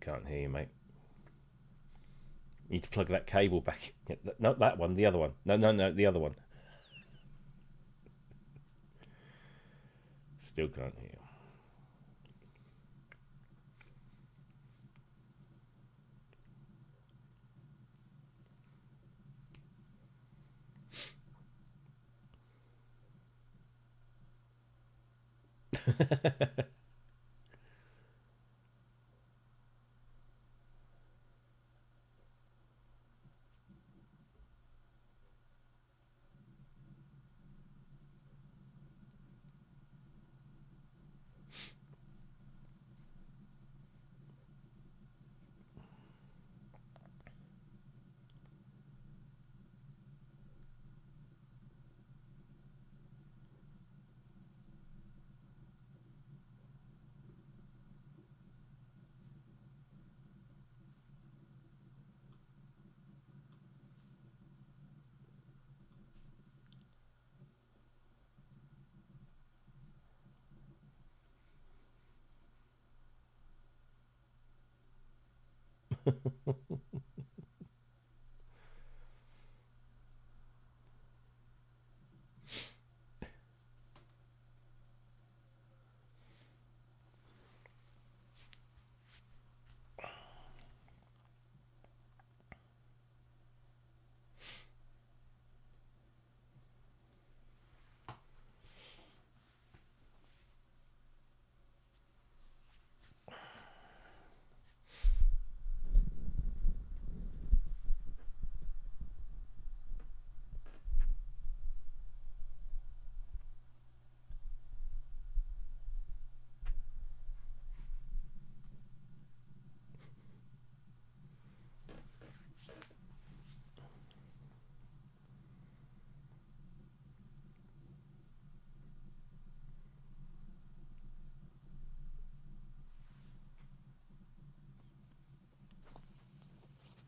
Can't hear you, mate. You need to plug that cable back. Not that one, the other one. No, the other one. Still can't hear you.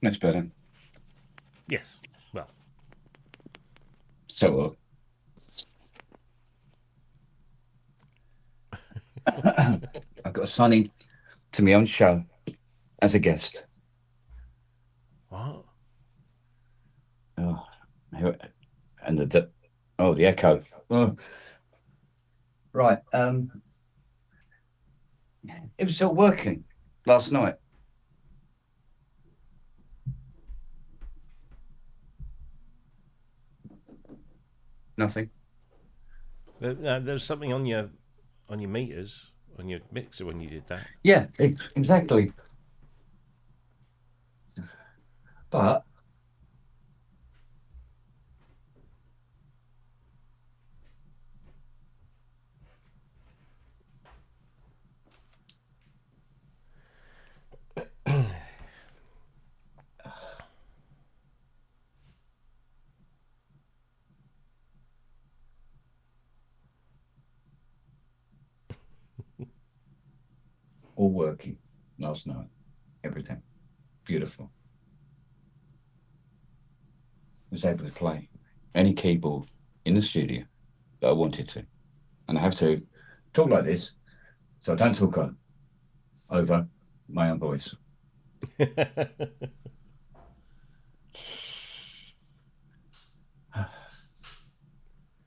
Much better. Yes. Well. So, I've got a signing to my own show as a guest. What? Oh, and the echo. Oh. Right. It was still working last night. Nothing. There's something on your meters, on your mixer when you did that. Yeah, exactly. But all working last night. Everything. Beautiful. Was able to play any keyboard in the studio that I wanted to. And I have to talk like this so I don't talk over my own voice.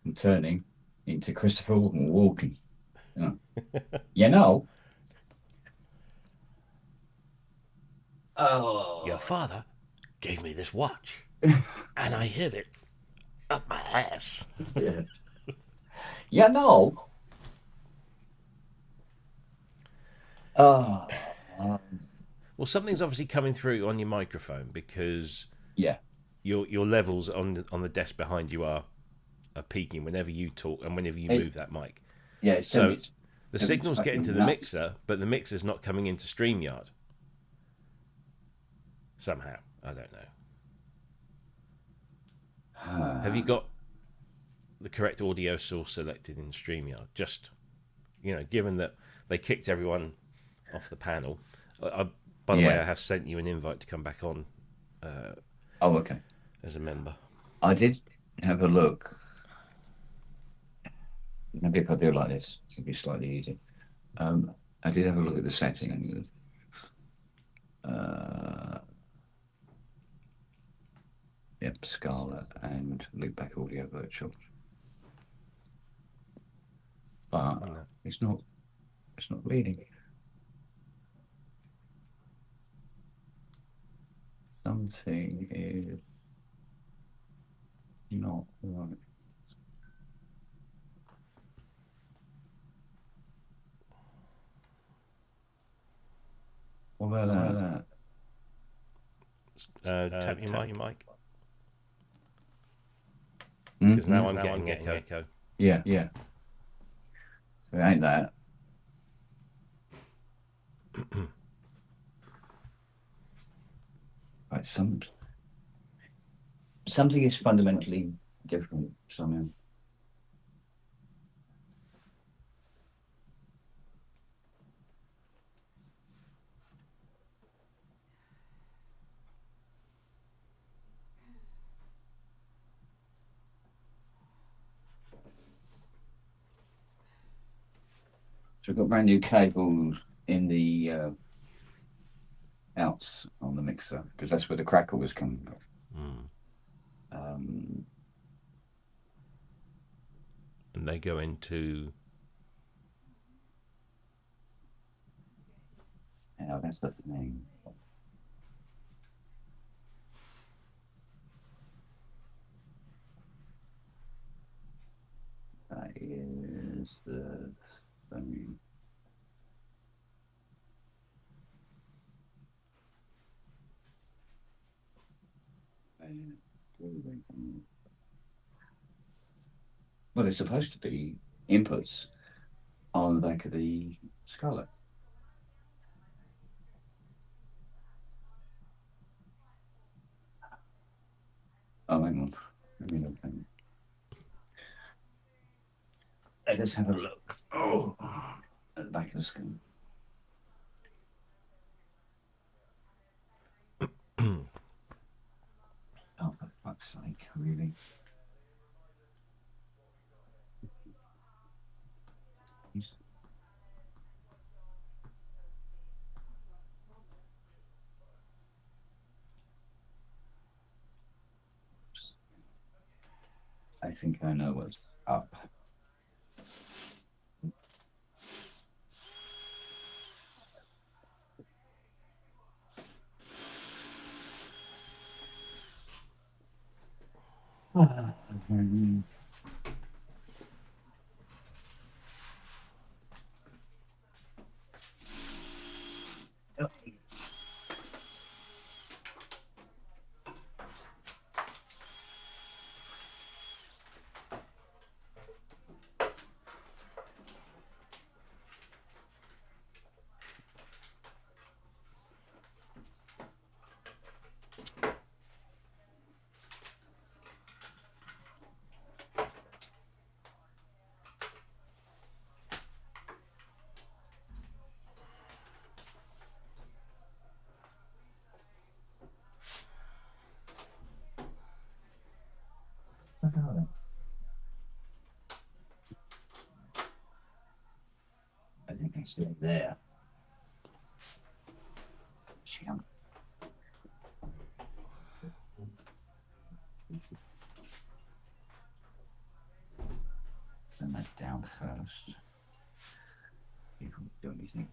I'm turning into Christopher Walken. You know? Oh. Your father gave me this watch, and I hid it up my ass. Yeah. You know? Oh. Well, something's obviously coming through on your microphone because Yeah. your levels on the desk behind you are peaking whenever you talk and whenever you move that mic. Yeah. So the signal's getting to the mixer, but the mixer's not coming into StreamYard. Somehow, I don't know. Have you got the correct audio source selected in StreamYard? Just, given that they kicked everyone off the panel. By the way, I have sent you an invite to come back on Oh, okay. as a member. I did have a look. Maybe if I do it like this, it'll be slightly easier. I did have a look at the settings. Uh, yep, Scarlet and Loopback Audio Virtual. But No. it's not reading. Something is not right. What about that? Tap your mic. Because Mm-hmm. now I'm getting echo. Yeah, yeah. So it ain't that. Right, something is fundamentally different somehow. So we've got brand new cables in the outs on the mixer because that's where the crackle was coming from. And they go into. Yeah, that's the thing. That is the thing. Well, it's supposed to be inputs on the back of the Scarlet. Oh, hang on. Let me look. Let's have a look. Oh, at the back of the screen. Oh, for fuck's sake, really? I think I know what's up. I think it's still there. Jam. Turn that down first. People do anything.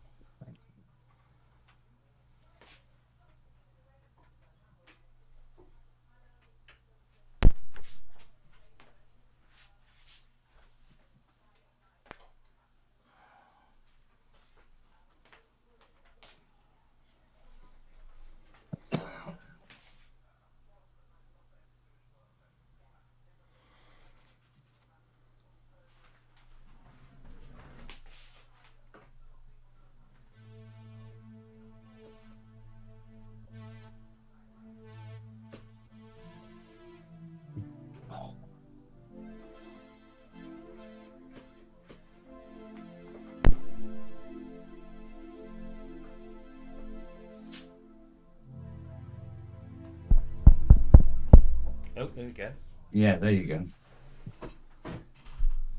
There we go. Yeah, there you go.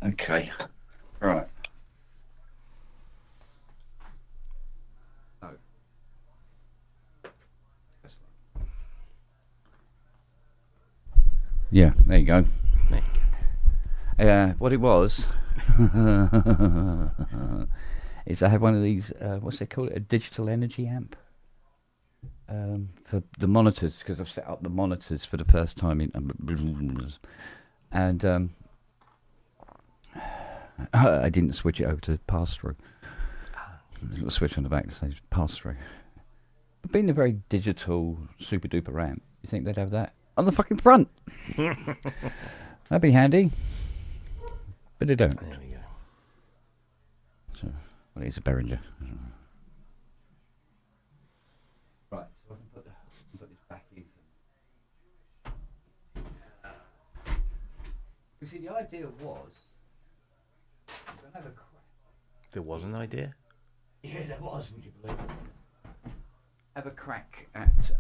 Okay. Right. Oh. Yeah, there you go. There you What it was is I have one of these, what's they call it, a digital energy amp for the monitors, because I've set up the monitors for the first time in, and I didn't switch it over to pass-through. There's a little switch on the back that says pass-through. But being a very digital, super-duper amp, you think they'd have that on the fucking front? That'd be handy. But they don't. There we go. So, well, it's a Behringer. Right, so I can put this back in. You see, the idea was, I don't have a crack. There was an idea? Yeah, there was, would you believe it? Have a crack at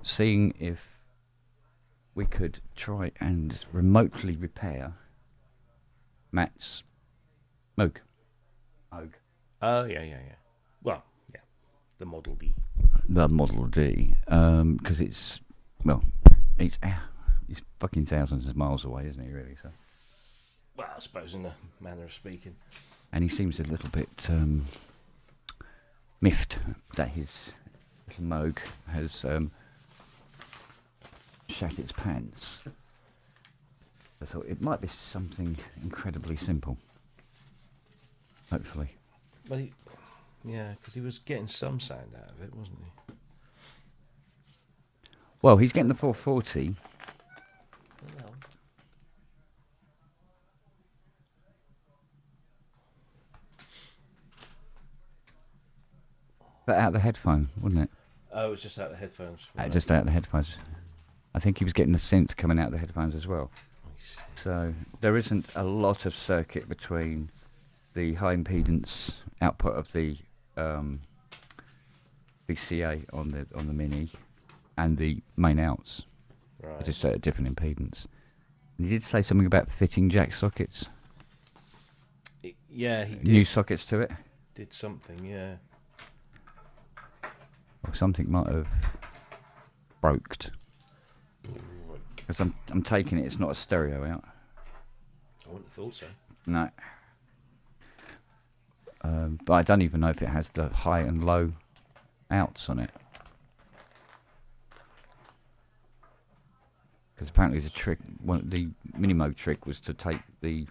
seeing if we could try and remotely repair Matt's Moog. Oh, yeah. Well, yeah. The Model D. The Model D, because it's fucking thousands of miles away, isn't he? Really? So. Well, I suppose in a manner of speaking. And he seems a little bit miffed that his little Moog has shat its pants. I thought it might be something incredibly simple. Hopefully. But because he was getting some sound out of it, wasn't he? Well, he's getting the 440. Well, But out of the headphone, wouldn't it? oh, it was just out of the headphones. Just out of the headphones. I think he was getting the synth coming out of the headphones as well. So there isn't a lot of circuit between the high impedance output of the VCA on the Mini and the main outs. Right. I just set a different impedance. And he did say something about fitting jack sockets. Yeah, he did. New sockets to it. Did something, yeah. Or something might have broked. Because I'm taking it, it's not a stereo out. I wouldn't have thought so. No. But I don't even know if it has the high and low outs on it. Because apparently the trick, the Minimoog trick was to take the,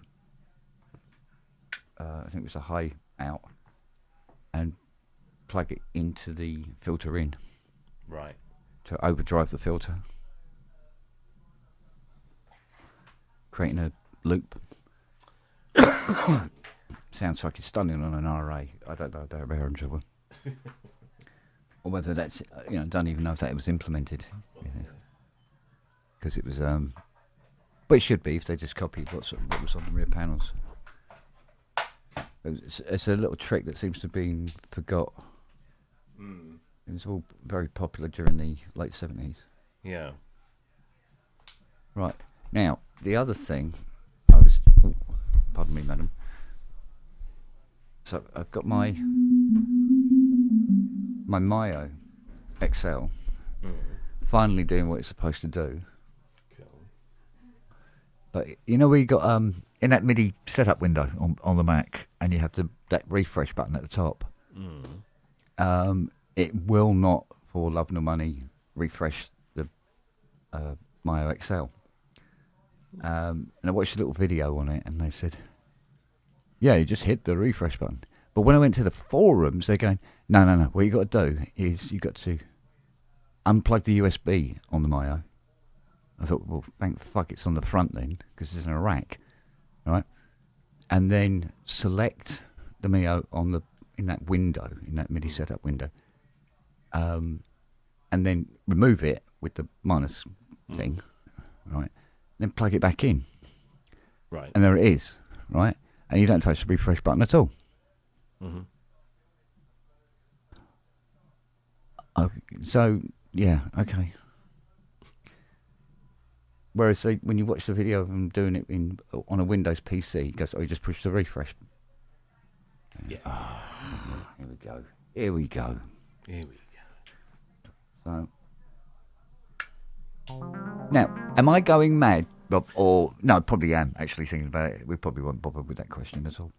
I think it was a high out, and plug it into the filter in. Right. To overdrive the filter. Creating a loop. Sounds like it's stunning on an RA. I don't know about Behringer one. Or whether that's, don't even know if that was implemented. Because it was, but it should be if they just copied what was on the rear panels. It's a little trick that seems to have been forgot. Mm. It was all very popular during the late 70s. Yeah. Right. Now, the other thing, pardon me, madam. So I've got my Mio XL finally doing what it's supposed to do. Cool. But where you got in that MIDI setup window on the Mac, and you have that refresh button at the top. It will not, for love nor money, refresh the Mio XL. And I watched a little video on it, and they said, yeah, you just hit the refresh button. But when I went to the forums, they're going, no. What you got to do is you got to unplug the USB on the Mio. I thought, well, thank fuck it's on the front then, because it's in a rack, right? And then select the Mio in that window, in that MIDI setup window, and then remove it with the minus thing, right? Then plug it back in. Right. And there it is, right? And you don't touch the refresh button at all. Mm-hmm. Okay, so, yeah, okay. Whereas when you watch the video of them doing it on a Windows PC, it goes, oh, you just push the refresh. Yeah. Here we go. Here we go. Here we So now, am I going mad, Rob? Or no, probably am. Actually, thinking about it, we probably won't bother with that question at all.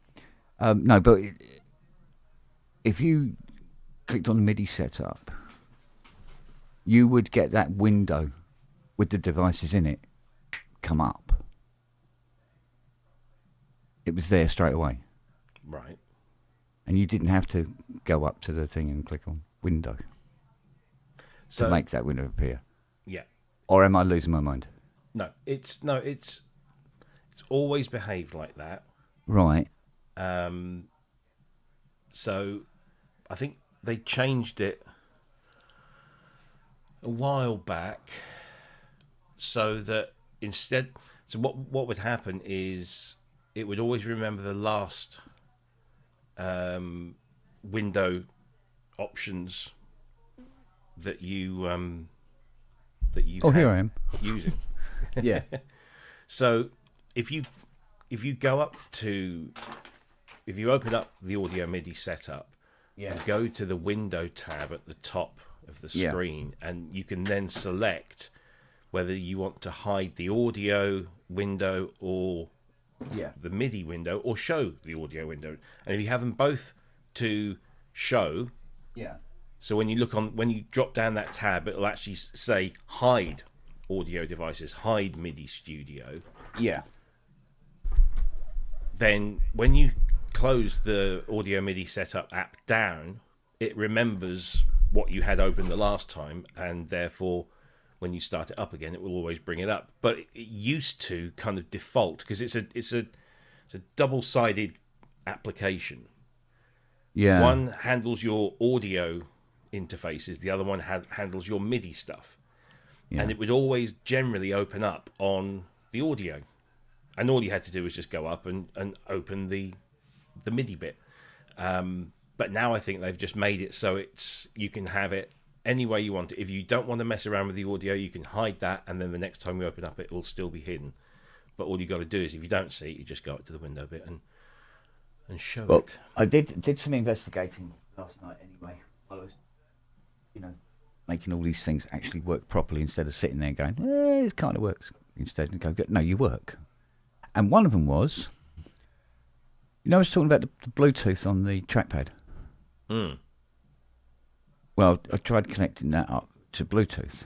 No, but if you clicked on the MIDI setup, you would get that window with the devices in it come up. It was there straight away. Right. And you didn't have to go up to the thing and click on window to make that window appear. Yeah. Or am I losing my mind? No, it's always behaved like that. Right. So I think they changed it a while back so that what would happen is it would always remember the last window options that you here I am using. Yeah. So if you open up the audio MIDI setup and go to the window tab at the top of the screen, and you can then select whether you want to hide the audio window or the MIDI window, or show the audio window. And if you have them both to show, so when you drop down that tab, it'll actually say hide audio devices, hide MIDI studio. Yeah. Then when you close the audio MIDI setup app down, it remembers what you had open the last time, and therefore when you start it up again, it will always bring it up. But it used to kind of default, because it's a double-sided application. Yeah. One handles your audio interfaces, the other one handles your MIDI stuff. Yeah. And it would always generally open up on the audio. And all you had to do was just go up and open the MIDI bit. But now I think they've just made it so you can have it any way you want it. If you don't want to mess around with the audio, you can hide that, and then the next time you open up, it will still be hidden. But all you got to do is, if you don't see it, you just go up to the window bit and show it. I did some investigating last night anyway. I was, making all these things actually work properly instead of sitting there going, it kind of works. Instead, and go, no, you work. And one of them was, I was talking about the Bluetooth on the trackpad. Well, I tried connecting that up to Bluetooth,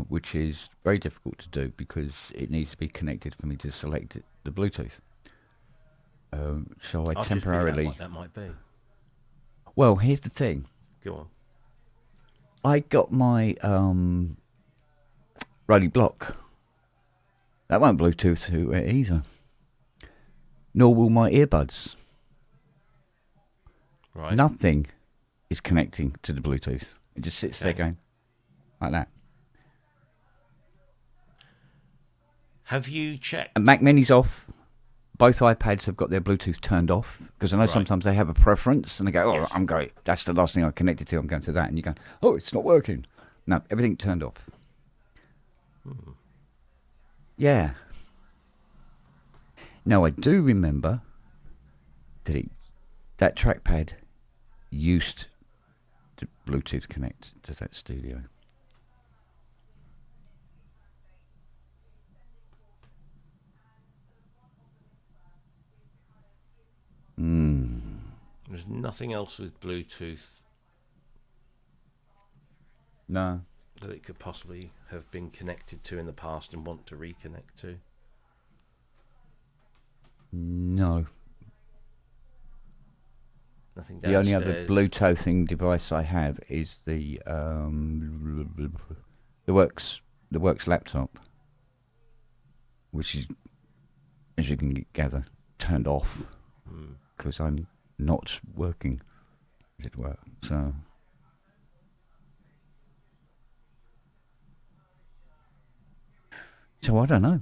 which is very difficult to do because it needs to be connected for me to select the Bluetooth. So I temporarily. Just figure out what that might be. Well, here's the thing. Go on. I got my Rolly Block. That won't Bluetooth to it either. Nor will my earbuds. Right. Nothing is connecting to the Bluetooth. It just sits there going like that. Have you checked? And Mac Mini's off. Both iPads have got their Bluetooth turned off, because I know sometimes they have a preference and they go, I'm going, that's the last thing I connected to, I'm going to that. And you go, oh, it's not working. No, everything turned off. Yeah. Now, I do remember that trackpad used to Bluetooth connect to that studio. There's nothing else with Bluetooth. No. That it could possibly have been connected to in the past and want to reconnect to. No. Nothing downstairs. The only other Bluetoothing device I have is the Works laptop, which is, as you can gather, turned off because I'm not working, as it were. So I don't know.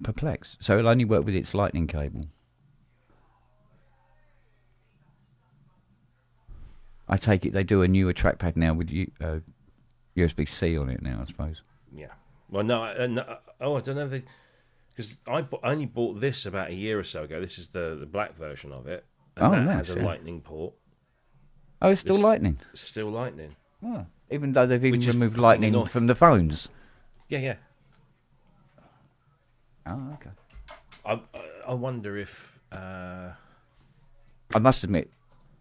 Perplexed. So it'll only work with its lightning cable. I take it they do a newer trackpad now with USB-C on it now, I suppose. Yeah. Well, no, oh, I don't know. Because I only bought this about a year or so ago. This is the black version of it, and that nice, has a lightning port. Oh, it's still lightning. It's still lightning. Oh, even though they've even Which is removed fucking lightning annoying. from the phones. Yeah. Oh, okay. I wonder if. I must admit,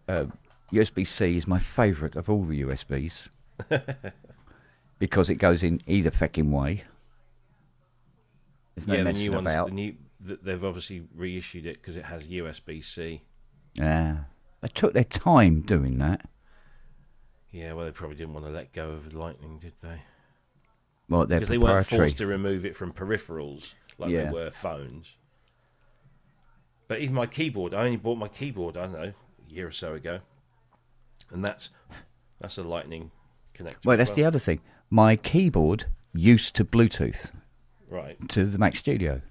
USB-C is my favourite of all the USBs because it goes in either fucking way. There's no the new messing ones. about. They've obviously reissued it because it has USB-C. Yeah, they took their time doing that. Yeah, well, they probably didn't want to let go of lightning, did they? Well, they're Because they weren't proprietary. forced to remove it from peripherals like they were phones. But even my keyboard, I only bought my keyboard, I don't know, a year or so ago, and that's a lightning connector. Well, that's the other thing. My keyboard used to Bluetooth right. to the Mac Studio,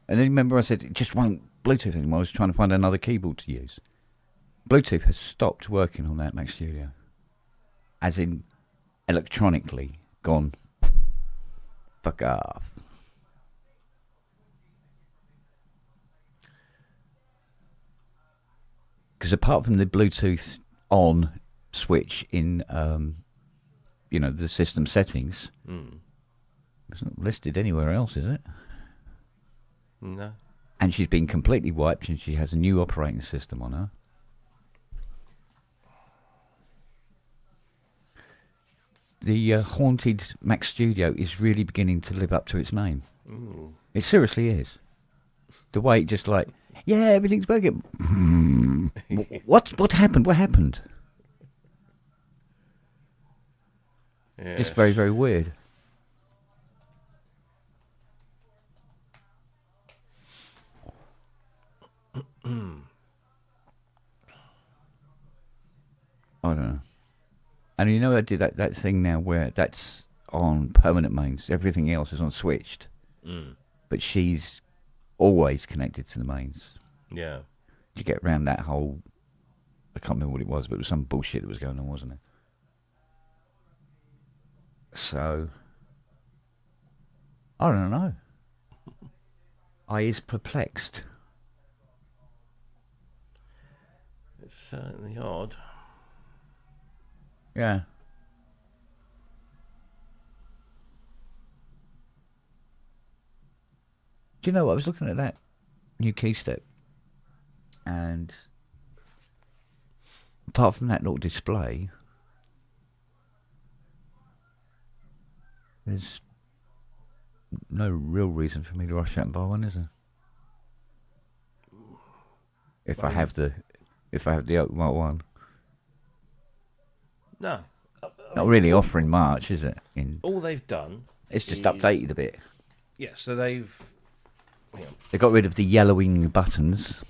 and then remember I said it just won't Bluetooth anymore. I was trying to find another keyboard to use. Bluetooth has stopped working on that Mac Studio, as in electronically gone. Fuck off. Because apart from the Bluetooth on switch in, the system settings, it's not listed anywhere else, is it? No. And she's been completely wiped, and she has a new operating system on her. The haunted Mac Studio is really beginning to live up to its name. Ooh. It seriously is. The way it just like, yeah, everything's working. What happened? What happened? Yes. It's very, very weird. I don't know. And you know I did that thing now where that's on permanent mains. Everything else is on switched. But she's always connected to the mains. Yeah. To get around that whole... I can't remember what it was, but it was some bullshit that was going on, wasn't it? So... I don't know. I is perplexed. It's certainly odd. Yeah. Do you know what? I was looking at that new key step, and apart from that little display, there's no real reason for me to rush out and buy one, is there? If I have the Oak Mark one. No. Not really offering much, is it? All they've done... It's just updated a bit. Yeah, so they've... They got rid of the yellowing buttons.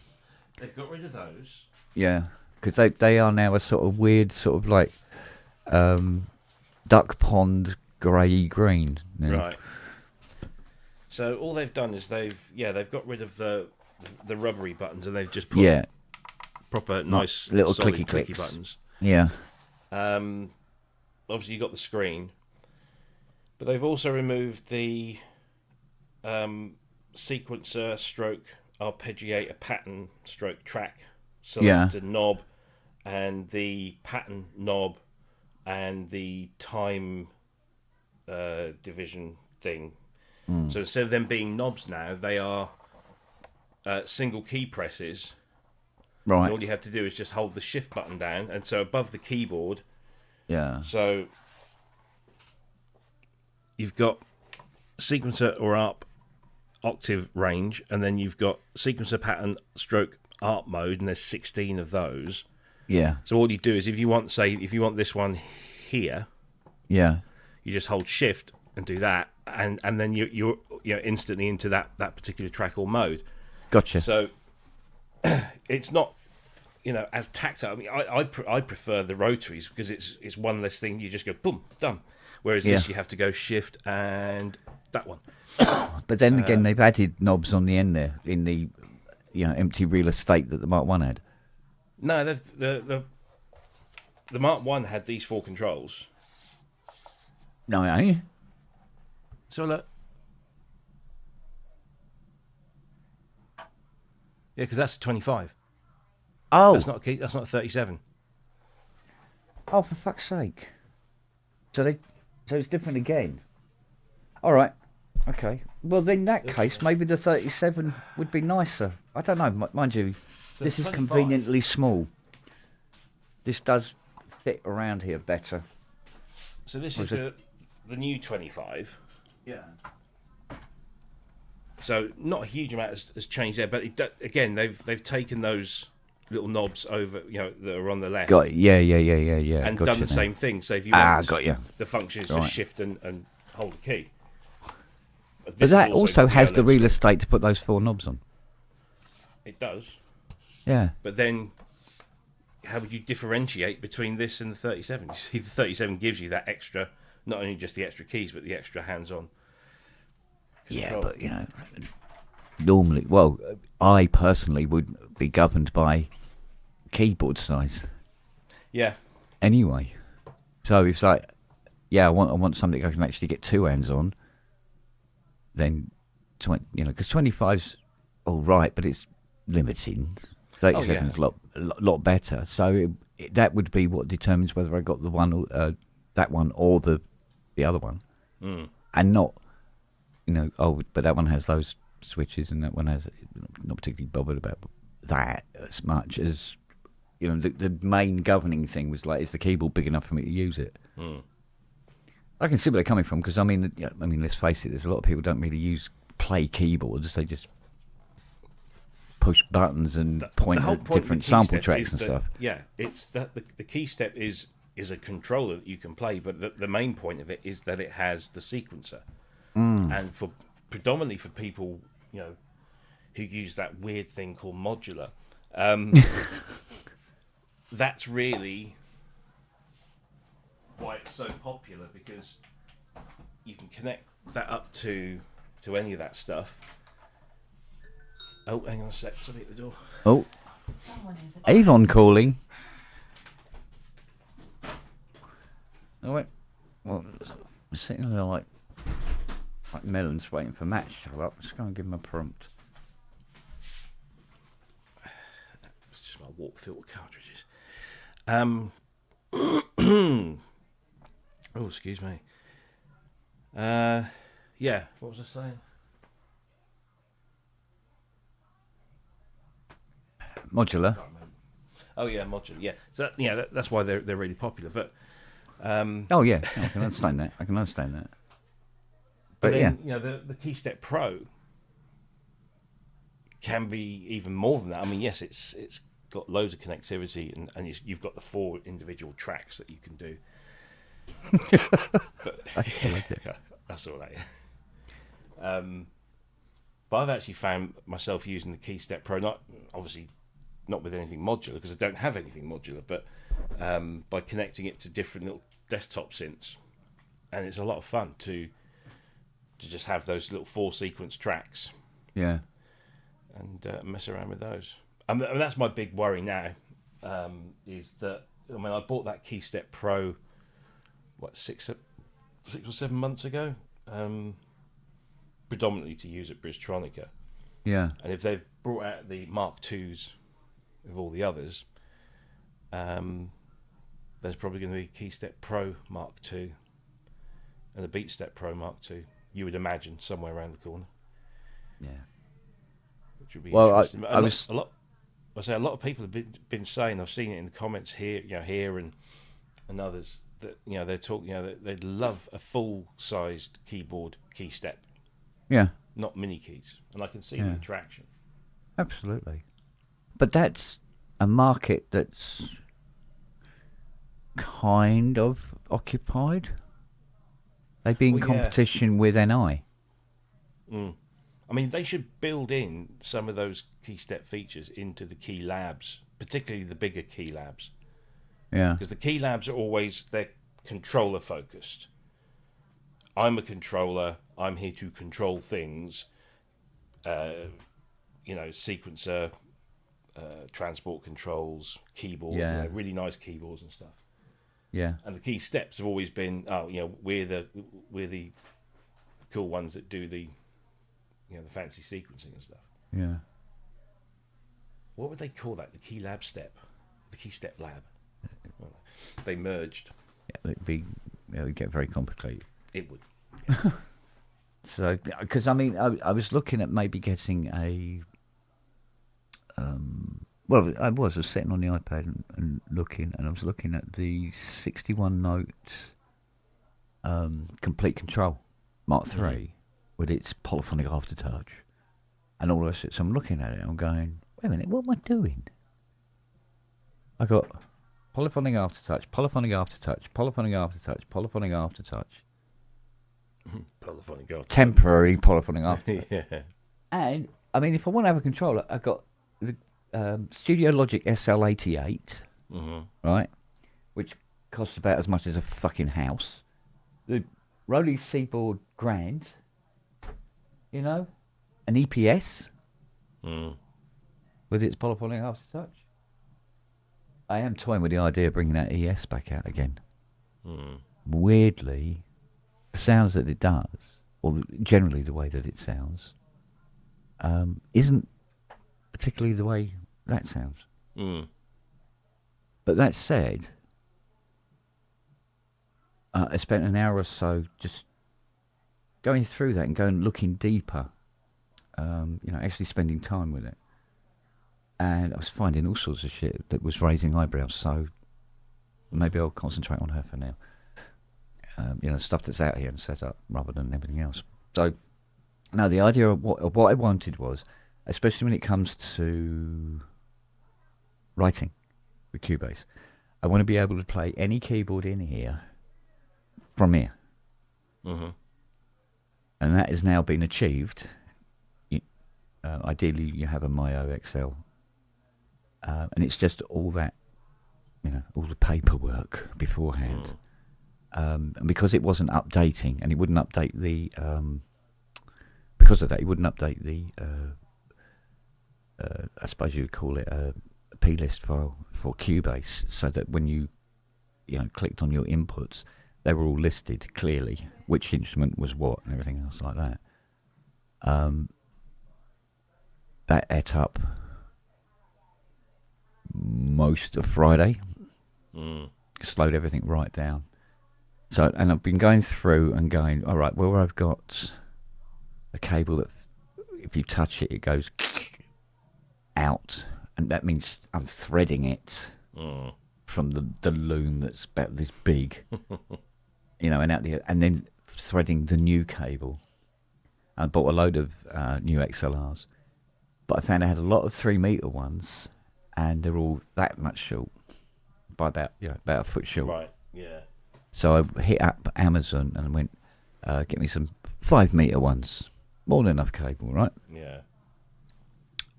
They've got rid of those. Yeah, because they are now a sort of weird, sort of like duck pond grey green. Now. Right. So all they've done is they've got rid of the rubbery buttons, and they've just put proper nice little solid clicky buttons. Yeah. Obviously you got the screen, but they've also removed the sequencer stroke arpeggiator pattern stroke track selector knob, and the pattern knob, and the time division thing. So instead of them being knobs now, they are single key presses. Right. And all you have to do is just hold the shift button down, and so above the keyboard. Yeah. So you've got sequencer or ARP octave range, and then you've got sequencer pattern stroke ARP mode, and there's 16 of those. Yeah. So all you do is if you want this one here, Yeah. you just hold shift and do that, and then you're instantly into that particular track or mode. Gotcha. So it's not as tactile. I mean, I prefer the rotaries because it's one less thing. You just go boom, done. Whereas this, you have to go shift and that one. But then again, they've added knobs on the end there in the empty real estate that the Mark One had. No, the Mark One had these 4 controls. No, eh? So look, Yeah, because that's a 25. Oh, That's not a key. That's not a 37. oh, for fuck's sake! So it's different again. All right, okay. Well, then in that case, maybe the 37 would be nicer. I don't know. Mind you, So this is 25. conveniently small. This does fit around here better. So this is the new 25. Yeah. So not a huge amount has changed there, but again, they've taken those little knobs over, that are on the left, Got it. Yeah. and Gotcha done the now. same thing. So if you want got you. the function is Right. just shift and hold the key. But This that is also got has the OLED real screen. estate to put those 4 knobs on. It does, Yeah. but then how would you differentiate between this and the 37? You see, the 37 gives you that extra, not only just the extra keys, but the extra hands-on. Yeah, control. but normally, well, I personally would be governed by keyboard size Yeah, anyway. So it's like, yeah, I want something I can actually get 2 hands on. Then, because 25's all right, but it's limiting. 37's a lot better. So that would be what determines whether I got the one, that one, or the other one, and not, but that one has those switches, and that one has. Not particularly bothered about that as much as, the main governing thing was like, is the keyboard big enough for me to use it? I can see where they're coming from, because I mean, let's face it, there's a lot of people don't really play keyboards. They just push buttons and point whole at point of different the key sample step tracks is and that- stuff. Yeah, it's that the key step is a controller that you can play, but the main point of it is that it has the sequencer, and predominantly for people who use that weird thing called modular, that's really why it's so popular, because you can connect that up to any of that stuff. Oh, hang on a sec. Somebody at the door. Oh, Avon calling. Oh wait, well, I'm sitting there like melons waiting for Matt to show up. Let's go and give him a prompt. It's just my warp filter cartridges. Oh, excuse me. Yeah. What was I saying? Modular. Oh yeah, modular. Yeah. So that's why they're really popular. But Oh yeah, I can understand that. But then, yeah, the KeyStep Pro can be even more than that. I mean, yes, it's got loads of connectivity, and you've got the 4 individual tracks that you can do. But that's all that. Yeah. But I've actually found myself using the KeyStep Pro, not with anything modular, because I don't have anything modular, but by connecting it to different little desktop synths, and it's a lot of fun to just have those little 4 sequence tracks. yeah. And mess around with those. I mean, that's my big worry now, is that, I bought that KeyStep Pro, 6 or 7 months ago, predominantly to use at Bridgetronica. Yeah. And if they've brought out the Mark IIs of all the others, there's probably going to be KeyStep Pro Mark II and a BeatStep Pro Mark II, you would imagine, somewhere around the corner. Yeah. Which would be Well, interesting. I was- a lot of people have been saying, I've seen it in the comments here, here and others, that they're talking, that they'd love a full-sized keyboard key step, Yeah. not mini keys, and I can see the attraction. Absolutely. But that's a market that's kind of occupied. They'd be in Well, yeah. competition with NI. I mean, they should build in some of those key step features into the key labs, particularly the bigger key labs, Yeah. because the key labs are always, they're controller focused. I'm a controller. I'm here to control things. Sequencer, transport controls, keyboard, Yeah. really nice keyboards and stuff. Yeah. And the key steps have always been, we're the cool ones that do the, the fancy sequencing and stuff. Yeah. what would they call that? The key lab step, the key step lab. They merged. Yeah, it would get very complicated. It would. So, because I mean, I was looking at maybe getting a. Well, I was sitting on the iPad and looking, and I was looking at the 61 note Complete Control Mark III with its polyphonic aftertouch and all that shit. So I'm looking at it and I'm going, wait a minute, what am I doing? I got polyphonic aftertouch, polyphonic aftertouch, polyphonic aftertouch, polyphonic aftertouch. Polyphonic aftertouch. Temporary polyphonic aftertouch. Yeah. And, I mean, if I want to have a controller, I've got the Studio Logic SL88, right, which costs about as much as a fucking house. The Roly Seaboard Grand, you know, an EPS with its polyphonic aftertouch. I am toying with the idea of bringing that ES back out again. Weirdly, the sounds that it does, or generally the way that it sounds, isn't particularly the way that sounds. But that said, I spent an hour or so just going through that and going looking deeper, actually spending time with it. And I was finding all sorts of shit that was raising eyebrows, so maybe I'll concentrate on her for now. Stuff that's out here and set up rather than everything else. So, now the idea of what I wanted was, especially when it comes to writing with Cubase, I want to be able to play any keyboard in here from here. And that has now been achieved. Ideally, you have a Myo XL. And it's just all that, all the paperwork beforehand. And because it wasn't updating, and it wouldn't update the, because of that, it wouldn't update the, I suppose you would call it a plist file for Cubase, so that when you, clicked on your inputs, they were all listed clearly, which instrument was what, and everything else like that. That ate up most of Friday. Slowed everything right down. So, and I've been going through and going, all right, well, I've got a cable that if you touch it, it goes out, and that means I'm threading it from the loom that's about this big, and out the, and then threading the new cable. I bought a load of new XLRs, but I found I had a lot of 3 meter ones, and they're all that much short, by about a foot short. Right. Yeah. So I hit up Amazon and went, get me some 5 meter ones, more than enough cable, right? Yeah.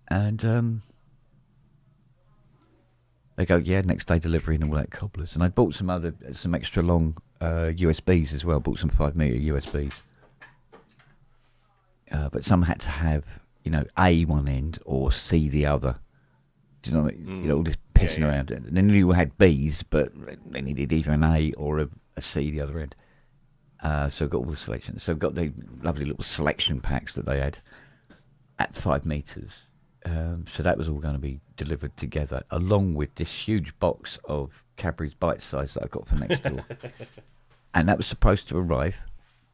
And they go, yeah, next day delivery and all that cobblers. And I bought some extra long USBs as well. Bought some 5 meter USBs, but some had to have A one end or C the other. Do you know what I mean? All this pissing around. And then you had Bs, but they needed either an A or a C the other end. So I got all the selections. So I got the lovely little selection packs that they had at 5 meters. So that was all going to be delivered together, along with this huge box of Cadbury's Bite Size that I got for next door. And that was supposed to arrive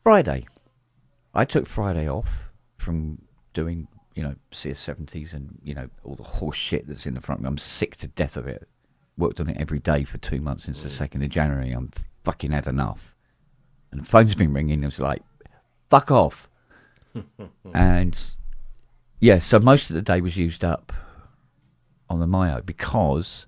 Friday. I took Friday off from doing, CS70s and, all the horse shit that's in the front. I'm sick to death of it. Worked on it every day for 2 months since the 2nd of January. I'm fucking had enough. And the phone's been ringing. It's like, fuck off. And yeah, so most of the day was used up on the Myo because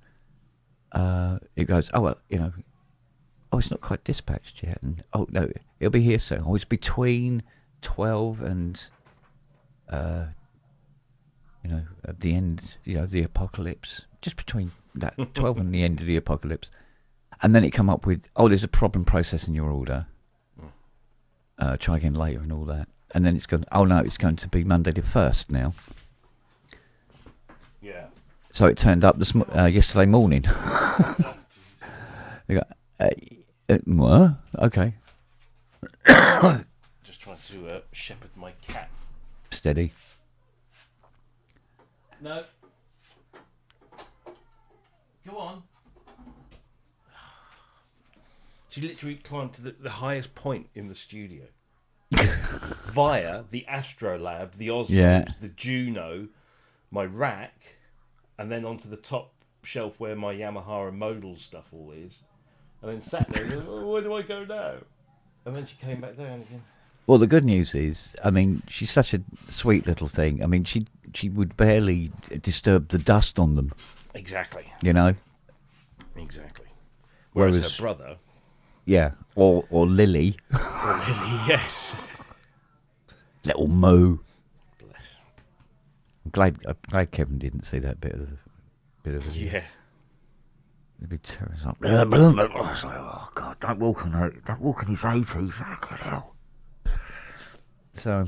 it goes, oh, well, it's not quite dispatched yet. And, oh, no, it'll be here soon. Oh, it's between 12 and, at the end, the apocalypse. Just between that 12 and the end of the apocalypse. And then it come up with, oh, there's a problem processing your order. Try again later and all that. And then it's gone, oh no, it's going to be Monday the 1st now. Yeah. So it turned up yesterday morning. They go, what? Okay. Just trying to shepherd my cat. Steady. No. Go on. She literally climbed to the highest point in the studio via the Astrolab, the Osmos, the Juno, my rack, and then onto the top shelf where my Yamaha and modal stuff all is, and then sat there and goes, oh, where do I go now? And then she came back down again. Well, the good news is, I mean, she's such a sweet little thing. I mean, she would barely disturb the dust on them. Exactly. You know? Exactly. Whereas her brother... Yeah, or Lily. Or Lily, yes. Little Moo. Bless. I'm glad Kevin didn't see that bit of it. Yeah. He'd be tearing us up. I was like, oh God, don't walk on his 80s. Fucking hell. So,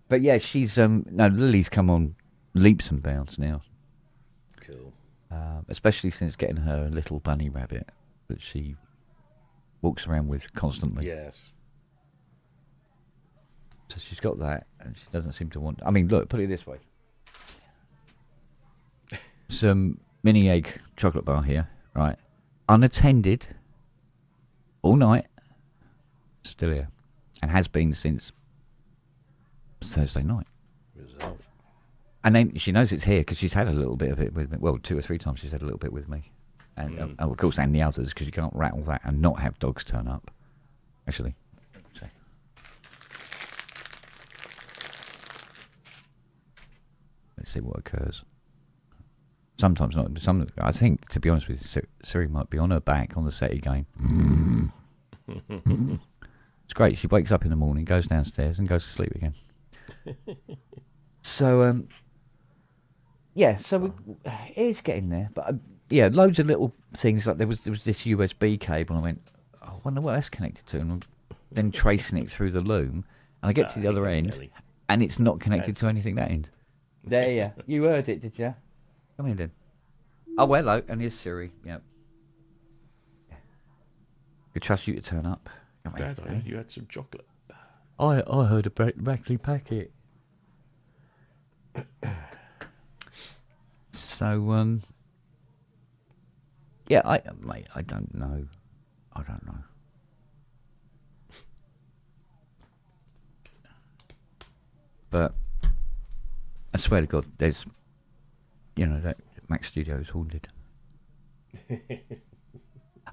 but yeah, she's no, Lily's come on leaps and bounds now. Cool. Especially since getting her little bunny rabbit that she walks around with constantly. Yes. So she's got that, and she doesn't seem to want. I mean, look, put it this way: some mini egg chocolate bar here, right? Unattended, all night, still here, and has been since Thursday night. Result. And then she knows it's here because she's had a little bit of it with me. Well, 2 or 3 times she's had a little bit with me. And of course, and the others, because you can't rattle that and not have dogs turn up. Actually, so. Let's see what occurs. Sometimes not. I think, to be honest with you, Siri might be on her back on the SETI game. It's great. She wakes up in the morning, goes downstairs, and goes to sleep again. So, yeah. So it is getting there, but. Yeah, loads of little things, like there was this USB cable, and I went, oh, I wonder what that's connected to, and I'm then tracing it through the loom, and I get to the other end, really. and it's not connected to anything that end. There, yeah. You heard it, did you? Come in then. Oh, hello, and here's Siri, yep. Could trust you to turn up. Dad, I heard you had some chocolate. I heard a Brackley packet. So, yeah, mate, I don't know. But I swear to God, there's, that Mac Studio is haunted.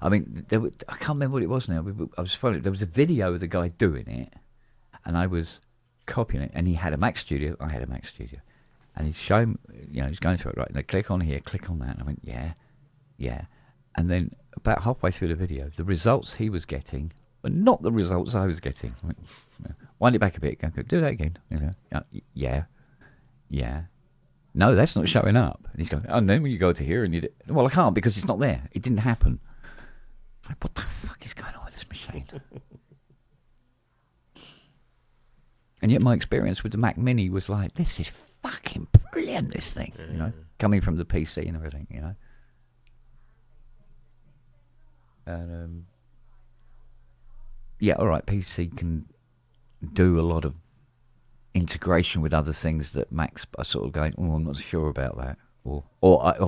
I mean, I can't remember what it was now. I was following. There was a video of the guy doing it, and I was copying it. And he had a Mac Studio. I had a Mac Studio, and he's showing. He's going through it right. And I click on here, click on that. And I went, yeah. And then about halfway through the video, the results he was getting were not the results I was getting. I went, wind it back a bit. Go, do that again. Yeah. No, that's not showing up. And he's going, and then when you go to here and well, I can't because it's not there. It didn't happen. It's like, what the fuck is going on with this machine? And yet my experience with the Mac Mini was like, this is fucking brilliant, this thing. Coming from the PC and everything, And yeah, all right. PC can do a lot of integration with other things that Macs are sort of going, oh, I'm not sure about that, or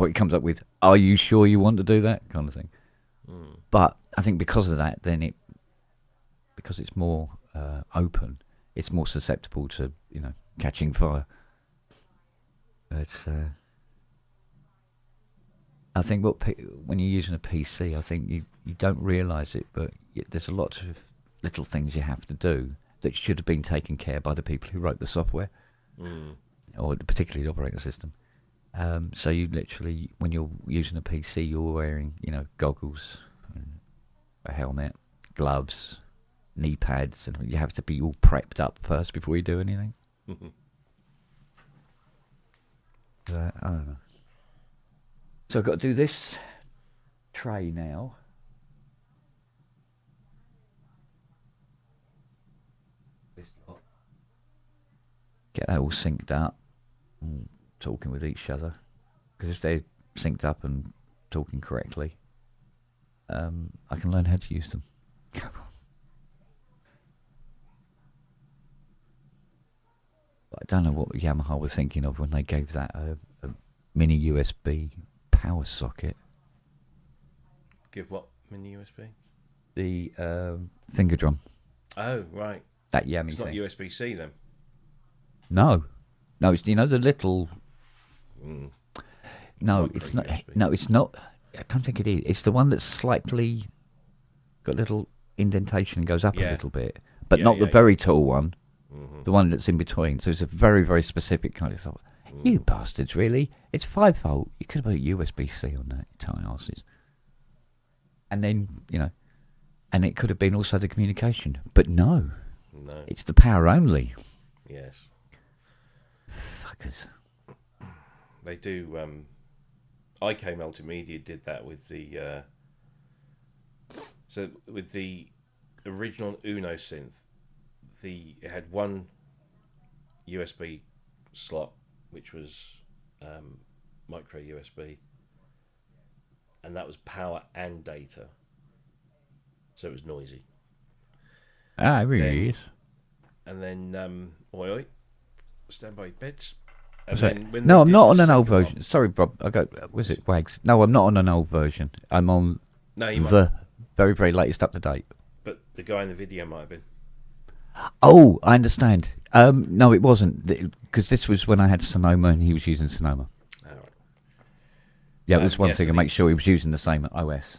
it comes up with, are you sure you want to do that kind of thing. But I think because of that, then because it's more open, it's more susceptible to catching fire. It's I think when you're using a PC, I think you don't realise it, but there's a lot of little things you have to do that should have been taken care by the people who wrote the software, or particularly the operating system. So you literally, when you're using a PC, you're wearing, goggles, a helmet, gloves, knee pads, and you have to be all prepped up first before you do anything. I don't know. So I've got to do this tray now. Get that all synced up, and talking with each other. Because if they're synced up and talking correctly, I can learn how to use them. I don't know what Yamaha were thinking of when they gave that a mini USB power socket. Give what mini USB? The finger drum. Oh, right. That yummy It's not thing. USB-C then. No, it's the little. Mm. No, Micro it's not. USB. No, it's not. I don't think it is. It's the one that's slightly got a little indentation and goes up a Yeah. little bit, but Yeah, not the yeah, very tall one. Mm-hmm. The one that's in between. So it's a very, very specific kind of thought. You bastards, really? It's 5 volt. You could have put USB-C on that, you tiny asses. And then, and it could have been also the communication. But no, it's the power only. Yes. Fuckers. They do. IK Multimedia did that with the. So with the original Uno synth, it had one USB slot, which was micro USB, and that was power and data. So it was noisy. Ah, it really is. And then, oi, stand by beds. And Sorry. then when No, they I'm did not the on an old second one- version. Sorry, Bob. Was it Wags? No, I'm not on an old version. I'm on No, you might, the very, very latest up to date. but the guy in the video might have been. Oh, I understand. No, it wasn't, because this was when I had Sonoma and he was using Sonoma. All right. Yeah, it was one yes, thing to and make sure he was using the same OS.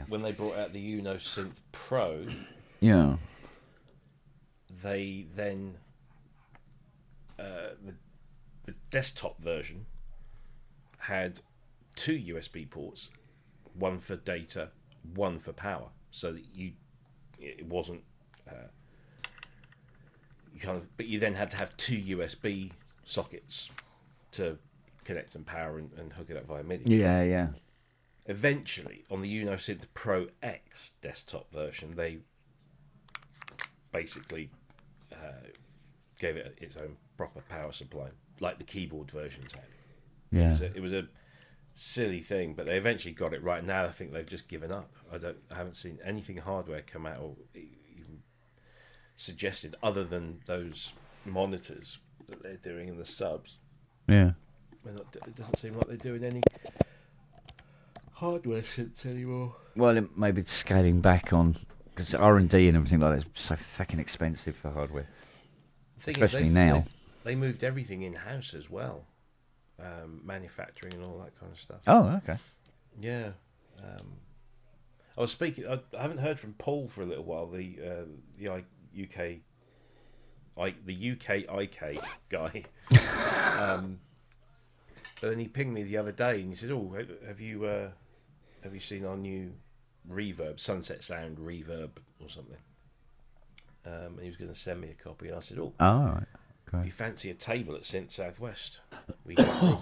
When they brought out the Uno Synth Pro, Yeah. they then the desktop version had 2 USB ports, one for data, one for power, so that it wasn't but you then had to have 2 USB sockets to connect and power and hook it up via MIDI. Yeah. Eventually, on the Uno Synth Pro X desktop version, they basically gave it its own proper power supply, like the keyboard versions had. Yeah. It was a silly thing, but they eventually got it right. Now I think they've just given up. I haven't seen anything hardware come out or even suggested other than those monitors that they're doing in the subs. Yeah. It doesn't seem like they're doing any hardware synths anymore. Well, it may be scaling back on, because R&D and everything like that is so fucking expensive for hardware. Thing Especially is, now. They moved everything in-house as well. Manufacturing and all that kind of stuff. Oh, okay. Yeah. I was speaking. I haven't heard from Paul for a little while. The UK IK guy. But then he pinged me the other day and he said, "Oh, have you seen our new reverb, Sunset Sound reverb or something?" And he was going to send me a copy. I said, "Oh, all right. if you Great. fancy a table at Synth Southwest, we can."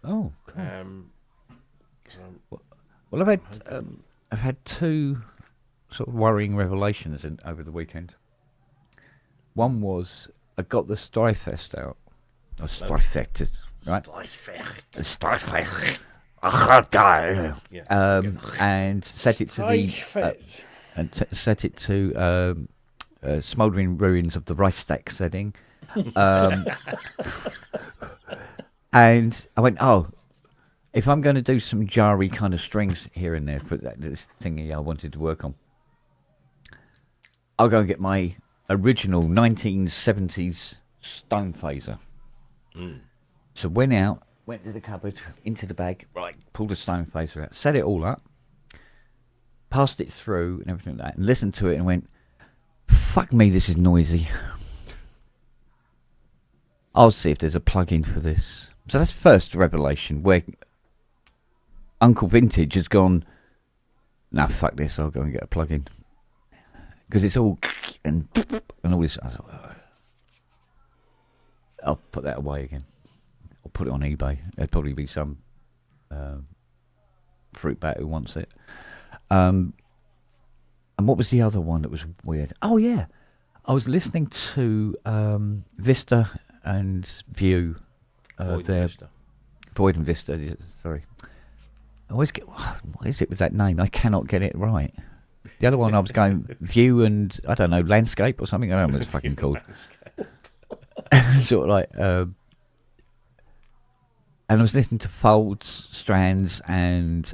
Oh, cool. So Well, I've had 2 sort of worrying revelations over the weekend. One was I got the Stryfest out. Or Stryfest, right? The Stryfest. yeah. And set it to the set it to smouldering ruins of the Reichstag setting. And I went, if I'm going to do some jarry kind of strings here and there for this thingy I wanted to work on, I'll go and get my original 1970s Stone Phaser. So went to the cupboard, into the bag, right, pulled a Stone Phaser out, set it all up, passed it through and everything like that, and listened to it and went, fuck me, this is noisy. I'll see if there's a plug-in for this. So that's first revelation, where Uncle Vintage has gone, nah, fuck this, I'll go and get a plug-in. Because it's all and all this. I thought, I'll put that away again. I'll put it on eBay. There'd probably be some fruit bat who wants it. And what was the other one that was weird? Oh, yeah. I was listening to Vista and View. Void and Vista. Void and Vista, sorry. I always get, what is it with that name? I cannot get it right. The other one I was going View and, I don't know, Landscape or something. I don't know what it's fucking called. Sort of like, and I was listening to Folds, Strands, and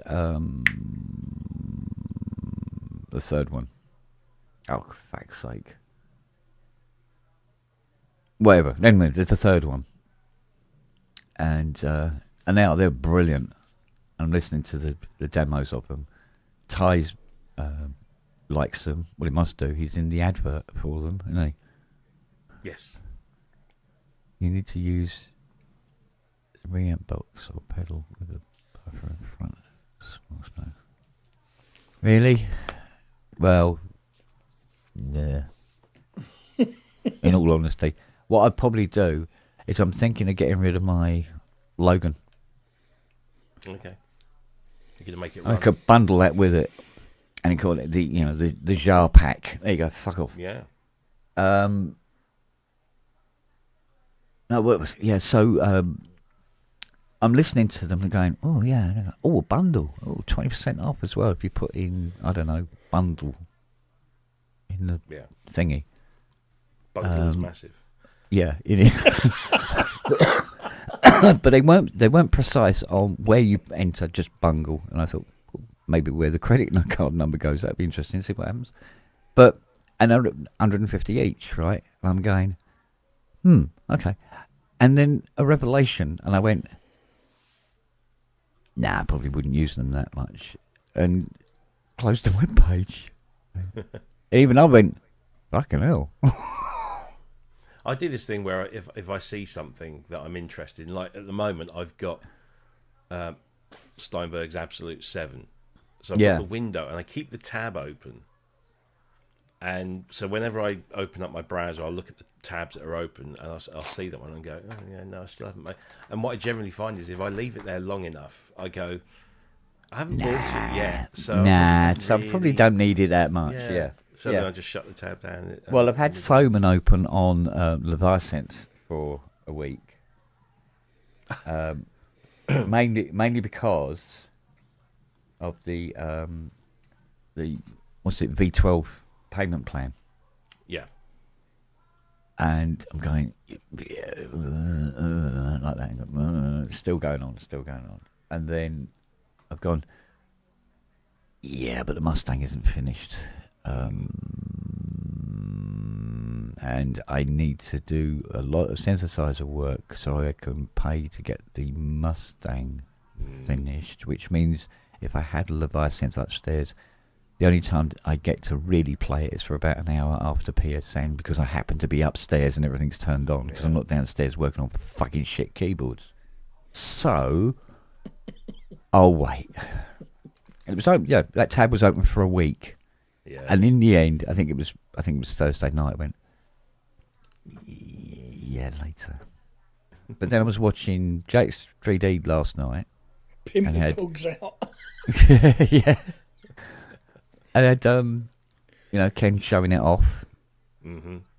the third one. Oh, for fuck's sake. Whatever. Anyway, there's a third one. And now they're brilliant. I'm listening to the demos of them. Ty's likes them. Well, he must do. He's in the advert for them, isn't he? Yes. You need to use a reamp box or pedal with a buffer in front. Small space. Really? Well, yeah. In all honesty, what I'd probably do is I'm thinking of getting rid of my Logan. Okay. You're gonna make it run. I could bundle that with it, and call it the jar pack. There you go. Fuck off. Yeah. No, what was yeah? So I'm listening to them and going, oh yeah, oh a bundle, oh 20% off as well if you put in bundle in the thingy. Bundle is massive. Yeah, it is. But they weren't precise on where you enter, just bungle. And I thought maybe where the credit card number goes, that'd be interesting to see what happens. But and 150 each, right? And I'm going, okay. And then a revelation, and I went, nah, I probably wouldn't use them that much. And closed the webpage. Even I went, fucking hell. I do this thing where if I see something that I'm interested in, like at the moment I've got Steinberg's Absolute 7. So I've got the window and I keep the tab open. And so whenever I open up my browser, I'll look at the tabs that are open and I'll see that one and go, oh yeah, no, I still haven't made. And what I generally find is if I leave it there long enough, I go, I haven't bought it yet. So I probably don't need it that much. Yeah. So then I just shut the tab down. Well, I've had Thoman open on Leviathan's for a week. Mainly because of the what's it, V12 payment plan. Yeah. And I'm going like that, still going on. And then I've gone, yeah, but the Mustang isn't finished. And I need to do a lot of synthesizer work so I can pay to get the Mustang finished, which means if I had a Leviathan upstairs, the only time I get to really play it is for about an hour after PSN because I happen to be upstairs and everything's turned on because I'm not downstairs working on fucking shit keyboards. So I'll wait. It was open, that tab was open for a week. Yeah. And in the end, I think it was Thursday night. I went, yeah, later. But then I was watching Jake's 3D last night. Pimp the dogs out. Yeah. I had, Ken showing it off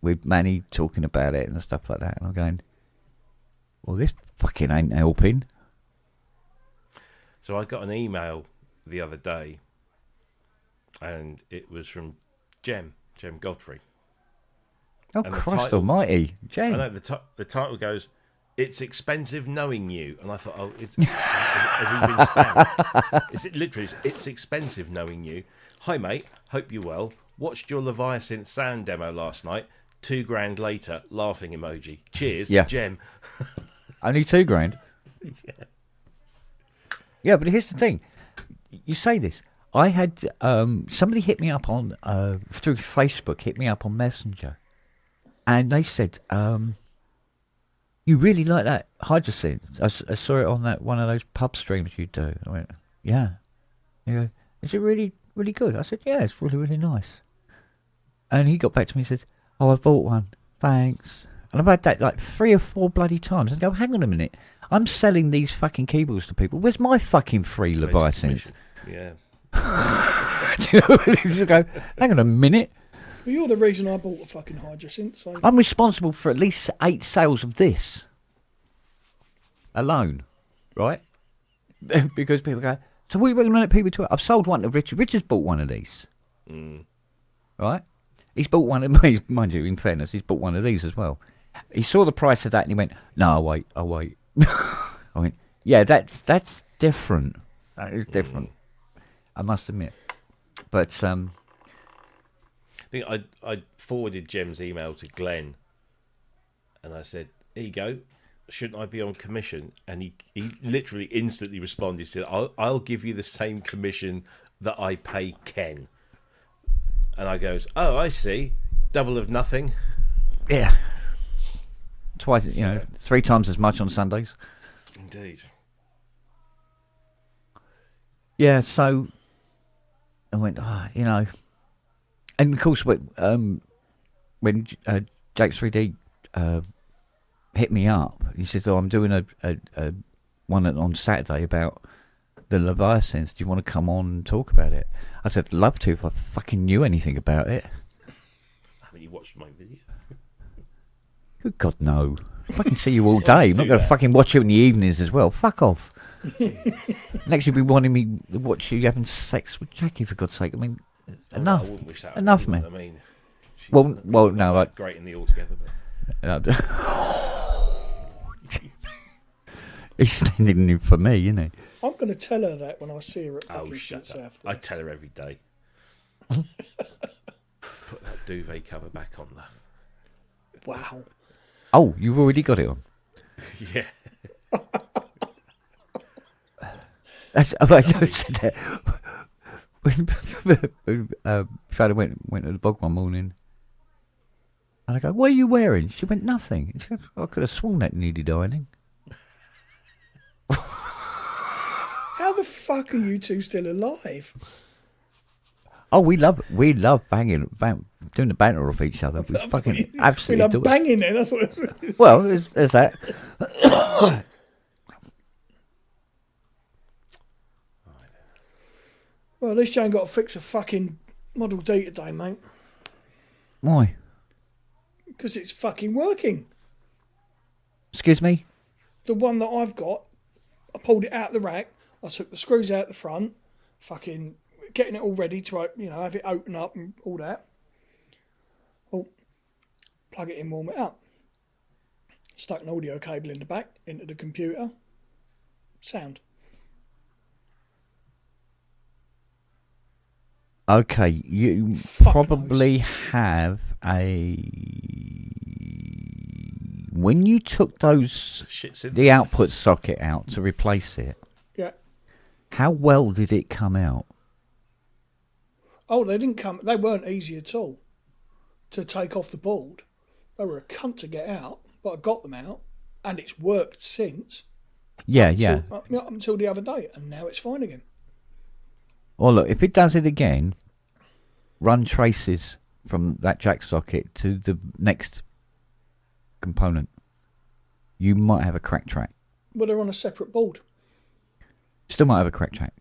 with Manny talking about it and stuff like that. And I'm going, well, this fucking ain't helping. So I got an email the other day. And it was from Jem Godfrey. Oh, and Christ almighty, Jem. I know, the title goes, "It's expensive knowing you." And I thought, oh, has he been spammed? It's expensive knowing you. Hi, mate. Hope you're well. Watched your Leviathan sound demo last night. $2,000 later, laughing emoji. Cheers, Jem. Only $2,000? Yeah, but here's the thing. You say this. I had somebody hit me up on through Facebook, hit me up on Messenger, and they said, "You really like that Hydrosynth? I saw it on that one of those pub streams you do." I went, "Yeah." He goes, "Is it really, really good?" I said, "Yeah, it's really, really nice." And he got back to me and said, "Oh, I bought one. Thanks." And I've had that like 3 or 4 bloody times. I go, "Hang on a minute. I'm selling these fucking keyboards to people. Where's my fucking free Leviathan?" Yeah. Go, hang on a minute. Well, you're the reason I bought a fucking Hydrosynth. So I'm responsible for at least 8 sales of this alone, right? Because people go, so what are you recommending people to? I've sold one to Richard. Richard's bought one of these, right? He's bought one of these. Mind you, in fairness, he's bought one of these as well. He saw the price of that and he went, "No, I'll wait. I went, Yeah, that's different. That is different. I must admit. But I think I forwarded Jem's email to Glenn, and I said, "Here you go. Shouldn't I be on commission?" And he literally instantly responded, said, "I'll give you the same commission that I pay Ken." And I goes, "Oh, I see. Double of nothing." yeah, twice. 3 times as much on Sundays. Indeed. Yeah. So I went, and of course when Jake's 3D hit me up, he says, "Oh, I'm doing a one on Saturday about the Leviathans. Do you want to come on and talk about it?" I said, "Love to if I fucking knew anything about it." Haven't you watched my video? Good God, no. I fucking see you all day. I'm not going to fucking watch you in the evenings as well. Fuck off. Next, you'll be wanting me to watch you having sex with Jackie, for God's sake. I mean, enough. I wouldn't wish that Enough, on man. I mean, she's Well, no. great in the altogether. But... He's standing in for me, isn't he? I'm going to tell her that when I see her at Oh, fucking shut up. South. I tell her every day. Put that duvet cover back on, love. Wow. Oh, you've already got it on. Yeah. I said that. When Shadow went to the bog one morning, and I go, "What are you wearing?" She went, "Nothing." And she goes, "I could have sworn that needed ironing." How the fuck are you two still alive? Oh, we love doing the banter off each other. We fucking absolutely love do it. banging then. I thought. Well, there's that. Well, at least you ain't got to fix a fucking Model D today, mate. Why? Because it's fucking working. Excuse me? The one that I've got, I pulled it out of the rack. I took the screws out the front, fucking getting it all ready to have it open up and all that. Well, plug it in, warm it up. Stuck an audio cable in the back into the computer. Sound. Okay, you Fuck probably have a... When you took the output socket out to replace it, Yeah. how well did it come out? Oh, they weren't easy at all to take off the board. They were a cunt to get out, but I got them out, and it's worked since. Yeah. Up until the other day, and now it's fine again. Well, look, if it does it again, run traces from that jack socket to the next component. You might have a crack track. Well, they're on a separate board. Still might have a crack track.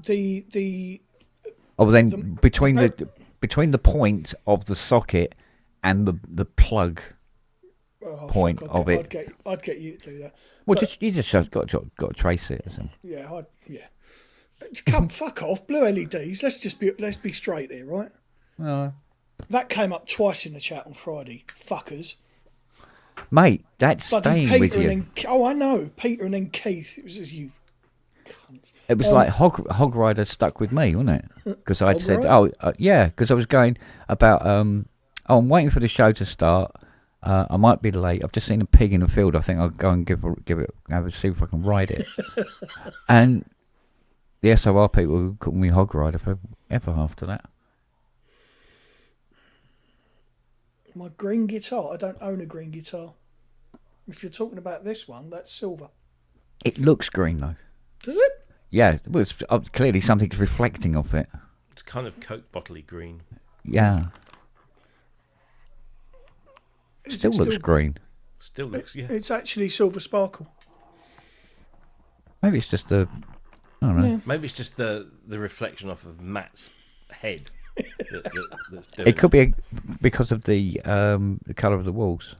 The Between the point of the socket and the plug point of it. I'd get you to do that. Well, But, you just got to trace it. So. yeah. Come fuck off, blue LEDs. Let's be straight here, right? That came up twice in the chat on Friday. Fuckers. Mate, that's Bloody staying with Peter you. and then, I know. Peter and then Keith. It was just you cunts. It was like Hog Rider stuck with me, wasn't it? Because I'd Hog said, Rider? because I was going about, I'm waiting for the show to start. I might be late. I've just seen a pig in the field. I think I'll go and see if I can ride it. And the SOR people called me Hog Rider forever after that. My green guitar. I don't own a green guitar. If you're talking about this one, that's silver. It looks green though. Does it? Yeah, well, it's, clearly something's reflecting off it. It's kind of Coke bottle-y green. Yeah. Still looks green. Still looks, yeah. It's actually silver sparkle. Maybe it's just I don't know. Yeah. Maybe it's just the reflection off of Matt's head. That's doing It could be because of the colour of the walls.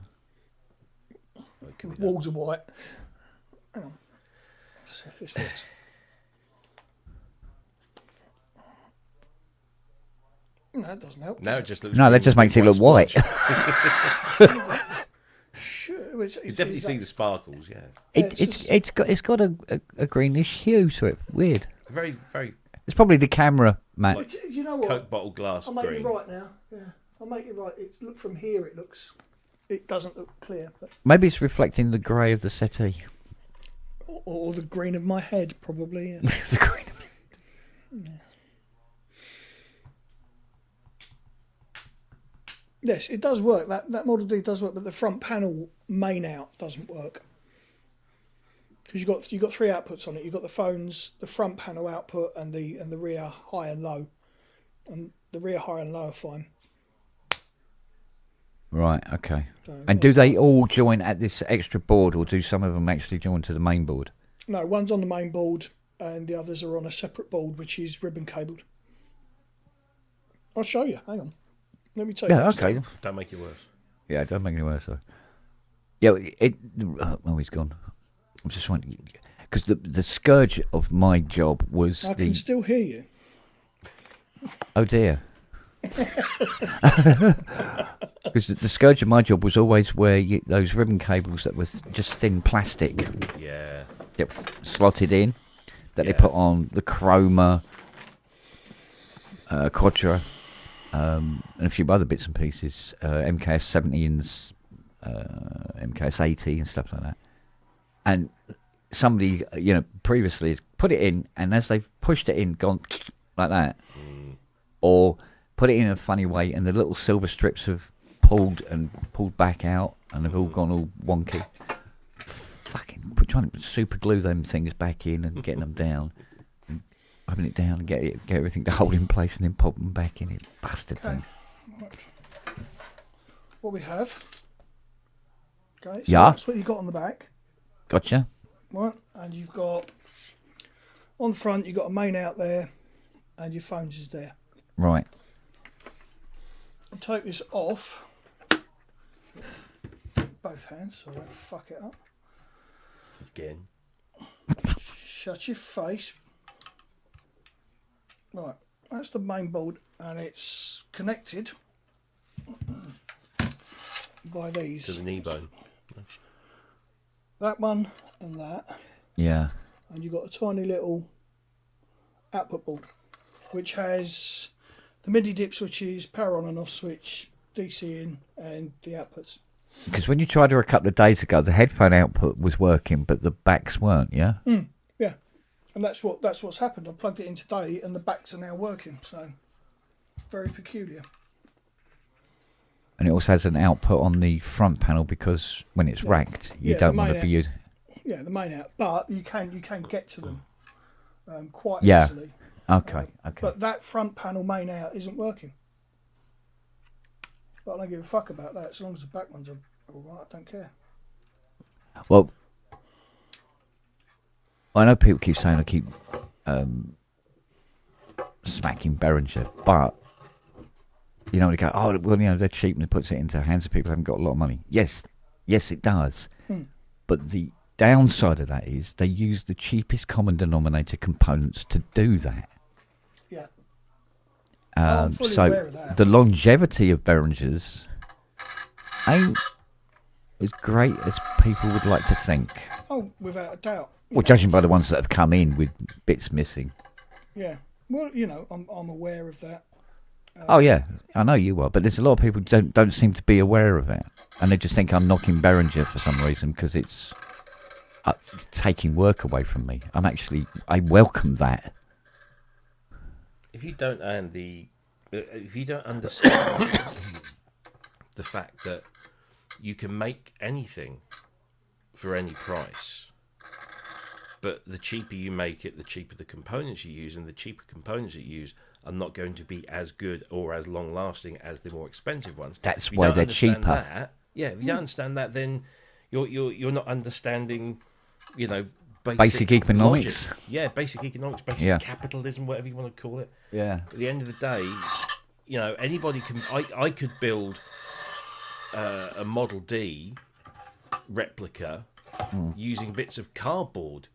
The walls are white. Hang on. Let's see if this works. No, that doesn't help. Now it just looks. No, that green just with makes it white look white. splotch. Sure, You definitely see the sparkles. Yeah, It's got a greenish hue to it. Weird. very, very. It's probably the camera, Matt. Like you know what? Coke bottle glass I'll make green. it right now. Yeah, I'll make it right. Look from here. It doesn't look clear, but Maybe it's reflecting the grey of the settee. or the green of my head, probably. Yeah. The green. Yes, it does work. That Model D does work, but the front panel main out doesn't work because you got three outputs on it. You've got the phones, the front panel output, and the rear high and low. And the rear high and low are fine. Right. Okay. So, And do they all join at this extra board, or do some of them actually join to the main board? No, one's on the main board, and the others are on a separate board, which is ribbon cabled. I'll show you. Hang on. Let me tell you. Yeah. Okay. Don't make it worse. Yeah, don't make it worse though. Yeah, oh, he's gone. I'm just wondering because the scourge of my job was I can still hear you. Oh dear. Because the scourge of my job was always where those ribbon cables that were just thin plastic. Yeah. Yep, slotted in that they Yeah. put on the Chroma, Quadra, and a few other bits and pieces, MKS 70 and MKS 80 and stuff like that. And somebody, previously has put it in, and as they've pushed it in, gone like that, or put it in a funny way, and the little silver strips have pulled back out, and they've all gone all wonky. Fucking trying to super glue them things back in and getting them down, and open it down and get everything to hold in place, and then pop them back in. It bastard thing. Right. What we have. Okay, so Yeah. that's what you got on the back. Gotcha. Right, and you've got on the front, you've got a main out there, and your phones is there. Right. I'll take this off. Both hands, so I don't fuck it up. Again. Shut your face. Right, that's the main board, and it's connected by To these. the knee bone. That one and that. Yeah. And you've got a tiny little output board, which has the MIDI dip switches, power on and off switch, DC in, and the outputs. Because when you tried her a couple of days ago, the headphone output was working, but the backs weren't. Yeah. Yeah, and that's what's happened. I plugged it in today, and the backs are now working. So very peculiar. And it also has an output on the front panel because when it's racked, you Yeah, don't the want to main be using. Yeah, the main out, but you can get to them quite Yeah. easily. Okay. Okay. But that front panel main out isn't working. But I don't give a fuck about that. As long as the back ones are all right, I don't care. Well, I know people keep saying I keep smacking Behringer, but they go, oh, well, they're cheap and it puts it into the hands of people who haven't got a lot of money. Yes, it does. But the downside of that is they use the cheapest common denominator components to do that. Yeah. I'm fully aware So of that. the longevity of Behringers ain't as great as people would like to think. Oh, without a doubt. Well, judging by the ones that have come in with bits missing. Yeah. Well, I'm aware of that. Oh yeah, I know you are, but there's a lot of people who don't seem to be aware of that, and they just think I'm knocking Behringer for some reason because it's taking work away from me. I welcome that. If you don't understand the fact that you can make anything for any price, but the cheaper you make it, the cheaper the components you use, and the cheaper components you use are not going to be as good or as long lasting as the more expensive ones. That's If you why don't they're understand cheaper. if you don't understand that, then you're not understanding, Basic economics. logic. Yeah, basic economics, basic Yeah. capitalism, whatever you want to call it. Yeah. At the end of the day, anybody can. I could build a Model D replica using bits of cardboard.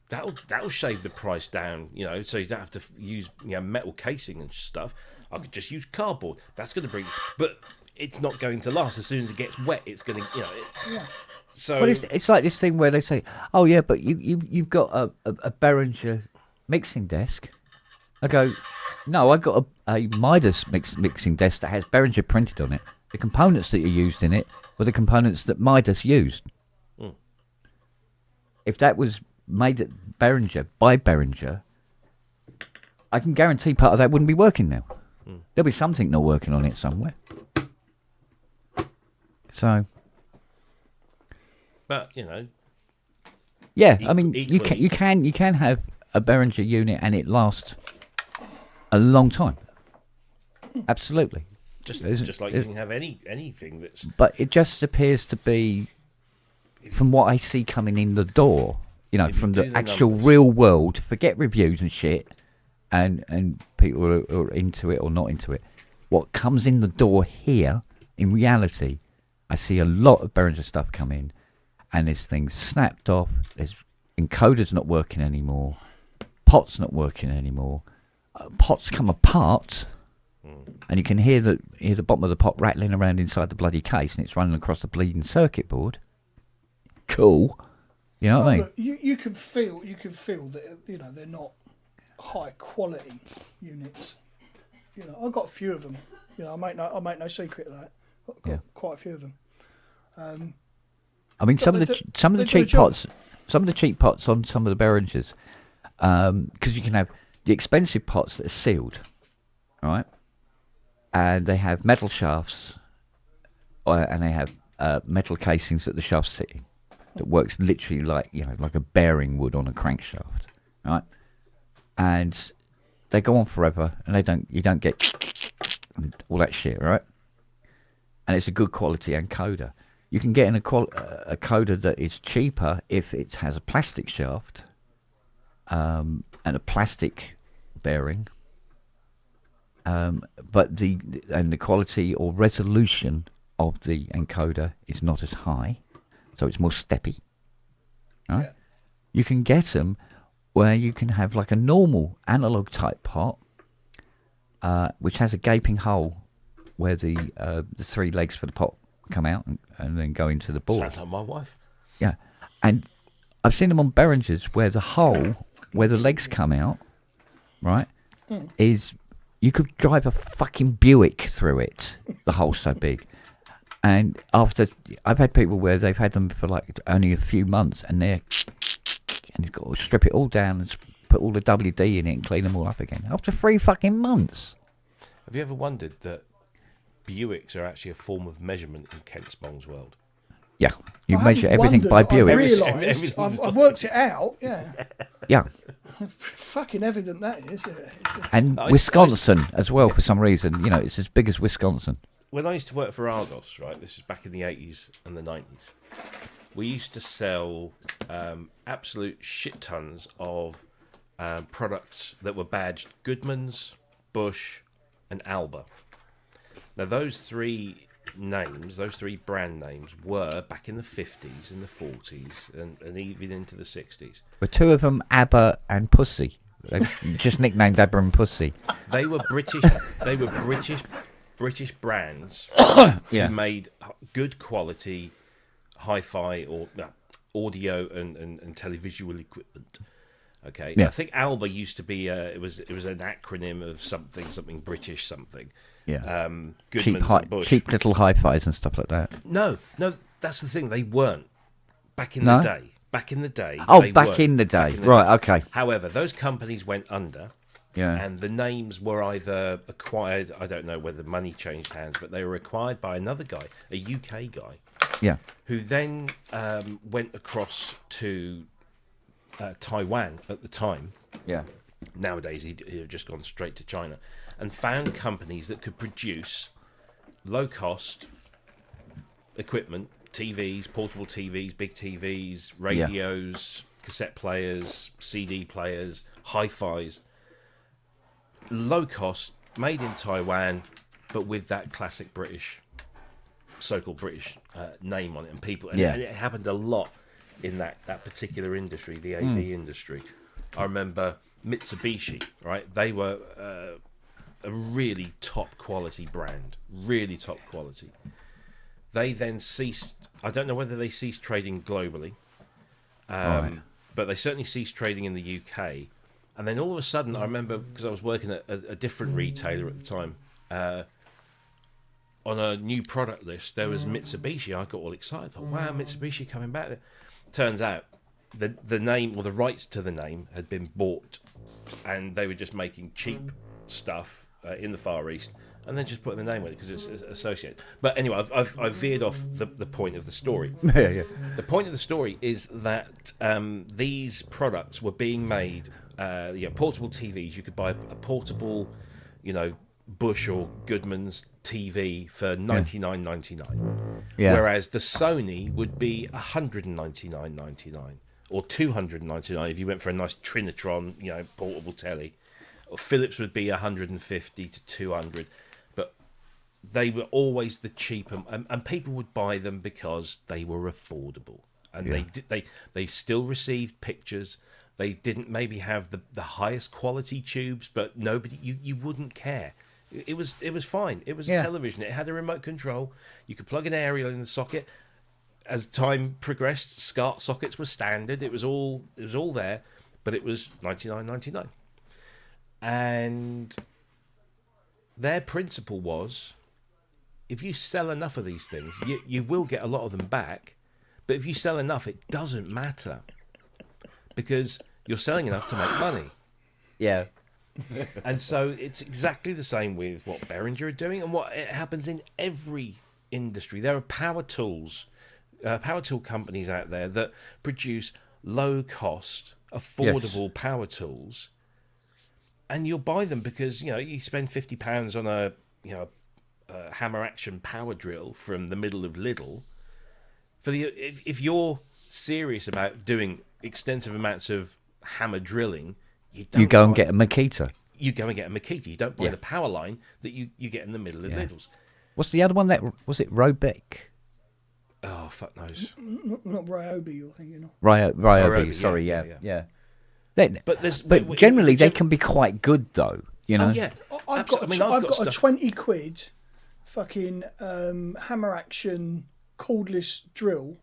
That'll shave the price down. So you don't have to use metal casing and stuff. I could just use cardboard. That's going to bring, but it's not going to last. As soon as it gets wet, it's going to. Yeah. So Well, it's like this thing where they say, "Oh yeah, but you've got a Behringer mixing desk." I go, "No, I got a Midas mixing desk that has Behringer printed on it. The components that you used in it were the components that Midas used. If that was made at Behringer by Behringer, I can guarantee part of that wouldn't be working now. There'll be something not working on it somewhere. So." but you know, Yeah, I mean, equally- you can have a Behringer unit and it lasts a long time. Absolutely, just Isn't- like you can have anything that's but it just appears to be, from what I see coming in the door, If you from do the the actual numbers. real world. Forget reviews and shit, and people who are into it or not into it. What comes in the door here, in reality, I see a lot of Behringer stuff come in, and this thing's snapped off. There's encoders not working anymore. Pots not working anymore. Pots come apart, and you can hear the bottom of the pot rattling around inside the bloody case, and it's running across the bleeding circuit board. Cool, you know what I mean? Look, you can feel that they're not high quality units. I've got a few of them. I make no secret of that. I've got Yeah. quite a few of them. I mean, some of they the do- some of the they do a cheap job. pots, some of the cheap pots on some of the Behringers, because you can have the expensive pots that are sealed, right? And they have metal shafts, and they have metal casings that the shafts sit in. That works literally like a bearing would on a crankshaft, right? And they go on forever, and you don't get all that shit, right? And it's a good quality encoder. You can get a coder that is cheaper if it has a plastic shaft and a plastic bearing, but the quality or resolution of the encoder is not as high, so it's more steppy. Right? Yeah. You can get them where you can have like a normal analog type pot, which has a gaping hole where the three legs for the pot come out and then go into the board. sounds like my wife. Yeah, and I've seen them on Behringers where the hole where the legs come out, right, is you could drive a fucking Buick through it. The hole's so big. And I've had people where they've had them for like only a few months, and you've got to strip it all down and put all the WD in it and clean them all up again after 3 fucking months. Have you ever wondered that Buicks are actually a form of measurement in Kent Spong's world? Yeah, you I measure haven't everything by wondered, I Buick. realised, Everything's I've worked it out. Yeah, Yeah, fucking evident that is. Yeah. and I- Wisconsin as well for some reason. It's as big as Wisconsin. When I used to work for Argos, right, this was back in the 80s and the 90s, we used to sell absolute shit tons of products that were badged Goodman's, Bush, and Alba. Now, those three brand names were back in the 50s and the 40s and even into the 60s. Were 2 of them ABBA and Pussy? They've just nicknamed ABBA and Pussy. They were British. British brands Yeah. who made good quality hi-fi or audio and televisual equipment. Okay, Yeah. I think Alba used to be it was an acronym of something British something. Yeah. Goodman's and Bush. Cheap little hi-fis and stuff like that. No, that's the thing. They weren't back in No? the day. Back in the day. Oh, they back weren't. in the Back day. in the Right, day. okay. However, those companies went under. Yeah. And the names were either acquired, I don't know whether money changed hands, but they were acquired by another guy, a UK guy, Yeah. who then went across to Taiwan at the time. Yeah. Nowadays, he'd have just gone straight to China and found companies that could produce low-cost equipment, TVs, portable TVs, big TVs, radios, cassette players, CD players, hi-fis. Low cost, made in Taiwan, but with that classic British, so-called British name on it, and people, and, Yeah. and it happened a lot in that particular industry, the AV industry. I remember Mitsubishi, right? They were a really top quality brand, really top quality. They then ceased. I don't know whether they ceased trading globally, Right. but they certainly ceased trading in the UK. And then all of a sudden, I remember, because I was working at a different retailer at the time, on a new product list, there was Mitsubishi. I got all excited. I thought, wow, Mitsubishi coming back. Turns out the name, or the rights to the name, had been bought, and they were just making cheap stuff in the Far East, and then just putting the name on it because it's associated. But anyway, I've veered off the point of the story. Yeah. The point of the story is that these products were being made, portable TVs. You could buy a portable, Bush or Goodman's TV for $99.99, whereas the Sony would be $199.99 or $299 if you went for a nice Trinitron, portable telly. Or Philips would be $150 to $200, but they were always the cheaper, and people would buy them because they were affordable, and they still received pictures. They didn't maybe have the highest quality tubes, but nobody you wouldn't care. It was fine. It was a television. It had a remote control. You could plug an aerial in the socket. As time progressed, SCART sockets were standard. It was all there, but it was $99.99. And their principle was, if you sell enough of these things, you will get a lot of them back. But if you sell enough, it doesn't matter, because you're selling enough to make money. Yeah. And so it's exactly the same with what Behringer are doing, and what it happens in every industry. There are power tool companies out there that produce low-cost, affordable power tools, and you'll buy them because you spend £50 on a hammer action power drill from the middle of Lidl. If you're serious about doing extensive amounts of hammer drilling, you go and get a Makita. You go and get a Makita. You don't buy the power line that you get in the middle of Lidl's. What's the other one? Was it Robeck? Oh, fuck knows. Not Ryobi, you're thinking of. Ryobi, sorry, yeah. But generally, they can be quite good, though. Oh, yeah. I've got a 20 quid fucking hammer action cordless drill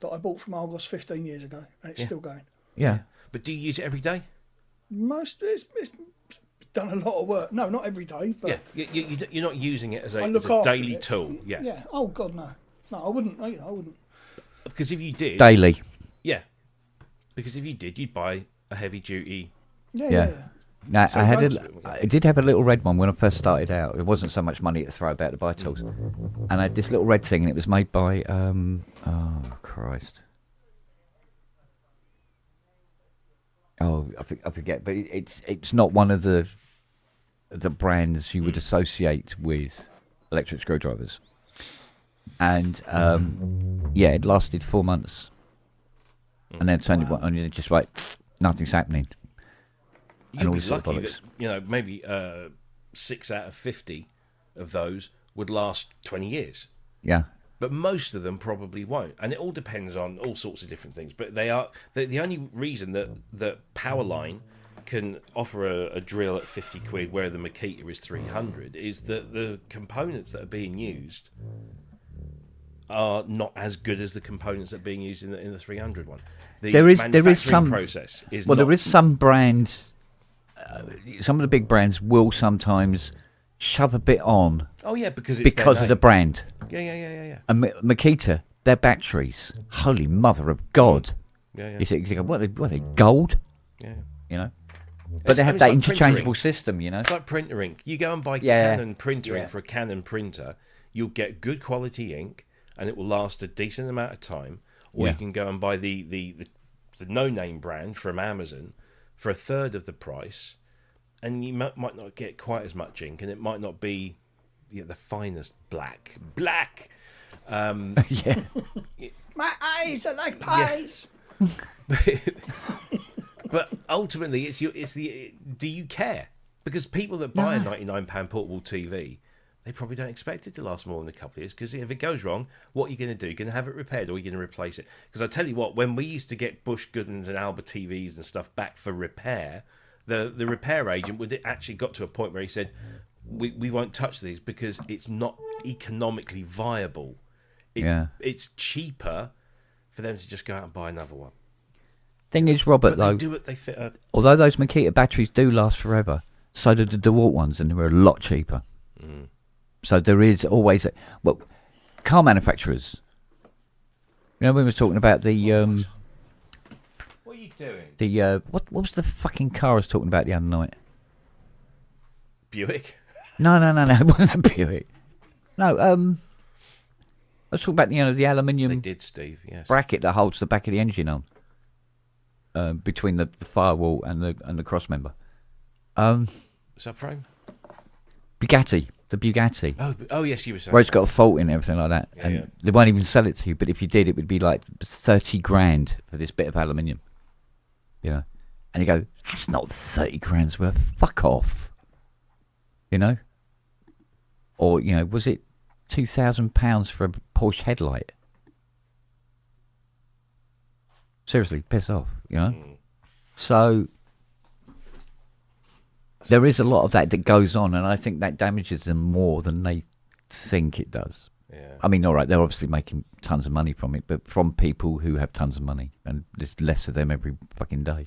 that I bought from Argos 15 years ago, and it's still going. Yeah. But do you use it every day? It's done a lot of work. No, not every day, but you're not using it as a daily tool. Yeah. Yeah. Oh God, no. I wouldn't. I wouldn't. Because if you did daily. Yeah. Because if you did, you'd buy a heavy duty. Yeah. Now, I did have a little red one when I first started out. It wasn't so much money to throw about to buy tools, and I had this little red thing, and it was made by oh Christ. Oh, I forget, but it's not one of the brands you would associate with electric screwdrivers. And it lasted 4 months, and then suddenly and you're just like, nothing's happening. You'd be lucky that maybe 6 out of 50 of those would last 20 years. Yeah. But most of them probably won't, and it all depends on all sorts of different things. But they are the only reason that Powerline can offer a drill at 50 quid where the Makita is 300 is that the components that are being used are not as good as the components that are being used in the 300 one. There is some process is there is some brands. Some of the big brands will sometimes shove a bit on. Oh yeah, because of the brand. Yeah. And Makita, their batteries, holy mother of God. Yeah. You think, what are they, gold? Yeah. But they have that interchangeable system, It's like printer ink. You go and buy Canon printer ink for a Canon printer, you'll get good quality ink, and it will last a decent amount of time. Or you can go and buy the no-name brand from Amazon for a third of the price, and you might not get quite as much ink, and it might not be the finest black. Yeah. My eyes are like pies. Yeah. But ultimately, do you care? Because people that buy a £99 portable TV, they probably don't expect it to last more than a couple of years, because if it goes wrong, what are you going to do? You're going to have it repaired, or you're going to replace it? Because I tell you what, when we used to get Bush, Goodmans and Alba TVs and stuff back for repair, the repair agent would actually got to a point where he said, we won't touch these because it's not economically viable. it's cheaper for them to just go out and buy another one. Thing is, Robert, But though, they do it. They fit. although those Makita batteries do last forever, so do the DeWalt ones, and they're a lot cheaper. So there is always car manufacturers. You know, we were talking about the What are you doing? what was the fucking car I was talking about the other night? Buick. No, it wasn't a Buick. No, I was talking about the aluminium They did, Steve. Yes. bracket that holds the back of the engine on, between the firewall and the cross member. Subframe. Bugatti, the Bugatti, Oh, yes, you were saying. where it's got a fault in and everything like that, Yeah, and yeah. they won't even sell it to you. But if you did, it would be like 30 grand for this bit of aluminium. You know, and you go, that's not 30 grand's worth. Fuck off. You know, or was it £2,000 for a Porsche headlight? Seriously, piss off. So there is a lot of that goes on, and I think that damages them more than they think it does. Yeah. I mean, all right, they're obviously making tons of money from it, but from people who have tons of money, and there's less of them every fucking day.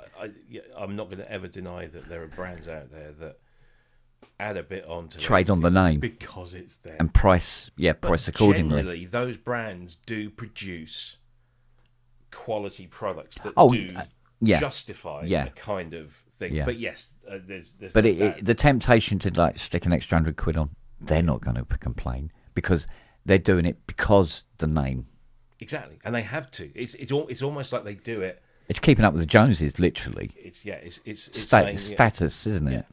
I'm not going to ever deny that there are brands out there that add a bit onto Trade on the name because it's there. and price accordingly. Generally, those brands do produce quality products that justify a kind of thing. Yeah. But yes, there's But no doubt. the temptation to stick an extra £100 on, they're not going to complain because they're doing it because the name. Exactly, and they have to. It's almost like they do it. It's keeping up with the Joneses, literally. It's saying, status, isn't it?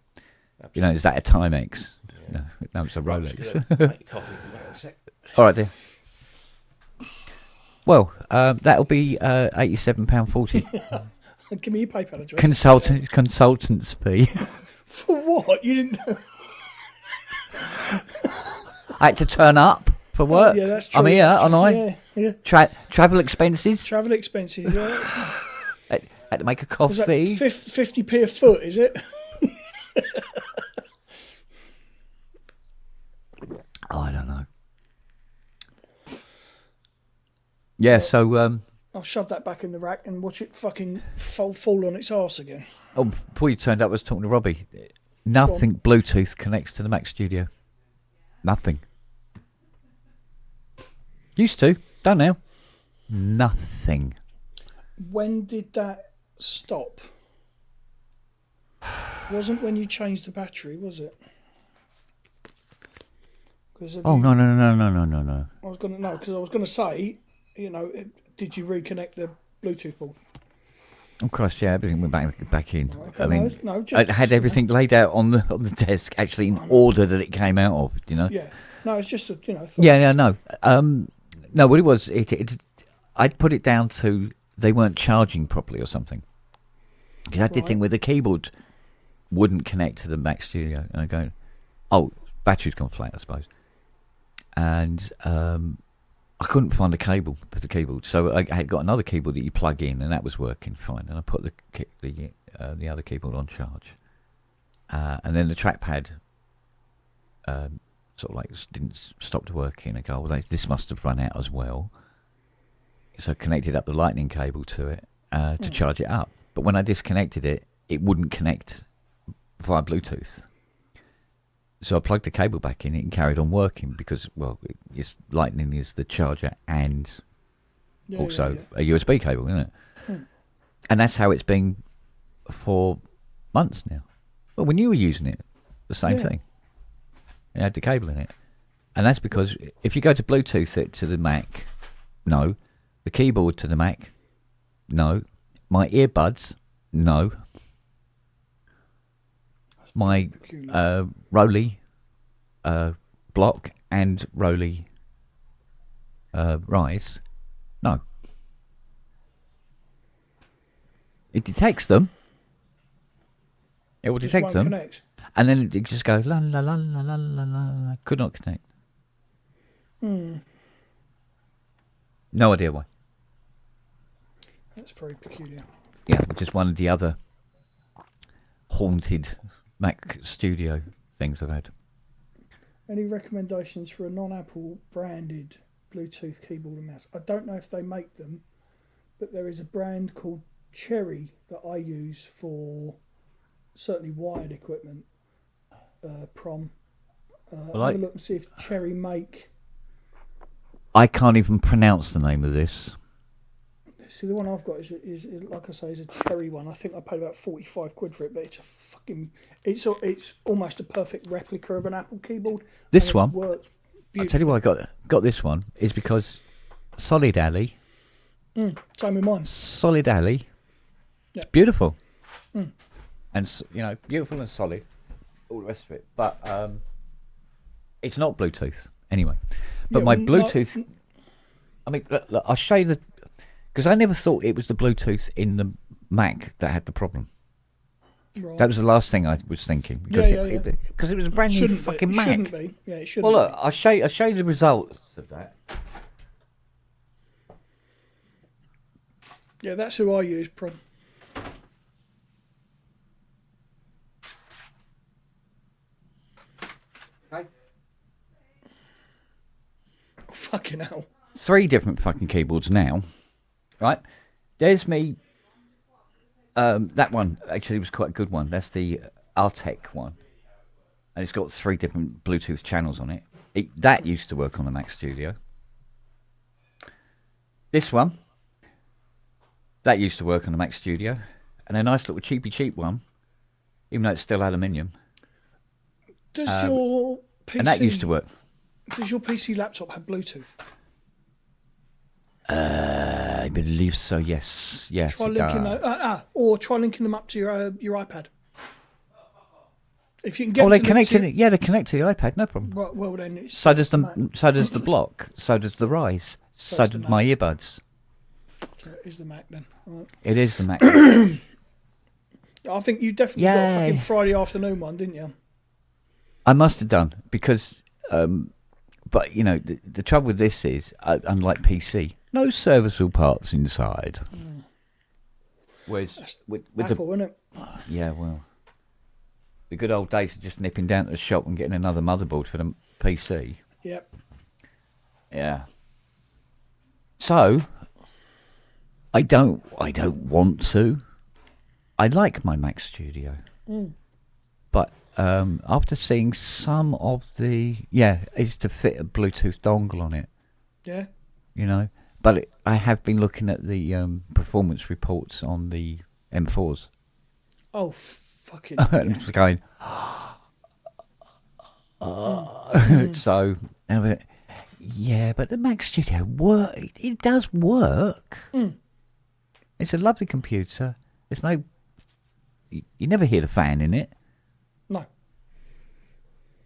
Absolutely. Is that a Timex? Yeah. No, it's a Right, Rolex. just gonna make coffee. Wait a sec. All right, dear. Well, that'll be £87.40. Give me your PayPal address. Consultants fee. For what? You didn't know. I had to turn up for work. Yeah, that's true. I'm here, that's aren't true. I? Yeah. Travel expenses. Travel expenses. Yeah. Had to make a Was that coffee. 50p a foot? Is it? Oh, I don't know. Yeah, so I'll shove that back in the rack and watch it fucking fall on its arse again. before you turned up, I was talking to Robbie. Nothing Bluetooth connects to the Mac Studio. Nothing. Used to, don't now. Nothing. When did that stop? Wasn't when you changed the battery, was it? Oh, no. I was gonna say, did you reconnect the Bluetooth board? Of course, yeah, everything went back in. Okay, I mean, no, just- I had everything laid out on the desk, actually in order that it came out of. Yeah. No, it's just a thought. Yeah, no. No, what it was, I'd put it down to they weren't charging properly or something. Because I did think with the keyboard wouldn't connect to the Mac Studio, and I go, oh, battery's gone flat, I suppose. And I couldn't find a cable for the keyboard, so I had got another keyboard that you plug in, and that was working fine. And I put the other keyboard on charge, and then the trackpad sort of like didn't stop working. I go, well, this must have run out as well. So I connected up the lightning cable to it to charge it up. But when I disconnected it, it wouldn't connect via Bluetooth. So I plugged the cable back in it and carried on working because, well, lightning is the charger and also a USB cable, isn't it? And that's how it's been for months now. Well, when you were using it, the same thing. It had the cable in it. And that's because if you go to Bluetooth it to the Mac, no. The keyboard to the Mac, no. My earbuds, no. My Roly block and Roly Rise, no. It detects them. It will detect them. Connect. And then it just goes la la la la la la la. Could not connect. No idea why. That's very peculiar. Yeah, just one of the other haunted Mac Studio things I've had. Any recommendations for a non-Apple branded Bluetooth keyboard and mouse. I don't know if they make them, but there is a brand called Cherry that I use for certainly wired equipment. Prom. Have a look and see if Cherry make. I can't even pronounce the name of this. See, the one I've got is like I say, is a Cherry one. I think I paid about 45 quid for it, but it's a fucking. It's almost a perfect replica of an Apple keyboard. This one. I'll tell you why I got this one is because Solid Alley. Same with mine. Solid Alley. Yeah. It's beautiful. And beautiful and solid. All the rest of it, but it's not Bluetooth anyway. But Yeah, my well, Bluetooth. I mean, look, I'll show you because I never thought it was the Bluetooth in the Mac that had the problem. Right. That was the last thing I was thinking. Because because it was a brand new fucking Mac. It shouldn't be. Yeah, it shouldn't. Well, look, I'll show you the results of that. Yeah, that's who I use, Prom. Okay. Oh, fucking hell. 3 different fucking keyboards now, right? There's me. That one actually was quite a good one. That's the Artec one, and it's got 3 different Bluetooth channels on it. That used to work on the Mac Studio. This one, that used to work on the Mac Studio, and a nice little cheap one, even though it's still aluminium. Does your PC And that used to work. Does your PC laptop have Bluetooth? I believe so. Yes. Try linking or try linking them up to your iPad. If you can get. Oh, they connect to yeah, they connect to the iPad. No problem. Well, then it's. So does so does the block. So does the Rise. So do my earbuds. So it is the Mac then. Right. It is the Mac. I think you definitely got a fucking Friday afternoon one, didn't you? I must have done because, but the trouble with this is, unlike PC, no serviceable parts inside. Whereas with Apple, isn't it? Yeah, well, the good old days of just nipping down to the shop and getting another motherboard for the PC. Yep. Yeah. So, I don't want to. I like my Mac Studio, but after seeing some of is to fit a Bluetooth dongle on it. Yeah. But I have been looking at the performance reports on the M4s. Oh, fucking. And it's going. So, yeah, but the Mac Studio it does work. It's a lovely computer. There's no. You never hear the fan in it. No.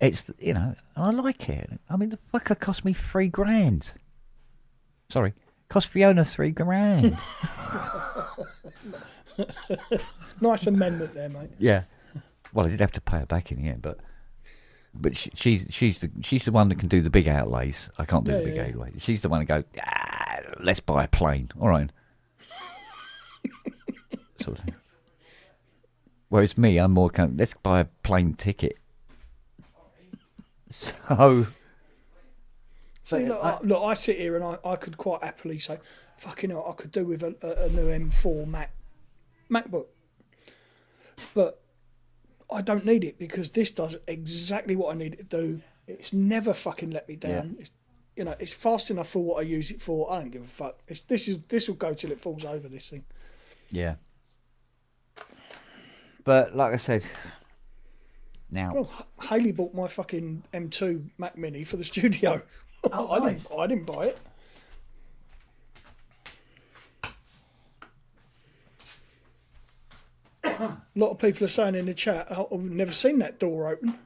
It's I like it. I mean, the fucker cost me $3,000. Sorry, cost Fiona $3,000. Nice amendment there, mate. Yeah. Well, I did have to pay her back in the end, but she's the one that can do the big outlays. I can't do the big outlays. She's the one that goes, let's buy a plane. All right. Sort of thing. Whereas me, I'm more kind of, let's buy a plane ticket. So. See, look, I sit here and I could quite happily say, fucking hell, I could do with a new M4 MacBook. But I don't need it because this does exactly what I need it to do. It's never fucking let me down. Yeah. It's fast enough for what I use it for. I don't give a fuck. This will go till it falls over, this thing. Yeah. But like I said, now. Well, Haley bought my fucking M2 Mac Mini for the studio. Oh, nice. I didn't buy it. A lot of people are saying in the chat, oh, I've never seen that door open.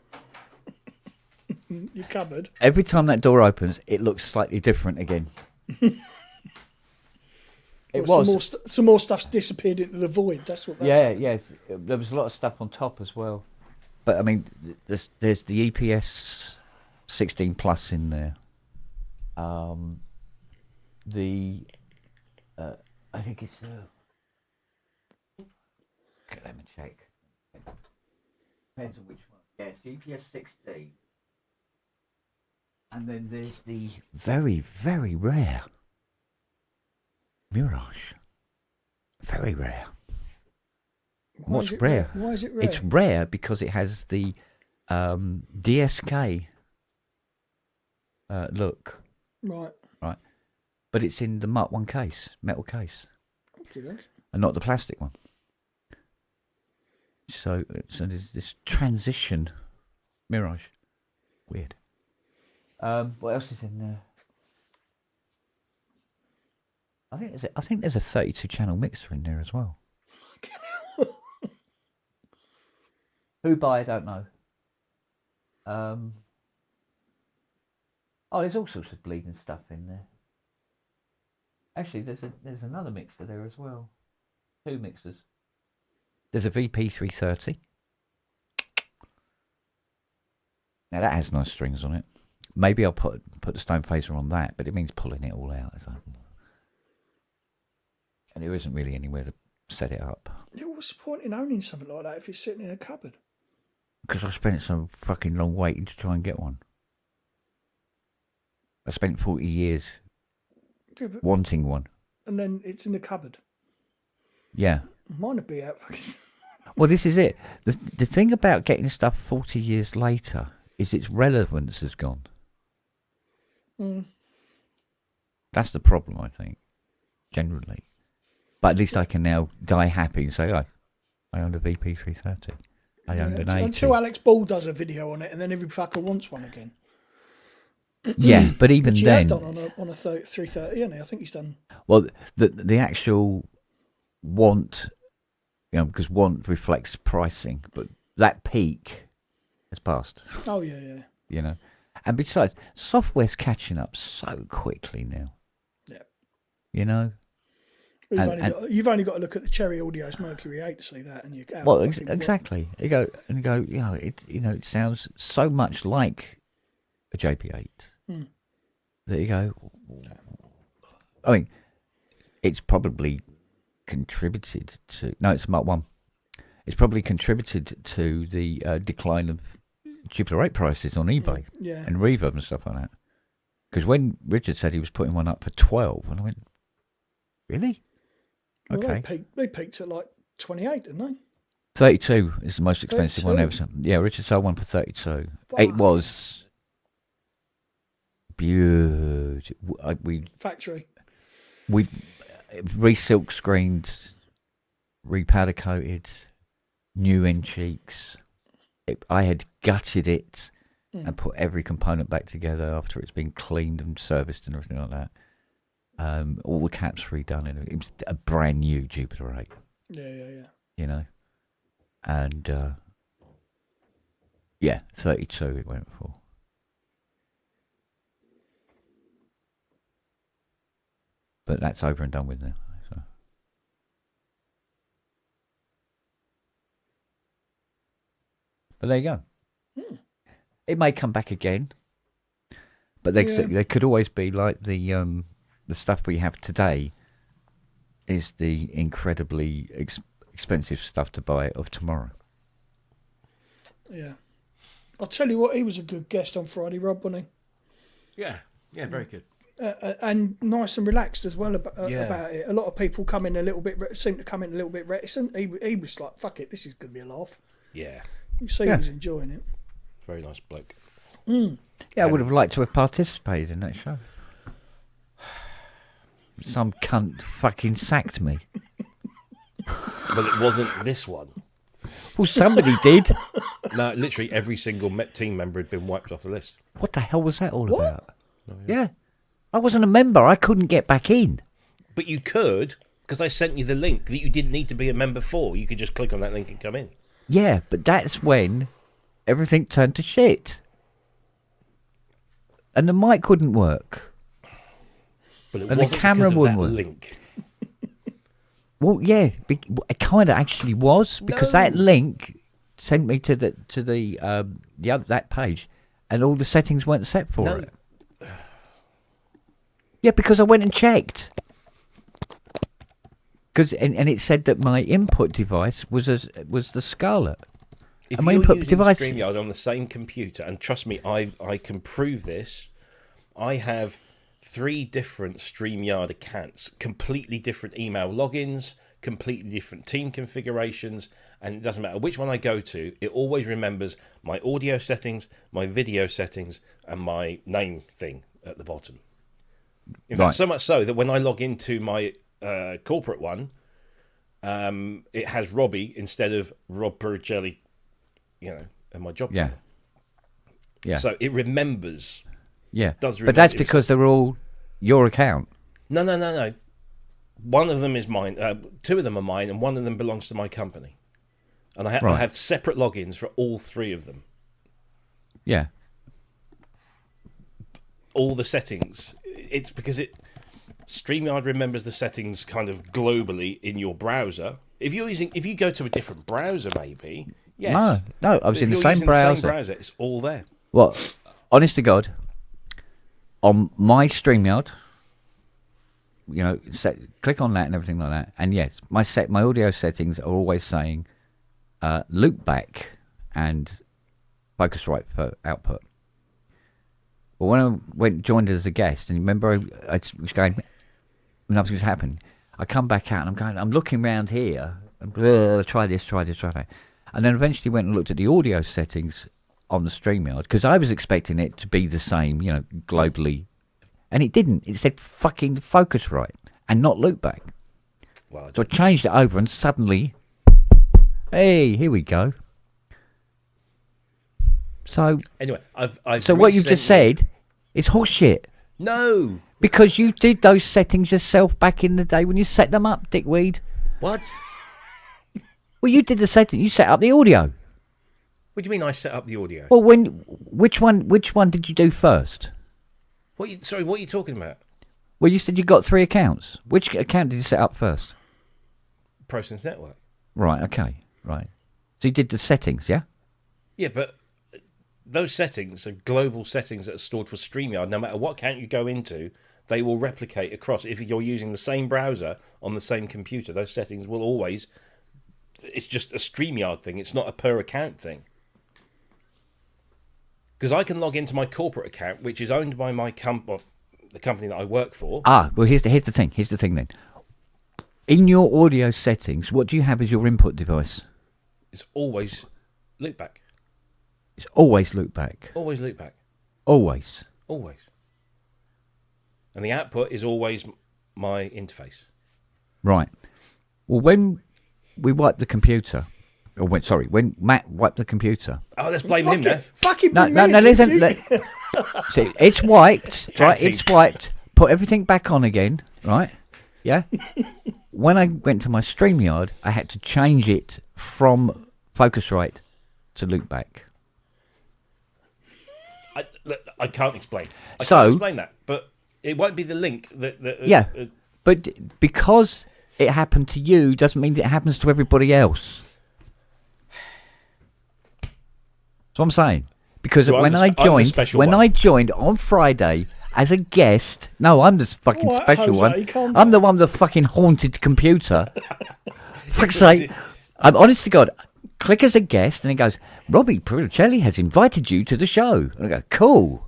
Your cupboard. Every time that door opens, it looks slightly different again. Some more stuff's disappeared into the void. That's what that's saying. Yeah. There was a lot of stuff on top as well. But I mean, there's the EPS 16 Plus in there. I think it's. Let me check. Depends on which one. Yeah, it's the EPS 16. And then there's the very, very rare Mirage. Very rare. What's rare? Why is it rare? It's rare because it has the DSK look. Right. Right. But it's in the Mark 1 case, metal case. Okay. And not the plastic one. So there's this transition Mirage. Weird. What else is in there? I think there's a 32 channel mixer in there as well. Who by I don't know. There's all sorts of bleeding stuff in there. Actually, there's another mixer there as well. 2 mixers. There's a VP330. Now that has nice strings on it. Maybe I'll put the stone phaser on that, but it means pulling it all out. So. And there isn't really anywhere to set it up. Yeah, what's the point in owning something like that if it's sitting in a cupboard? Because I spent so fucking long waiting to try and get one. I spent 40 years wanting one. And then it's in the cupboard. Yeah. Mine would be out. Well, this is it. The thing about getting stuff 40 years later is its relevance has gone. Mm. That's the problem, I think, generally. But at least I can now die happy and say, oh, I owned a VP330. I owned an 80. Until Alex Ball does a video on it, and then every fucker wants one again. Yeah, but even Which he then... has done on a 330, hasn't he? I think he's done... Well, the actual want, because want reflects pricing, but that peak has passed. Oh, yeah. And besides, software's catching up so quickly now. Yeah. You've only got to look at the Cherry Audio's Mercury 8 to see that, and you go. Well, exactly. You go, it sounds so much like a JP8 that you go. I mean, it's probably contributed to. No, it's Mark 1. It's probably contributed to the decline of Jupiter 8 prices on eBay and Reverb and stuff like that. Because when Richard said he was putting one up for 12, and I went, really? Well, okay. They peaked at like 28, didn't they? 32 is the most expensive 32? one ever. Yeah, Richard sold one for 32. Wow. It was beautiful. Factory. We re-silk screened, re-powder coated, new end cheeks. I had gutted it and put every component back together after it's been cleaned and serviced and everything like that. All the caps redone, and it was a brand new Jupiter 8. Yeah. And 32 it went for. But that's over and done with now. So. But there you go. It may come back again, but they could always be like the stuff we have today is the incredibly expensive stuff to buy of tomorrow. Yeah. I'll tell you what, he was a good guest on Friday, Rob, wasn't he? Yeah, very good. And nice and relaxed as well about it. A lot of people seem to come in a little bit reticent. He was like, fuck it, this is going to be a laugh. Yeah. You see he was enjoying it. Very nice bloke. Yeah, I would have liked to have participated in that show. Some cunt fucking sacked me. But it wasn't this one. Well, somebody did. No, literally every single team member had been wiped off the list. What the hell was that all about? Oh, yeah. I wasn't a member. I couldn't get back in. But you could, because I sent you the link that you didn't need to be a member for. You could just click on that link and come in. Yeah, but that's when everything turned to shit. And the mic wouldn't work. But and the camera wouldn't work. Link. Well, yeah, it kind of actually was, because that link sent me to that page, and all the settings weren't set for it. Yeah, because I went and checked. And it said that my input device was the Scarlett. If you're using StreamYard on the same computer, and trust me, I can prove this I have 3 different StreamYard accounts, completely different email logins, completely different team configurations, and it doesn't matter which one I go to, it always remembers my audio settings, my video settings, and my name thing at the bottom. In fact, so much so that when I log into my corporate one, it has Robbie instead of Rob Pericelli, and my job title. Yeah. So it remembers. Yeah. Does but that's because they're all your account. No. One of them is mine. 2 of them are mine, and one of them belongs to my company. And I have separate logins for all 3 of them. Yeah. All the settings. It's because StreamYard remembers the settings kind of globally in your browser. If you go to a different browser, maybe yes. No, I was in the same browser. It's all there. Well, honest to God, on my StreamYard, click on that and everything like that, and yes, my audio settings are always saying loop back and Focusrite for output. But when I joined as a guest, and remember I was going, nothing was happening. I come back out and I'm looking around here and try this, try that, and then eventually went and looked at the audio settings on the StreamYard because I was expecting it to be the same, globally, and it didn't. It said fucking Focusrite and not loopback. Well, so I changed it over, and suddenly, hey, here we go. So anyway, I've so what you've just said is horseshit. No, because you did those settings yourself back in the day when you set them up, dickweed. What? Well, you did the setting. You set up the audio. What do you mean I set up the audio? Well, which one did you do first? Sorry, what are you talking about? Well, you said you got 3 accounts. Which account did you set up first? ProSense Network. Right. Okay. Right. So you did the settings, yeah? Yeah, but those settings are global settings that are stored for StreamYard. No matter what account you go into, they will replicate across. If you're using the same browser on the same computer, those settings will always... It's just a StreamYard thing. It's not a per account thing. Because I can log into my corporate account, which is owned by the company that I work for. Well, here's the thing. Here's the thing then. In your audio settings, what do you have as your input device? It's always loopback. It's always loopback. Always loopback. Always. Always. And the output is always my interface. Right. Well, when we wiped the computer, when Matt wiped the computer. Oh, let's blame him now. Fucking no, listen. See, it's wiped, right? It's wiped. Put everything back on again, right? Yeah. When I went to my StreamYard, I had to change it from Focusrite to loopback. I can't explain. I can't explain that, but it won't be the link that. But because it happened to you doesn't mean that it happens to everybody else. That's what I'm saying. Because so when I joined on Friday as a guest, no, I'm the fucking special Jose, one. I'm the one with the fucking haunted computer. Fuck's sake. I'm honest to God. Click as a guest, and it goes, Robbie Pericelli has invited you to the show. And I go, cool.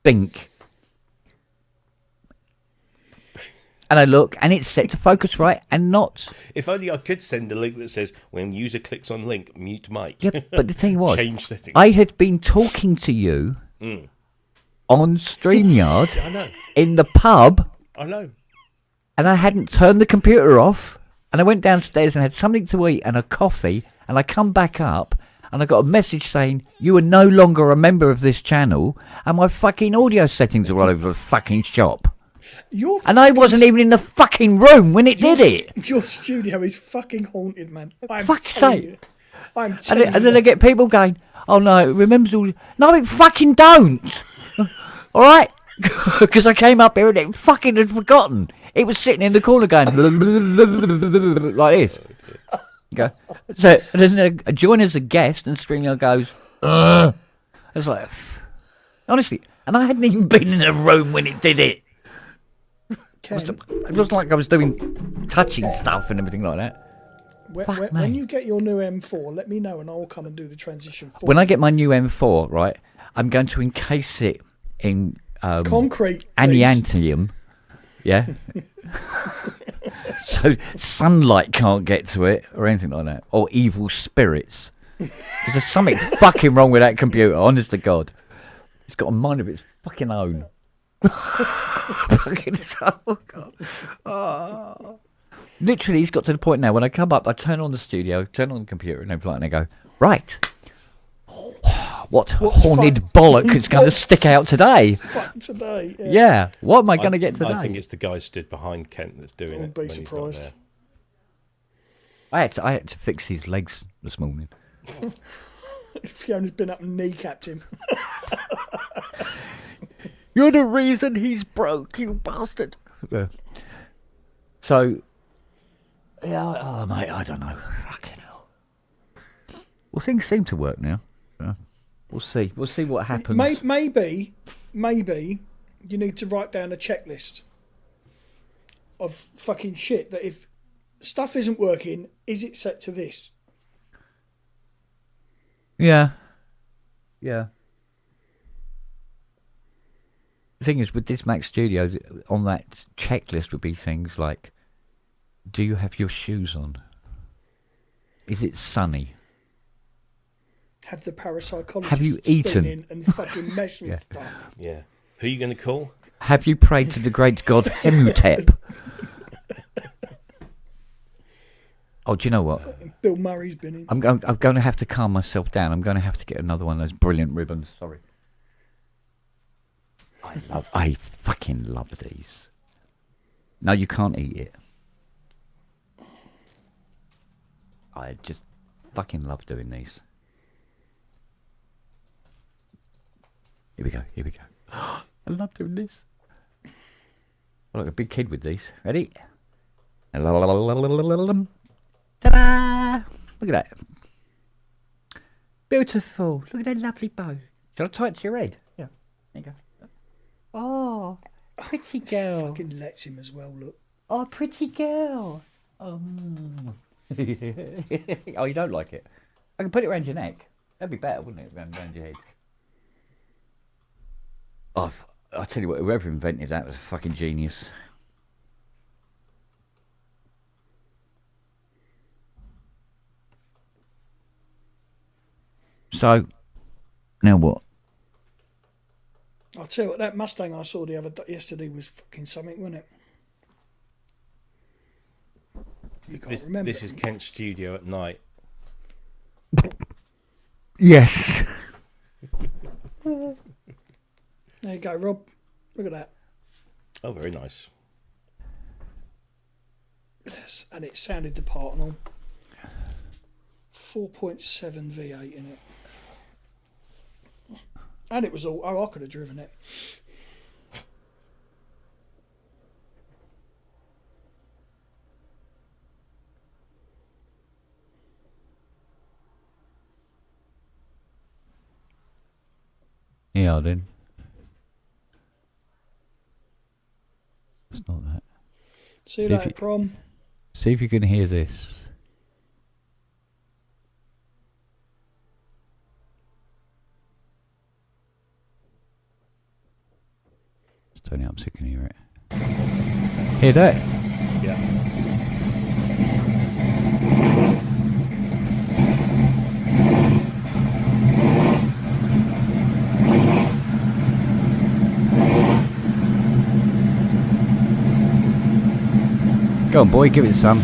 Bink. And I look, and it's set to Focusrite and not. If only I could send a link that says, when user clicks on link, mute mic. Yeah, but the thing was, change settings. I had been talking to you on StreamYard I know. in the pub. I know. And I hadn't turned the computer off. And I went downstairs and had something to eat and a coffee. And I come back up and I got a message saying, you are no longer a member of this channel. And my fucking audio settings are all over the fucking shop. And I wasn't even in the fucking room when it did it. Your studio is fucking haunted, man. Fuck's sake. I'm telling you. And then I get people going, oh no, it remembers all... No, it fucking don't. All right? Because I came up here and it fucking had forgotten. It was sitting in the corner going... like this. Okay. So then I join as a guest and StreamYard goes... I was like... Honestly. And I hadn't even been in the room when it did it. It was like I was doing touching stuff and everything like that. When you get your new M4, let me know and I'll come and do the transition for When I get my new M4, right, I'm going to encase it in Concrete. please. aniantium. Yeah. So sunlight can't get to it or anything like that. Or evil spirits. 'Cause there's something fucking wrong with that computer, honest to God. It's got a mind of its fucking own. Fucking oh God. Oh. Literally, he's got to the point now when I come up, I turn on the studio, turn on the computer and everything, and I go, right. What's horned bollock is going to stick out today? Fuck today. Yeah. Yeah. What am I going to get today? I think it's the guy stood behind Kent that's doing Wouldn't it. be when he's not surprised. there. I had to fix his legs this morning. Fiona's been up and kneecapped him. You're the reason he's broke, you bastard. Yeah. So, yeah, oh, mate, I don't know. Fucking hell. Well, things seem to work now. We'll see. We'll see what happens. Maybe you need to write down a checklist of fucking shit that if stuff isn't working, is it set to this? Yeah. Yeah. The thing is, with this Mac Studio, on that checklist would be things like, do you have your shoes on? Is it sunny? Have the parapsychologist Have you spin eaten? in and fucking mess with stuff. Yeah. Who are you going to call? Have you prayed to the great god Hemutep? Oh, do you know what? Bill Murray's been in. I'm going to have to calm myself down. I'm going to have to get another one of those brilliant ribbons. Sorry. I fucking love these. No, you can't eat it. I just fucking love doing these. Here we go. Here we go. I love doing this. I look like a big kid with these. Ready? Ta-da! Look at that. Beautiful. Look at that lovely bow. Shall I tie it to your head? Yeah. There you go. Oh, pretty girl. Fucking lets him as well, look. Oh, pretty girl. Oh, oh, you don't like it? I can put it around your neck. That'd be better, wouldn't it? Around your head. Oh, I'll tell you what, whoever invented that was a fucking genius. So, now what? I'll tell you what, that Mustang I saw yesterday was fucking something, wasn't it? You can't remember. This is Kent's studio at night. Yes. There you go, Rob. Look at that. Oh, very nice. Yes, and it sounded the part and all. 4.7 V8 in it. And it was all, I could have driven it. Yeah, then. It's not that. See you See if later, you- prom. See if you can hear this. Let's turn it up so you can hear it. Hear that? Yeah. Go on, boy, give it some.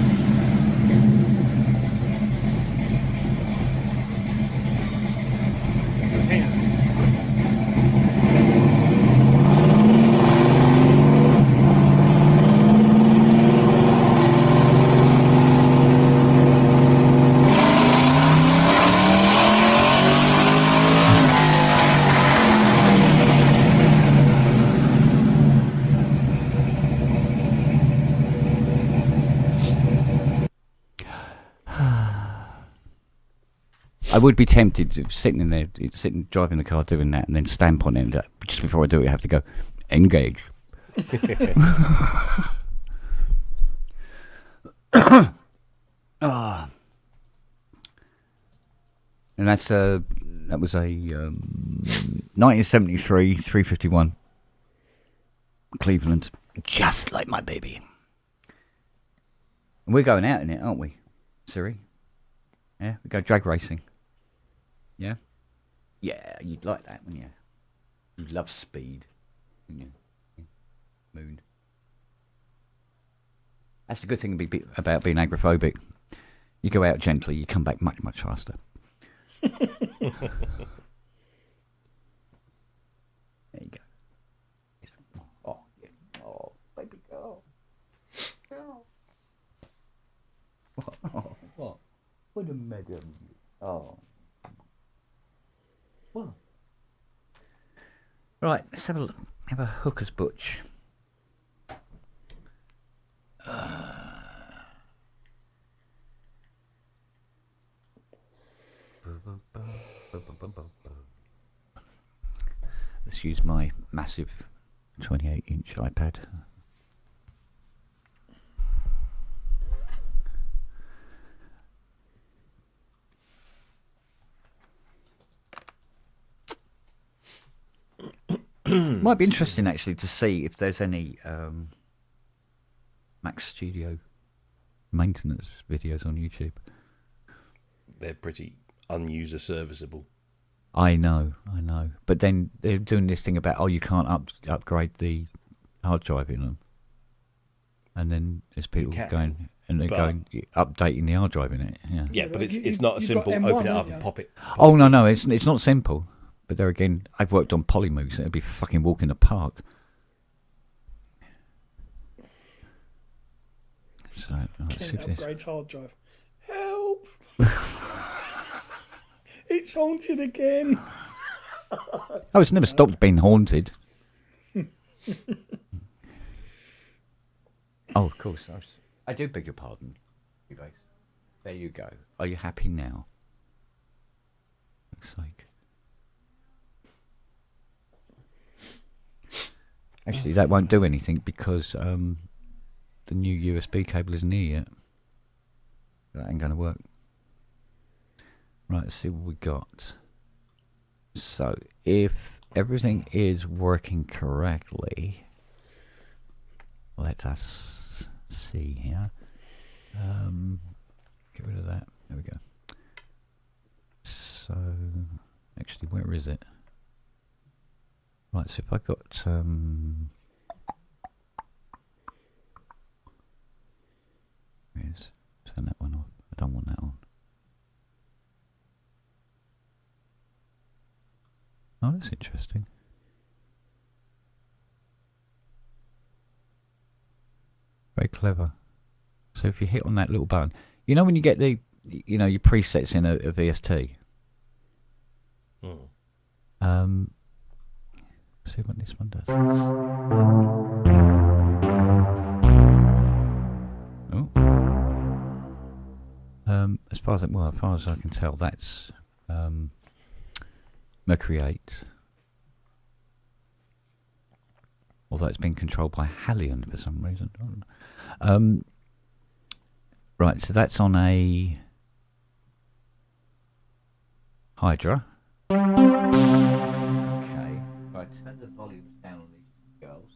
I would be tempted to sitting in there, driving the car, doing that, and then stamp on it. And just before I do it, I have to go engage. Ah. And that was a 1973 351 Cleveland, just like my baby. And we're going out in it, aren't we, Siri? Yeah, we go drag racing. Yeah? Yeah, you'd like that, wouldn't you? You love speed, wouldn't you? Moon. That's the good thing about being agoraphobic. You go out gently, you come back much, much faster. There you go. Oh, yeah. Oh, baby girl. Girl. What? What a madam. Oh. What? Right, let's have a look. Have a hooker's butch. Let's use my massive 28-inch iPad. Might be interesting actually to see if there's any Mac Studio maintenance videos on YouTube. They're pretty unuser serviceable. I know. But then they're doing this thing about, you can't upgrade the hard drive in them. And then there's people going, and they're going, updating the hard drive in it. Yeah, but it's not a simple M1, open it up and pop it. Oh, no, it's not simple. But there again, I've worked on Polymooks, and it'd be fucking walk in the park. So, let's see if this... upgrades hard drive. Help! It's haunted again. Oh, it's never stopped being haunted. Oh, of course. I do beg your pardon, you guys. There you go. Are you happy now? Looks like. Actually, that won't do anything because the new USB cable isn't here yet. That ain't going to work. Right, let's see what we got. So, if everything is working correctly, let us see here. Get rid of that. There we go. So, actually, where is it? Right, so if I got turn that one off. I don't want that on. Oh, that's interesting. Very clever. So if you hit on that little button, you know when you get your presets in a VST. See what this one does. Oh. As far as I can tell, that's Mercury 8. Although it's been controlled by Halion for some reason. Right, so that's on a Hydra. Okay, right, turn the volumes down on these girls.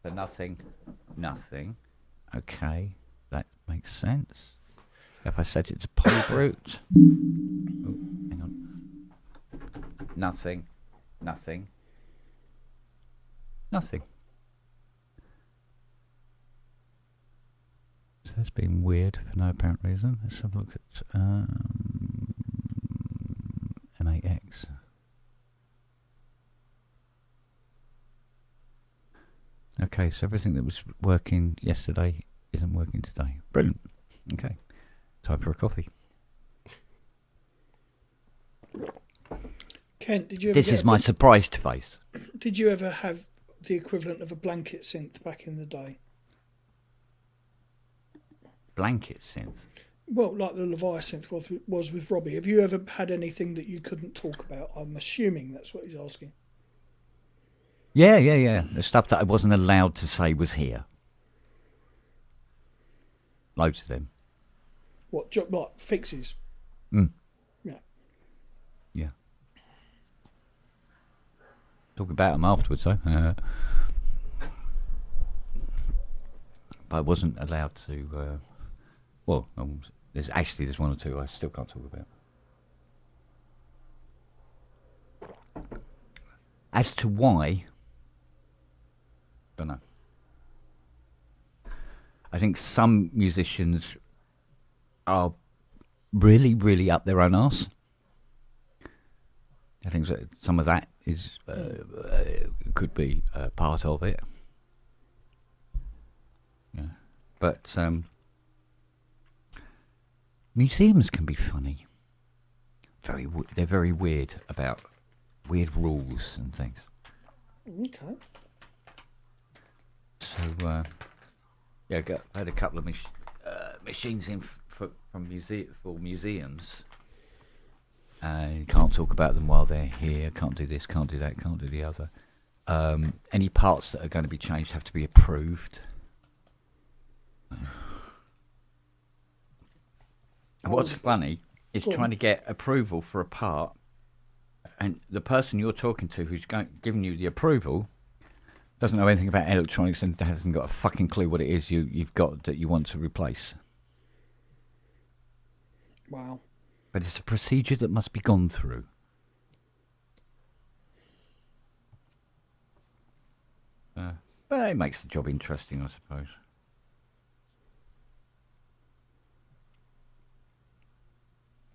So nothing. Okay, that makes sense. If I set it to polybrute. Oh, hang on. Nothing. So that's been weird for no apparent reason. Let's have a look at M8X. Okay, so everything that was working yesterday isn't working today. Brilliant. Okay, time for a coffee. Kent, did you ever This is my surprised face. Did you ever have the equivalent of a blanket synth back in the day? Blanket synth? Well, like the Levi synth was with Robbie. Have you ever had anything that you couldn't talk about? I'm assuming that's what he's asking. Yeah. The stuff that I wasn't allowed to say was here. Loads of them. What, like fixes? Mm. Yeah. Yeah. Talk about them afterwards, though. But I wasn't allowed to. There's one or two I still can't talk about. As to why, don't know. I think some musicians are really, really up their own arse. I think that some of that is could be part of it. Yeah, but museums can be funny. They're very weird about weird rules and things. Okay. So I had a couple of machines in for museums. You can't talk about them while they're here. Can't do this. Can't do that. Can't do the other. Any parts that are going to be changed have to be approved. What's funny is trying to get approval for a part, and the person you're talking to who's giving you the approval doesn't know anything about electronics and hasn't got a fucking clue what it is you've got that you want to replace. Wow. But it's a procedure that must be gone through. But it makes the job interesting, I suppose.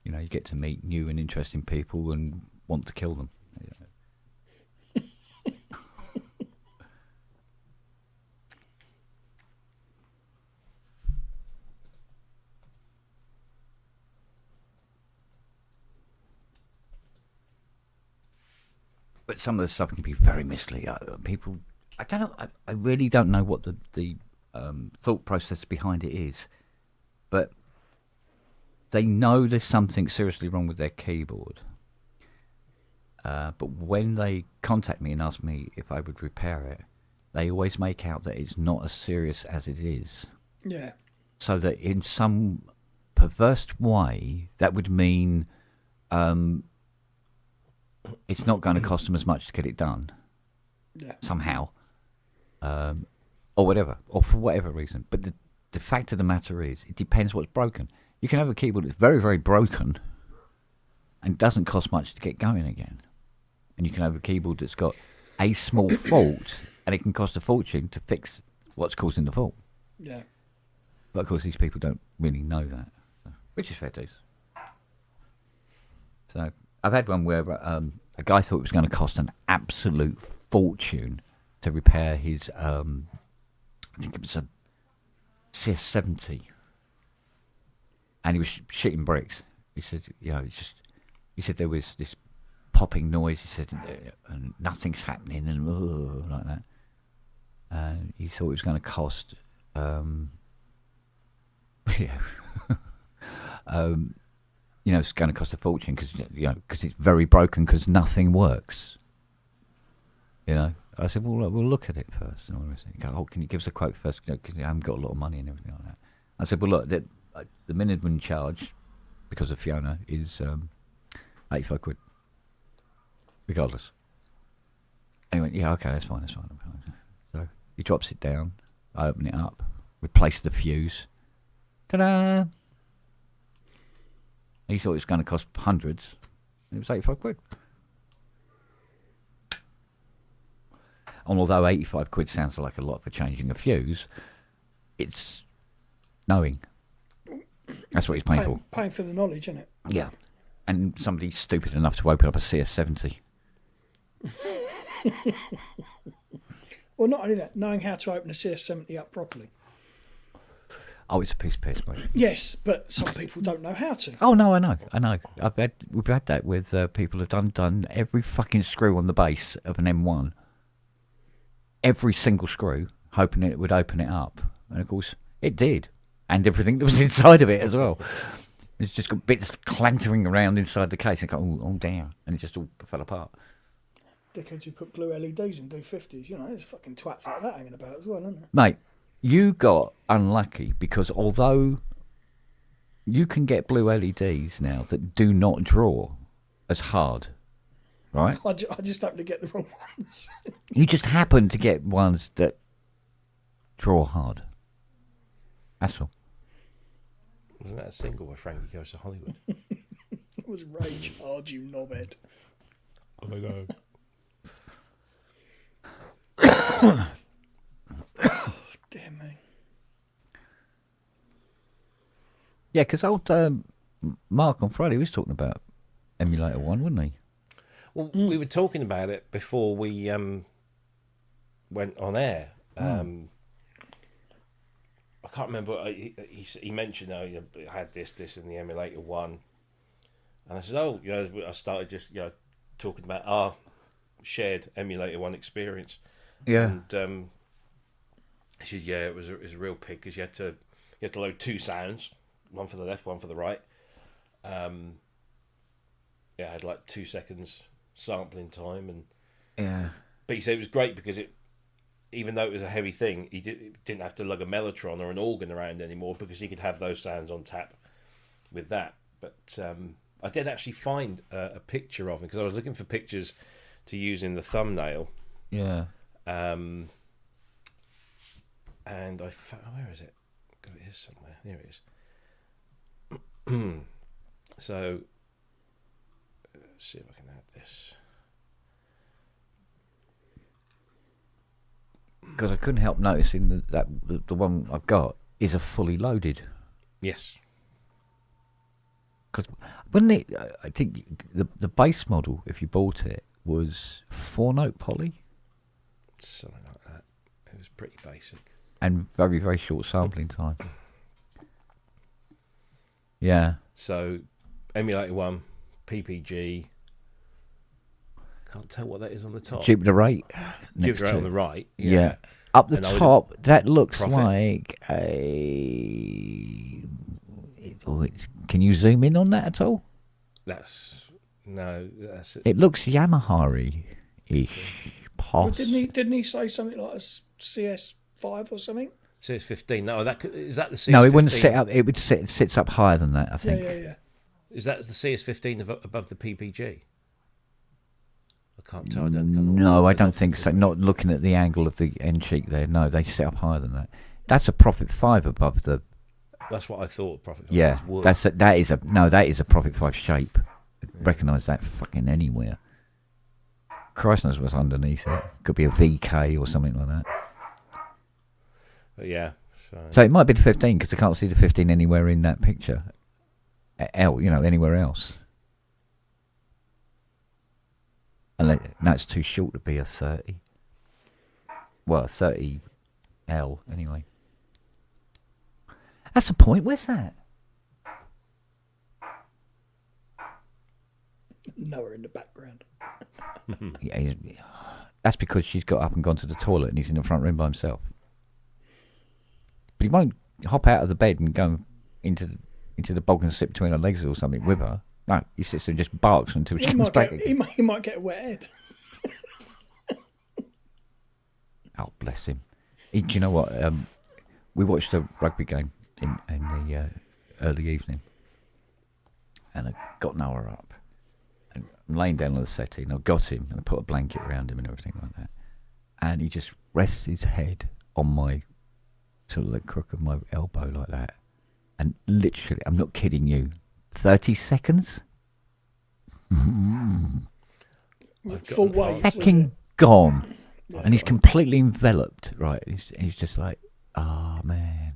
You know, you get to meet new and interesting people and want to kill them. But some of the stuff can be very misleading. People, I don't know. I really don't know what the thought process behind it is, but they know there's something seriously wrong with their keyboard. But when they contact me and ask me if I would repair it, they always make out that it's not as serious as it is. Yeah. So that in some perverse way, that would mean it's not going to cost them as much to get it done. Yeah. Somehow. Or whatever. Or for whatever reason. But the fact of the matter is, it depends what's broken. You can have a keyboard that's very, very broken and doesn't cost much to get going again. And you can have a keyboard that's got a small fault and it can cost a fortune to fix what's causing the fault. Yeah. But of course, these people don't really know that, which is fair dues. So I've had one where a guy thought it was going to cost an absolute fortune to repair his, I think it was a CS70, and he was shitting bricks. He said, he said there was this popping noise. He said, and nothing's happening, and like that. And he thought it was going to cost, it's going to cost a fortune because it's very broken because nothing works. I said, well, we'll look at it first. And all this. He goes, can you give us a quote first? Because I haven't got a lot of money and everything like that. I said, well, look, the minimum charge because of Fiona is 85 quid, regardless. And he went, yeah, okay, that's fine. So he drops it down. I open it up, replace the fuse. Ta-da! He thought it was going to cost hundreds. It was 85 quid. And although 85 quid sounds like a lot for changing a fuse, it's knowing. That's what he's paying for. Paying for the knowledge, isn't it? Yeah. And somebody's stupid enough to open up a CS70. Well, not only that, knowing how to open a CS70 up properly. Oh, it's a piece of piss, mate. Yes, but some people don't know how to. Oh no, I know. We've had that with people who've done every fucking screw on the base of an M1. Every single screw, hoping it would open it up, and of course it did, and everything that was inside of it as well. It's just got bits clantering around inside the case. And go, oh damn, and it just all fell apart. Dickheads who put blue LEDs in D50s, there's fucking twats like that hanging about as well, isn't there? Mate, you got unlucky because although you can get blue LEDs now that do not draw as hard right? I just happen to get the wrong ones. You just happen to get ones that draw hard. That's all. Wasn't that a single where Frankie Goes to Hollywood? It was rage hard, you knobhead. I know. Dear me. Yeah, because old Mark on Friday was talking about Emulator 1, wasn't he? Well, we were talking about it before we went on air. I can't remember. He mentioned, I had this in the Emulator 1. And I said, I started just, talking about our shared Emulator 1 experience. Yeah. And he said, it was a real pig because you had to load two sounds, one for the left, one for the right. I had like 2 seconds sampling time, and but he said it was great because even though it was a heavy thing, he didn't have to lug a mellotron or an organ around anymore because he could have those sounds on tap with that. But I did actually find a picture of him because I was looking for pictures to use in the thumbnail. Yeah. And I found, where is it? Got it here somewhere. There it is. So let's see if I can add this. Because I couldn't help noticing that the one I've got is a fully loaded. Yes. Because wasn't it? I think the base model, if you bought it, was 4-note poly Something like that. It was pretty basic. and very, very short sampling time. Yeah. So Emulator 1, PPG. Can't tell what that is on the top. Jupiter 8. Jupiter 8 on the right. Yeah. Up the And I would- top, that looks Prophet. like can you zoom in on that at all? That's it. It looks Yamaha-ish. Well, didn't he say something like a CS5 or something? CS15. No, is that the CS15? No, it wouldn't sit up. It sits up higher than that, I think. Yeah. Is that the CS15 above the PPG? I can't tell. I don't No, I don't think so. Not looking at the angle of the end cheek there. No, they sit up higher than that. That's a Prophet 5 above the. That's what I thought. Profit. Yeah, that is a Prophet 5 shape. Recognise that fucking anywhere. Christ knows what's underneath it. Could be a VK or something like that. But yeah. So it might be the 15 because I can't see the 15 anywhere in that picture. Anywhere else. And that's too short to be a 30. Well, 30L anyway. That's the point. Where's that? Noah in the background. Yeah, that's because she's got up and gone to the toilet and he's in the front room by himself. But he won't hop out of the bed and go into the bog and sit between her legs or something with her. No, he sits there and just barks until she comes back again. He might get a wet head. Oh, bless him. Do you know what? We watched a rugby game in the early evening. And I got Noah up. And I'm laying down on the settee and I got him and I put a blanket around him and everything like that. And he just rests his head on my sort of the crook of my elbow like that. And literally, I'm not kidding you, 30 seconds? Full weight. Fucking gone. And he's completely enveloped, right? He's just like, man.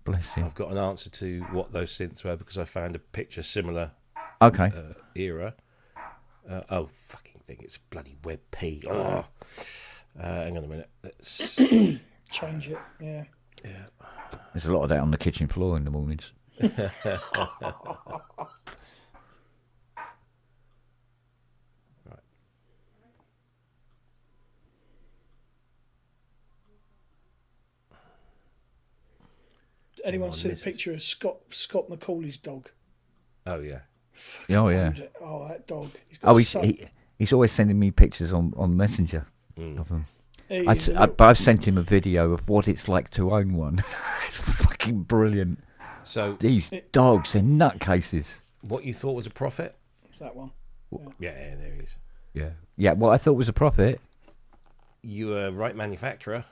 Bless him. I've got an answer to what those synths were because I found a picture similar Okay. era. Fucking thing. It's bloody WebP. Oh. Hang on a minute. Let's Change it, yeah. Yeah. There's a lot of that on the kitchen floor in the mornings. Anyone see a picture of Scott Macaulay's dog? Oh yeah. Oh yeah. Oh, that dog. He's always sending me pictures on Messenger of them. But I've sent him a video of what it's like to own one. It's fucking brilliant. So these dogs, they're nutcases. What you thought was a Prophet? It's that one. Yeah, there he is. Yeah. Yeah, what I thought was a profit. You were right manufacturer.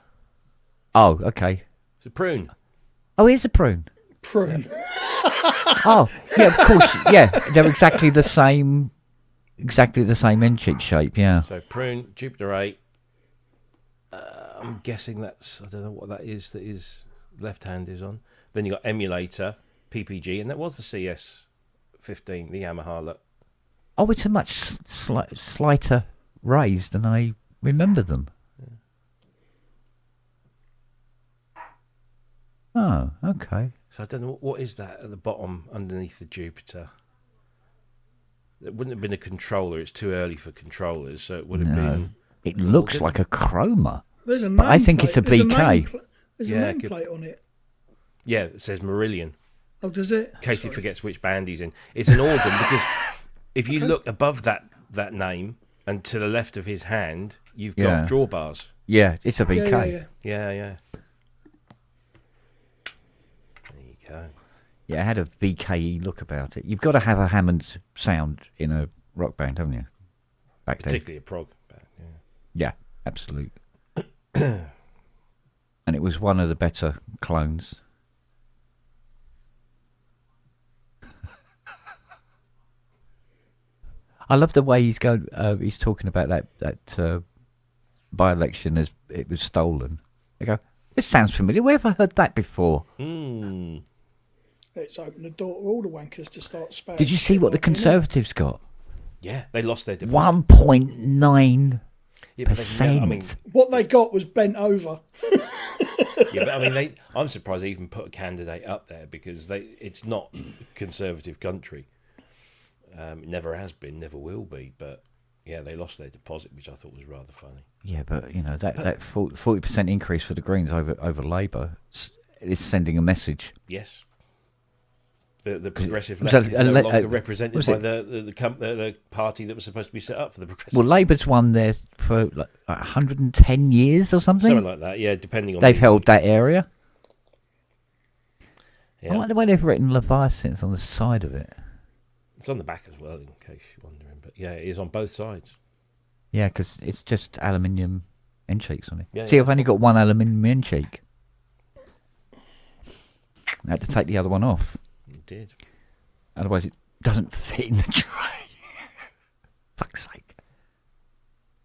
Oh, okay. It's a prune. Oh, here's a prune. Prune. Oh, yeah, of course. Yeah, they're exactly the same end cheek shape, yeah. So prune, Jupiter 8. I'm guessing I don't know what that is left hand is on. Then you got emulator, PPG, and that was the CS15, the Yamaha look. Oh, it's a much slighter raise than I remember them. Yeah. Oh, okay. So I don't know, what is that at the bottom underneath the Jupiter? It wouldn't have been a controller. It's too early for controllers, so it would have been... It looks like a chroma. There's a But I think nameplate. it's a There's BK. There's a nameplate on it. Yeah, it says Marillion. Oh, does it? In case he forgets which band he's in. It's an organ because if you look above that name and to the left of his hand, you've got drawbars. Yeah, it's a BK. Yeah. There you go. Yeah, it had a VKE look about it. You've got to have a Hammond sound in a rock band, haven't you? Back then. Particularly a prog band, Yeah, absolutely. And it was one of the better clones. I love the way he's going. He's talking about that by-election as it was stolen. I go, this sounds familiar. Where have I heard that before? It's opened the door to all the wankers to start spouting. Did you see what the Conservatives got? Yeah, they lost their deposit. 1.9%. I mean, what they got was bent over. yeah, but I mean, I'm surprised they even put a candidate up there because it's not a conservative country. It never has been, never will be. But yeah, they lost their deposit, which I thought was rather funny. Yeah, but you know that 40% increase for the Greens over Labour is sending a message. Yes. The progressive left is no longer represented by the party that was supposed to be set up for the progressive. Well, Labour's won there for like 110 years or something. Something like that, yeah, depending on... They've held that area. Yeah. I like the way they've written Leviathans on the side of it. It's on the back as well, in case you're wondering. But yeah, it is on both sides. Yeah, because it's just aluminium end cheeks on it. Yeah, See, I've only got one aluminium end cheek. I had to take the other one off. You did. Otherwise, it doesn't fit in the tray. Fuck's sake.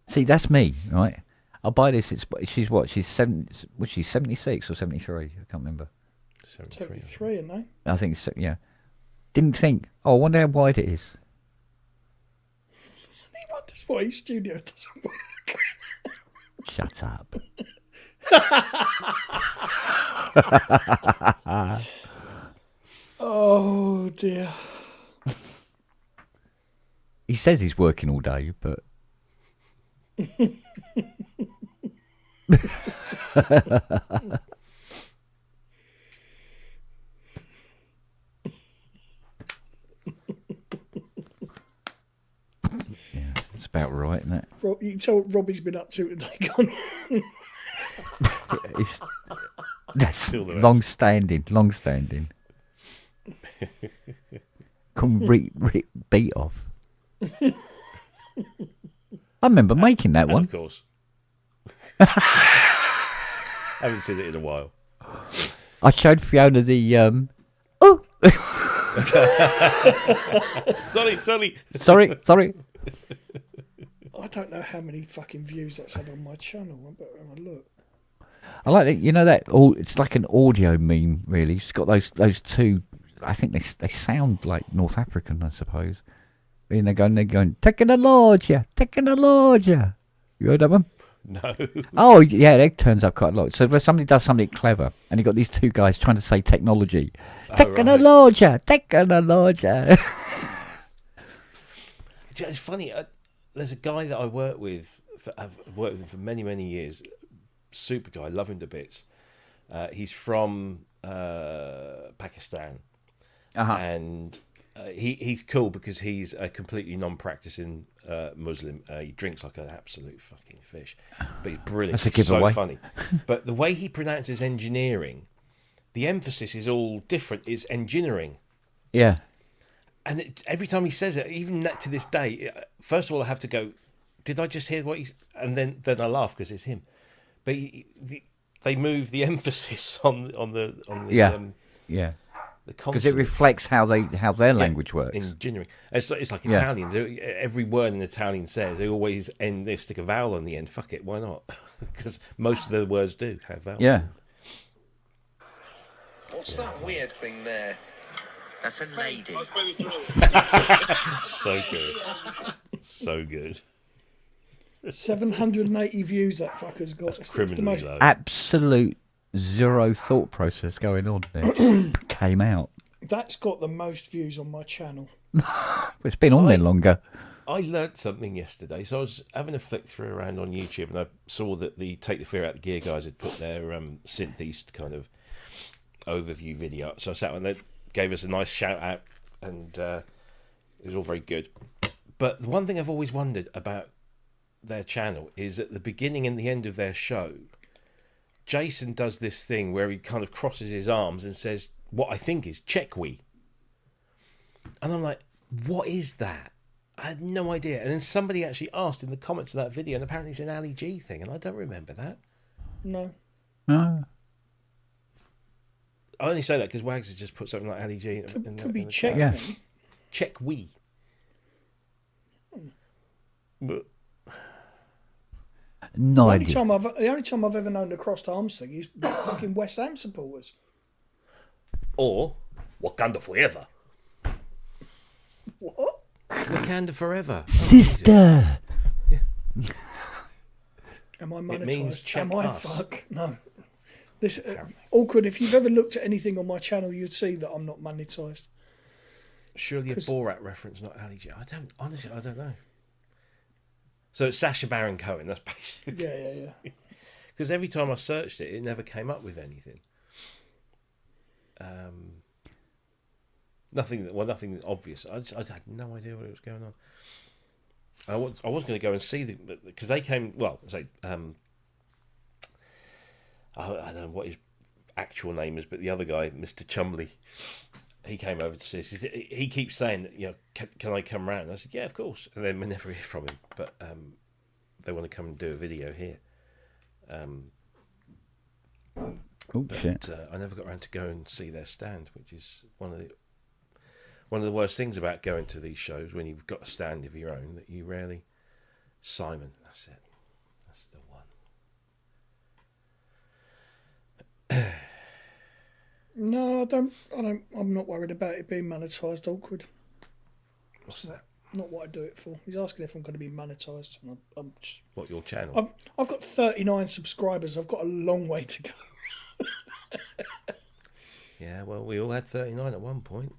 See, that's me, right? I'll buy this. She's what? She's 76 or 73? I can't remember. 73, isn't they? I think so, yeah. Didn't think, I wonder how wide it is. He wonders why his studio doesn't work. Shut up. Oh, dear. He says he's working all day, but... yeah, it's about right, isn't it? You can tell what Robbie's been up to today, can't you? That's Still the long standing. Come beat off. I remember making that one. Of course. Haven't seen it in a while. I showed Fiona the oh sorry. I don't know how many fucking views that's had on my channel. I better have a look. I like it. You know that it's like an audio meme, really. It's got those two. I think they sound like North African, I suppose. And they're going, technologia. You heard that one? No. Oh yeah, it turns up quite a lot. So when somebody does something clever, and you got these two guys trying to say technology, technologia. It's funny. There's a guy that I work with. I've worked with him for many years. Super guy, love him to bits. He's from Pakistan, and he's cool because he's a completely non-practicing Muslim. He drinks like an absolute fucking fish, but he's brilliant. That's a He's so giveaway. funny. But the way he pronounces engineering, the emphasis is all different. It's engineering. Yeah. And every time he says it, even to this day, first of all, I have to go, did I just hear what he's? And then I laugh because it's him. But they move the emphasis on the Yeah. the Because it reflects how their language works. in genuine. It's like Italians. Every word an Italian says, they always they stick a vowel on the end. Fuck it, why not? Because most of the words do have vowels. Yeah. What's that weird thing there? That's a lady. So good. So good. 780 views that fucker's got. That's It's the criminally most. low. Absolute zero thought process going on there. Came out. That's got the most views on my channel. It's been on there longer. I learnt something yesterday. So I was having a flick through around on YouTube, and I saw that the Take the Fear Out the Gear guys had put their Synth East kind of overview video up. So I sat and they gave us a nice shout out, and it was all very good. But the one thing I've always wondered about their channel is at the beginning and the end of their show, Jason does this thing where he kind of crosses his arms and says what I think is "check we," and I'm like, what is that? I had no idea. And then somebody actually asked in the comments of that video, and apparently it's an Ali G thing, and I don't remember that. No. No. I only say that because Wags has just put something like Ali G. Could be check Yeah. me. Check we. But No The idea. only time I've ever known the crossed arms thing is fucking West Ham supporters. or Wakanda forever. What? Wakanda forever. Sister. Am I It means monetized? check Am I? us. Fuck no. This awkward. If you've ever looked at anything on my channel, you'd see that I'm not monetized. Surely a Borat reference, not Ali G. I don't know. So it's Sacha Baron Cohen. That's basically Yeah. because every time I searched it, it never came up with anything. Nothing obvious. I had no idea what was going on. I was going to go and see because they came. Well, say I don't know what his actual name is, but the other guy, Mr. Chumley, he came over to see us. He keeps saying that, can I come round? I said, yeah, of course. And then we never hear from him. But they want to come and do a video here. Shit. I never got around to go and see their stand, which is one of the worst things about going to these shows when you've got a stand of your own that you rarely. Simon, that's it. That's the one. No, I don't. I'm not worried about it being monetized. Awkward. What's that? Not what I do it for. He's asking if I'm going to be monetized. And I'm just. What, your channel? I've got 39 subscribers. I've got a long way to go. Yeah, well, we all had 39 at one point.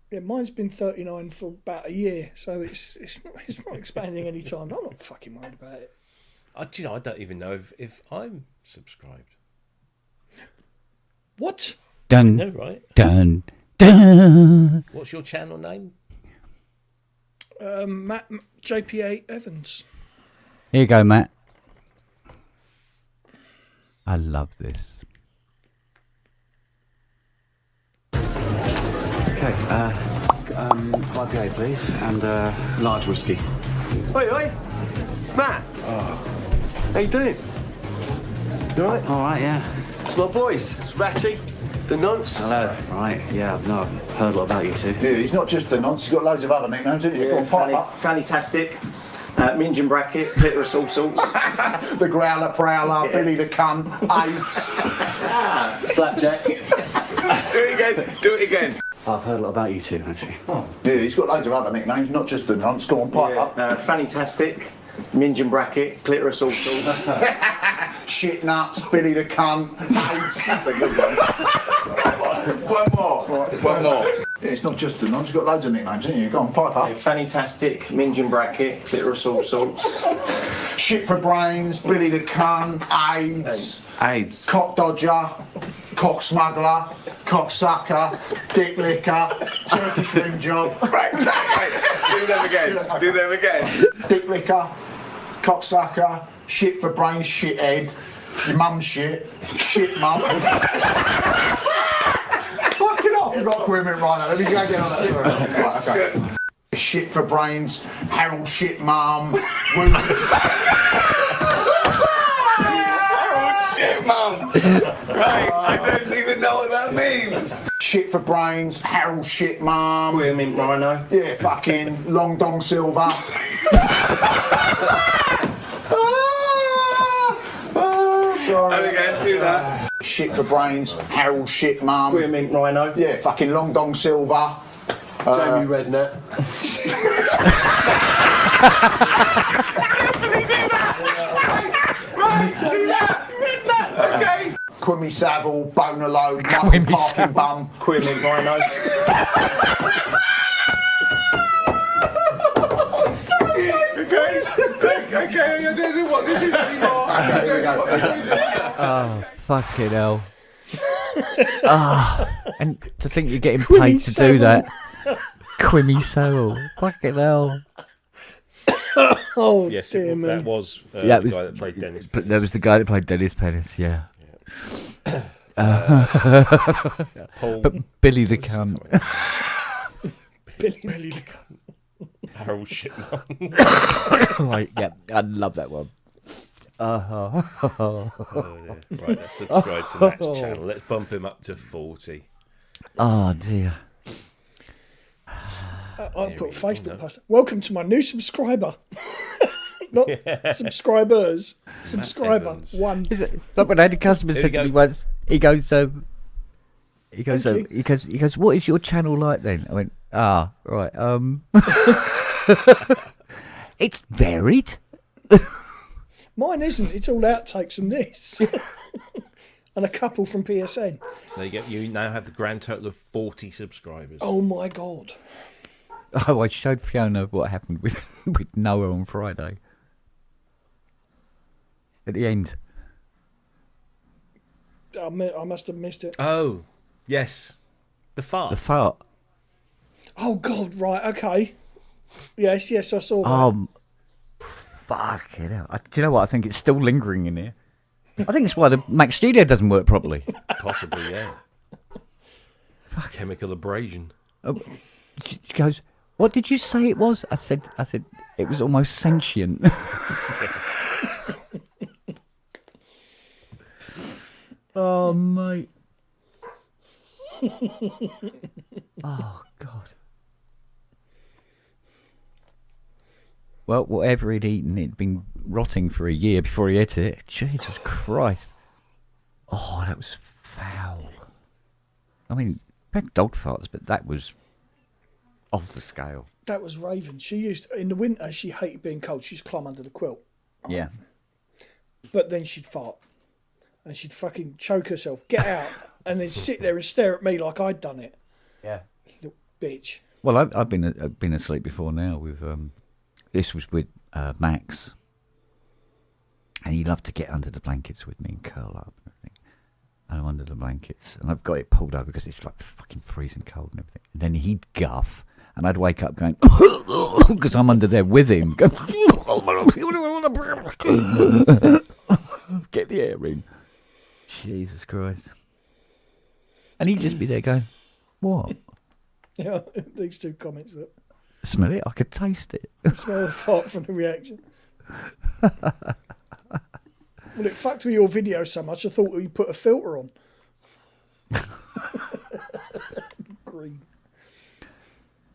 Yeah, mine's been 39 for about a year, so it's not expanding any time. I'm not fucking worried about it. I don't even know if I'm subscribed. What? Dun, No, right? dun, dun. What's your channel name? Matt JPA Evans. Here you go, Matt. I love this. Okay, IPA please, and large whiskey. Oi, Matt. How you doing? You alright? All right, yeah. It's my boys. It's Ratty, the nonce. Hello. Right, yeah, I've heard a lot about you two. Yeah, he's not just the nonce, he's got loads of other nicknames, hasn't he? Go on, pipe up. Fantastic. Minge and bracket, clitoris, all sorts. The growler, prowler, Billy the cunt, AIDS. Flapjack. Do it again. I've heard a lot about you two, actually. Yeah, he's got loads of other nicknames, not just the nonce. Go on, pipe up. Fantastic. Minge and bracket, clitoris, all sorts. Shit nuts, Billy the cunt, AIDS. That's a good one. One more. Yeah, it's not just the nonce, he's got loads of nicknames, hasn't he? Go on, pipe up. Fantastic. Minge and bracket, clitoris, all sorts. Shit for brains, Billy the cunt, AIDS. Cock dodger, cock smuggler, cock sucker, dick licker, Turkish rim job. Right. Do them again. Dick licker, cock sucker, shit for brains, shit head, your mum's shit mum. Fucking off, you've got women right now. Let me go get on that. Right, okay. Shit for brains. Harold shit mum. Shit, mum. Right, I don't even know what that means. Shit for brains. Harold shit mum. Queer mint rhino. Yeah, fucking Long Dong Silver. Sorry. And again, do that. Shit for brains. Harold shit mum. Queer mint rhino. Yeah, fucking Long Dong Silver. Jamie Redknapp. Right, do that. Okay. Quimmy Savile, Boner Load, Michael Parkin Bum. Queer mint rhino. Okay, I don't know what this is anymore. I don't know what this is anymore. Oh, fucking hell. And to think you're getting paid to do that. Quimmy Savile. Fucking hell. Oh, Yes, dear me. that was Yeah, the it was- guy that played Dennis. But there was the guy that played Dennis Pettis, yeah. Paul, But Billy the cunt. Billy the cunt. Harold shit mum. Right, yeah, I love that one. Oh, dear. Right, let's subscribe to Matt's channel. Let's bump him up to 40. Oh, dear. I'll put a Facebook post. Welcome to my new subscriber. Not subscribers. Subscriber. Evans. One. Is it, like when I had a customer Here said we to me go. once, he goes, Thank he goes, what is your channel like then? I went, right, it's varied. Mine isn't. It's all outtakes from this. And a couple from PSN. There you go. You now have the grand total of 40 subscribers. Oh my God. Oh, I showed Fiona what happened with Noah on Friday. At the end. I must have missed it. Oh, yes. The fart. The fart. Oh God, right, okay. Yes, I saw that. Fuck it out. Do you know what? I think it's still lingering in here. I think it's why the Mac Studio doesn't work properly. Possibly, yeah. Chemical abrasion. Oh, she goes, what did you say it was? I said it was almost sentient. Oh, mate. Oh, God. Well, whatever he'd eaten, it'd been rotting for a year before he ate it. Jesus Christ. Oh, that was foul. I mean, back dog farts, but that was off the scale. That was Raven. She used, in the winter, she hated being cold. She'd climb under the quilt. Yeah. But then she'd fart. And she'd fucking choke herself, get out, and then sit there and stare at me like I'd done it. Yeah. Little bitch. Well, I've been asleep before now with this was with Max, and he loved to get under the blankets with me and curl up and everything. And I'm under the blankets, and I've got it pulled over because it's like fucking freezing cold and everything. And then he'd guff, and I'd wake up going because I'm under there with him. Get the air in. Jesus Christ. And he'd just be there going, what? Yeah, these two comments that Smell it? I could taste it. smell the fart from the reaction. Well, it fucked with your video so much, I thought you put a filter on. Green.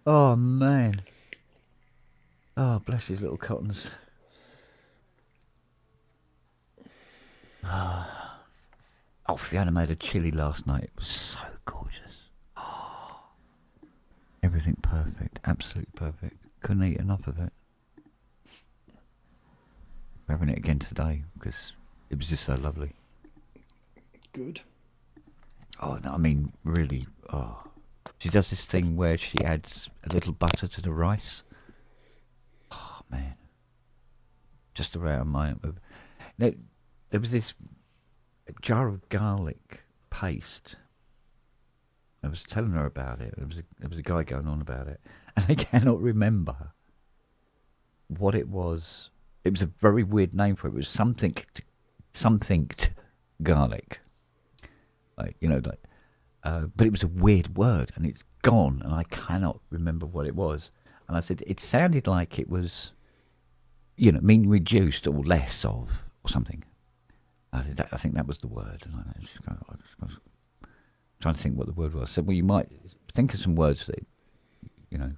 Oh, man. Oh, bless his little cottons. Oh, Fiona made a chili last night. It was so gorgeous. Oh, everything perfect. Absolutely perfect. Couldn't eat enough of it. We're having it again today because it was just so lovely. Good. Oh, no, I mean, really. Oh. She does this thing where she adds a little butter to the rice. Oh, man. Just the right amount of... Now, there was this jar of garlic paste. I was telling her about it. There was a guy going on about it. And I cannot remember what it was. It was a very weird name for it. It was something garlic. Like, you know, like... but it was a weird word, and it's gone, and I cannot remember what it was. And I said, it sounded like it was, you know, mean reduced or less of, or something. I said, I think that was the word. And I was trying to think what the word was. I said, well, you might think of some words that, you know,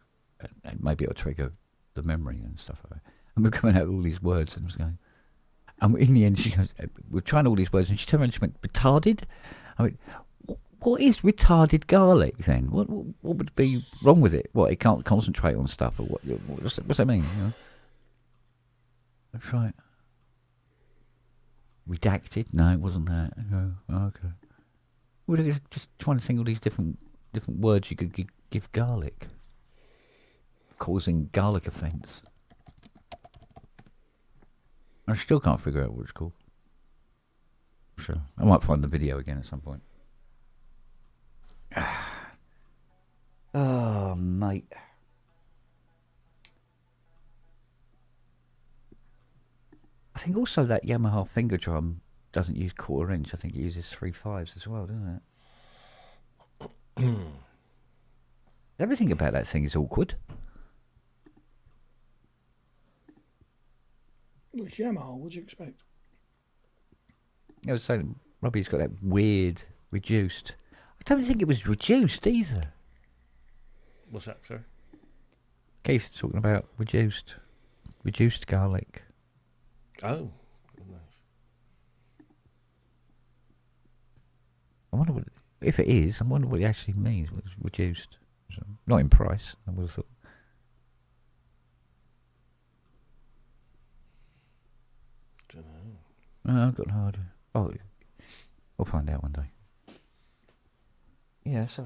and maybe it'll trigger the memory and stuff like that. And we're coming out with all these words and was going, and in the end she goes, we're trying all these words, and she turned around and she went, retarded? I went, what is retarded garlic then? What would be wrong with it? What, it can't concentrate on stuff, or what? What's that mean? You know? That's right. Redacted? No, it wasn't that. No. Oh, okay. We're just trying to think of all these different words you could give garlic, causing garlic offence. I still can't figure out what it's called. So I might find the video again at some point. Oh, mate. I think also that Yamaha finger drum doesn't use 1/4 inch. I think it uses 3/5 as well, doesn't it? Everything about that thing is awkward. Well, it's Yamaha, what do you expect? I was saying, Robbie's got that weird reduced. I don't think it was reduced either. What's that, sir? Keith's talking about reduced garlic. Oh. I wonder what, if it is, I wonder what it actually means. What it's reduced. So, not in price, I would have thought. Dunno. No, I've got no idea. Oh, we'll find out one day. Yeah, so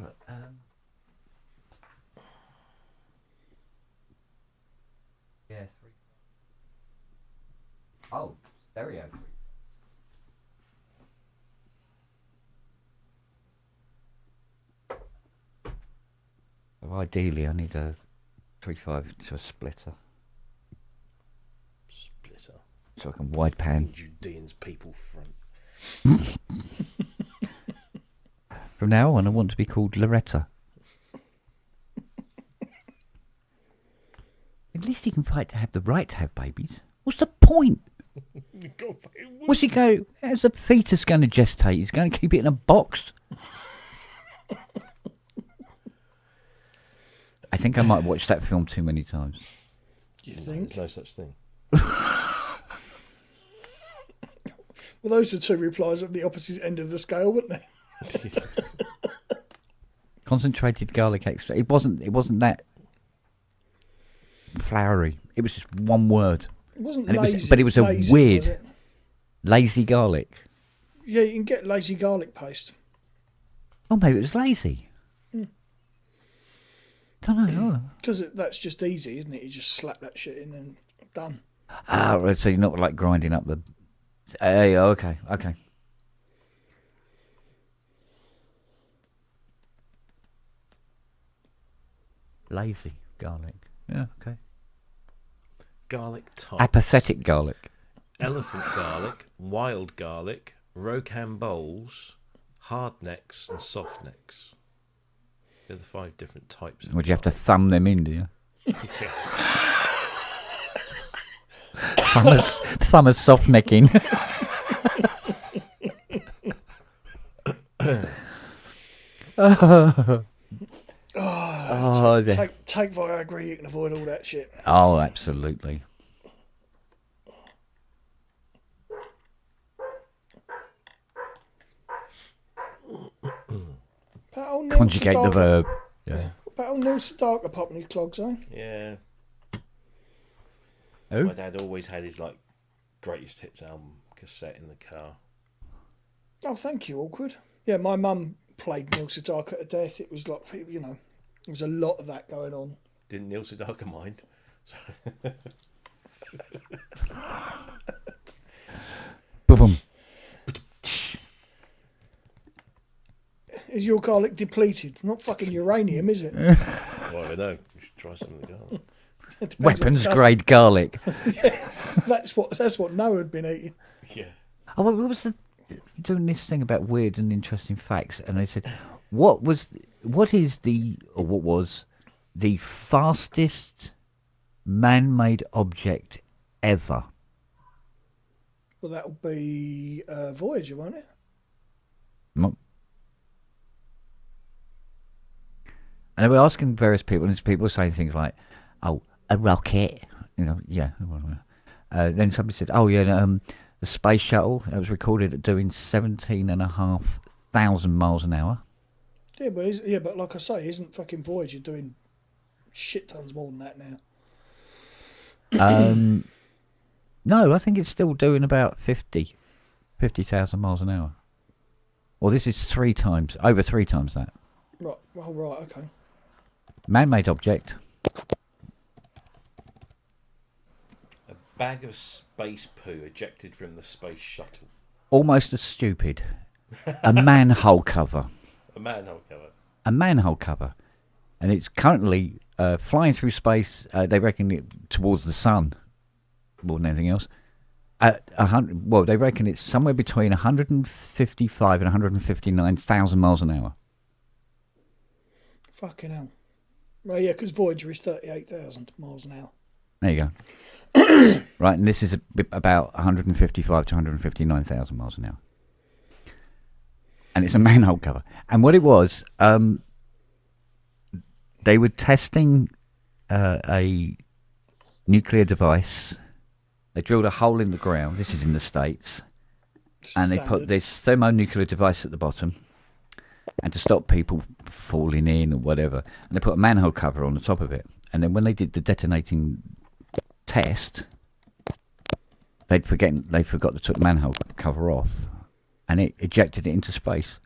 yeah, 3. Oh, stereo. So ideally, I need a 3.5 to a splitter, so I can wide pan. Judean's people front. From now on, I want to be called Loretta. At least he can fight to have the right to have babies. What's the point? What's he go? How's the fetus going to gestate? He's going to keep it in a box. I think I might have watched that film too many times. You think? There's no such thing. Well, those are two replies at the opposite end of the scale, weren't they? Concentrated garlic extract. It wasn't that flowery. It was just one word. It wasn't and lazy. But it was a lazy, weird, was it? lazy garlic. Yeah, you can get lazy garlic paste. Oh, maybe it was lazy. Don't know. Because that's just easy, isn't it? You just slap that shit in and done. Ah, right, so you're not like grinding up the... okay. Lazy garlic. Yeah, okay. Garlic top. Apathetic garlic. Elephant garlic, wild garlic, rocambole, hard necks and soft necks. They're the 5 different types. Would you have to thumb them in, do you? thumb a soft neck in. Take Viagra, you can avoid all that shit. Oh, absolutely. Conjugate the verb. Yeah. About old Neil Sedaka popping his clogs, eh? Yeah. Who? My dad always had his like greatest hits album cassette in the car. Oh, thank you, awkward. Yeah, my mum played Neil Sedaka to death. It was like, you know, there was a lot of that going on. Didn't Neil Sedaka mind? Boom. Is your garlic depleted? Not fucking uranium, is it? Well, I don't know. You should try some of the garlic. Weapons grade garlic. Yeah, that's what Noah had been eating. Yeah. Oh, what was doing this thing about weird and interesting facts? And they said, what was the the fastest man-made object ever. Well, that'll be Voyager, won't it? And they were asking various people, and people were saying things like, "Oh, a rocket," yeah. Then somebody said, "Oh, yeah, the space shuttle that was recorded at doing 17,500 miles an hour." Yeah, but like I say, isn't fucking Voyager doing shit tons more than that now? No, I think it's still doing about 50,000 miles an hour. Well, this is over three times that. Right. Well, right. Okay. Man-made object. A bag of space poo ejected from the space shuttle. Almost as stupid. A manhole cover. A manhole cover. A manhole cover. And it's currently flying through space, they reckon towards the sun, more than anything else. At 100, well, they reckon it's somewhere between 155 and 159,000 miles an hour. Fucking hell. Well, yeah, because Voyager is 38,000 miles an hour. There you go. Right, and this is about 155 to 159,000 miles an hour. And it's a manhole cover. And what it was, they were testing a nuclear device. They drilled a hole in the ground. This is in the States. And they put this thermonuclear device at the bottom. And to stop people falling in or whatever. And they put a manhole cover on the top of it. And then when they did the detonating test, they forgot to take the manhole cover off. And it ejected it into space.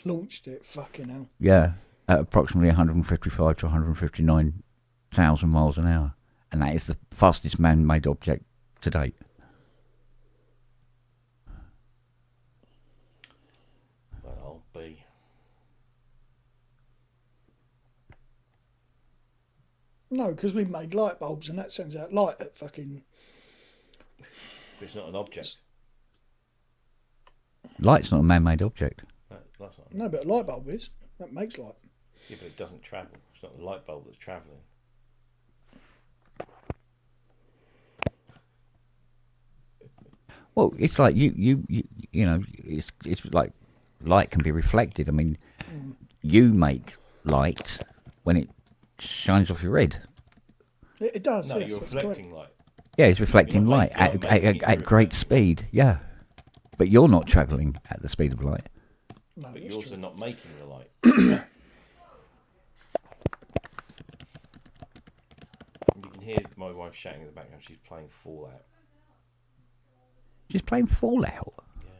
Launched it, fucking hell. Yeah, at approximately 155 to 159,000 miles an hour. And that is the fastest man-made object to date. Well, I'll be. No, because we made light bulbs and that sends out light at fucking... But it's not an object. Light's not a man-made object. No, but a light bulb is. That makes light. Yeah, but it doesn't travel. It's not the light bulb that's travelling. Well, it's like you know, it's like light can be reflected. I mean, you make light when it shines off your head. It does. No, yes, you're reflecting light. Yeah, it's reflecting light at great speed. Yeah, but you're not travelling at the speed of light. No, But you're also not making the light. You can hear my wife shouting in the background. She's playing Fallout. She's playing Fallout. Yeah.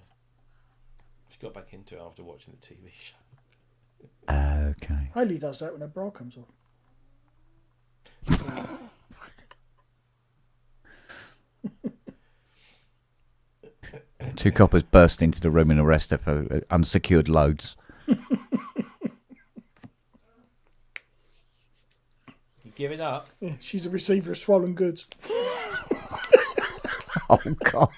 She got back into it after watching the TV show. Okay. Hayley does that when her bra comes off. Two coppers burst into the room and arrest her for unsecured loads. You give it up. Yeah, she's a receiver of swollen goods. Oh, God.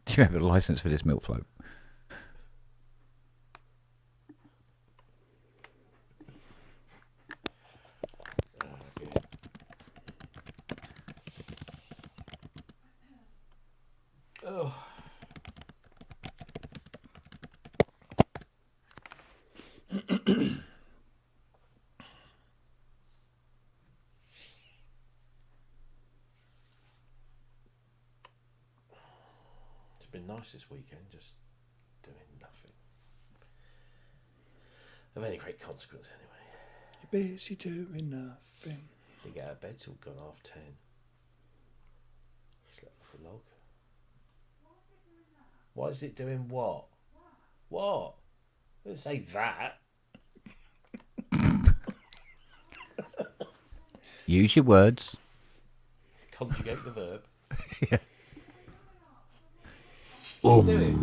Do you have a licence for this milk float? Oh. It's been nice this weekend, just doing nothing. Of any great consequence, anyway. You're busy doing nothing. You get out of bed till gone 10:30. Slept like a log. Why is it doing what? What? I didn't say that. Use your words. Conjugate the verb. Yeah. What are you doing?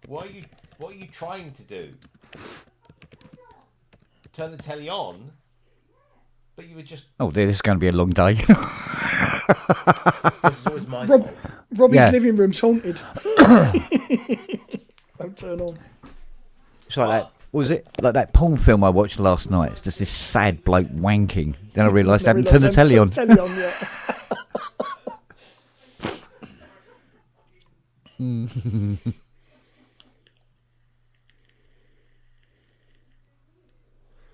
What are you trying to do? Turn the telly on? But you were just... Oh, this is going to be a long day. This is always my fault. Robbie's living room's haunted. Don't turn on. It's like that. What was it like that porn film I watched last night? It's just this sad bloke wanking. Then I realised I hadn't turned the telly on.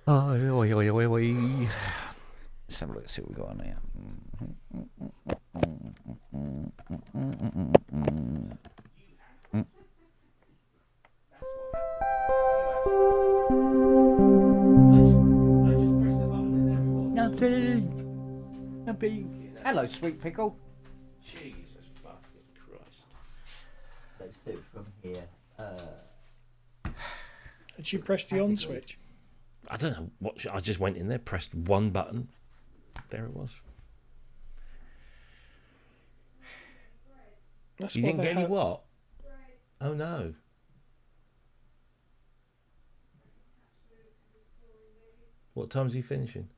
Oi, oi, oi, oi, oi. Let's have a look, see what we got on here. Nothing. Hello, sweet pickle. Jesus fucking Christ. Let's do it from here. Did you press the on switch? I don't know what. I just went in there, pressed one button. There it was. That's You what didn't they get any have. what? Oh no. What time's he finishing?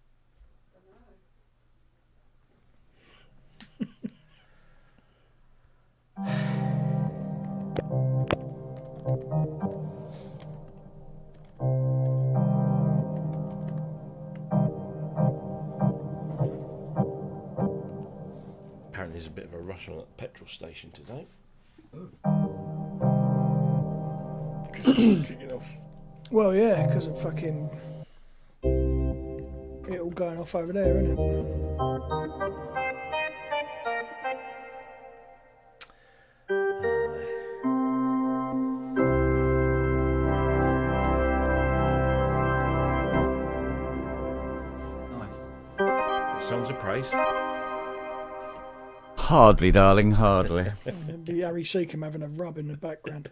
Apparently there's a bit of a rush on at the petrol station today. Kicking off. Well, yeah, because of fucking it all going off over there, isn't it? Songs of praise. Hardly, darling, hardly. It'd be Harry Seacombe having a rub in the background.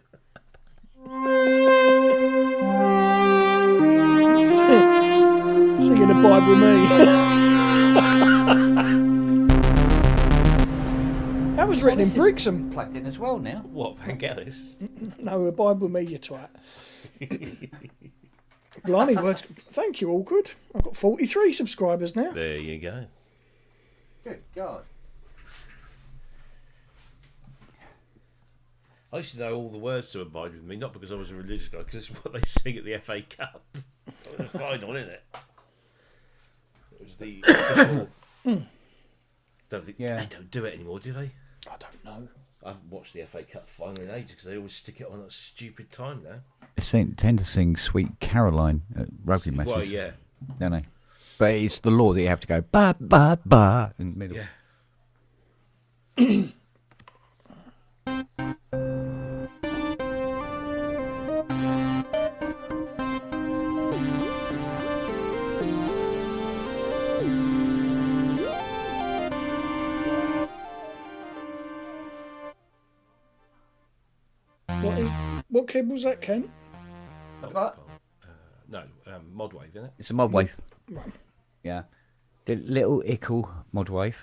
Singing the Bible with me. That was written in Brixham. Plugged in as well now. What, Vangelis? No, a Bible with me, you twat. Blimey, words. Thank you, all good. I've got 43 subscribers now. There you go. Good God. I used to know all the words to Abide With Me, not because I was a religious guy, because it's what they sing at the FA Cup. It was a final, isn't it? It was the official. Yeah. They don't do it anymore, do they? I don't know. I haven't watched the FA Cup final in ages because they always stick it on at a stupid time now. They tend to sing Sweet Caroline at rugby matches. Well, yeah. Don't they? But it's the law that you have to go ba ba ba in the middle. Yeah. What cable's that, Ken? Mod wave, isn't it? It's a mod wave. Right. Yeah. The little ickle mod wave.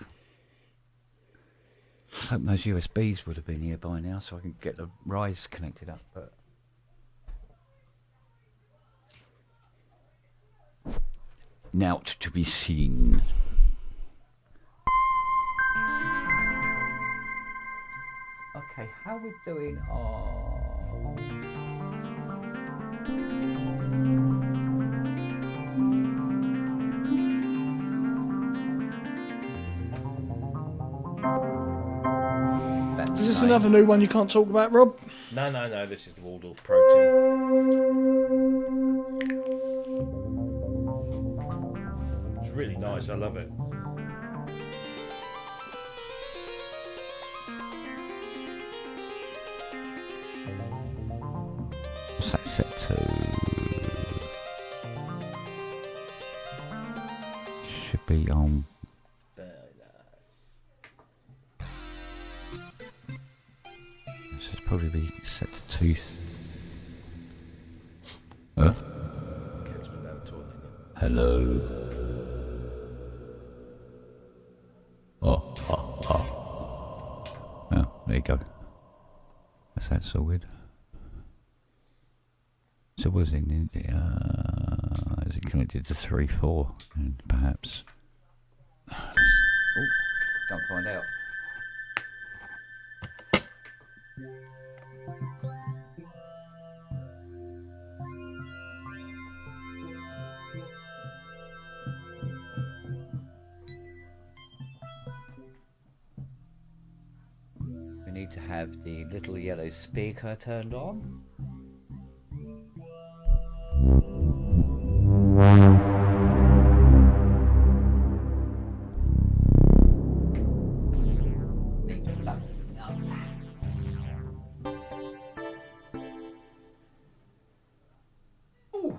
I hope those USBs would have been here by now so I can get the rise connected up. But now to be seen. Okay, how are we doing on... Is this another new one you can't talk about, Rob? No. This is the Waldorf protein. It's really nice. I love it. What's that set to? Should be on. Probably be set to tooth. Huh? Hello. Oh. Oh, there you go. That's that sorted. So was it? Is it connected to 3-4? Perhaps. Oh, don't find out. We need to have the little yellow speaker turned on. Need to load it up. Ooh.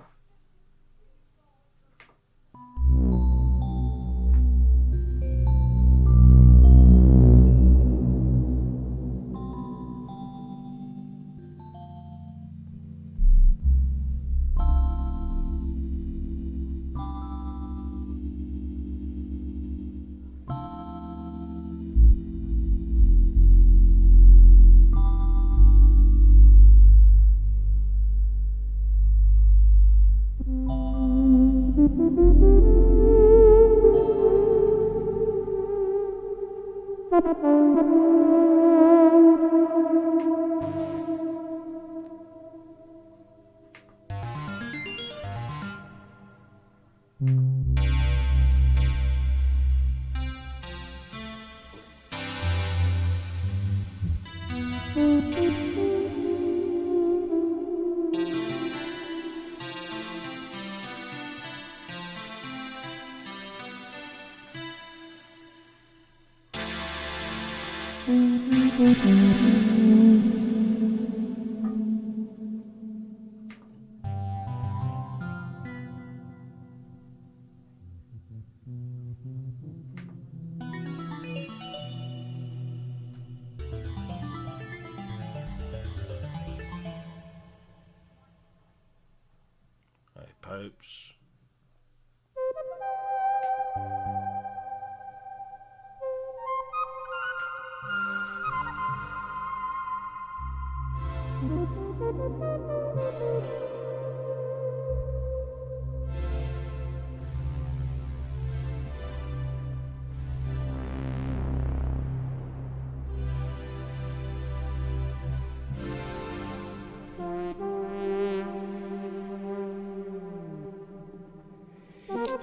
Hey, Popes.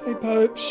Hey, Popes.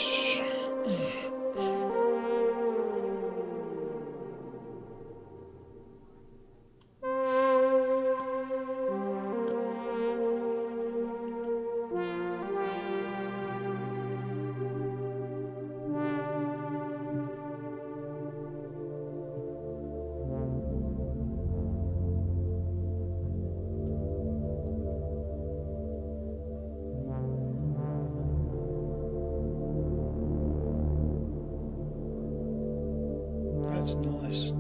That's nice.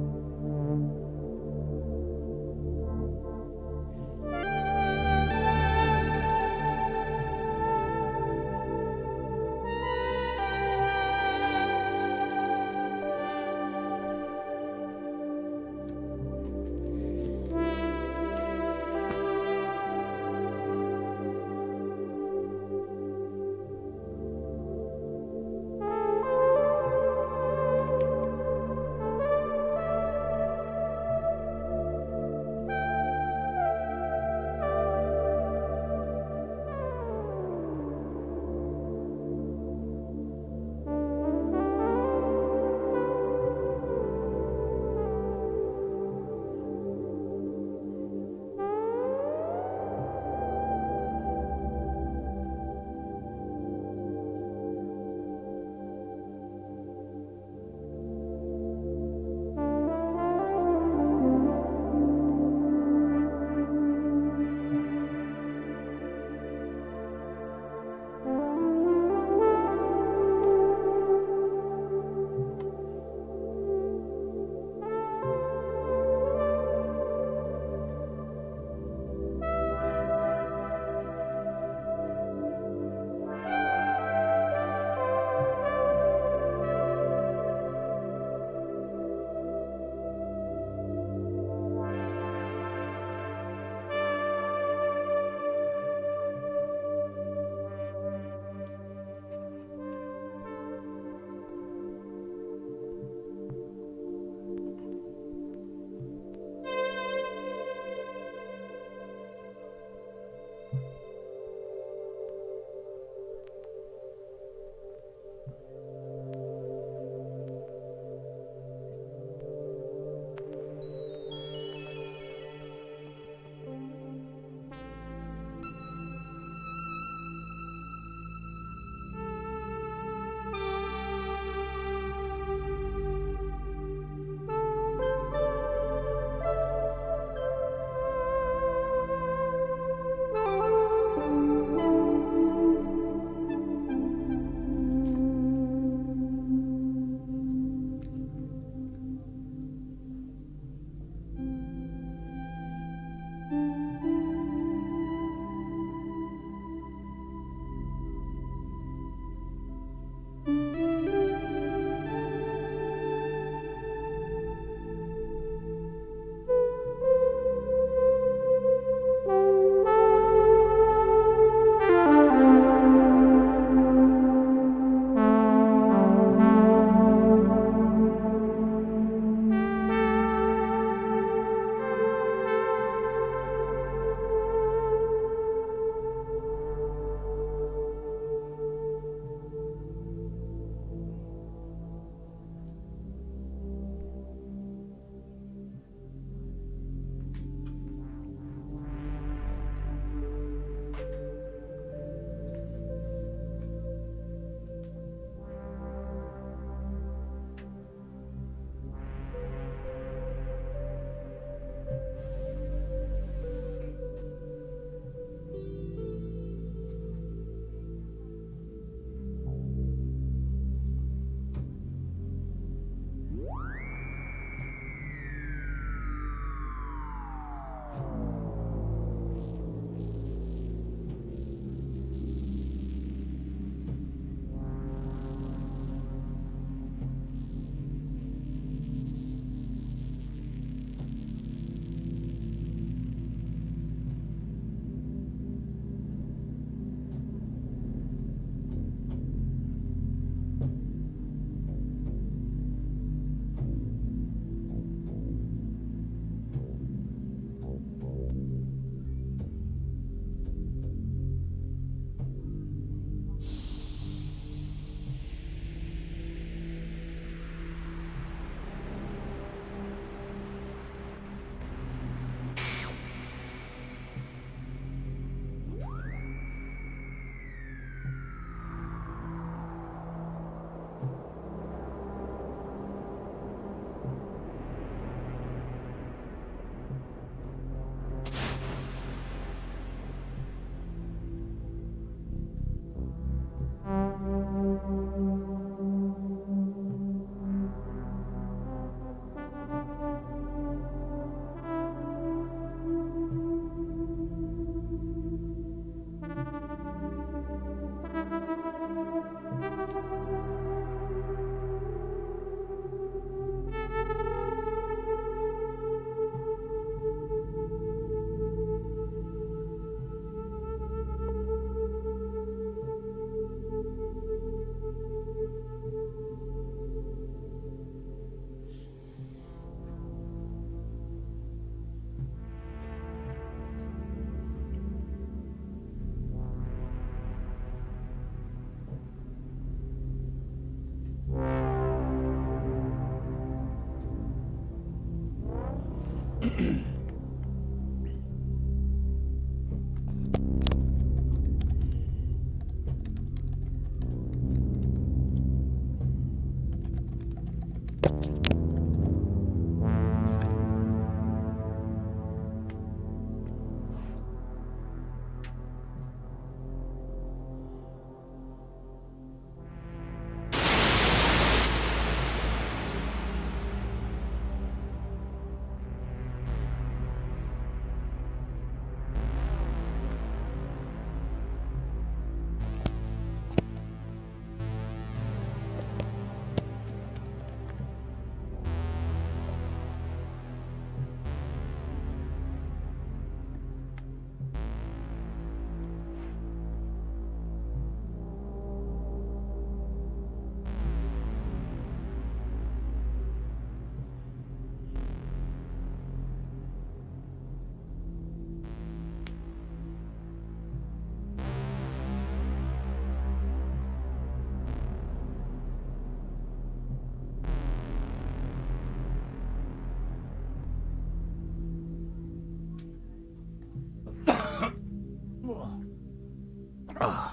I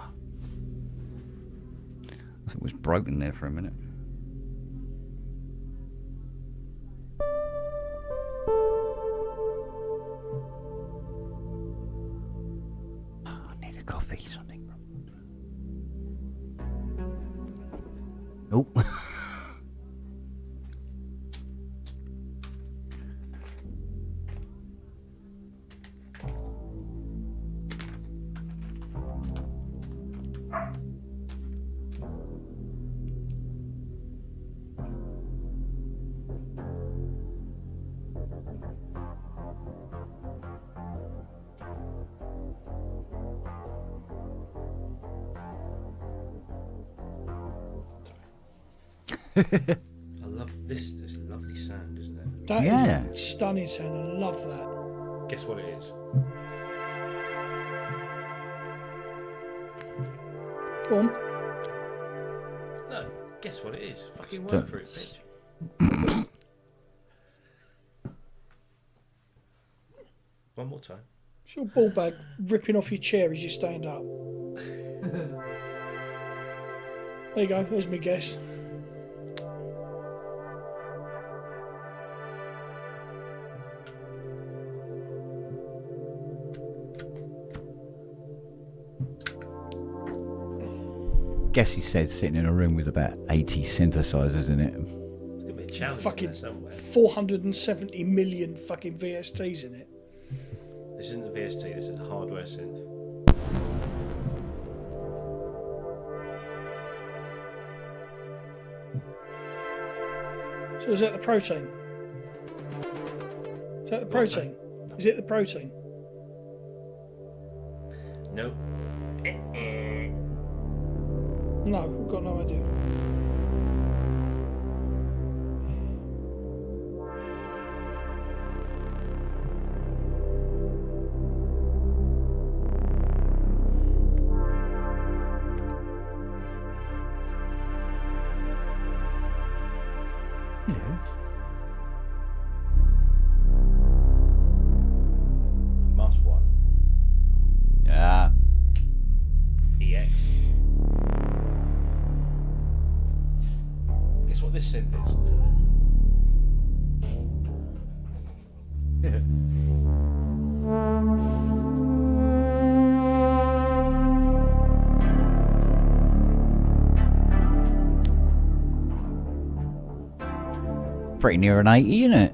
think it was broken there for a minute. I need a coffee, something. Oh. I love this. This is a lovely sound, isn't it? That Yeah. is a stunning sound. I love that. Guess what it is? Go on. No. Guess what it is? Fucking work Don't- for it, bitch. One more time. It's your ball bag ripping off your chair as you stand up. There you go. There's my guess. Guess he said sitting in a room with about 80 synthesizers in it. There's gonna be a challenge in Fucking there somewhere. 470 million fucking VSTs in it. This isn't the VST. This is a hardware synth. So is that the protein? Is that the protein? Is it the protein? No. No, I've got no idea. Mask 1. Yeah. EX. Guess what this synth is? Pretty near an 80, isn't it?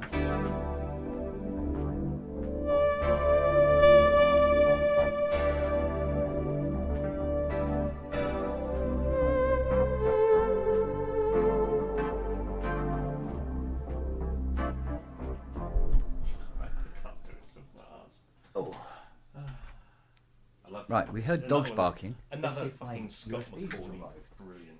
Right, we heard dogs barking. Another fucking Scott McCauley. Brilliant.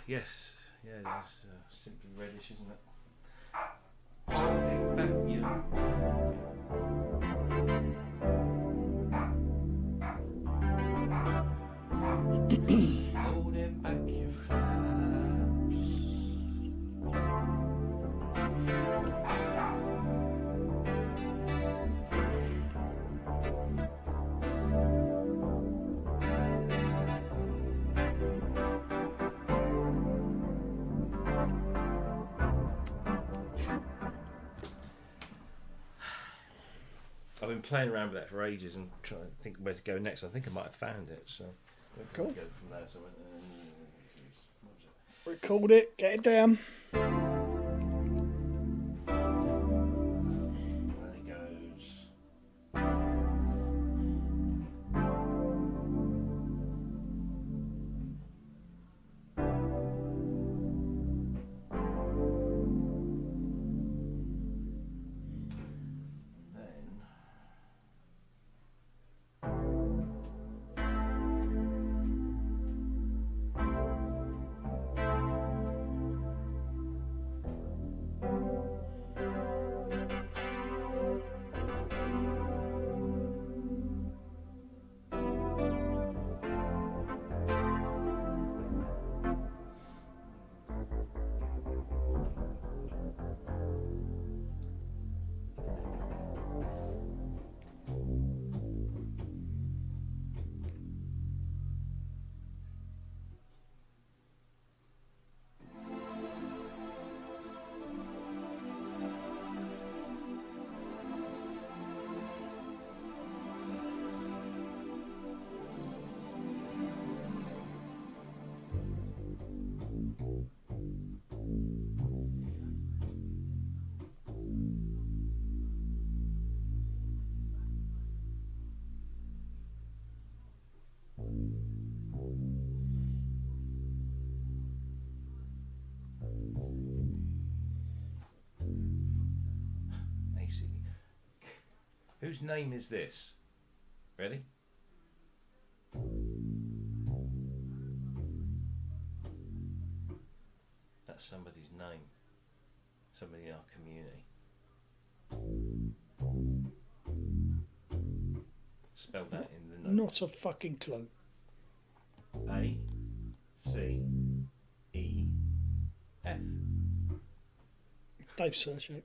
Yes, yeah, it's simply reddish, isn't it? Holding back holding back your flaps. I've been playing around with that for ages and trying to think where to go next. I think I might have found it, so we'll Cool. go from there. So, Record it, get it down. there it goes. Then Whose name is this? Ready? That's somebody's name. Somebody in our community. Spell that in the note. Not a fucking clue. A C E F. Dave search it.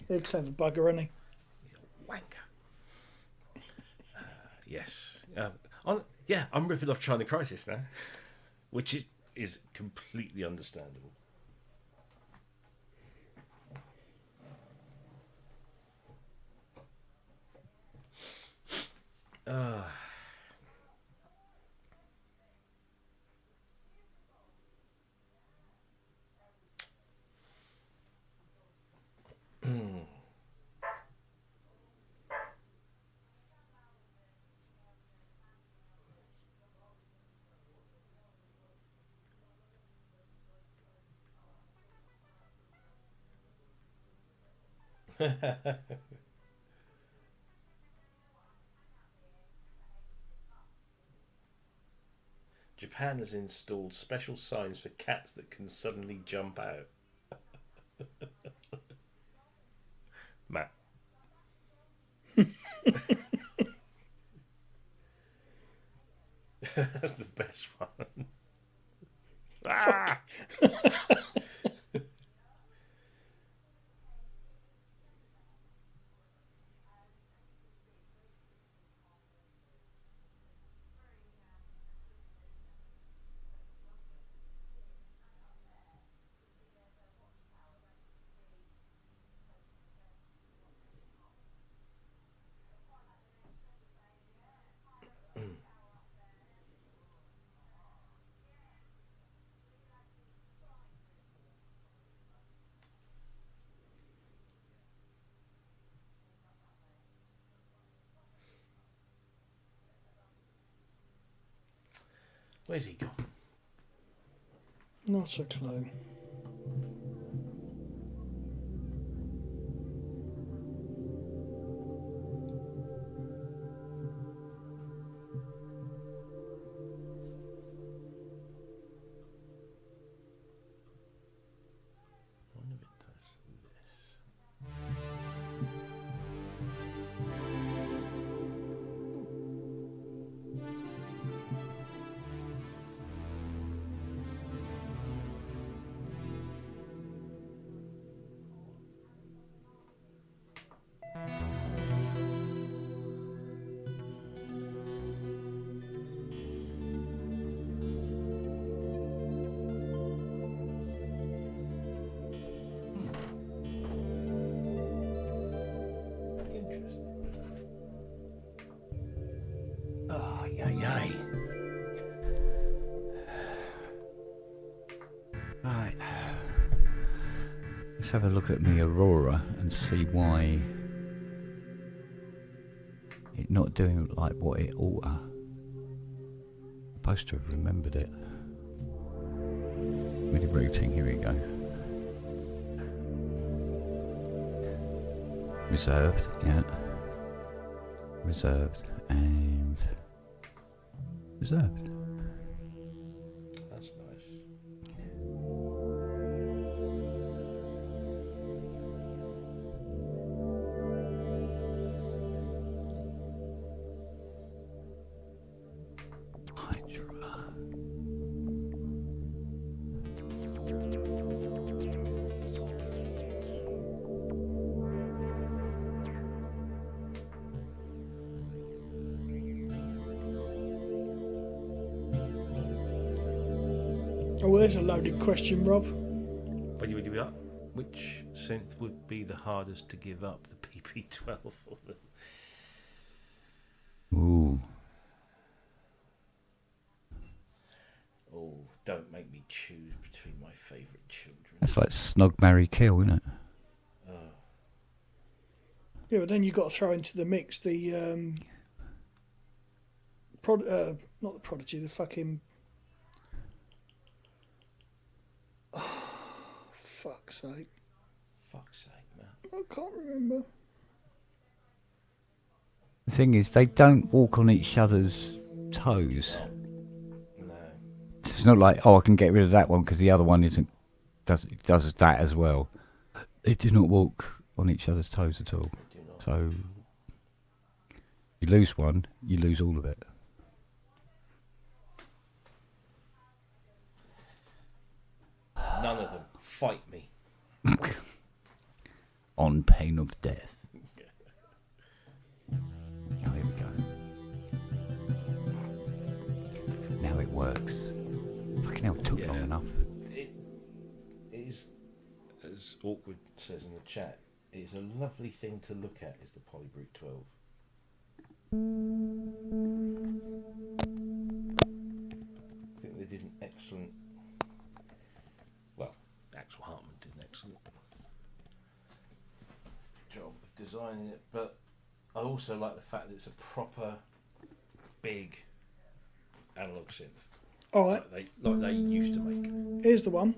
He's a clever bugger, isn't he? He's a wanker. Yes. I'm ripping off China Crisis now, which is completely understandable. Japan has installed special signs for cats that can suddenly jump out. Matt. That's the best one. Ah! Where's he gone? Not a clue. Ay. Right. Let's have a look at me Aurora and see why it not doing like what it ought to. Supposed to have remembered it. Really routing, here we go. Reserved, yeah. Reserved and reserved. That's nice. Hydra. Oh, well, there's a loaded question, Rob. Which synth would be the hardest to give up, the PP12 or the... Ooh. Oh, don't make me choose between my favourite children. That's like Snog, Marry, Kill, isn't it? Yeah, but then you've got to throw into the mix the not the Prodigy, the fucking fuck's sake. Fuck's sake, man. I can't remember. The thing is, they don't walk on each other's toes. No. So it's not like, oh, I can get rid of that one because the other one does that as well. They do not walk on each other's toes at all. So you lose one, you lose all of it. None of them. Fight me. On pain of death. Oh, here we go. Now it works. Fucking hell, it took long enough. It is, as Awkward says in the chat, it's a lovely thing to look at, is the Polybrute 12. I think they did an excellent... Well, Axel Hartman did an excellent job of designing it, but I also like the fact that it's a proper, big analog synth. All right, Like they used to make. here's the one.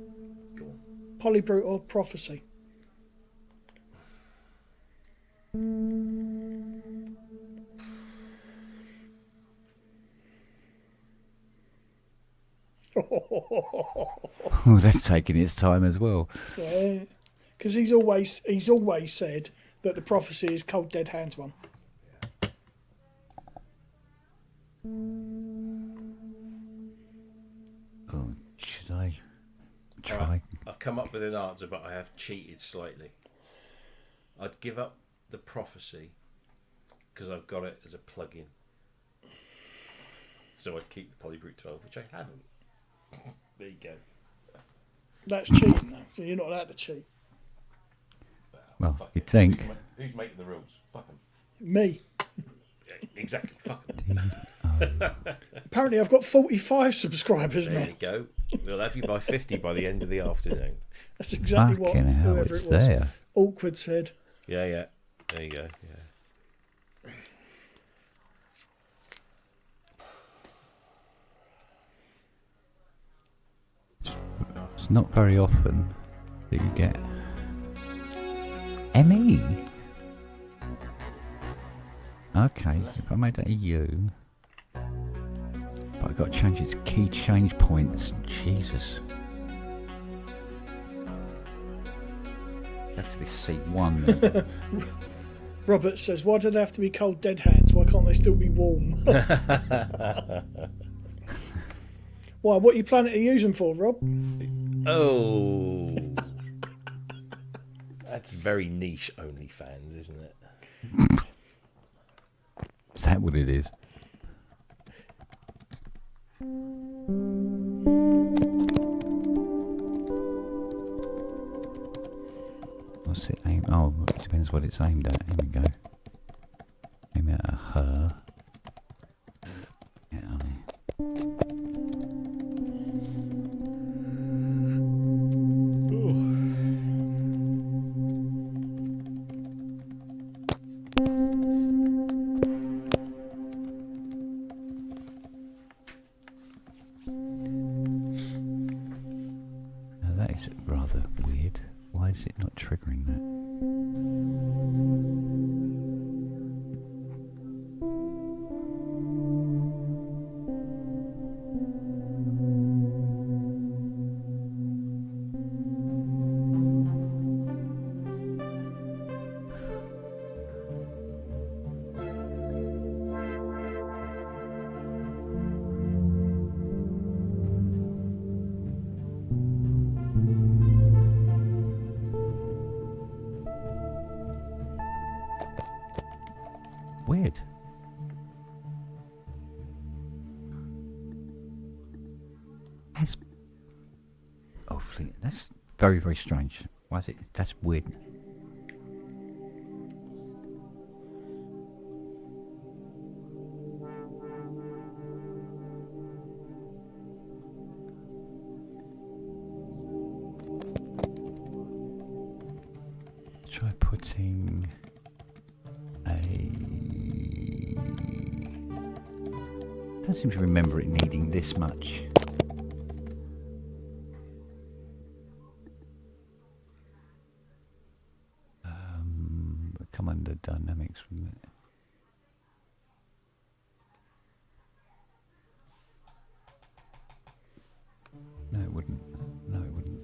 Go on. Polybrute or Prophecy. Oh, that's taking its time as well. Yeah, because he's always said that the Prophecy is Cold Dead Hands one. Oh, should I try? Right, I've come up with an answer, but I have cheated slightly. I'd give up the Prophecy because I've got it as a plug-in. So I'd keep the Polybrute 12, which I haven't. There you go. That's cheating, though. So you're not allowed to cheat. Well, Fuck you'd it. think. Who's making the rules? Fuck them. Me. Yeah, exactly. Fuck them. Apparently, I've got 45 subscribers There now. you go. We'll have you by 50 by the end of the afternoon. That's exactly what Fucking hell, whoever it's it was. there. Awkward said. Yeah, yeah. There you go. Yeah. It's not very often that you get ME. Okay, if I made that a U, but I've got to change its key change points. Jesus. Have to be C1 then. Robert says, why do they have to be cold dead hands? Why can't they still be warm? Why? What are you planning to use them for, Rob? Oh. That's very niche OnlyFans, isn't it? Is that what it is? What's it aim? Oh, it depends what it's aimed at. Here we go. Aim at her. Yeah. is rather weird. Why is it not triggering that? Weird. That's very, very strange. Why is it? That's weird. Try putting a... Don't seem to remember it needing this much. Come under dynamics, wouldn't it? No, it wouldn't. No, it wouldn't.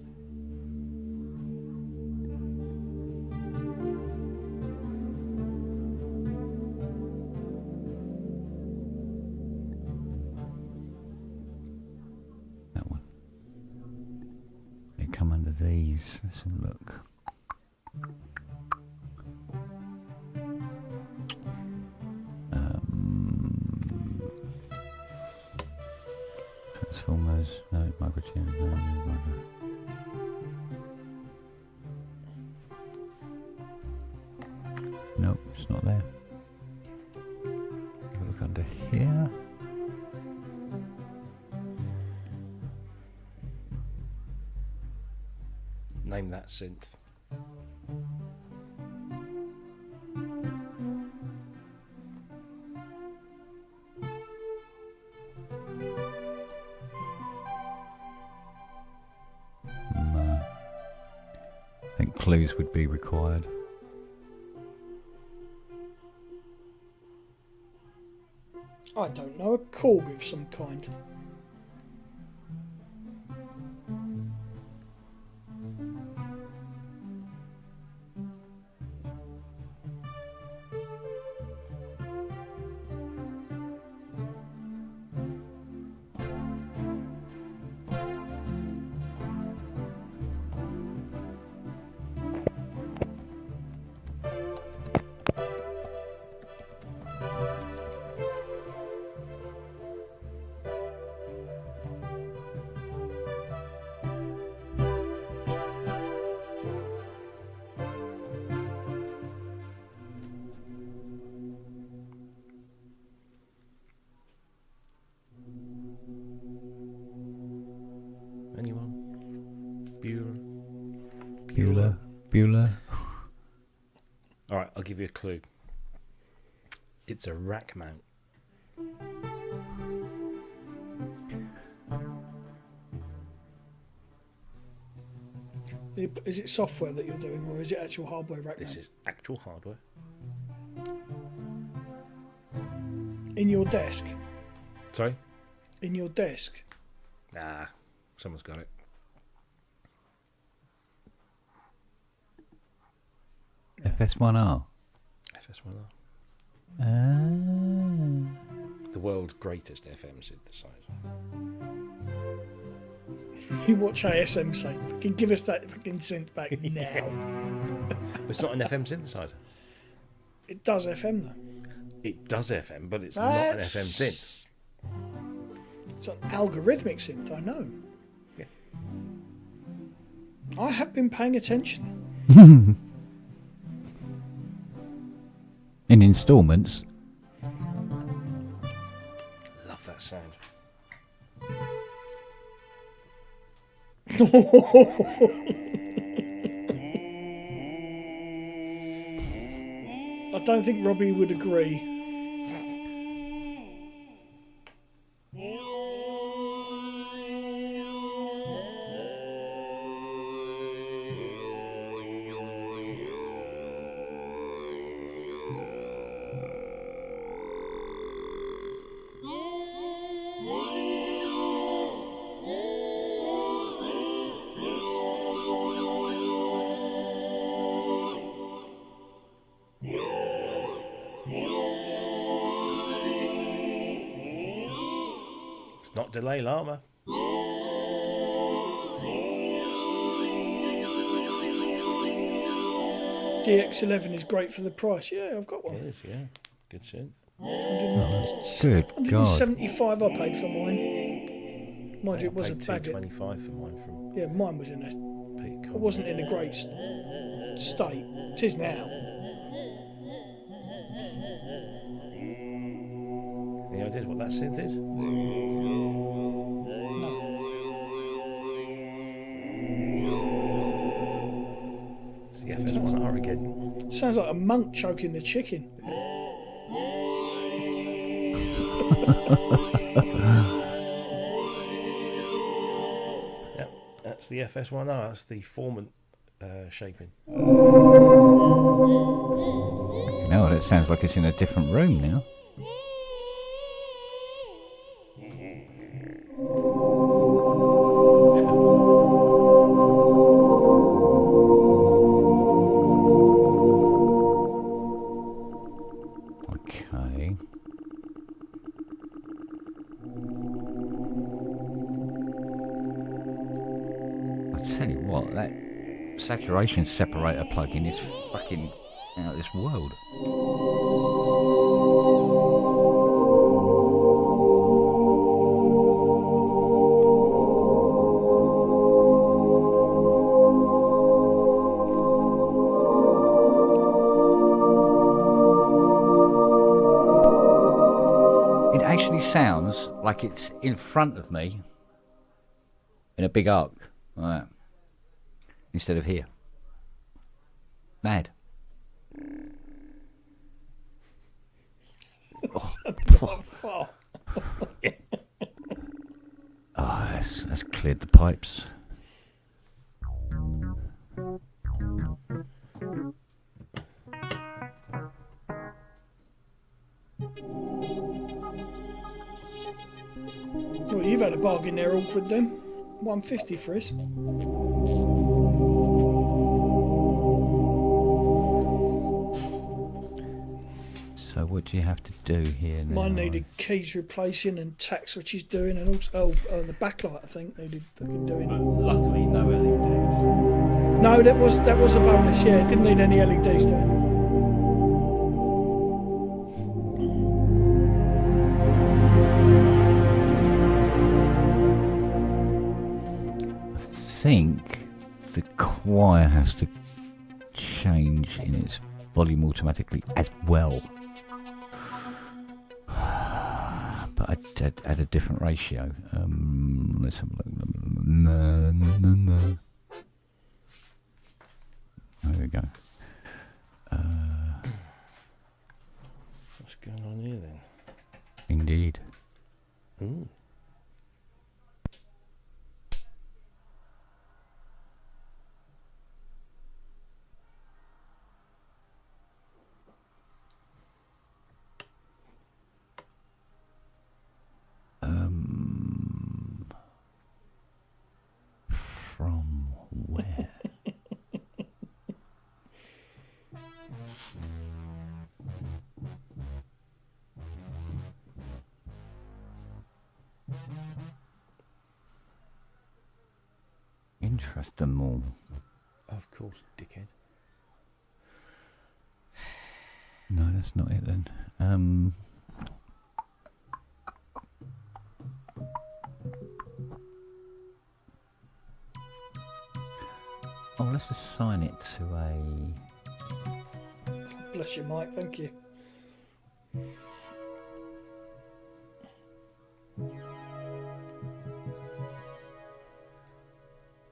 That one. They come under these. Let's have a look. Transformers, no, microchip, no, nope, it's not there. Have a look under here. Name that synth. I think clues would be required. I don't know, a Korg of some kind. Anyone? Bueller. Alright, I'll give you a clue. It's a rack mount. Is it software that you're doing, or is it actual hardware rack This mount? is actual hardware. In your desk? Sorry? In your desk? Nah, someone's got it. FS1R. FS1R. Ah. The world's greatest FM synthesizer. You watch ASM say, fucking give us that fucking synth back now. But it's not an FM synthesizer. It does FM though. It does FM, but it's not an FM synth. It's an algorithmic synth, I know. Yeah. I have been paying attention. In instalments. Love that sound. I don't think Robbie would agree. It's not Delay Llama. DX11 is great for the price. Yeah, I've got one. It is, yeah. Good shit. Good God. 175 I paid for mine. Mind you, it was a paid baggage. $2.25 for mine from Yeah, mine was in a. Pete It wasn't in a great state. It is now. Any ideas what that synth is? No. It's the FS1R again. Sounds like a monk choking the chicken. Yep, that's the FS1R. That's the Foreman shaping. No, that sounds like it's in a different room now. Okay. I tell you what, that saturation separator plug-in is fucking out of this world. It actually sounds like it's in front of me in a big arc, like that, instead of here. Mad. Oh, That's cleared the pipes. well, you've had a bargain there, awkward then. 150 for us. So what do you have to do here now? Mine needed keys replacing and tack switches doing, and also the backlight I think needed fucking doing. Luckily, no LEDs. No, that was a bonus. Yeah, it didn't need any LEDs doing. I think the choir has to change in its volume automatically as well. But I'd add a different ratio. Let's have a look. No. There we go. What's going on here then? Indeed. Ooh. From where? Interesting more. Of course, dickhead. No, that's not it then. Oh, let's assign it to a... Bless you, Mike. Thank you.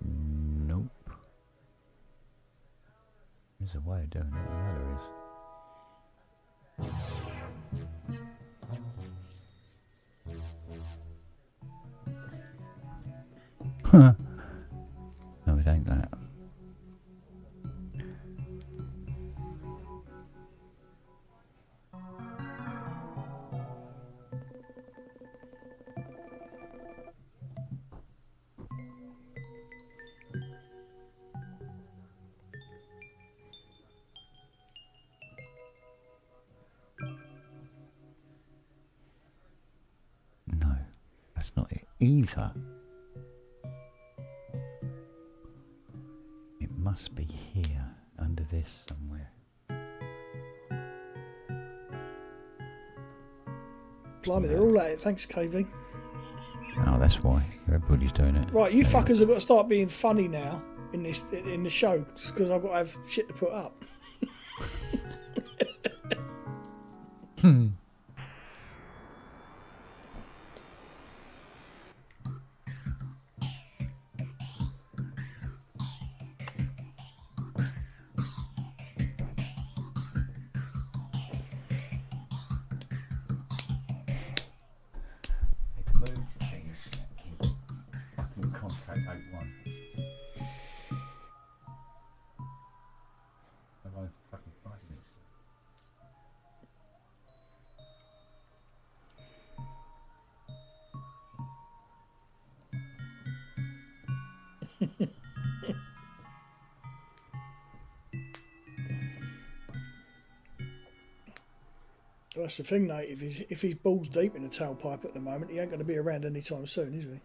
Nope. There's a way of doing it. I know there is. Huh. No, it ain't that. No. That's not it either. It must be here, under this somewhere. Blimey, they're all at it. Thanks, KV. Oh, that's why. Everybody's doing it. Right, you fuckers have got to start being funny now in the show, just because I've got to have shit to put up. That's the thing, Nate. If he's balls deep in the tailpipe at the moment, he ain't going to be around anytime soon, is he?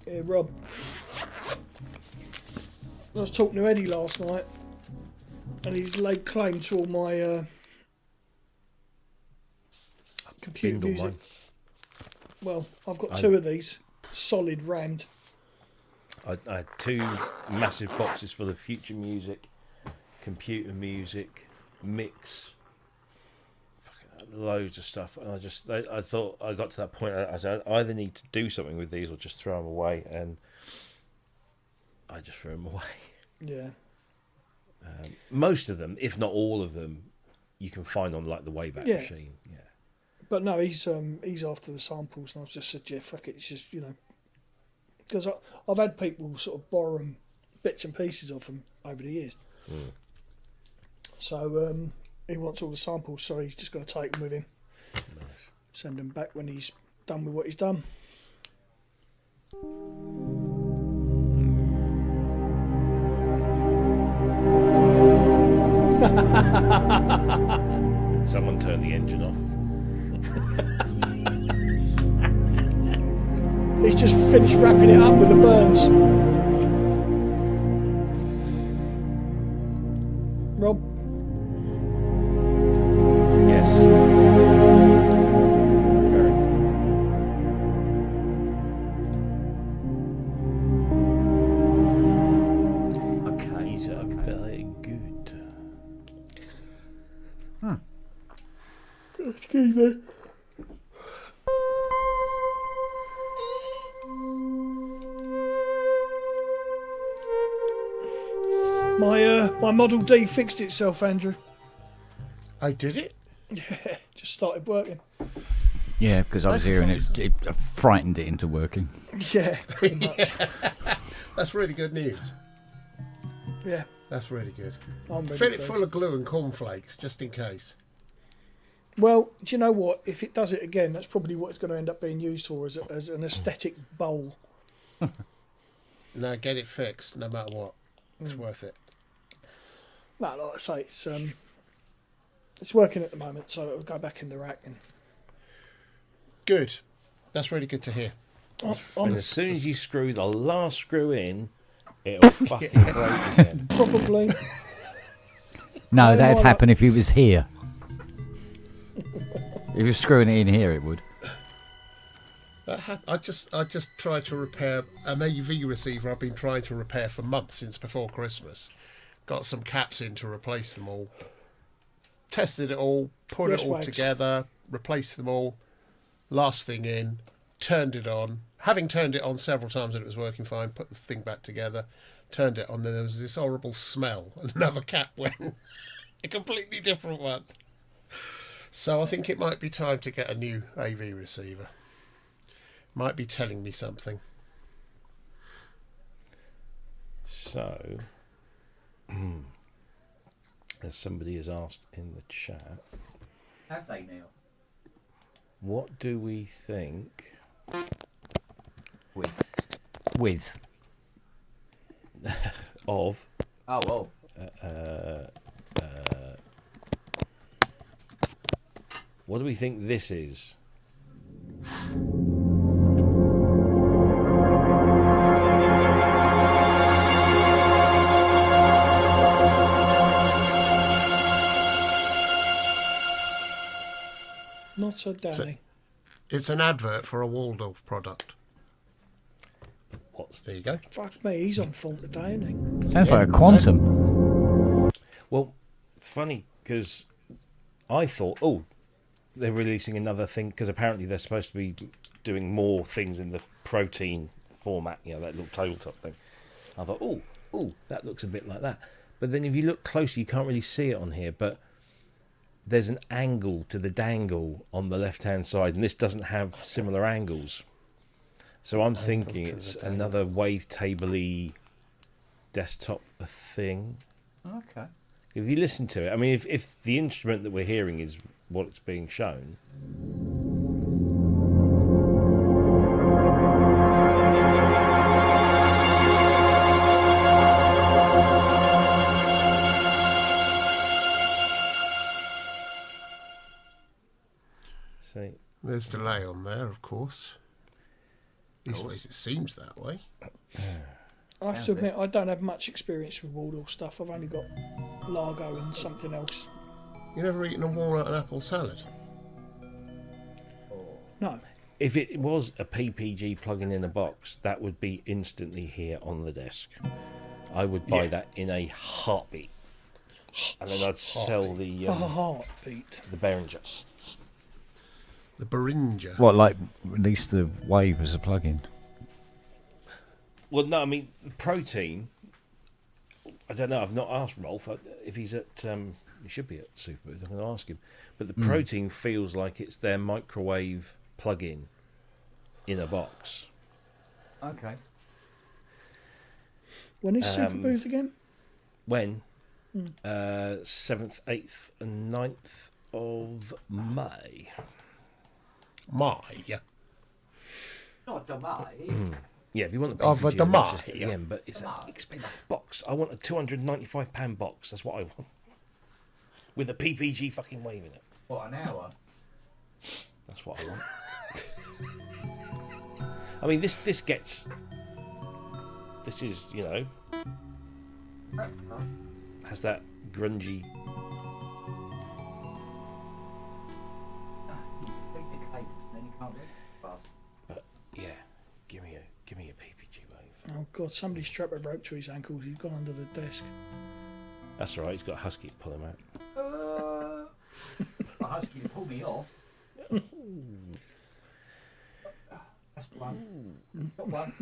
Yeah, Rob. I was talking to Eddie last night, and he's laid claim to all my computer Bindle music. mine. Well, I've got two of these, solid rammed. I had 2 massive boxes for the future music, computer music, mix, fucking loads of stuff. And I thought I got to that point. I said I either need to do something with these or just throw them away, and I just threw them away. Yeah. Most of them, if not all of them, you can find on like the Wayback Machine. Yeah. But no, he's after the samples, and I've just said, yeah, fuck it. It's just, because I've had people sort of borrow bits and pieces of them over the years. Mm. So he wants all the samples, so he's just got to take them with him. Nice. Send them back when he's done with what he's done. Someone turned the engine off. He's just finished wrapping it up with the burns. Rob? Yes. Very. Okay. These are very good. Excuse me. My Model D fixed itself, Andrew. Oh, did it? Yeah, just started working. Yeah, because I was here and it frightened it into working. Yeah, pretty much. That's really good news. Yeah. That's really good. I'm Fill it full of glue and cornflakes, just in case. Well, do you know what? If it does it again, that's probably what it's going to end up being used for, as an aesthetic bowl. No, get it fixed, no matter what. It's worth it. No, like I say, it's working at the moment, so it'll go back in the rack. And Good. That's really good to hear. And as soon as you screw the last screw in, it'll fucking break again. Probably. No, that'd happen if he was here. If he was screwing it in here, it would. I just tried to repair an AV receiver I've been trying to repair for months, since before Christmas. Got some caps in to replace them all. Tested it all, put it all together, replaced them all. Last thing in, turned it on. Having turned it on several times and it was working fine, put the thing back together, turned it on, then there was this horrible smell, and another cap went. A completely different one. So I think it might be time to get a new AV receiver. Might be telling me something. So, as somebody has asked in the chat, have they now? What do we think With. Of. Oh, well. What do we think this is? Not a Downy. It's an advert for a Waldorf product. There you go. Fuck me, he's on form today, isn't he? Sounds like a quantum. Well, it's funny because I thought, oh, they're releasing another thing because apparently they're supposed to be doing more things in the protein format, that little tabletop thing. I thought, oh, that looks a bit like that. But then if you look closely, you can't really see it on here, but there's an angle to the dangle on the left-hand side, and this doesn't have similar angles. So I'm thinking it's another wave-table-y desktop thing. Okay. If you listen to it, I mean, if the instrument that we're hearing is what's being shown. See, there's delay on there, of course. Leastways, it seems that way. I have to admit, I don't have much experience with Waldorf stuff. I've only got Largo and something else. You never eaten a walnut and apple salad? No. If it was a PPG plug-in in a box, that would be instantly here on the desk. I would buy that in a heartbeat. And then I'd sell the heartbeat. The Behringer. The Behringer. What, like release the Wave as a plug-in? Well, no, I mean, the protein, I don't know, I've not asked Rolf if he's at, he should be at Superbooth, I'm going to ask him. But the protein feels like it's their microwave plug-in in a box. Okay. When is Superbooth again? When? 7th, 8th and 9th of May. May? Not the May. Yeah, if you want Of a the PPG, but it's an expensive box. I want a £295 box. That's what I want. With a PPG fucking wave in it. What, an hour? That's what I want. I mean, this gets... This is, has that grungy... But, yeah, give me a PPG wave. Oh, God, somebody strapped a rope to his ankles. He's gone under the desk. That's all right. He's got a husky to pull him out. A husky to pull me off. That's one. Got one.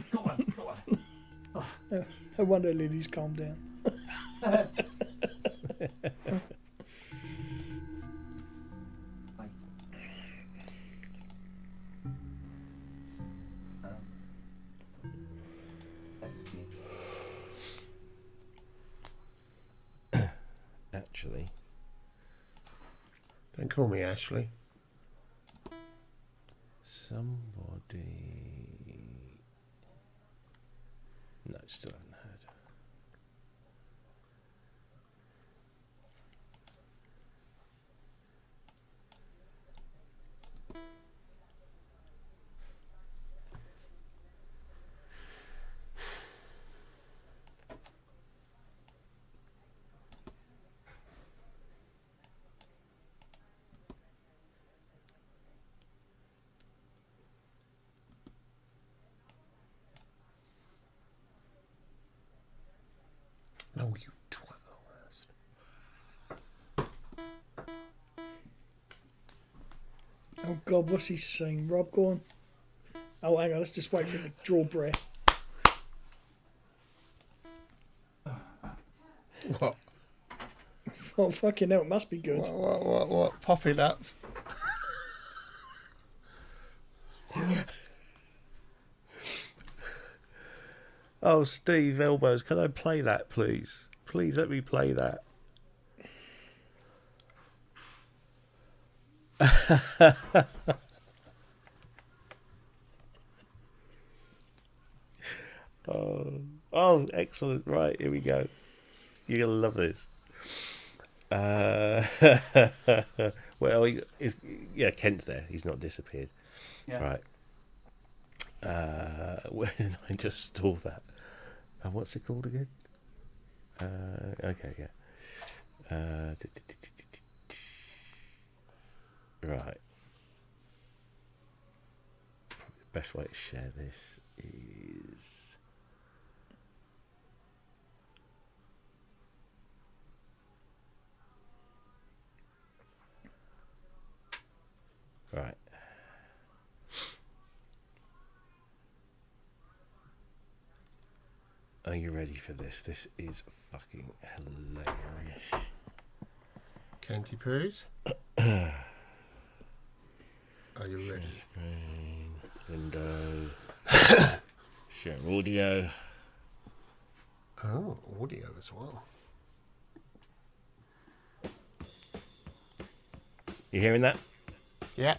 No wonder Lily's calmed down. Actually. Don't call me Ashley. Somebody... No, still haven't heard. No, you twat. Oh, God, what's he saying? Rob, go on. Oh, hang on, let's just wait for him to draw breath. What? Oh, fucking hell, it must be good. What? Pop it up. Oh, Steve Elbows, can I play that, please? Please let me play that. Oh, excellent. Right, here we go. You're going to love this. Well, Kent's there. He's not disappeared. Yeah. Right. Where did I just store that? What's it called again? Okay, yeah. Right. Probably the best way to share this is... Right. Are you ready for this? This is fucking hilarious. Candy Poos. Are you ready? Screen, window, share audio. Oh, audio as well. You hearing that? Yeah.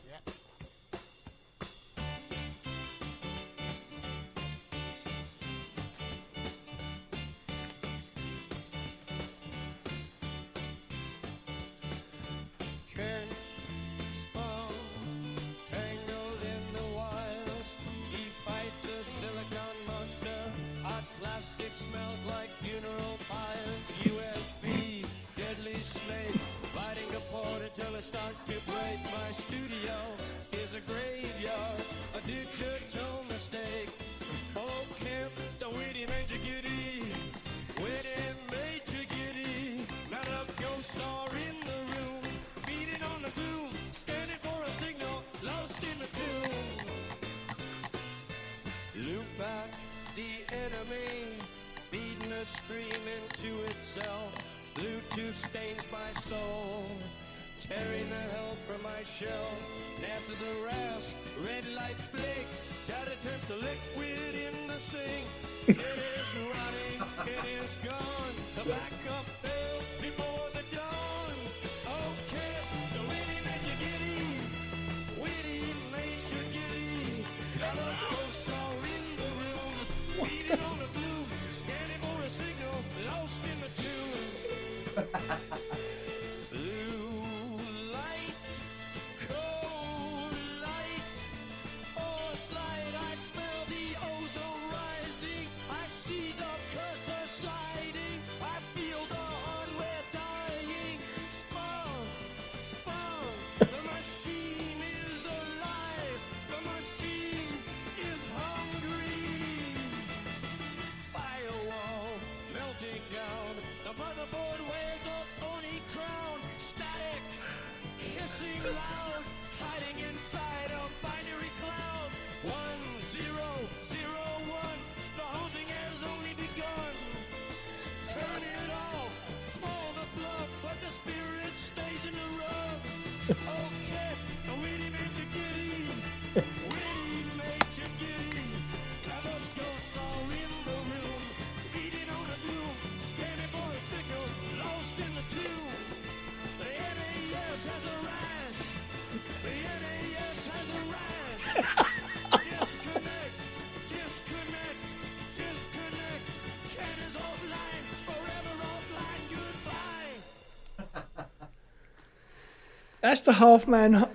That's the half man,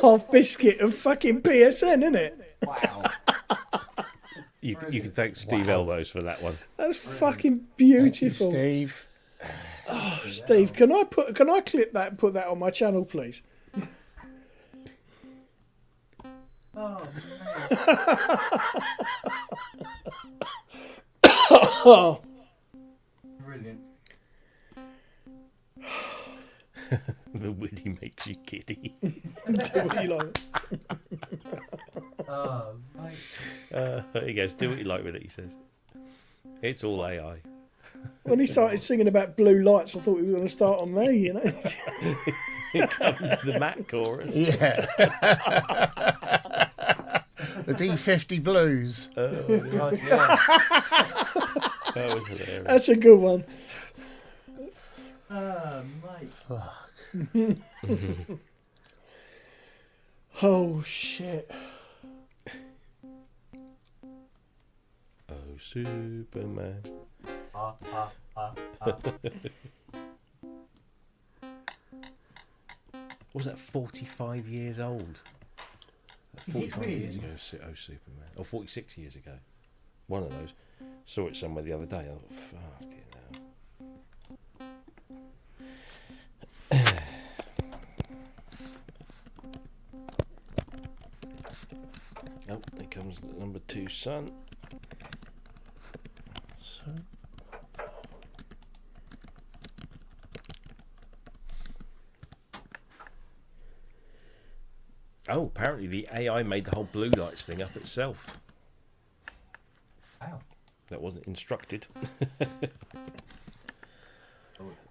half biscuit of fucking PSN, isn't it? Wow. You can thank Steve Elbows for that one. That's fucking beautiful. Steve. Oh, Steve, can I clip that and put that on my channel, please? Oh. Brilliant. The witty makes you giddy. Do what you like. Oh, mate. He goes, do what you like with it, he says. It's all AI. When he started singing about blue lights, I thought we were going to start on there, you know. Here comes the Mac chorus. Yeah. The D50 Blues. God, yeah. That was hilarious. That's a good one. Mate. Oh, shit. Oh Superman. What was that, 45 years old? That's 45 years ago, Oh Superman. Or 46 years ago. One of those. Saw it somewhere the other day. I thought, fuck it now. Oh, here comes number 2 son. So. Oh, apparently the AI made the whole blue lights thing up itself. Wow. That wasn't instructed. It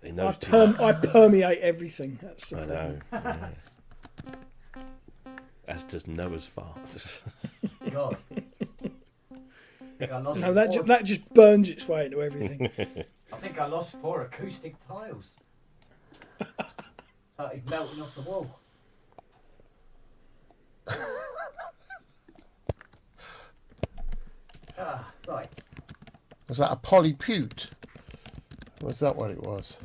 I knows too much. permeate everything. That's the I problem. know. Yeah. That's just Noah's farts. God. No, that just burns its way into everything. I think I lost 4 acoustic tiles. Started melting off the wall. Right. Was that a polypute? Was that what it was?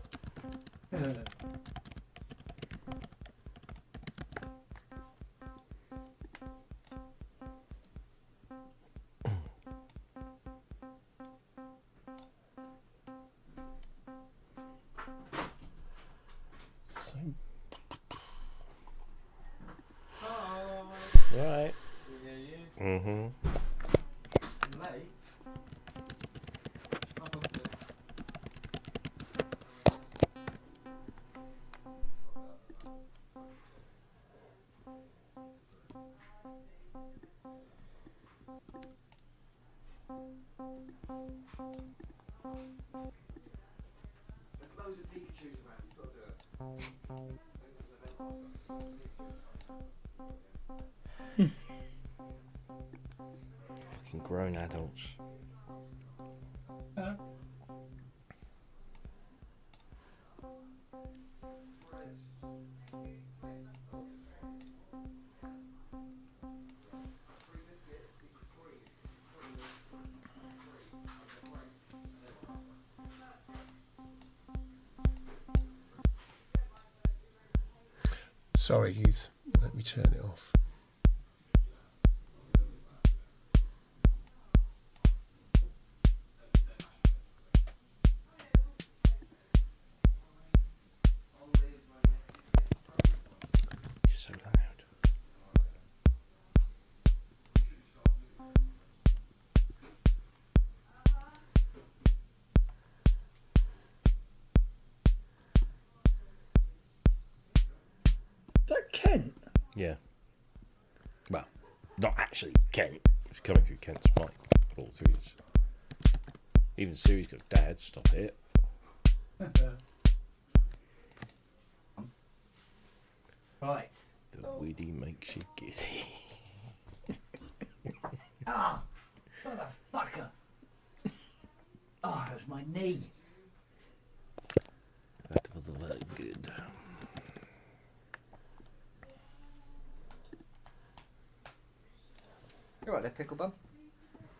Right. Mm-hmm. Fucking grown adults. Sorry, Heath. Let me turn it off. You're so loud. Is that Kent? Yeah. Well, not actually Kent. It's coming through Kent's mic. All through his. Even Siri's got Dad, stop it. Right. The witty makes you giddy. Ah! Motherfucker! Oh, it was my knee. That was very good. You right there, Pickle Bum?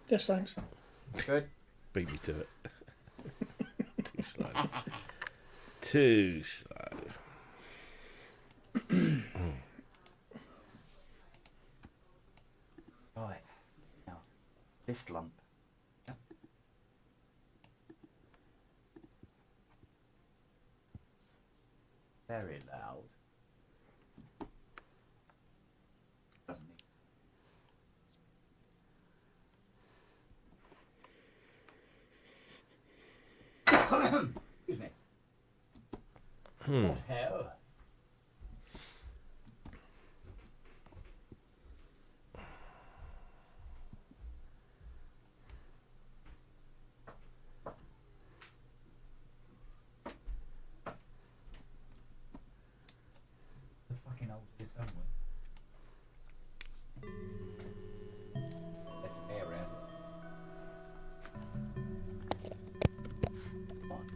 Yes, thanks. Good. Beat me to it. Too slow. Too slow. Right. Now, this lump. Very loud. Doesn't it? Excuse me. What hell? The fucking old here somewhere. Let's air around it. Fine.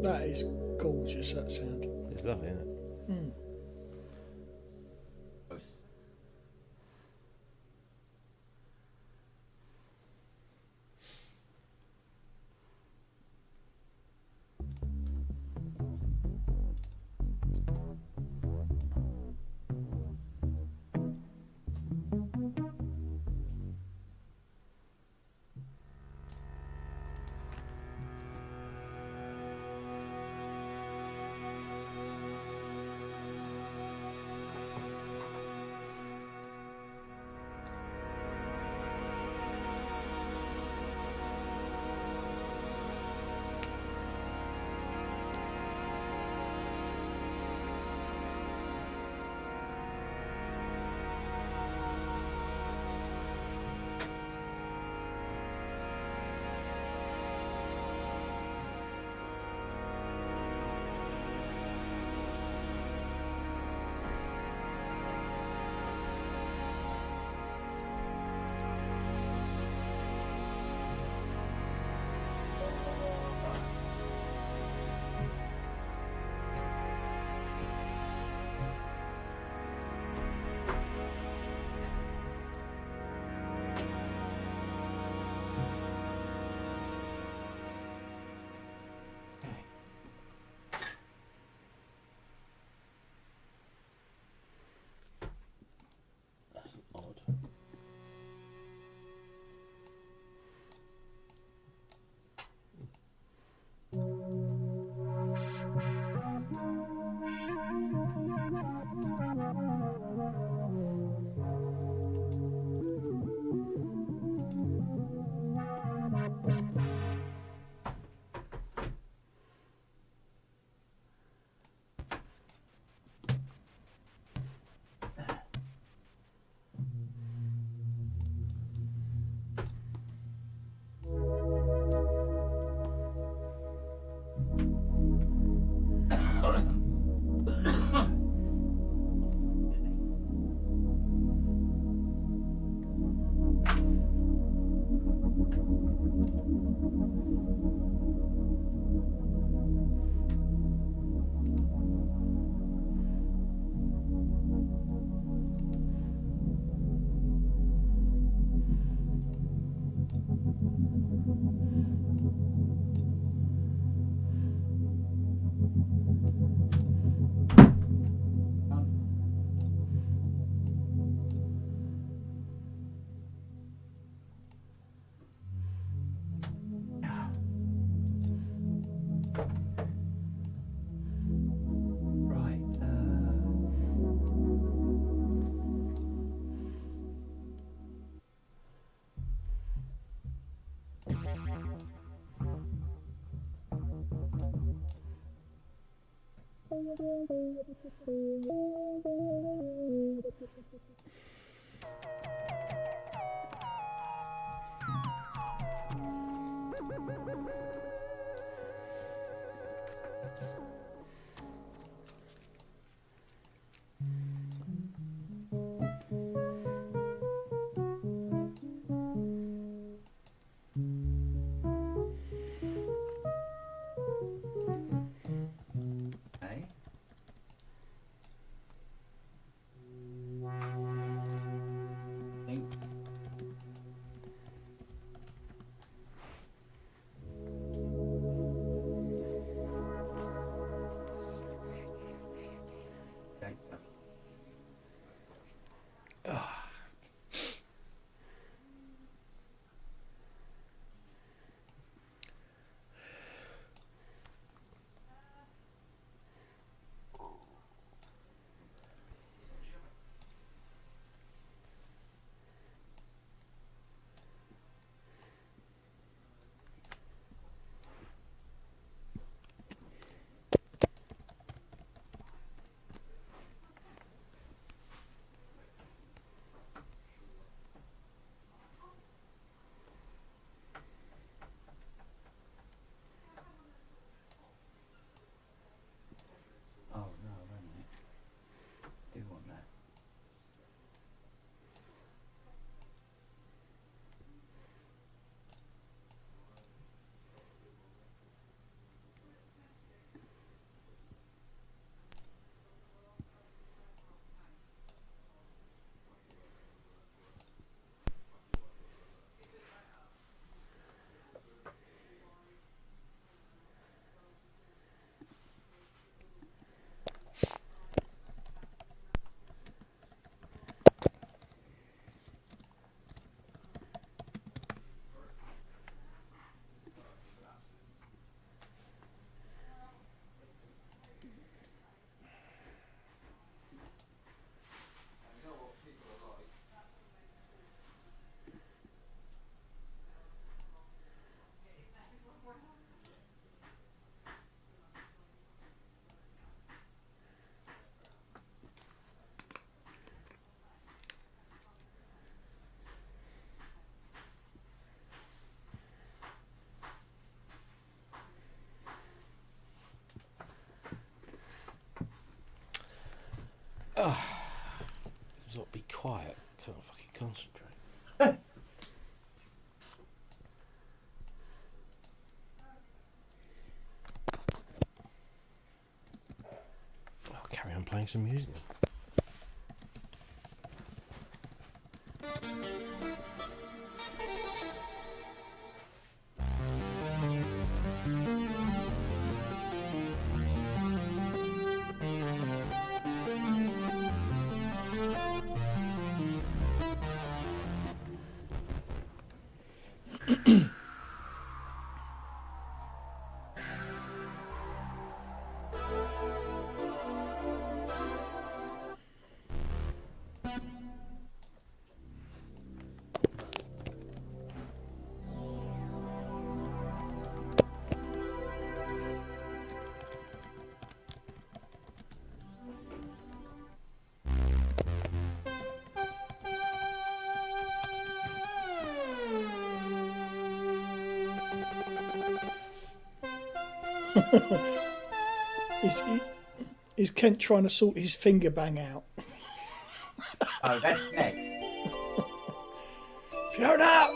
That is gorgeous, that sound. It's lovely, isn't it? playing some music. Is Kent trying to sort his finger bang out? Oh, that's next. Fiona!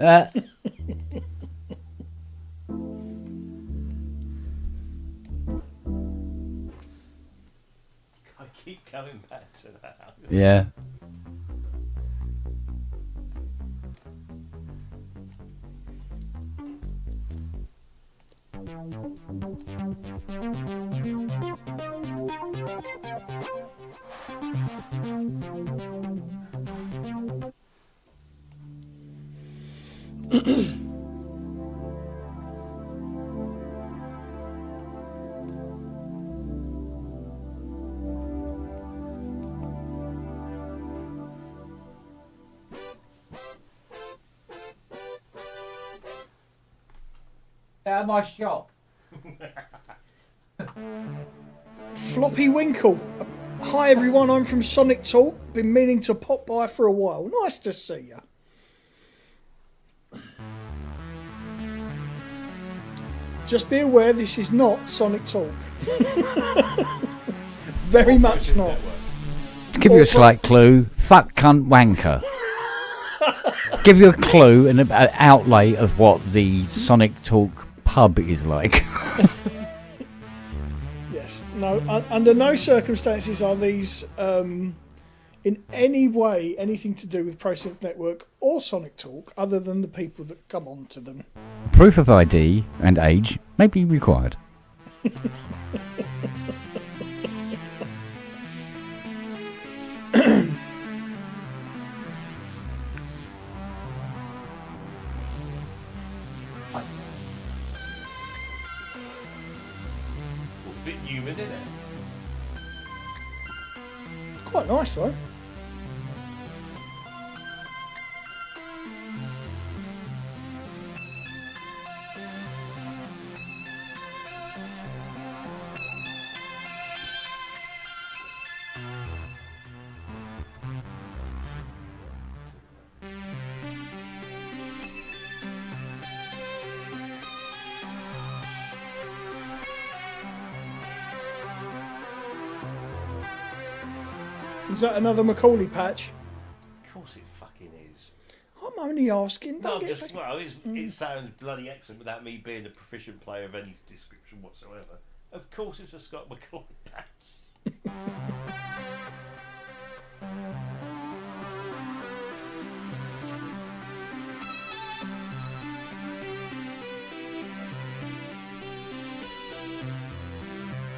I keep coming back to that. Yeah. Out of my shop. Floppy Winkle. Hi everyone, I'm from Sonic Talk. Been meaning to pop by for a while. Nice to see you. Just be aware this is not Sonic Talk. Very much not. To give you a slight clue, fuck, cunt, wanker. Give you a clue and an outlay of what the Sonic Talk pub is like. Yes. No, under no circumstances are these in any way anything to do with ProSynth Network or Sonic Talk other than the people that come on to them. Proof of ID and age may be required. bit human, isn't it? Quite nice though. Is that another Macaulay patch? Of course it fucking is. I'm only asking. No, Don't get just, well, it sounds bloody excellent without me being a proficient player of any description whatsoever. Of course it's a Scott McCoy patch.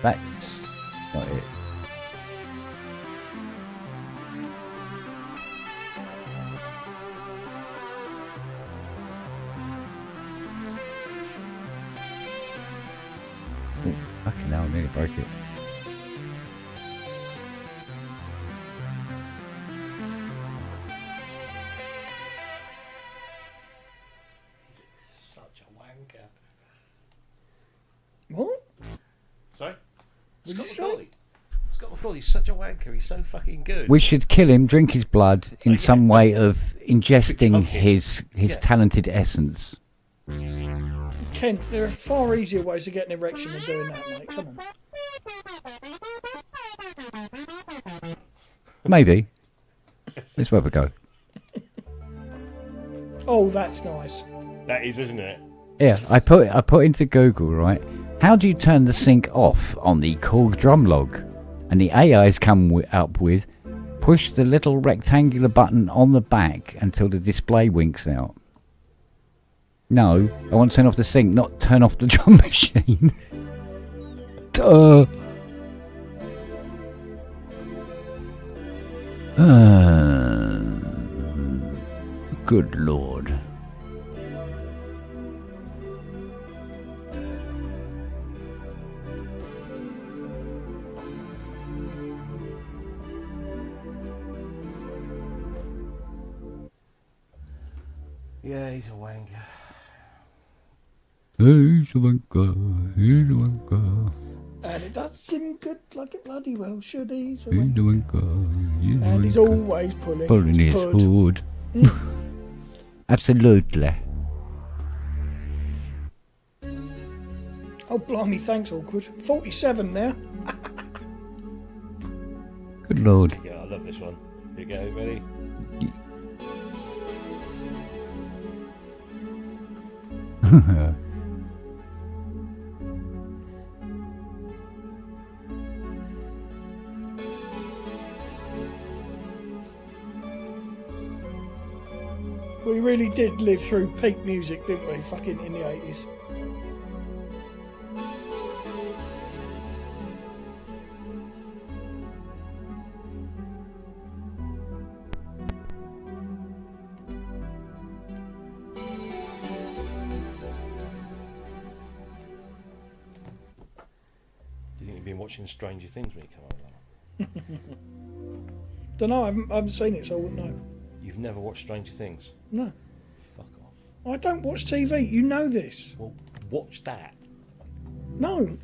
That's not it. Oh, fucking hell, I nearly broke it. He's such a wanker. What? Sorry? What did Scott you say? McCauley. Scott McCauley's such a wanker. He's so fucking good. We should kill him, drink his blood in some way of ingesting Become him. his talented essence. Kent, there are far easier ways to get an erection than doing that, mate. Come on. Maybe. Let's have a go. Oh, that's nice. That is, isn't it? Yeah, I put into Google, right? How do you turn the sync off on the Korg drum log? And the AI's come up with, push the little rectangular button on the back until the display winks out. No, I want to turn off the sync, not turn off the drum machine. Duh. Good lord. Yeah, he's a wanker. He's a wanker, he's a wanker. And it does him good like it bloody well should he? So He's a when- wanker, he's a and he's wanker. always pulling Pulling his pud. food. Absolutely. Oh, blimey, thanks, Awkward. 47 now. Good lord. Yeah, I love this one. Here you go, ready? We really did live through peak music, didn't we? Fucking in the 80s. Do you think you've been watching Stranger Things when you come over? Don't know, I haven't seen it, so I wouldn't know. You've never watched Stranger Things? No. Fuck off. I don't watch TV, you know this. Well, watch that. No.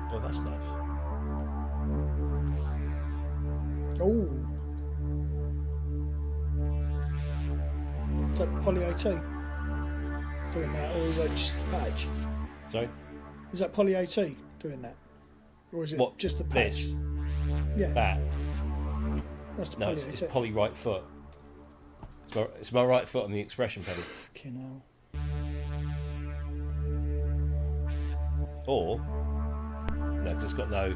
Oh, that's nice. Oh. Is that Poly AT doing that, or is that just patch? Sorry? Is that Poly AT doing that? Or is it What, just a patch? this? Yeah, That? that's the No, Poly it's AT. poly right foot. It's my right foot on the expression pedal. Fucking hell. Or, no, 'cause it's got no.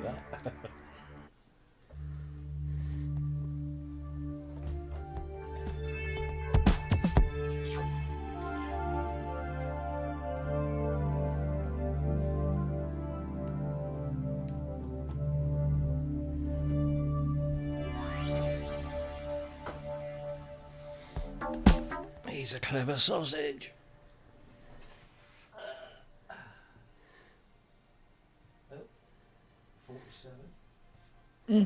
after that. He's a clever sausage. Oh, 47. Oh.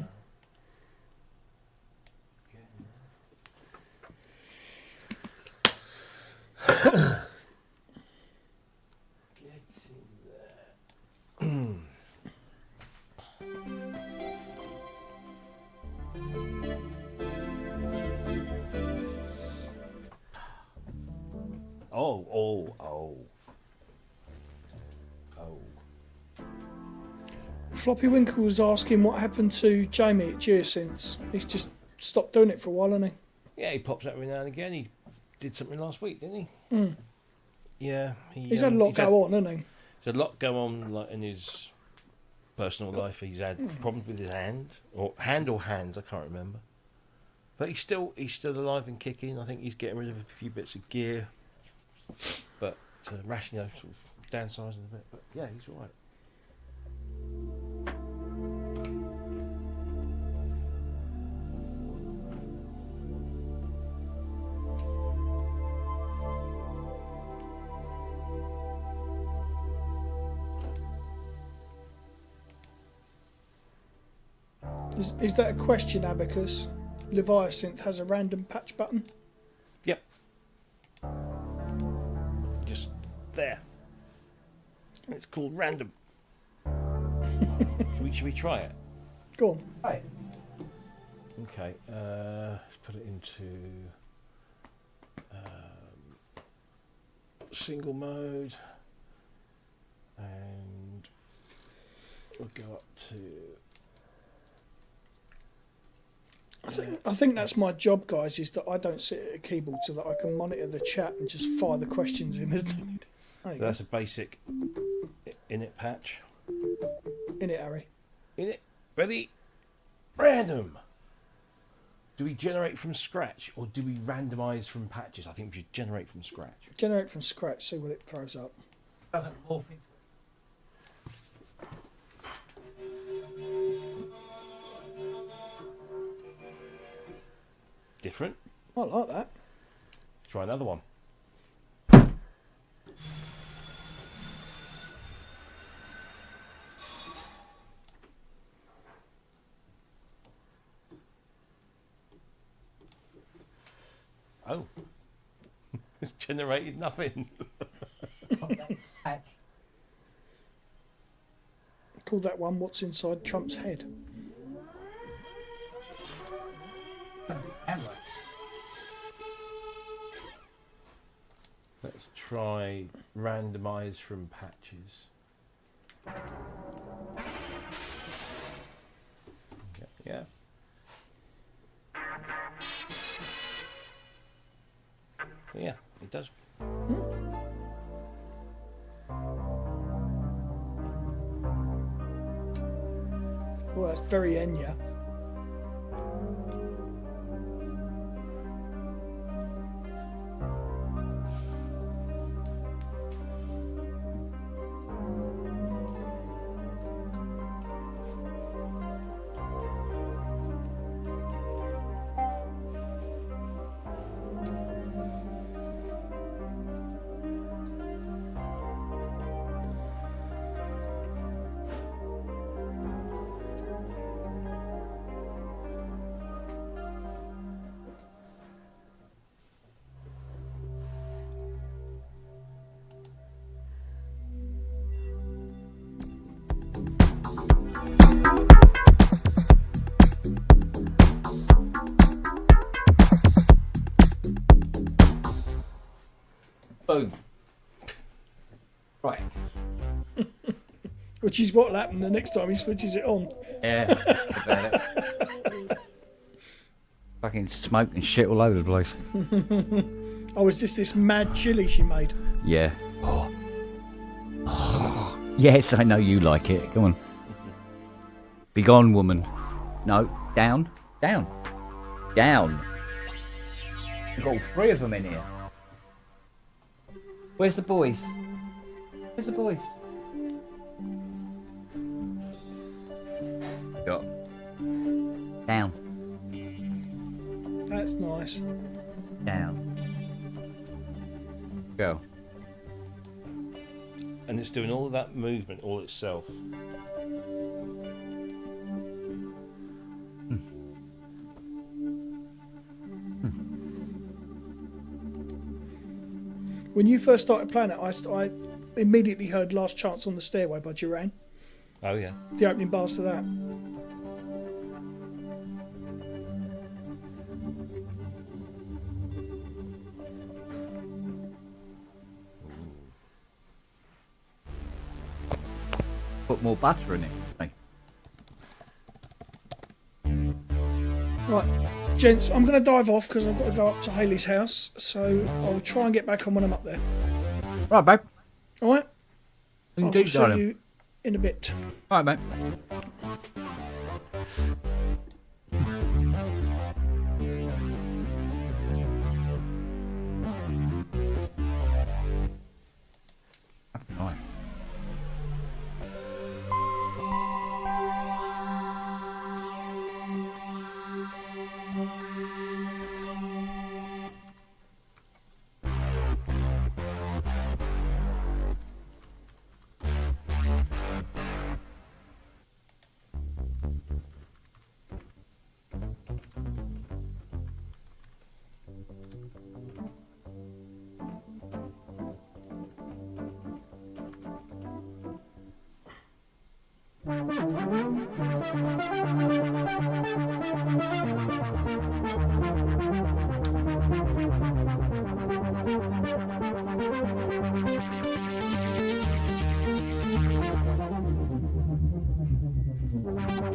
Floppy Winkle was asking what happened to Jamie at Geosynths. He's just stopped doing it for a while, hasn't he? Yeah, he pops up every now and again. He did something last week, didn't he? Yeah. He's had a lot go on, hasn't he? There's a lot go on like in his personal life. He's had problems with his hand or hands. I can't remember. But he's still alive and kicking. I think he's getting rid of a few bits of gear, but rationing, sort of downsizing a bit. But yeah, he's all right. Is that a question, Abacus? Leviasynth has a random patch button? Yep. Just there. And it's called random. Should we try it? Go on. Right. Okay. Let's put it into single mode, and we'll go up to. I think that's my job, guys, is that I don't sit at a keyboard so that I can monitor the chat and just fire the questions in as needed. So that's a basic init patch. In it, Harry. Init. Ready? Random. Do we generate from scratch or do we randomise from patches? I think we should generate from scratch. Generate from scratch, see what it throws up. Doesn't morph into Different. I like that. Try another one. Oh. It's generated nothing. Call that one What's Inside Trump's Head. Let's try randomise from patches. Yeah. Yeah, it does. Well, that's very Enya. Boom. Right. Which is what'll happen the next time he switches it on. Yeah. About it. Fucking smoke and shit all over the place. Oh, is this mad chili she made? Yeah. Oh. Yes, I know you like it. Come on. Be gone, woman. No, down, down, down. We've got all 3 of them in here. Where's the boys? Where's the boys? Got down, That's nice. down. Go. And it's doing all of that movement all itself. When you first started playing it, I immediately heard Last Chance on the Stairway by Duran. Oh yeah. The opening bars to that. Put more butter in it. Hey. Right, gents, I'm going to dive off because I've got to go up to Hayley's house. So I'll try and get back on when I'm up there. Right, babe. All right? I will Indeed, see darling. you in a bit. Right, mate. Right.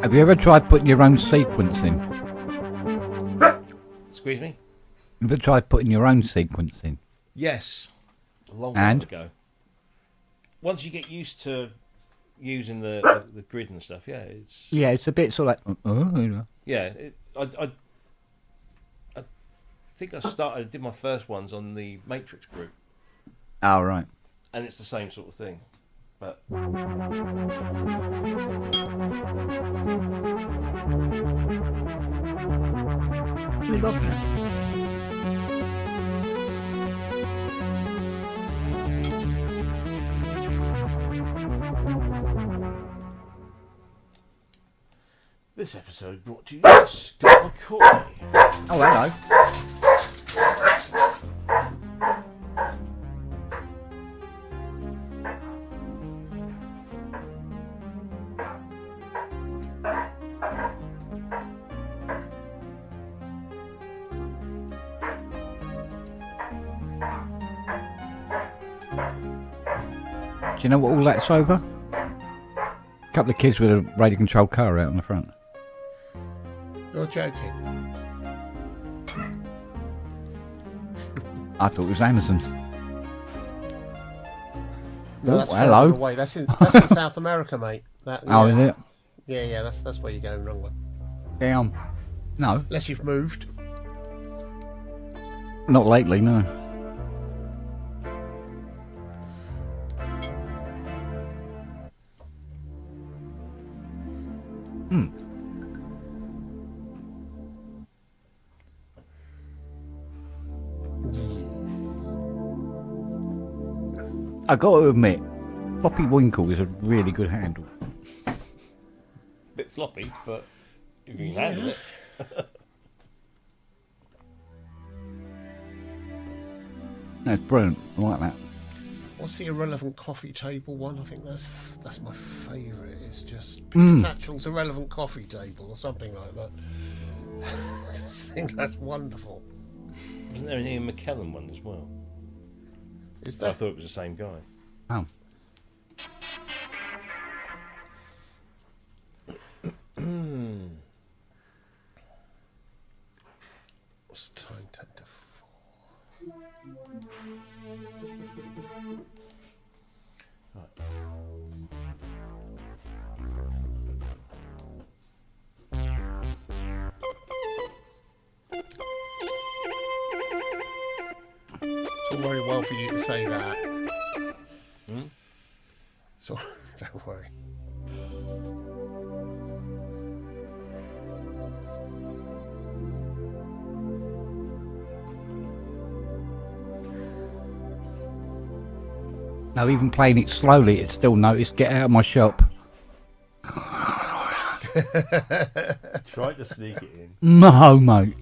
Have you ever tried putting your own sequence in? Excuse me? Have you ever tried putting your own sequence in? Yes. A long time And? ago. Once you get used to using the grid and stuff, yeah, it's Yeah, it's a bit sort of like... yeah. I think I did my first ones on the Matrix group, Oh, right. and it's the same sort of thing. But We love that. this episode brought to you by Scott McCoy. Oh, hello. Do you know what all that's over? A couple of kids with a radio controlled car out on the front. You're joking. I thought it was Amazon. No, Oh, that's hello. further away. That's in South America, mate. That, Oh, yeah. is it? Yeah, that's where you're going wrong with. Yeah. No, Unless you've moved. not lately, no. I got to admit, Floppy Winkle is a really good handle. Bit floppy, but if you can handle it. That's brilliant. I like that. What's the irrelevant coffee table one? I think that's my favourite. It's just Peter Tatchell's irrelevant coffee table or something like that. I just think that's wonderful. Isn't there an Ian McKellen one as well? Is I that? thought it was the same guy. Oh. What's time 10 to 4? for you to say that. So, don't worry. Now, even playing it slowly, it's still noticed. Get out of my shop. Try to sneak it in. No, mate.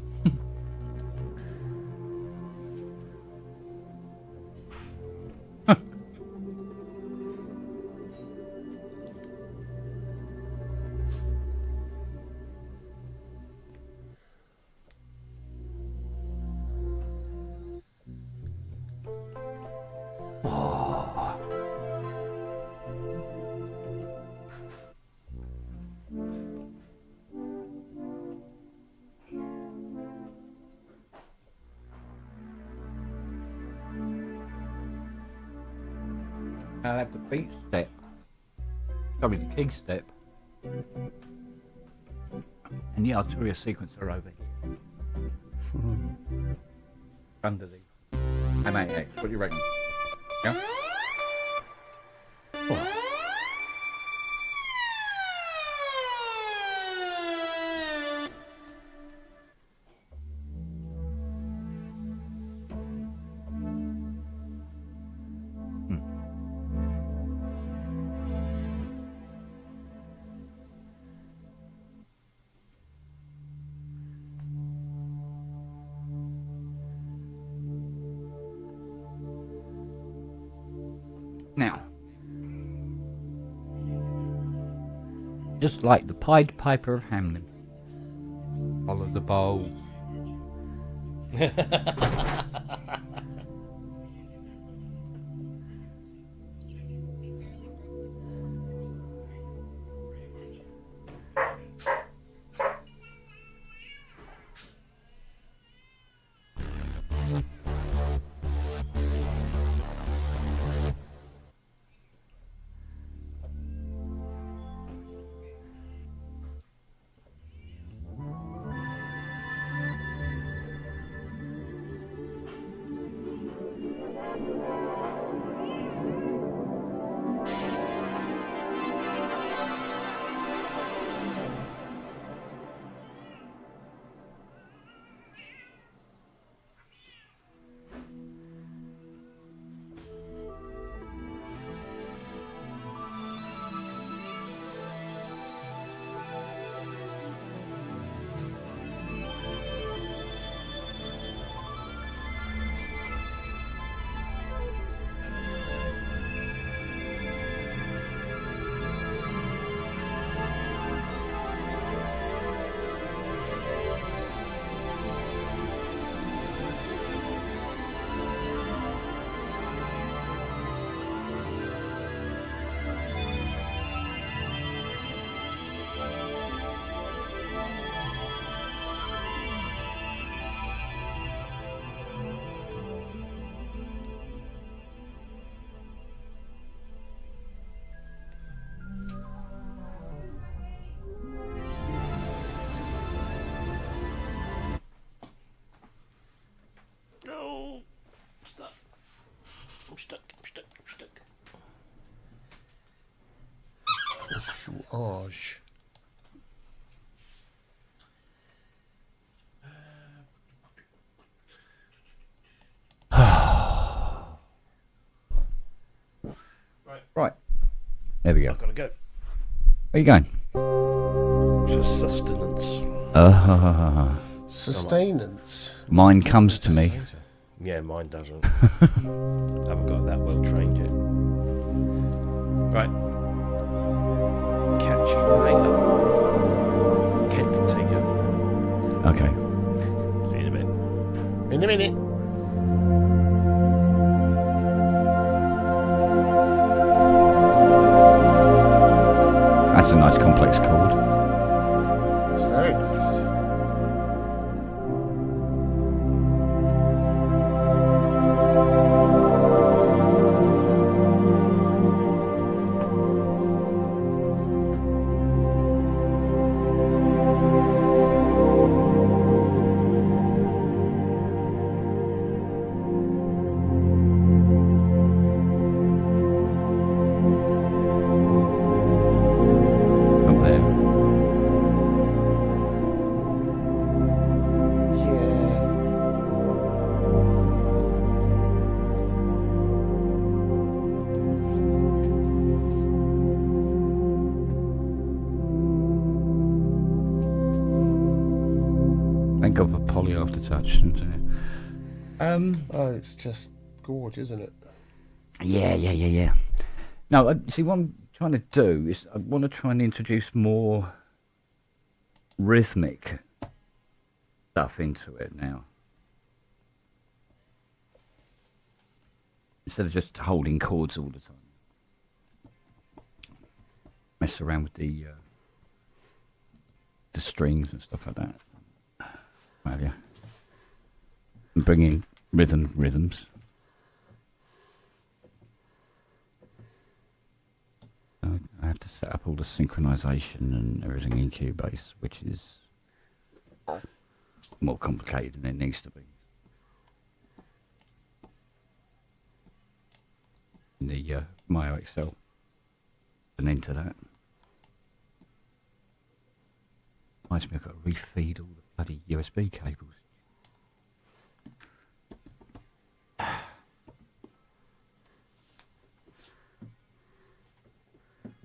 I'll have the beat step. Probably the king step. And the arterial sequencer over here. Under the M8X. What do you reckon? Yeah? Oh. Now, just like the Pied Piper of Hamelin, follow the bowl. No. Stuck. I'm stuck. George. Right. There we go. I've got to go. Where are you going? For sustenance. Sustenance. Mine comes to me. Yeah, mine doesn't. Haven't got that well trained yet. Right. Catch you later. Ken can take over. Okay. See you in a bit. In a minute. That's a nice complex chord. It's very nice. Holly Aftertouch. And, Oh, it's just gorgeous, isn't it? Yeah. No, see, what I'm trying to do is I want to try and introduce more rhythmic stuff into it now. Instead of just holding chords all the time. Mess around with the strings and stuff like that. Well, yeah. And bring in rhythms. I have to set up all the synchronization and everything in Cubase, which is more complicated than it needs to be. In the Myo Excel, and into that. Reminds me, I've got to refeed all the bloody USB cables.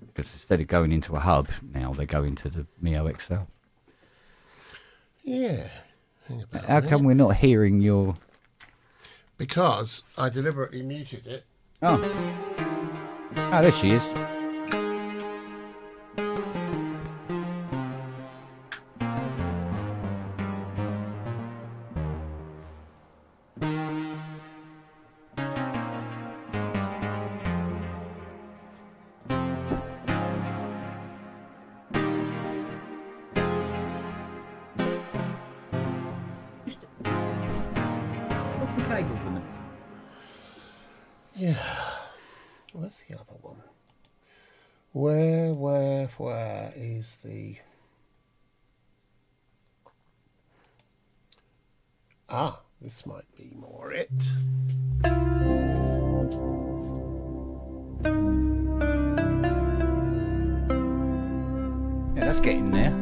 Because instead of going into a hub, now they go into the Mio XL. Yeah. How come we're not hearing your... Because I deliberately muted it. Oh, there she is. What's the cable for me? Yeah. Where's the other one? Where is the... Ah, this might be more it. Yeah, that's getting there.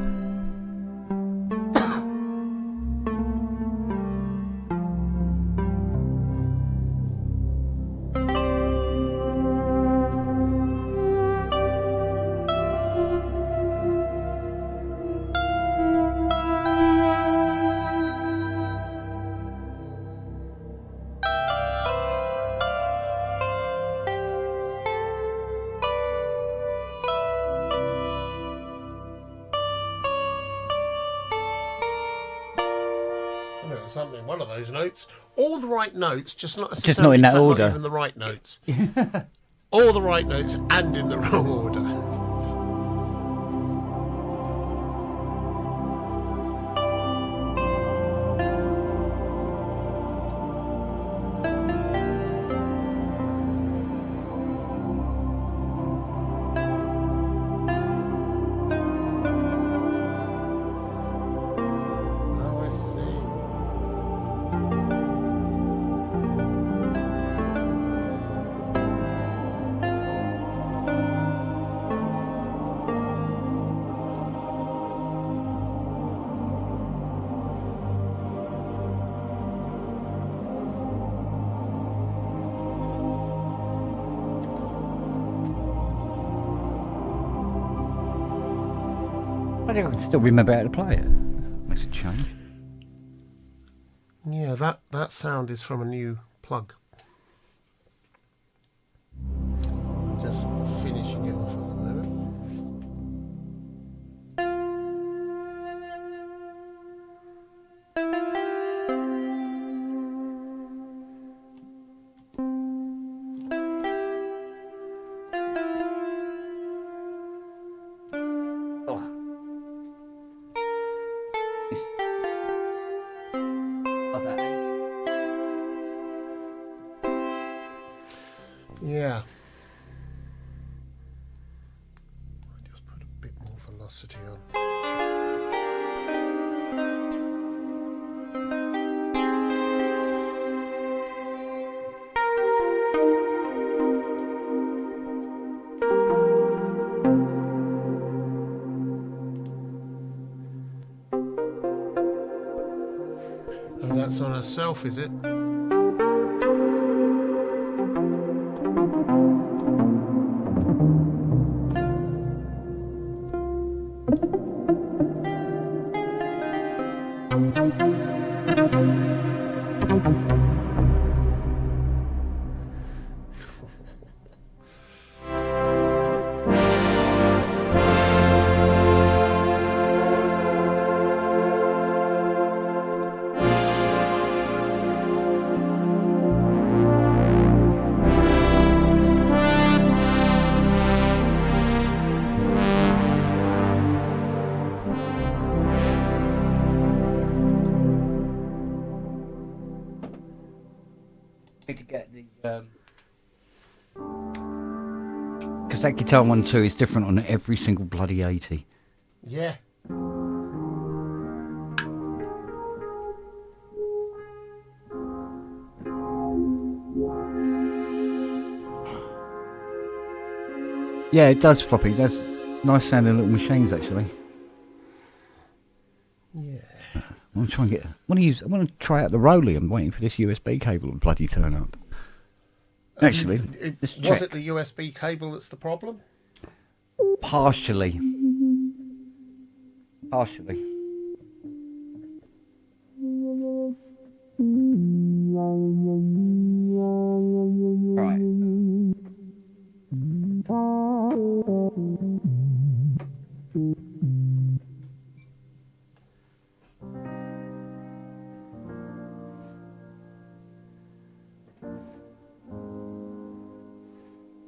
Something, one of those notes. All the right notes, just not necessarily Just not in that fact, order. Not even the right notes. All the right notes and in the wrong order. Oh, I see. I think I can still remember how to play it. Makes a change. Yeah, that sound is from a new plug. I'm just finishing it off at the moment. Yeah. I just put a bit more velocity on. Oh, that's on herself, is it? because that Guitar 1-2 is different on every single bloody 80. Yeah. Yeah, it does, Floppy. That's nice sounding little machines, actually. Yeah. I want to try and get. I want to try out the Rolly. I'm waiting for this USB cable to bloody turn up. Actually, Was it the USB cable that's the problem? Partially. Right.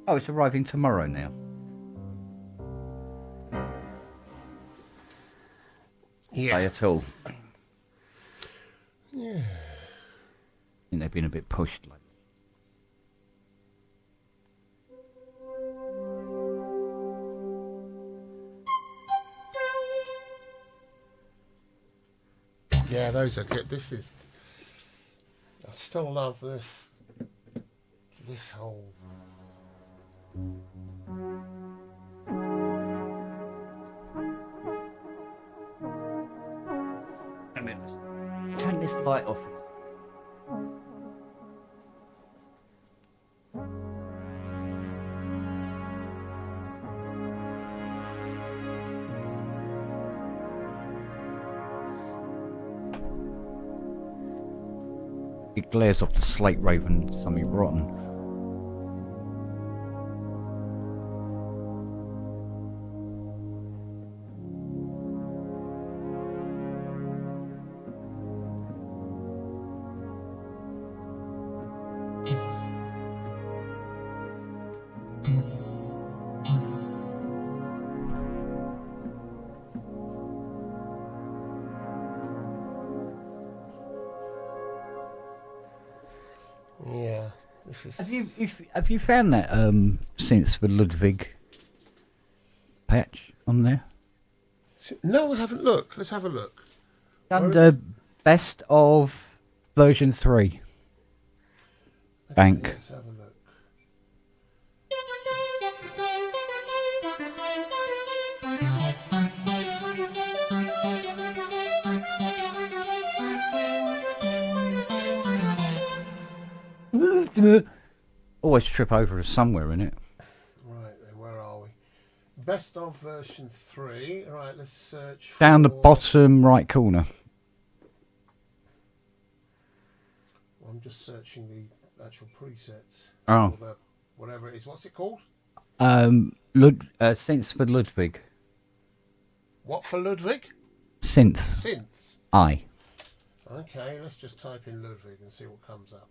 Oh, it's arriving tomorrow now. Yeah. At all. Yeah. I think they've been a bit pushed. Like. Yeah, those are good. I still love this whole. I mean, turn this light off. It glares off the slate raven, something rotten. Yeah, this is. Have you found that since the Ludwig patch on there? No, I haven't looked. Let's have a look. Under best of version 3. Okay, Bank. Let's have a look. Always trip over somewhere in it. Right then, where are we? Best of version 3. Right, let's search for... Down the bottom right corner. I'm just searching the actual presets. Oh. Or the, whatever it is. What's it called? Synths for Ludwig. What for Ludwig? Synths. Synths. I. Okay, let's just type in Ludwig and see what comes up.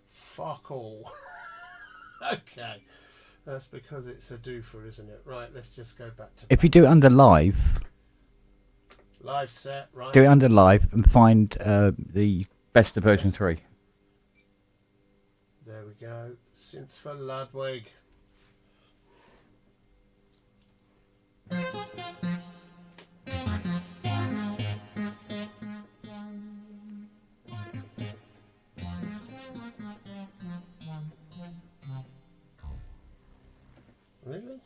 Fuck all. Okay. That's because it's a doofer, isn't it? Right, let's just go back to... If you do it under live, Live set, right? do it under live and find the best of version 3. There we go. Synths for Ludwig. Really?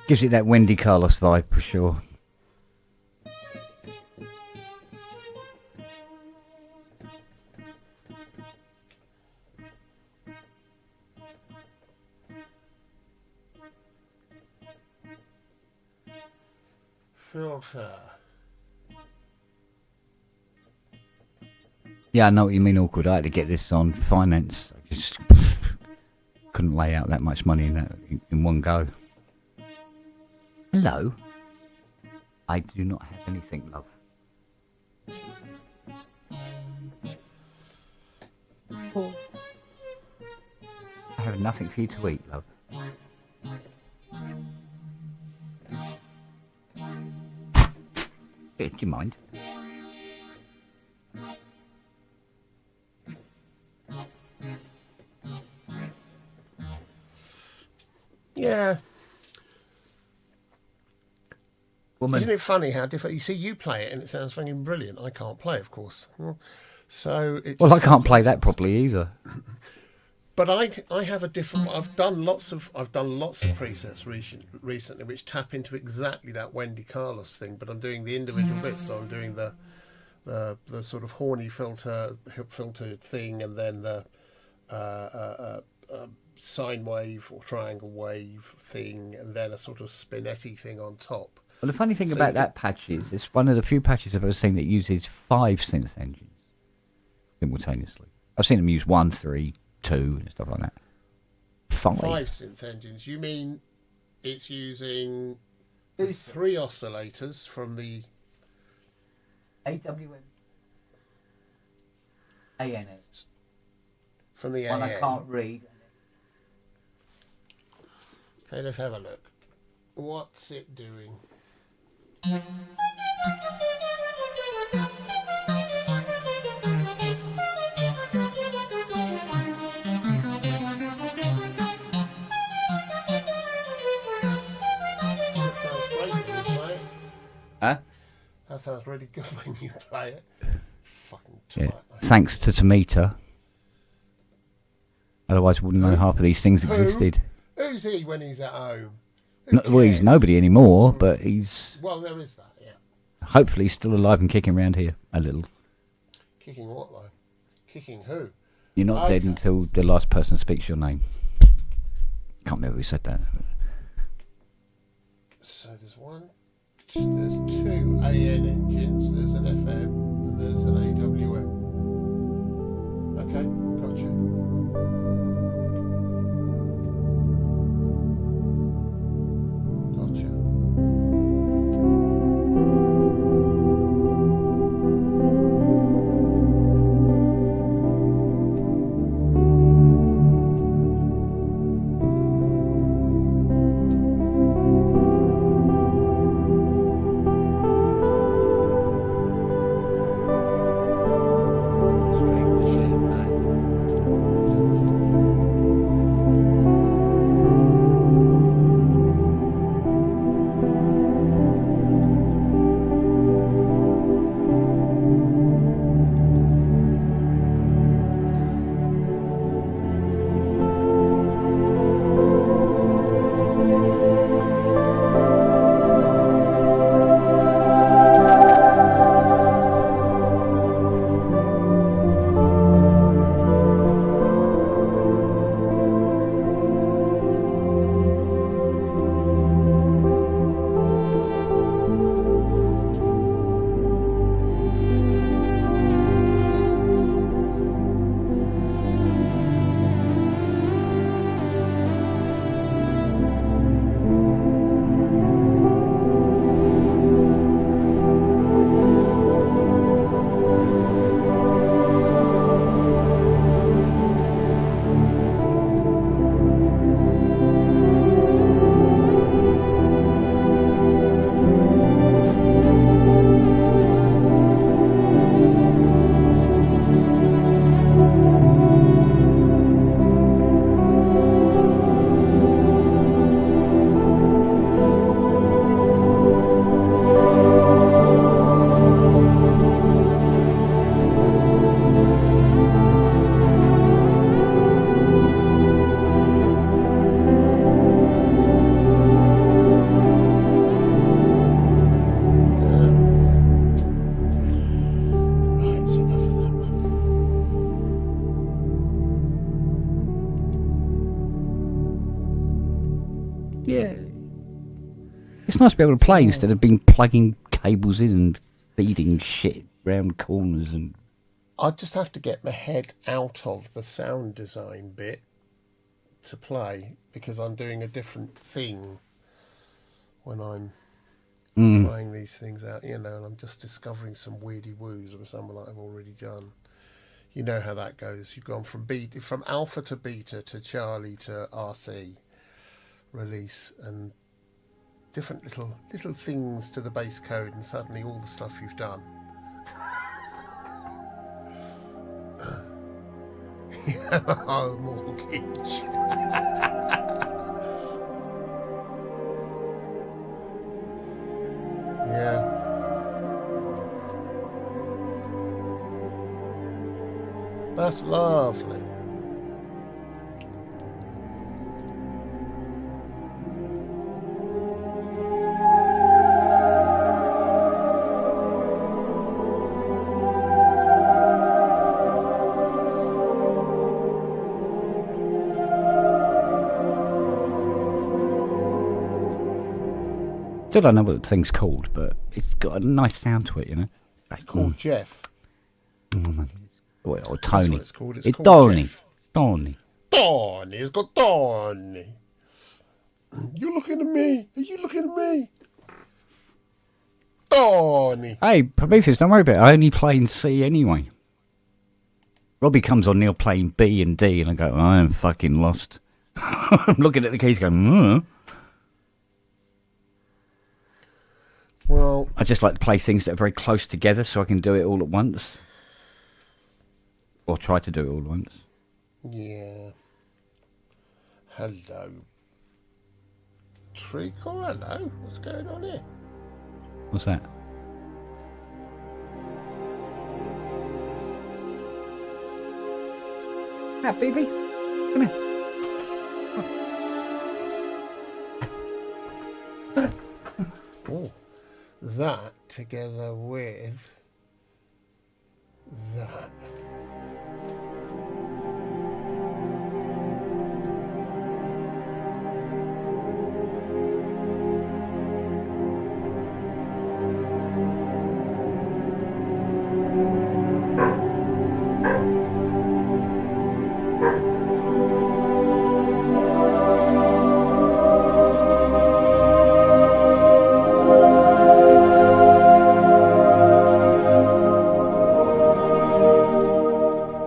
Gives it that Wendy Carlos vibe for sure. Filter. Yeah, I know what you mean, awkward. I had to get this on finance. I just couldn't lay out that much money in one go. Hello? I do not have anything, love. I have nothing for you to eat, love. Do you mind? Yeah. Woman. Isn't it funny how different? You see, you play it and it sounds fucking brilliant. I can't play, of course. So it. Well, I just can't sounds play that nonsense. properly either. But I have a different. I've done lots of presets recently, which tap into exactly that Wendy Carlos thing. But I'm doing the individual bits. So I'm doing the sort of horny filter thing, and then the sine wave or triangle wave thing, and then a sort of spinetti thing on top. Well, the funny thing So about you that patch is it's one of the few patches I've ever seen that uses 5 synth engines simultaneously. I've seen them use 1, 3, 2 and stuff like that. 5 synth engines. You mean it's using the 3 oscillators from the AWM, ANX. from the One I AM. can't read. Okay, let's have a look. What's it doing? That sounds great when you play it. Huh? That sounds really good when you play it. Fucking Yeah. twat. Thanks to Tamita. Otherwise, I wouldn't know half of these things Who? existed. Who's he when he's at home? Who No, well, he's cares? nobody anymore, but he's Well, there is that, yeah. hopefully still alive and kicking around here a little. Kicking what, though? Kicking who? You're not dead Okay. until the last person speaks your name. Can't remember who said that. So there's there's 2 AN engines, there's an FM, and there's an AWM. Okay, gotcha. String machine, man. Right, it's enough of that one. Yeah. It's nice to be able to play instead of being plugging cables in and feeding shit round corners and I just have to get my head out of the sound design bit to play because I'm doing a different thing when I'm trying these things out, and I'm just discovering some weirdy woos of something that I've already done. You know how that goes. You've gone from alpha to beta to Charlie to RC release, and different little things to the base code, and suddenly all the stuff you've done. Oh, mortgage. Yeah. That's lovely. Still don't know what the thing's called, but it's got a nice sound to it, you know. It's called Jeff. Or Tony. That's what it's called. It's called Tony. Jeff. Tony. Tony. It's got Tony. You looking at me? Are you looking at me? Tony. Hey, Prometheus, don't worry about it. I only play in C anyway. Robbie comes on, he'll play in B and D, and I go, I am fucking lost. I'm looking at the keys going, Well, I just like to play things that are very close together so I can do it all at once. Or try to do it all at once. yeah. Hello. Treacle, hello. What's going on here? What's that? Ah, baby. Come here. Oh. That together with that.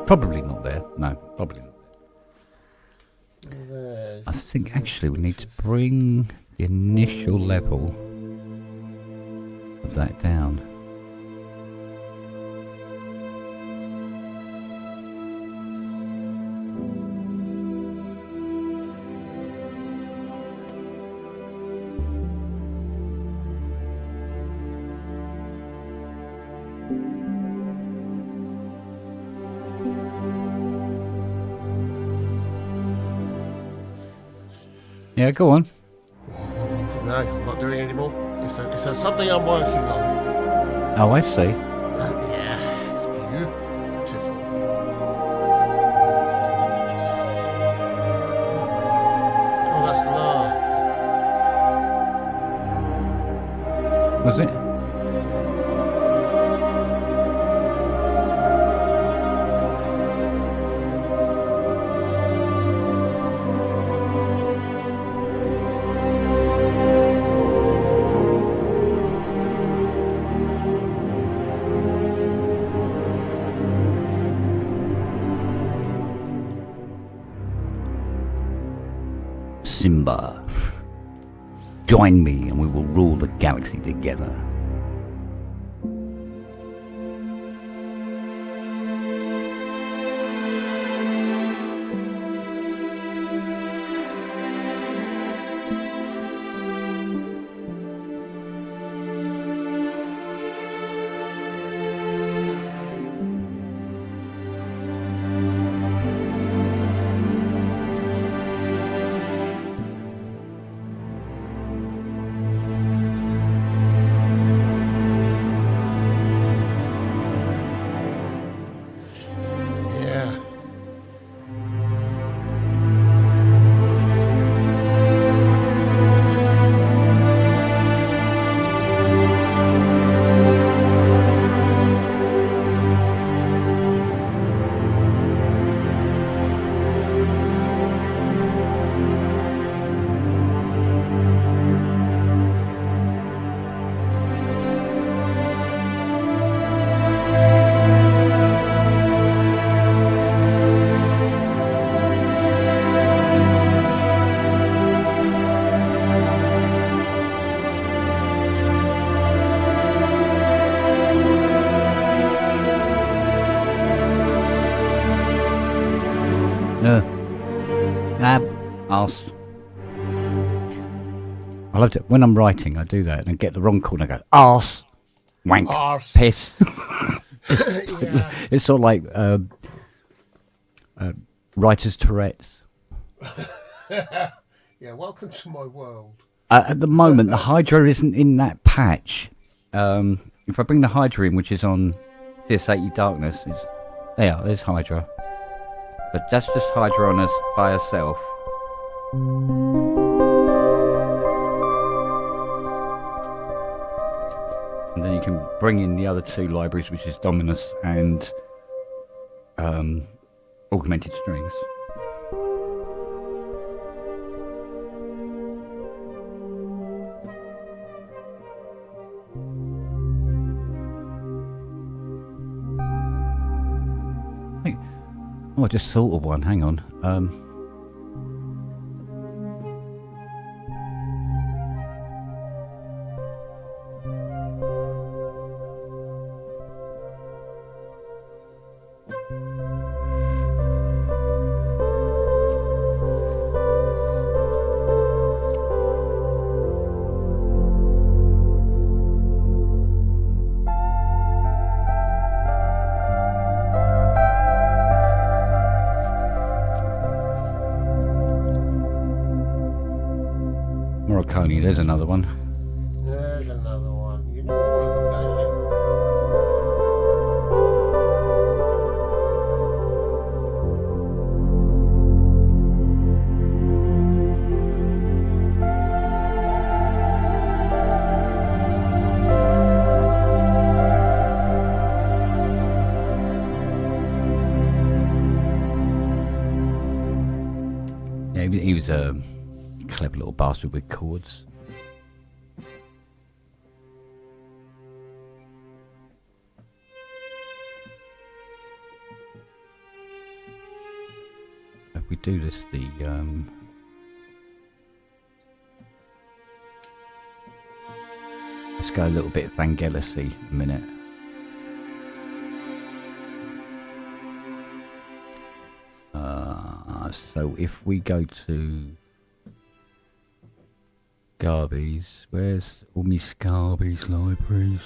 Probably not there. No, probably not. There's I think actually we need to bring the initial level of that down. Yeah, go on. no, I'm not doing it anymore. It's something I'm working on. Oh, I see. Yeah, it's beautiful. Oh, that's love. Was it? Simba. Join me and we will rule the galaxy together. Arse. I love it. When I'm writing, I do that and I get the wrong call and I go, arse, wank, Arse. piss. Yeah. It's sort of like writer's Tourette's. Yeah, welcome to my world. At the moment, the Hydra isn't in that patch. If I bring the Hydra in, which is on CS80 Darkness, there's Hydra. But that's just Hydra on us by herself. And then you can bring in the other two libraries, which is Dominus and Augmented Strings. I just thought of one. Hang on. Morricone, there's another one. There's another one. You know all of them, don't you? Yeah, he was a clever little bastard with chords. If we do this, let's go a little bit Vangelis-y a minute. So if we go to Scarbies, where's all my Scarbies libraries?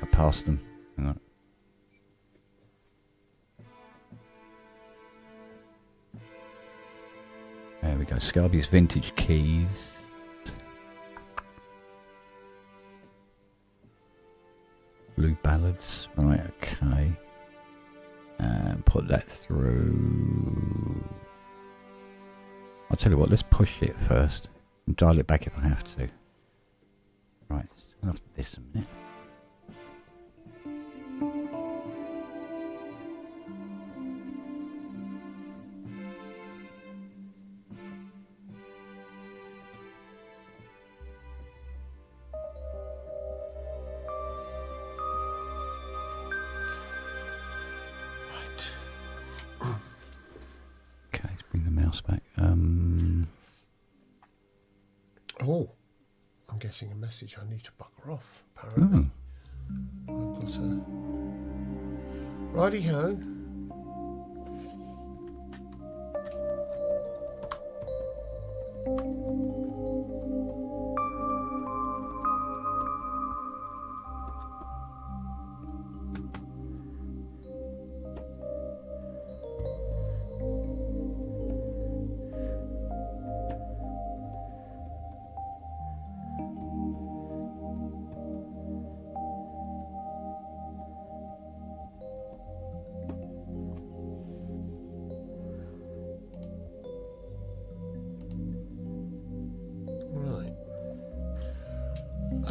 I passed them. Hang on. There we go. Scarbies Vintage Keys. Blue Ballads. Right, okay. And put that through. I'll tell you what, let's push it first. And dial it back if I have to. Right, I'll have this a minute. Okay, let's bring the mouse back. Oh, I'm getting a message. I need to bugger off, apparently. Oh. I've got a... Righty-ho.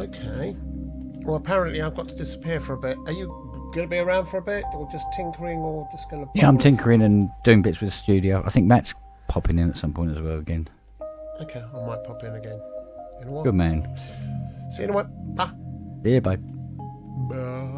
Okay. Well, apparently I've got to disappear for a bit. Are you going to be around for a bit, or just tinkering, or just going to... Yeah, I'm tinkering and doing bits with the studio. I think Matt's popping in at some point as well again. Okay, I might pop in again. In a while. Good man. See you in a while. Bye. See you, babe. Bye.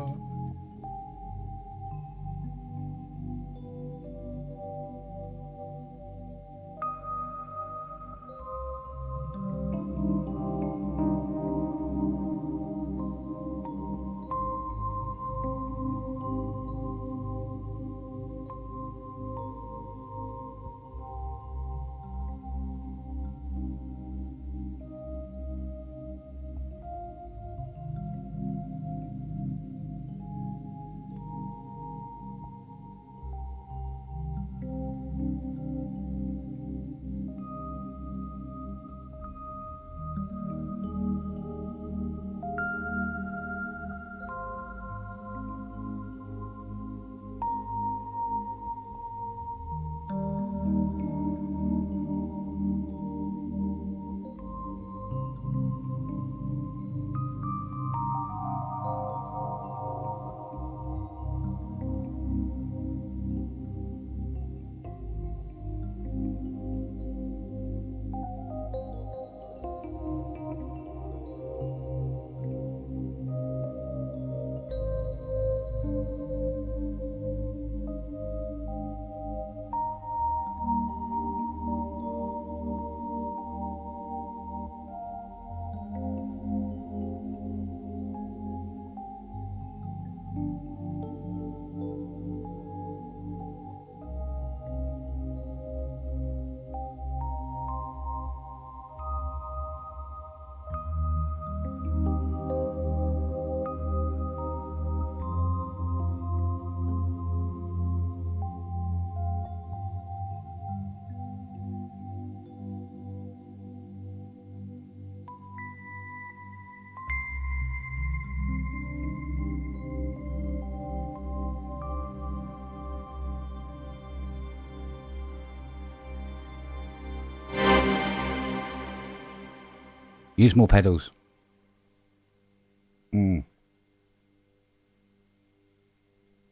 Use more pedals.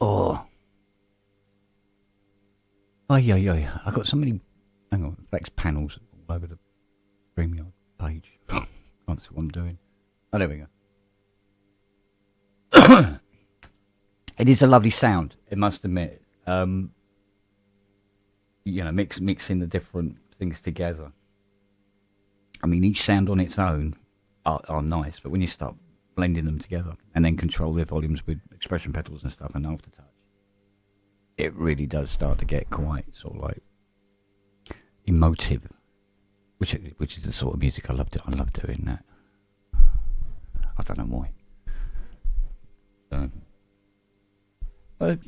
Oh. Oh, yeah. I got so many. Hang on, flex panels all over the StreamYard page. Can't see what I'm doing. Oh, there we go. It is a lovely sound, I must admit. Mixing the different things together. I mean, each sound on its own are nice, but when you start blending them together and then control their volumes with expression pedals and stuff and aftertouch, it really does start to get quite sort of like emotive, which is the sort of music I love. I love doing that. I don't know why.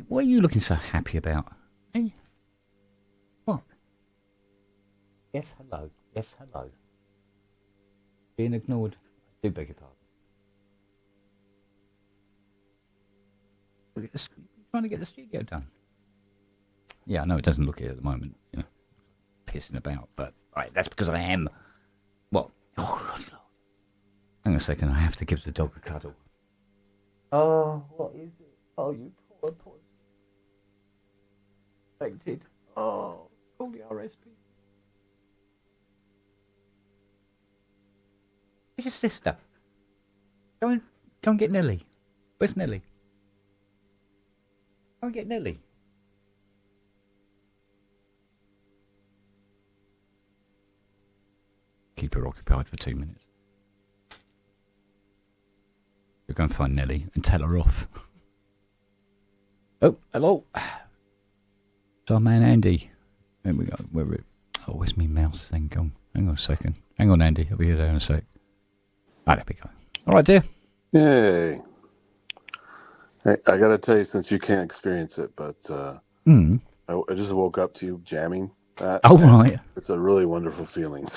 What are you looking so happy about? Hey? What? Yes, hello. Yes, hello. Being ignored. I do beg your pardon. Look at this. Trying to get the studio done. Yeah, I know it doesn't look it at the moment. You know, pissing about, but right, that's because I am. What? Oh, God. Hang on a second. I have to give the dog a cuddle. Oh, what is it? Oh, you poor. Affected. Oh, call the RSP. Where's your sister? Go and get Nelly. Where's Nelly? Go and get Nelly. Keep her occupied for 2 minutes. We'll go and find Nelly and tell her off. Oh, hello. It's our man Andy. There we go. Where's my mouse thing gone? Hang on a second. Hang on, Andy. I'll be here there in a sec. There we go. All right, dear. Yay. Hey, I got to tell you, since you can't experience it, but I just woke up to you jamming that. Oh, right. It's a really wonderful feeling.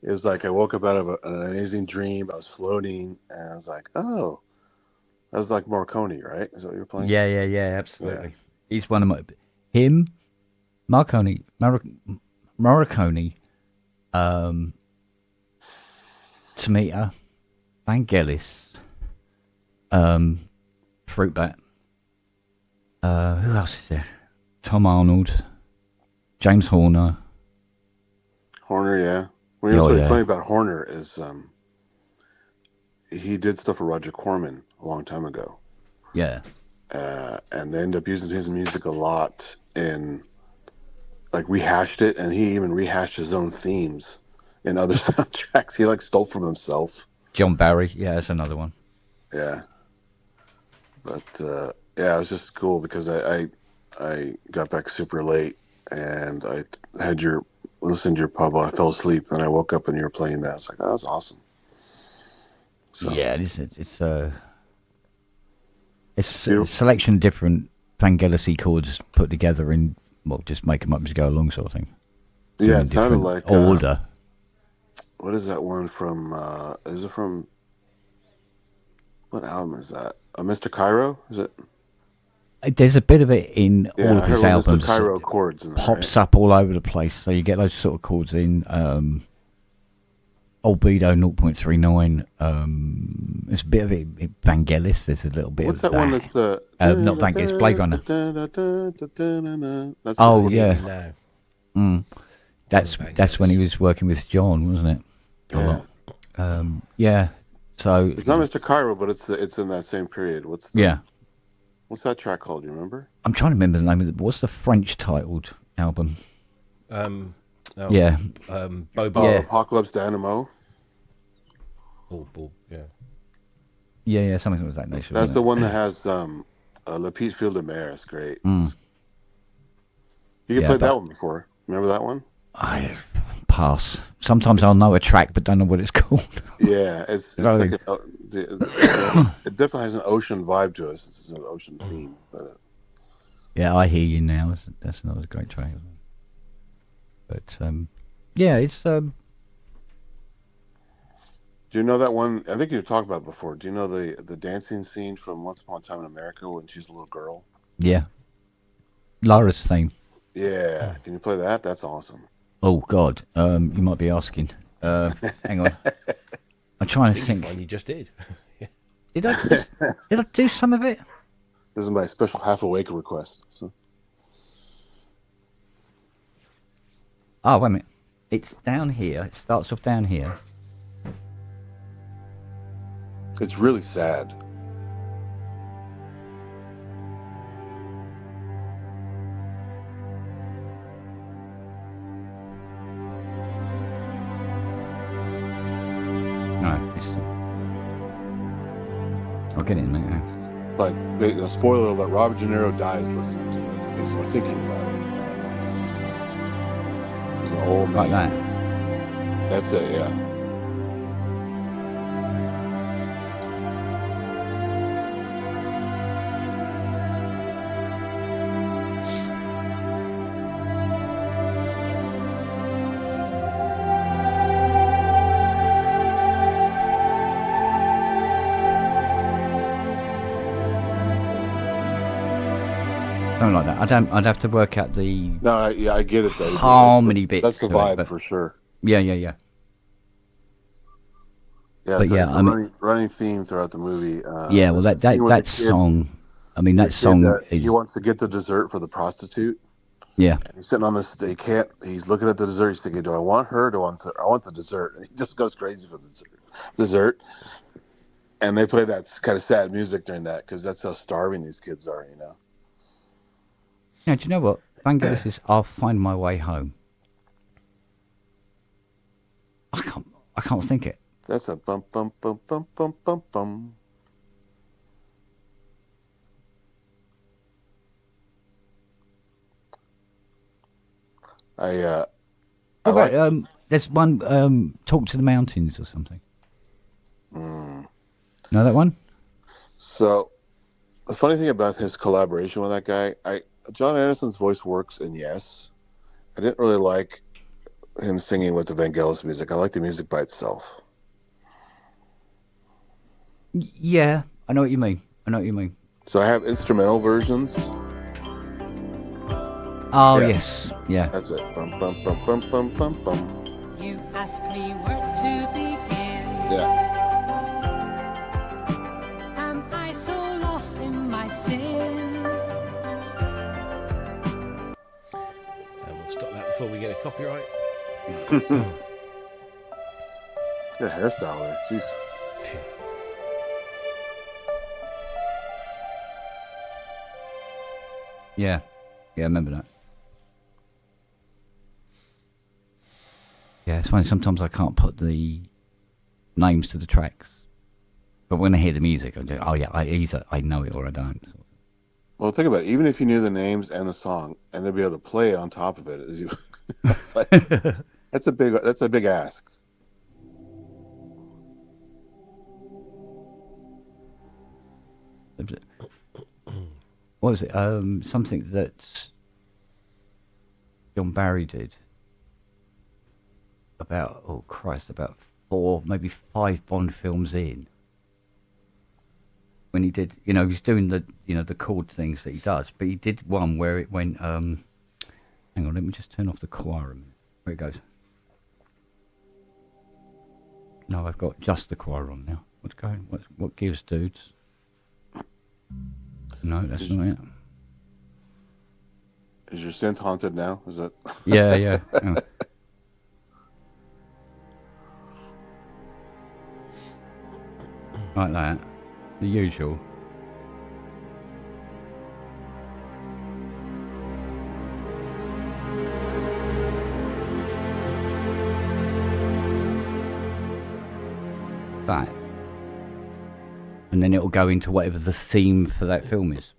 It was like I woke up out of an amazing dream. I was floating, and I was like, oh, that was like Morricone, right? Is that what you were playing? Yeah, absolutely. Yeah. He's one of my... Him, Morricone, Tomita, Vangelis, Fruitbat. Who else is there? Tom Arnold, James Horner. Horner, yeah. Well, you know what's really funny about Horner is he did stuff for Roger Corman a long time ago. Yeah. And they ended up using his music a lot in, like, rehashed it, and he even rehashed his own themes in other soundtracks. He, like, stole from himself. John Barry, yeah, that's another one. Yeah. But, yeah, it was just cool because I got back super late, and I had listened to your pub while I fell asleep, and I woke up and you were playing that. I was like, oh, that's awesome. So, yeah, it's a selection of different Vangelis chords put together in, well, just make them up as you go along sort of thing. Yeah, it sounded like order. What is that one from? Is it from? What album is that? Mr. Cairo? Is it? There's a bit of it in all of his albums. Mr. Cairo chords in there, pops up all over the place, so you get those sort of chords in. Albedo 0.39. There's a bit of it. Vangelis. There's a little bit. What's of that one? That's the not Vangelis. Blade Runner. That's yeah. That's when he was working with John, wasn't it? Yeah. Yeah. So it's not Mr. Cairo, but it's in that same period. What's that track called? Do you remember? I'm trying to remember the name of it. What's the French titled album? Apocalypse Dynamo. Yeah, something like that nature. That's the one that has Le Petite Field de Mer. It's great. You can play that one before. Remember that one? I pass. Sometimes I'll know a track but don't know what it's called. Yeah, it's like it definitely has an ocean vibe to it. It's an ocean theme. But, yeah, I hear you now. That's another great track. But yeah, it's. Do you know that one? I think you talked about it before. Do you know the dancing scene from Once Upon a Time in America when she's a little girl? Yeah, Laura's theme. Yeah, can you play that? That's awesome. Oh God, you might be asking. Hang on. I'm trying to think. You just did. Did I do some of it? This is my special half awake request. So. Oh, wait a minute. It's down here. It starts off down here. It's really sad. No, it's... I'll get it in a minute. Like, spoiler alert, Robert De Niro dies listening to it. He's thinking about it. He's an old man. Like that. That's it, yeah. Something like that. I'd have to work out the No, I get it though. harmony bits. That's the vibe but, for sure. Yeah. Yeah, But it's, yeah, it's a I mean- running theme throughout the movie. yeah, well, that song. I mean, that song is. He wants to get the dessert for the prostitute. Yeah. And he's sitting on this. He can't. He's looking at the dessert. He's thinking, "Do I want her? I want the dessert?" And he just goes crazy for the dessert. And they play that kind of sad music during that because that's how starving these kids are, you know. Yeah, do you know what? Vangelis is "I'll Find My Way Home." I can't think it. That's a bum bum bum bum bum bum bum. I like. There's one. Talk to the Mountains or something. Know that one? So, the funny thing about his collaboration with that guy, John Anderson's voice works in Yes. I didn't really like him singing with the Vangelis music. I like the music by itself. Yeah, I know what you mean. So I have instrumental versions. Oh, Yeah. yes. Yeah. That's it. Bum bum bum bum bum bum bum. You ask me where to begin. Yeah. Am I so lost in my sin? We'll stop that before we get a copyright. Good hairstyle there. Jeez. Yeah. Yeah, I remember that. Yeah, it's funny. Sometimes I can't put the names to the tracks. But when I hear the music, I go, oh, yeah, I know it or I don't. Well, think about it. Even if you knew the names and the song, and to be able to play it on top of it, that's a big ask. What was it? Something that John Barry did about, oh Christ, about 4, maybe 5 Bond films in. When he did, he was doing the chord things that he does, but he did one where it went, hang on, let me just turn off the choir a minute. Where it goes. No, I've got just the choir on now. What's going, what gives, dudes? No, that's not it. Is your synth haunted now? Is that? Yeah. Like that. The usual. That. And then it'll go into whatever the theme for that film is.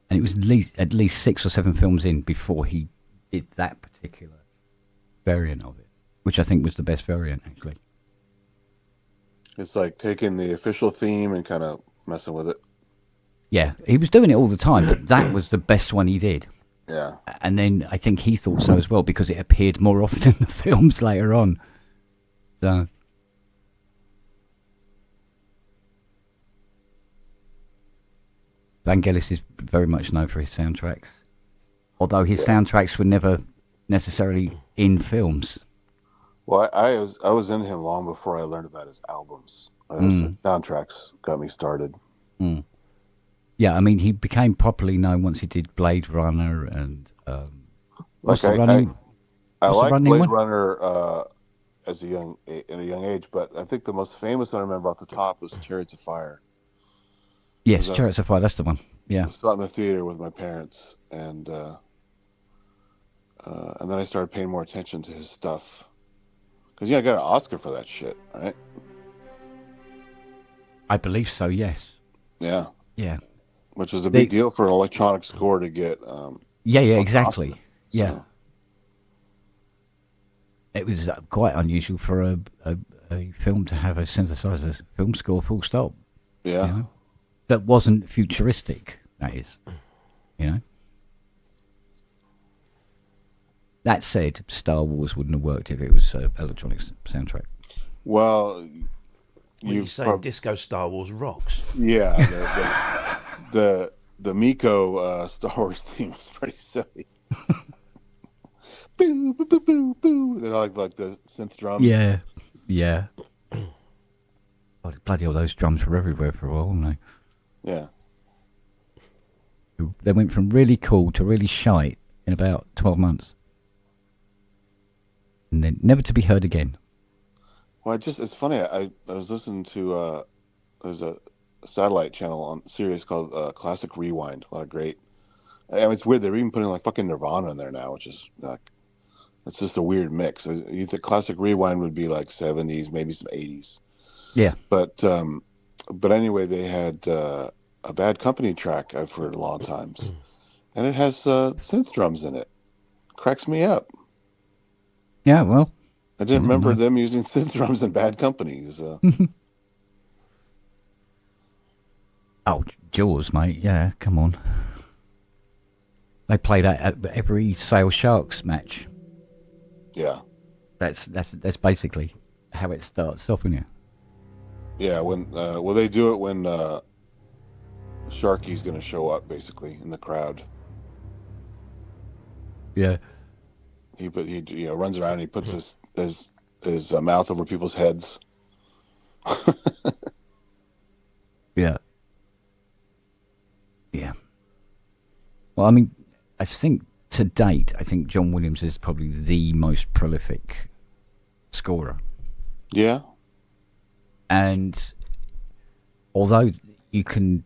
And it was at least 6 or 7 films in before he did that particular variant of it, which I think was the best variant, actually. It's like taking the official theme and kind of messing with it. Yeah, he was doing it all the time, but that was the best one he did. Yeah. And then I think he thought so as well, because it appeared more often in the films later on. So... Vangelis is very much known for his soundtracks, although his soundtracks were never necessarily in films. Well, I was into him long before I learned about his albums. His soundtracks got me started. Mm. Yeah, I mean, he became properly known once he did Blade Runner and what's the running Blade one? Runner as in a young age, but I think the most famous one I remember off the top was Chariots of Fire. Yes, Chariots of Fire. That's the one. Yeah, I saw it in the theater with my parents, and then I started paying more attention to his stuff. Because I got an Oscar for that shit, right? I believe so. Yes. Yeah. Yeah. Which was a big deal for an electronic score to get. Yeah, exactly. Oscar, yeah. so. It was quite unusual for a film to have a synthesizer film score, full stop. Yeah. You know? That wasn't futuristic, that is. You know? That said, Star Wars wouldn't have worked if it was an electronic soundtrack. Well, you saying Disco Star Wars rocks? Yeah. The Miko Star Wars theme was pretty silly. Boo, boo, boo, boo, boo. They're like the synth drums. Yeah. Oh, bloody hell, those drums were everywhere for a while, weren't they? Yeah. They went from really cool to really shite in about 12 months. And then never to be heard again. Well, it's funny. I was listening to there's a satellite channel on Sirius called Classic Rewind. A lot of great. I mean, it's weird. They're even putting like fucking Nirvana in there now, which is like, it's just a weird mix. You think Classic Rewind would be like 70s, maybe some 80s. Yeah. But anyway, they had a Bad Company track I've heard a lot of times, and it has synth drums in it. Cracks me up. Yeah, well, I didn't remember them using synth drums in Bad Company. Oh, Jaws, mate. Yeah, come on. They play that at every Sale Sharks match. Yeah. That's basically how it starts off, isn't it? Yeah, when they do it when Sharky's going to show up, basically, in the crowd. Yeah. He runs around and he puts his mouth over people's heads. Yeah. Well, I mean, I think to date, John Williams is probably the most prolific scorer. Yeah. And although you can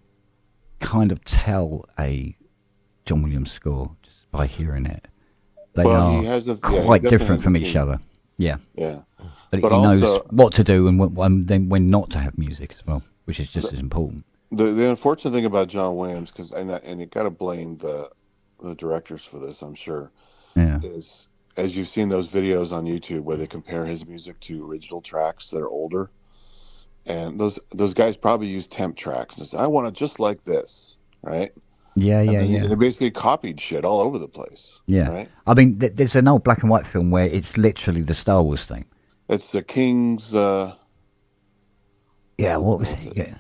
kind of tell a John Williams score just by hearing it, they are quite different from each other. Yeah. Yeah. But he knows what to do and when not to have music as well, which is just as important. The unfortunate thing about John Williams, and you got to blame the directors for this, I'm sure, is as you've seen those videos on YouTube where they compare his music to original tracks that are older, and those guys probably use temp tracks and say, I want it just like this, right? Yeah. They basically copied shit all over the place. Yeah. Right? I mean, there's an old black and white film where it's literally the Star Wars thing. It's the King's... yeah, what was it? Yeah.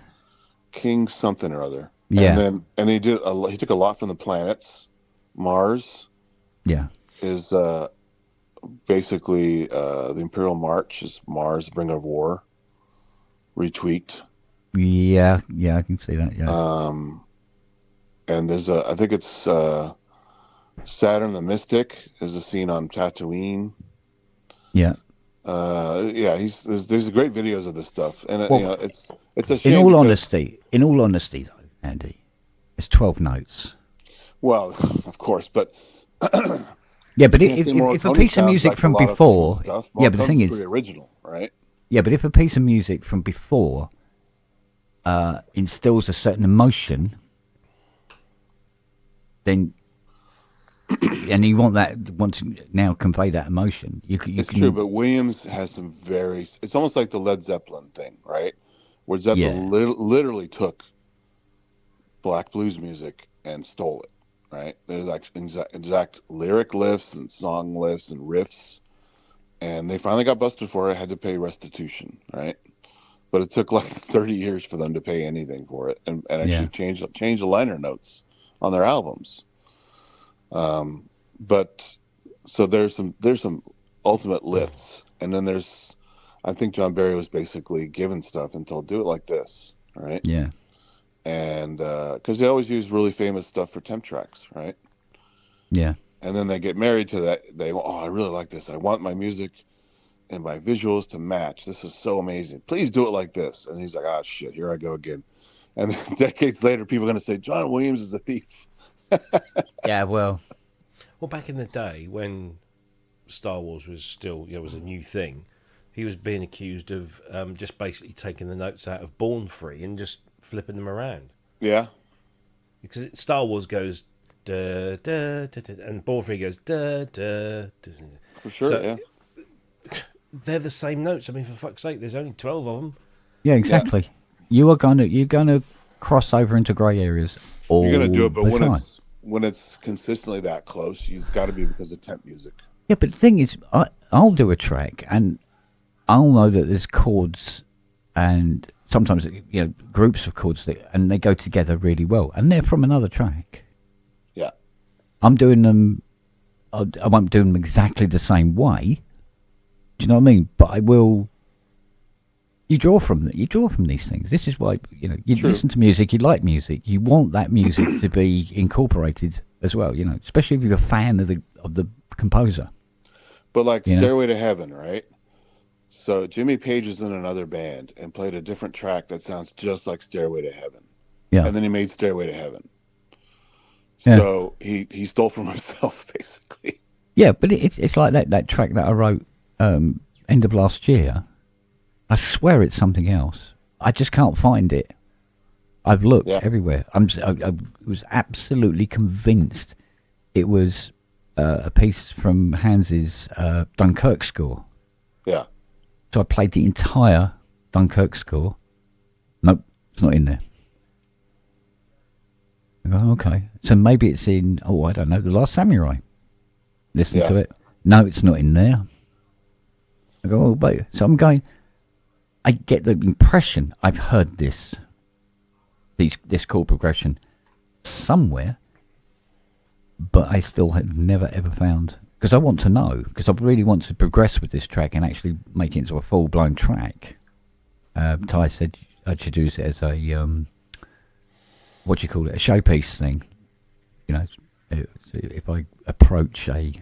King something or other. Yeah. And he took a lot from the planets. Mars. Yeah. Is basically the Imperial March is Mars, Bringer of War. Retweaked. Yeah, I can see that, yeah. And there's I think it's Saturn the Mystic is a scene on Tatooine. Yeah. There's great videos of this stuff, and it's a shame. In all honesty, though, Andy, it's 12 notes. Well, of course, but yeah, but if a piece of music from before, yeah, but the thing is, pretty original, right? Yeah, but if a piece of music from before instills a certain emotion, then. And you want to now convey that emotion. It's true, but Williams has some it's almost like the Led Zeppelin thing, right? Where Zeppelin literally took black blues music and stole it, right? There's like exact lyric lifts and song lifts and riffs, and they finally got busted for it, had to pay restitution, right? But it took like 30 years for them to pay anything for it and actually change the liner notes on their albums. But so there's some ultimate lifts, And then I think John Barry was basically given stuff and told, do it like this, right? Yeah. And because they always use really famous stuff for temp tracks, right? Yeah. And then they get married to that. They, I really like this. I want my music and my visuals to match. This is so amazing. Please do it like this. And he's like, ah, shit, here I go again. And then decades later, people are going to say, John Williams is a thief. Yeah, well, back in the day when Star Wars was still, was a new thing, he was being accused of just basically taking the notes out of Born Free and just flipping them around. Yeah. Because Star Wars goes da da da, da and Born Free goes da da da. For sure, so, yeah. They're the same notes. I mean, for fuck's sake, there's only 12 of them. Yeah, exactly. Yeah. You're gonna cross over into grey areas all You're gonna do it, but the time. when it's consistently that close, it's got to be because of temp music. Yeah, but the thing is, I'll do a track and I'll know that there's chords and sometimes groups of chords and they go together really well, and they're from another track. Yeah, I'm doing them. I won't do them exactly the same way. Do you know what I mean? But I will. You draw from these things. This is why you True. listen to music. You like music. You want that music to be incorporated as well. Especially if you're a fan of the composer. but like Stairway to Heaven, right? So Jimmy Page is in another band and played a different track that sounds just like Stairway to Heaven. Yeah. And then he made Stairway to Heaven. Yeah. So he stole from himself, basically. Yeah, but it's like that track that I wrote end of last year. I swear it's something else. I just can't find it. I've looked everywhere. I was absolutely convinced it was a piece from Hans's Dunkirk score. Yeah. So I played the entire Dunkirk score. Nope, it's not in there. I go, okay. So maybe it's in, I don't know, The Last Samurai. Listen to it. No, it's not in there. I go, wait. So I'm going, I get the impression I've heard this chord progression somewhere, but I still have never ever found, because I want to know, because I really want to progress with this track and actually make it into a full-blown track. Ty said I should use it as a, what do you call it, a showpiece thing. If I approach a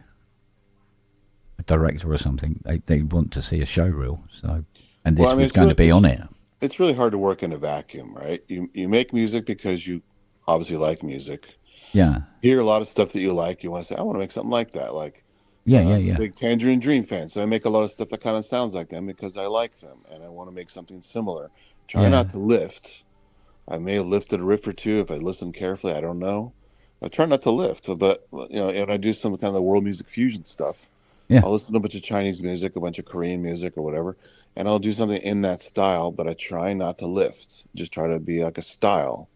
director or something, they want to see a show reel, so, and this was going to be on it. It's really hard to work in a vacuum, right? You make music because you obviously like music. Yeah. Hear a lot of stuff that you like. You want to say, I want to make something like that. Like, yeah. Big Tangerine Dream fan, so I make a lot of stuff that kind of sounds like them because I like them, and I want to make something similar. Try not to lift. I may have lifted a riff or two if I listen carefully. I don't know. I try not to lift, but and I do some kind of the world music fusion stuff. Yeah. I'll listen to a bunch of Chinese music, a bunch of Korean music, or whatever, and I'll do something in that style. But I try not to lift. Just try to be like a style.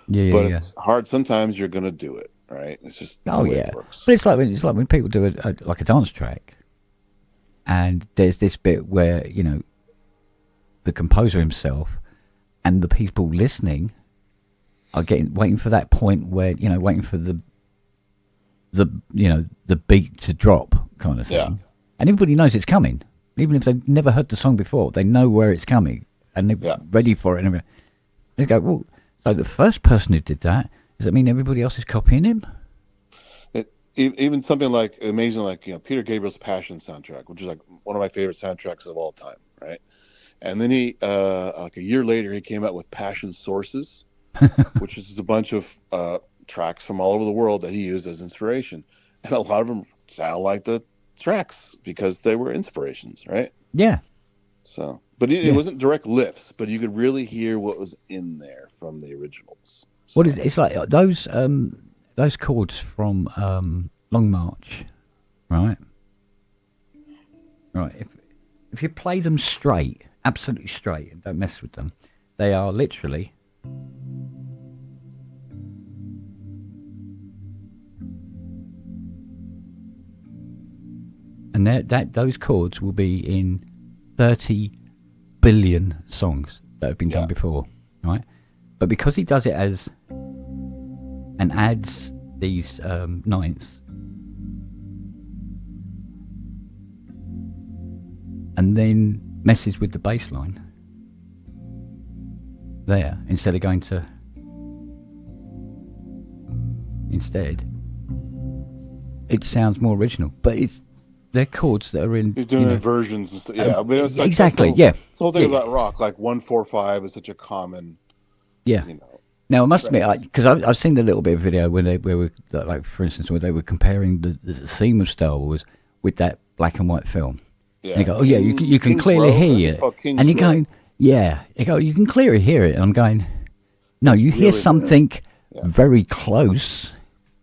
But it's hard. Sometimes you're gonna do it, right? It's just the way it works. But it's like when people do a dance track, and there's this bit where the composer himself and the people listening are waiting for that point where waiting for the beat to drop kind of thing. Yeah. And everybody knows it's coming, even if they've never heard the song before. They know where it's coming and they're ready for it. And everything. They go, well, so the first person who did that, does that mean everybody else is copying him? Even something like amazing, like Peter Gabriel's Passion soundtrack, which is like one of my favorite soundtracks of all time, right? And then he, like a year later, he came out with Passion Sources, which is a bunch of tracks from all over the world that he used as inspiration, and a lot of them sound like the tracks because they were inspirations, right? Yeah. So, but it wasn't direct lifts, but you could really hear what was in there from the originals. So. What is it's like those chords from Long March, right? Right. If you play them straight, absolutely straight, and don't mess with them, they are literally. And those chords will be in 30 billion songs that have been done before, right? But because he does it as and adds these ninths, and then messes with the bass line there instead of going to it sounds more original, but they're chords that are in. He's doing inversions and stuff. Yeah, I mean, it's exactly. The whole thing yeah. about rock, like 1-4-5 is such a common. Yeah. Now I must admit, because I've seen a little bit of video where were like, for instance, where they were comparing the theme of Star Wars with that black and white film. Yeah. And they go, oh yeah, you can clearly hear it, and you're going, yeah. They go, you can clearly hear it, and I'm going, no, you hear something very close,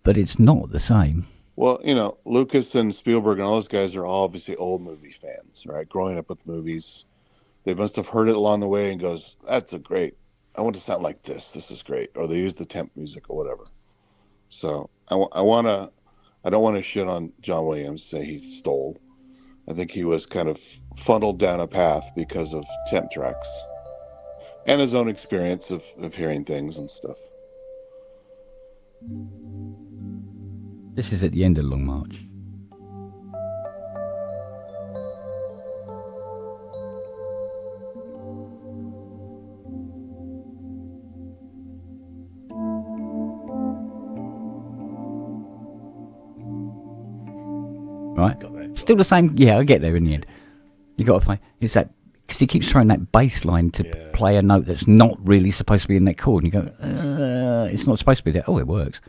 but it's not the same. Well, Lucas and Spielberg and all those guys are all obviously old movie fans, right? Growing up with movies, they must have heard it along the way and goes, "That's great. I want to sound like this. This is great." Or they use the temp music or whatever. So I don't want to shit on John Williams, say he stole. I think he was kind of funneled down a path because of temp tracks and his own experience of hearing things and stuff. This is at the end of Long March. Right? Still the same. Yeah, I get there in the end. You got to find. It's that because he keeps throwing that bass line to play a note that's not really supposed to be in that chord, and you go, it's not supposed to be there. Oh, it works.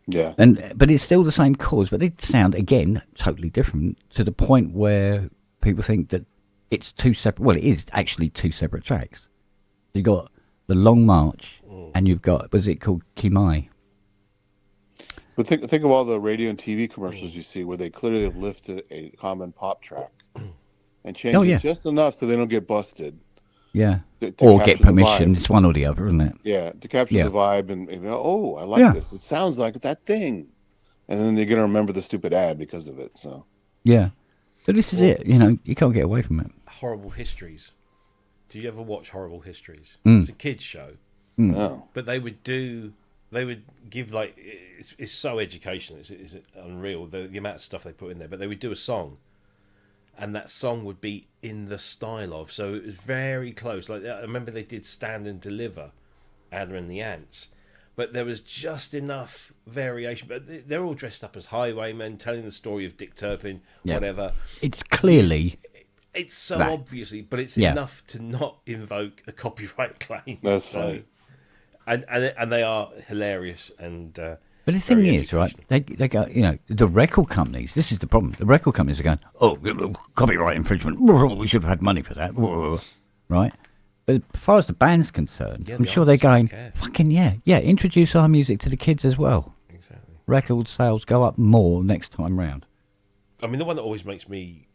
Yeah. But it's still the same chords, but they sound again totally different to the point where people think that it's two separate. Well, it is actually two separate tracks. You got the Long March, and you've got was it called Kimai? But think of all the radio and TV commercials you see where they clearly have lifted a common pop track and changed it just enough so they don't get busted. Yeah. Or get permission. It's one or the other, isn't it? Yeah, to capture the vibe and oh, I like this. It sounds like that thing. And then they're going to remember the stupid ad because of it. So. Yeah. But this is it. You can't get away from it. Horrible Histories. Do you ever watch Horrible Histories? Mm. It's a kids show. Mm. Oh. But they would give like, it's so educational. It's unreal, the amount of stuff they put in there. But they would do a song. And that song would be in the style of, so it was very close. Like I remember they did Stand and Deliver, Anna and the Ants, but there was just enough variation. But they're all dressed up as highwaymen, telling the story of Dick Turpin, whatever. It's clearly, it's so obviously, but it's enough to not invoke a copyright claim. That's funny, and they are hilarious and. But the thing is, right, they go, the record companies, this is the problem. The record companies are going, oh, copyright infringement, we should have had money for that, right? But as far as the band's concerned, I'm sure they're going, fucking introduce our music to the kids as well. Exactly. Record sales go up more next time round. I mean, the one that always makes me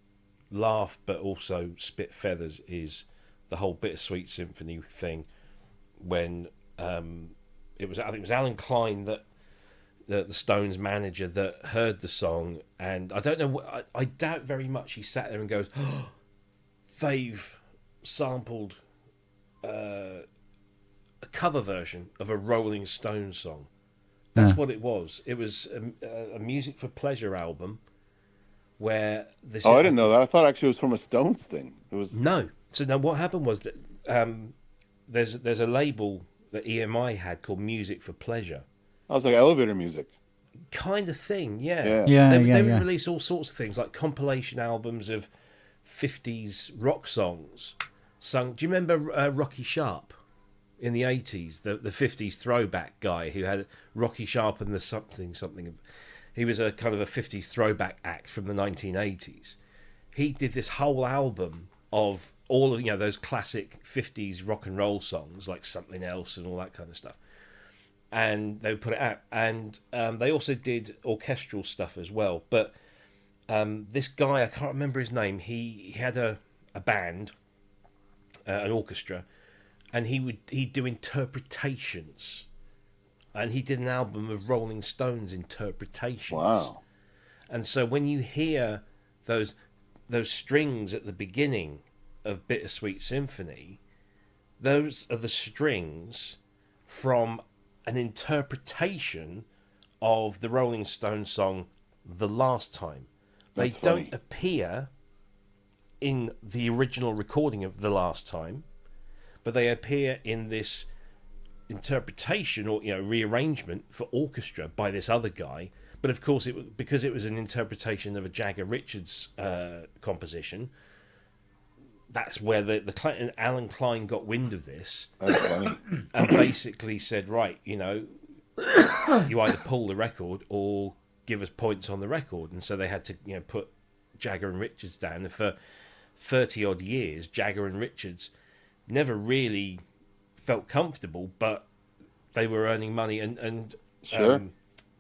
laugh but also spit feathers is the whole Bittersweet Symphony thing when I think it was Alan Klein that the Stones manager that heard the song, and I don't know, I doubt very much he sat there and goes, oh, they've sampled a cover version of a Rolling Stones song. That's what it was. It was a Music for Pleasure album where this. Oh, I didn't know that. I thought actually it was from a Stones thing. It was no. So now what happened was that there's a label that EMI had called Music for Pleasure. I was like elevator music. Kind of thing, They would release all sorts of things, like compilation albums of 50s rock songs sung. Do you remember Rocky Sharp in the 80s? The 50s throwback guy who had Rocky Sharp and the something. He was a kind of a 50s throwback act from the 1980s. He did this whole album of all of those classic 50s rock and roll songs like Something Else and all that kind of stuff. And they would put it out, and they also did orchestral stuff as well. But this guy, I can't remember his name. He had a band, an orchestra, and he'd do interpretations, and he did an album of Rolling Stones interpretations. Wow! And so when you hear those strings at the beginning of Bittersweet Symphony, those are the strings from an interpretation of the Rolling Stones song The Last Time. They don't appear in the original recording of The Last Time, but they appear in this interpretation or rearrangement for orchestra by this other guy. But of course, because it was an interpretation of a Jagger Richards composition. That's where Alan Klein got wind of this. That's funny. And basically said, right, you either pull the record or give us points on the record. And so they had to put Jagger and Richards down. And for 30 odd years, Jagger and Richards never really felt comfortable, but they were earning money, and Sure.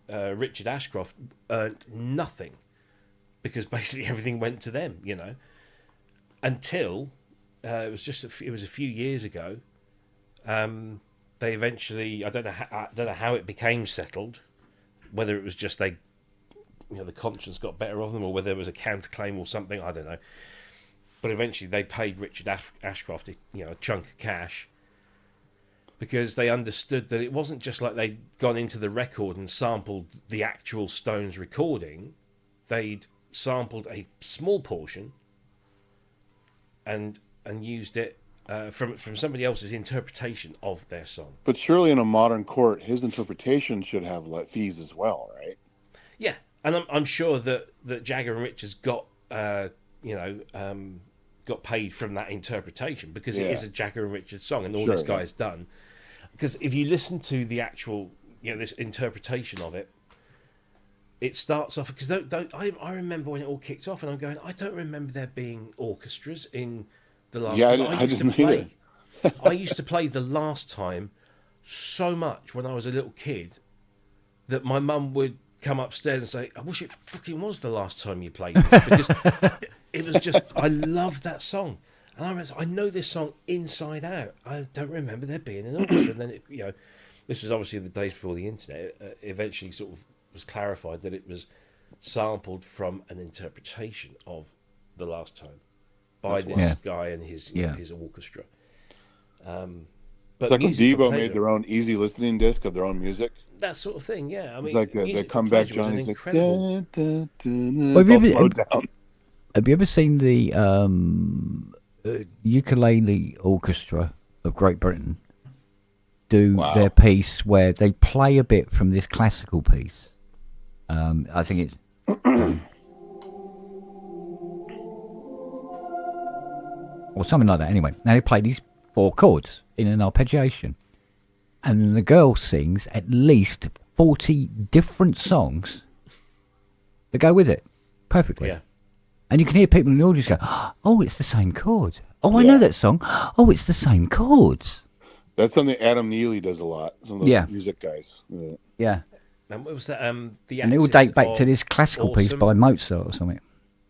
Richard Ashcroft earned nothing because basically everything went to them, until it was a few years ago. They eventually, I don't know how it became settled, whether it was just the conscience got better of them, or whether there was a counterclaim or something, I don't know. But eventually they paid Richard Ashcroft a chunk of cash, because they understood that it wasn't just like they'd gone into the record and sampled the actual Stones recording. They'd sampled a small portion and used it from somebody else's interpretation of their song. But surely in a modern court, his interpretation should have fees as well, right? Yeah, and I'm sure that Jagger and Richards got got paid from that interpretation, because it is a Jagger and Richards song, and all this guy has done. Because if you listen to the actual, this interpretation of it, it starts off, because I remember when it all kicked off, and I'm going, I don't remember there being orchestras in The Last Time. I didn't either. I used to play The Last Time so much when I was a little kid that my mum would come upstairs and say, I wish it fucking was the last time you played this, because it was just, I loved that song. And I know this song inside out. I don't remember there being an orchestra. And then, this was obviously the days before the internet. Eventually sort of was clarified that it was sampled from an interpretation of The Last Time by this guy and his orchestra. But it's like when Devo made their own easy listening disc of their own music. That sort of thing, yeah. I mean, it's like the comeback Johnny's like, dun, dun, dun, well, down. Have you ever seen the ukulele orchestra of Great Britain do their piece where they play a bit from this classical piece? I think it's or something like that. Anyway, now they play these 4 chords in an arpeggiation, and the girl sings at least 40 different songs that go with it perfectly. Yeah. And you can hear people in the audience go, oh, it's the same chord. Oh, I know that song. Oh, it's the same chords. That's something Adam Neely does a lot. Some of those music guys. Yeah. And what was that? And they all date back to this classical piece by Mozart or something.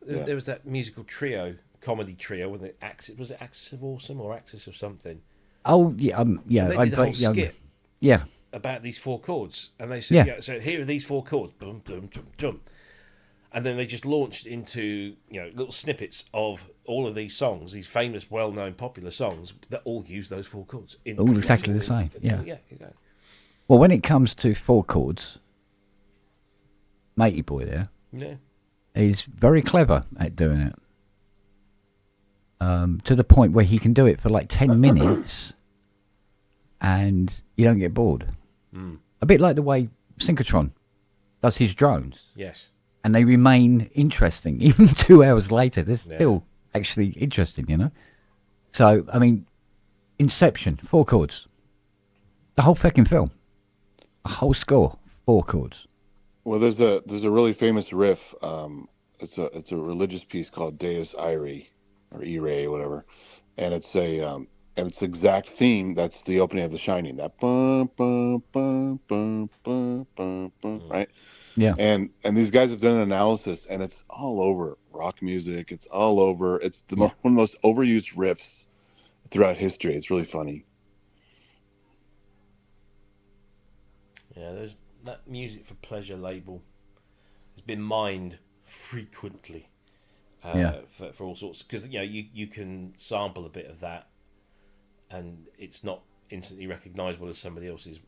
There was that musical trio, comedy trio, wasn't it? Was it Axis of Awesome or Axis of something? Oh, yeah. Yeah. They did a whole skit yeah. about these 4 chords. And they said, so here are these 4 chords. Boom, boom, boom, boom. And then they just launched into little snippets of all of these songs, these famous, well-known, popular songs that all use those 4 chords. All exactly the same. Yeah. Yeah. Well, when it comes to 4 chords, Matey Boy there is very clever at doing it. To the point where he can do it for like 10 minutes, and you don't get bored. A bit like the way Synchrotron does his drones. Yes. And they remain interesting. Even 2 hours later, they're still actually interesting, So, I mean, Inception, 4 chords. The whole fucking film. A whole score, 4 chords. Well, there's a really famous riff. It's a religious piece called Deus Irae, or Irae, whatever. And it's and it's the exact theme. That's the opening of The Shining. That bum, bum, bum, bum, bum, bum, bum, right? Yeah. And these guys have done an analysis, and it's all over rock music. It's all over. It's one of the most overused riffs throughout history. It's really funny. Yeah, there's that music for pleasure label has been mined frequently for all sorts, because you can sample a bit of that, and it's not instantly recognisable as somebody else's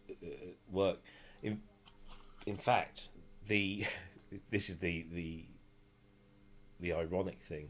work. In fact, this is the ironic thing.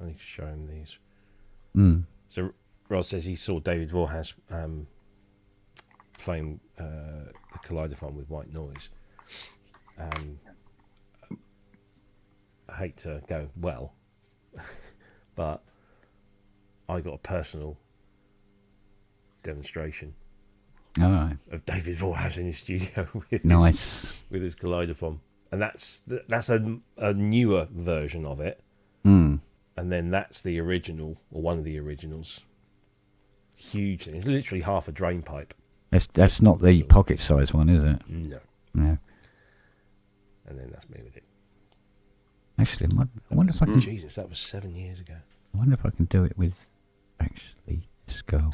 I need to show him these. Mm. So Rod says he saw David Vorhaus playing the Kaleidophone with white noise. I hate to go, well, but I got a personal demonstration All right. of David Vorhaus in his studio with with his Kaleidophone. And that's a newer version of it. Mm. And then that's the original, or one of the originals. Huge thing. It's literally half a drain pipe. That's not the pocket size one, is it? No. No. And then that's me with it. Actually, I wonder if I can. Jesus, that was 7 years ago. I wonder if I can do it with actually this girl.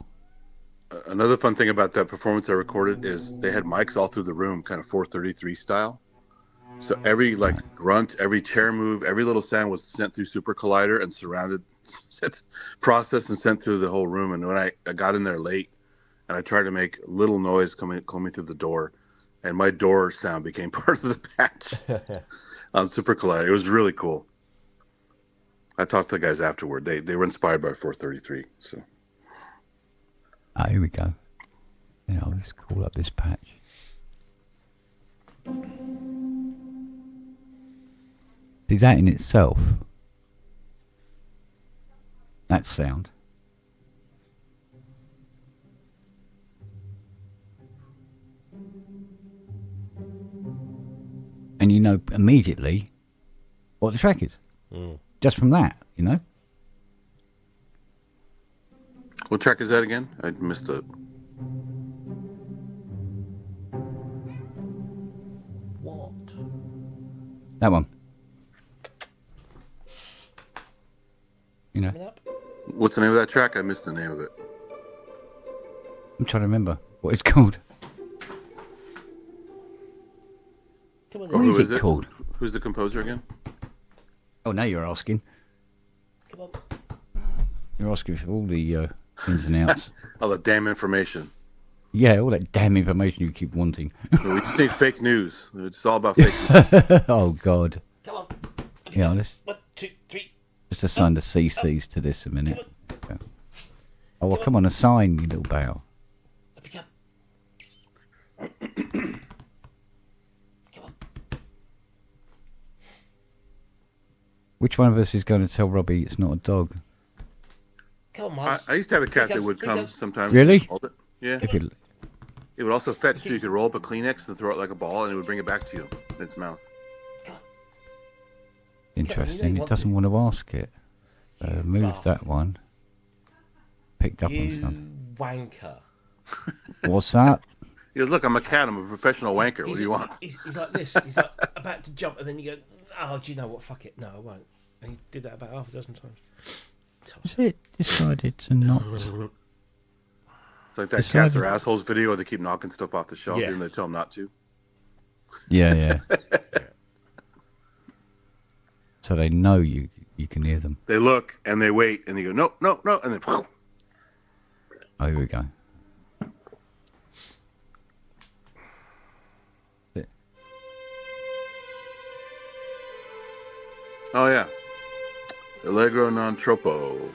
Another fun thing about that performance I recorded is they had mics all through the room, kind of 433 style. So every grunt, every chair move, every little sound was sent through Super Collider and processed and sent through the whole room. And when I got in there late and I tried to make little noise coming through the door, and my door sound became part of the patch on Super Collider. It was really cool. I talked to the guys afterward. They were inspired by 433. So. Here we go. Yeah, let's call up this patch. See, that in itself, that sound, and you know immediately what the track is, just from that, you know. What track is that again? I missed it. What? That one. You know. What's the name of that track? I missed the name of it. I'm trying to remember what it's called. Come on, what is it called? Who's the composer again? Oh, now you're asking. Come on. You're asking for all the ins and outs. All the damn information. Yeah, all that damn information you keep wanting. We just need fake news. It's all about fake news. Oh, God. Come on. Yeah, let's 1, 2, 3. just assign the CCs to this a minute. Okay. Oh, well, come on, assign, you little bow. Up you come. Which one of us is going to tell Robbie it's not a dog? Come on, Miles. I used to have a cat that would come sometimes. Really? Hold it. Yeah. If you, It would also fetch so you could roll up a Kleenex and throw it like a ball, and it would bring it back to you in its mouth. interesting. It doesn't want to ask it. Move that one. Picked up on something. Wanker. What's that? He goes, look, I'm a cat. I'm a professional wanker. What do you want? He's like this. He's like about to jump, and then you go, oh, do you know what? Fuck it. No, I won't. And he did that about half a dozen times. Is it decided to not? It's like that cats are assholes video where they keep knocking stuff off the shelf Yeah. and they tell them not to. Yeah, yeah. So they know you can hear them. They look and they wait and they go, no, no, no. And then, oh, here we go. oh, yeah. Allegro non troppo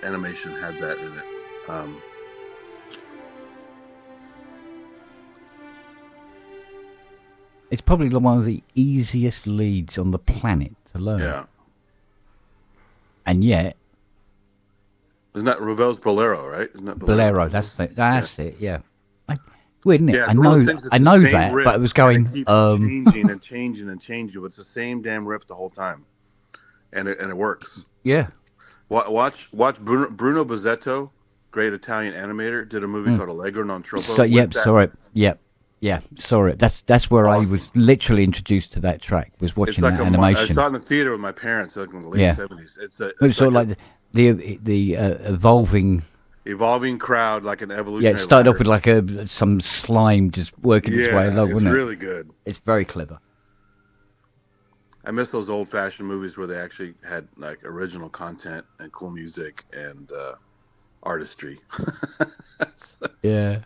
animation had that in it. It's probably one of the easiest leads on the planet to learn. Yeah. And yet... Isn't that Ravel's Bolero, right? Isn't that Bolero, that's it. That's it, yeah. Weird, isn't it? Yeah, I know that, riff, but it was going... changing and changing and changing. But it's the same damn riff the whole time. And it works. Yeah. Watch Bruno Bozzetto, great Italian animator, did a movie called Allegro non troppo. So, yep, saw it. Yep. Yeah, saw it. That's where awesome. I was literally introduced to that track. Was watching that animation. I saw it in the theater with my parents, like in the late 70s. It's sort of like the evolving crowd, like an evolutionary. Yeah, it started ladder. off with like some slime just working its way along, wasn't it? It's really good. It's very clever. I miss those old-fashioned movies where they actually had like original content and cool music and artistry. Yeah.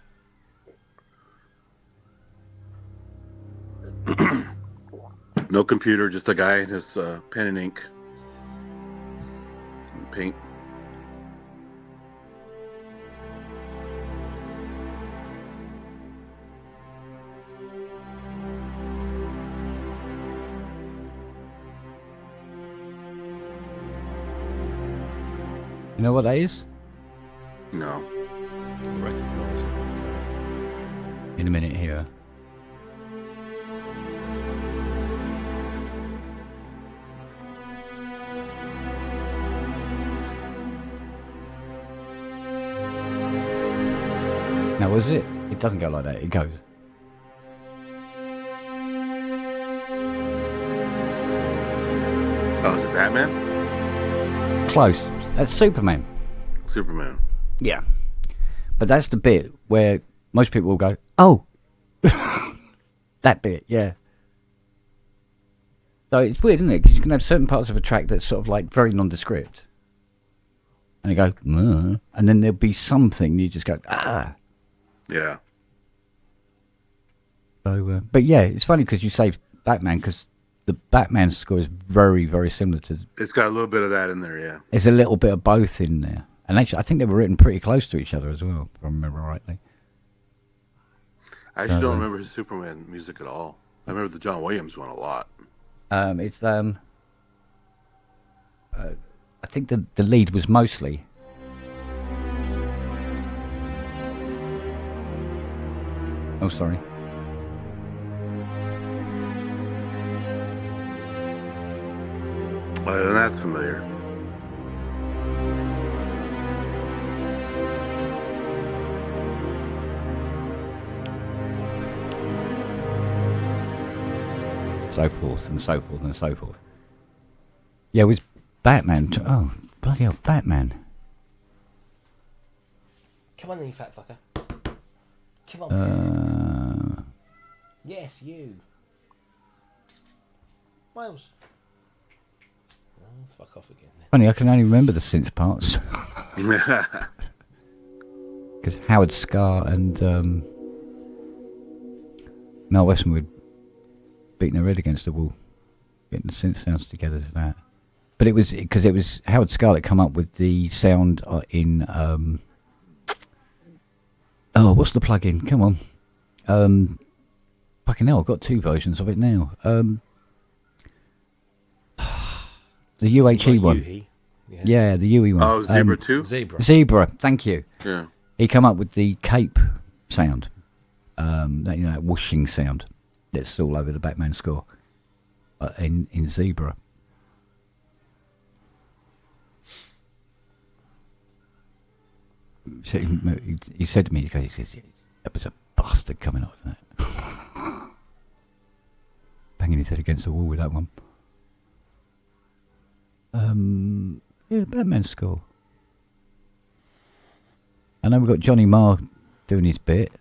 No computer, just a guy and his pen and ink. paint. You know what that is? No. In a minute here. Now, was it? It doesn't go like that. It goes. Oh, is it Batman? Close. That's Superman. Superman. Yeah. But that's the bit where most people will go, oh. That bit, yeah. So it's weird, isn't it? Because you can have certain parts of a track that's sort of like very nondescript. And you go, and then there'll be something you just go, ah. Yeah. So, but yeah, it's funny because you say Batman, because the Batman score is very, very similar to... It's got a little bit of that in there, yeah. There's a little bit of both in there. And actually, I think they were written pretty close to each other as well, if I remember rightly. I actually don't remember his Superman music at all. I remember the John Williams one a lot. It's I think the lead was mostly. Oh, sorry. Well, that's familiar. So forth and so forth and so forth. Yeah, with Batman. Oh, bloody hell, Batman. Come on, then, you fat fucker. Come on. Yes, you. Miles. Oh, fuck off again. Funny, I can only remember the synth parts. Because Howard Scarr and Mel Weston were beating their head against the wall, getting the synth sounds together to that. But it was because it was Howard Scarr that come up with the sound in what's the plug-in? Come on. Fucking hell, I've got two versions of it now. The UHE one. UHE. Yeah, the UE one. Oh, Zebra 2? Zebra, thank you. Yeah. He come up with the cape sound. That whooshing sound that's all over the Batman score in Zebra. So he said to me, he goes, that was a bastard coming up with that. Banging his head against the wall with that one. Yeah, the Batman score. I know we've got Johnny Marr doing his bit.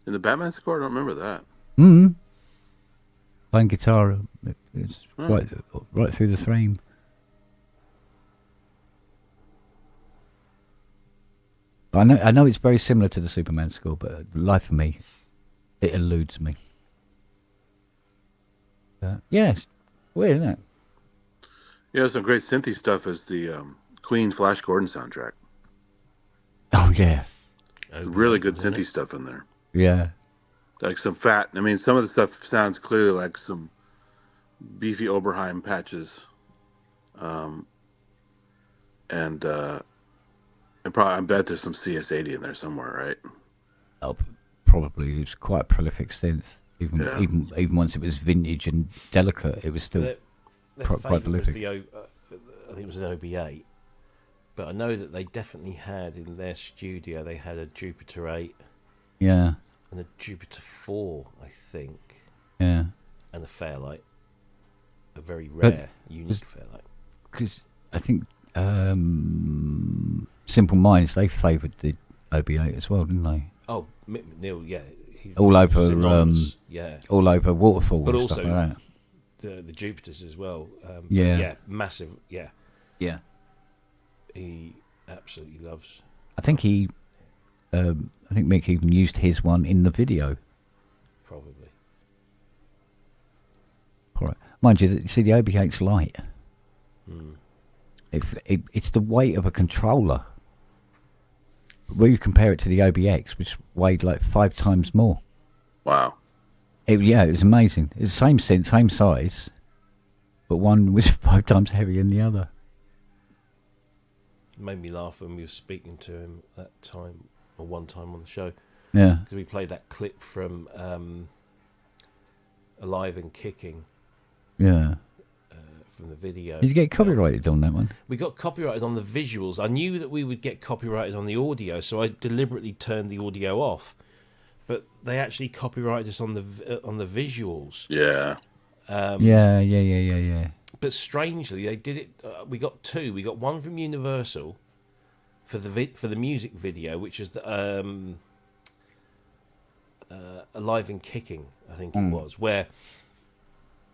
In the Batman score, I don't remember that. Playing guitar, it's right through the frame. I know it's very similar to the Superman score, but the life of me, it eludes me. Yeah, it's weird, isn't it? Yeah, some great synthy stuff as the Queen Flash Gordon soundtrack. Oh, yeah. Really good synthy stuff in there. Yeah. Like some some of the stuff sounds clearly like some beefy Oberheim patches. And probably, I bet there's some CS80 in there somewhere, right? Oh, probably. It's quite a prolific synth. Even once it was vintage and delicate, it was still quite prolific. I think it was an OB8, but I know that they definitely had in their studio. They had a Jupiter 8, yeah, and a Jupiter 4, I think, yeah, and a Fairlight, a very rare, unique Fairlight. Because I think Simple Minds, they favoured the OB8 as well, didn't they? Oh, Neil, yeah. All over, yeah. All over Waterfall, but and also stuff like that. The Jupiters as well. Yeah, massive. Yeah, yeah. He absolutely loves. I think Mick even used his one in the video. Probably. All right. Mind you, see the OB8's light. It's the weight of a controller. When you compare it to the OBX, which weighed like 5 times more. Wow. It was amazing. It's the same synth, same size, but one was 5 times heavier than the other. It made me laugh when we were speaking to him that time, or one time on the show. Yeah. Because we played that clip from Alive and Kicking. Yeah. From the video. Did you get copyrighted on that one? We got copyrighted on the visuals. I knew that we would get copyrighted on the audio, so I deliberately turned the audio off. But they actually copyrighted us on the visuals. Yeah. Yeah. But strangely, they did it. We got 2. We got one from Universal for the music video, which is the Alive and Kicking, I think it was, where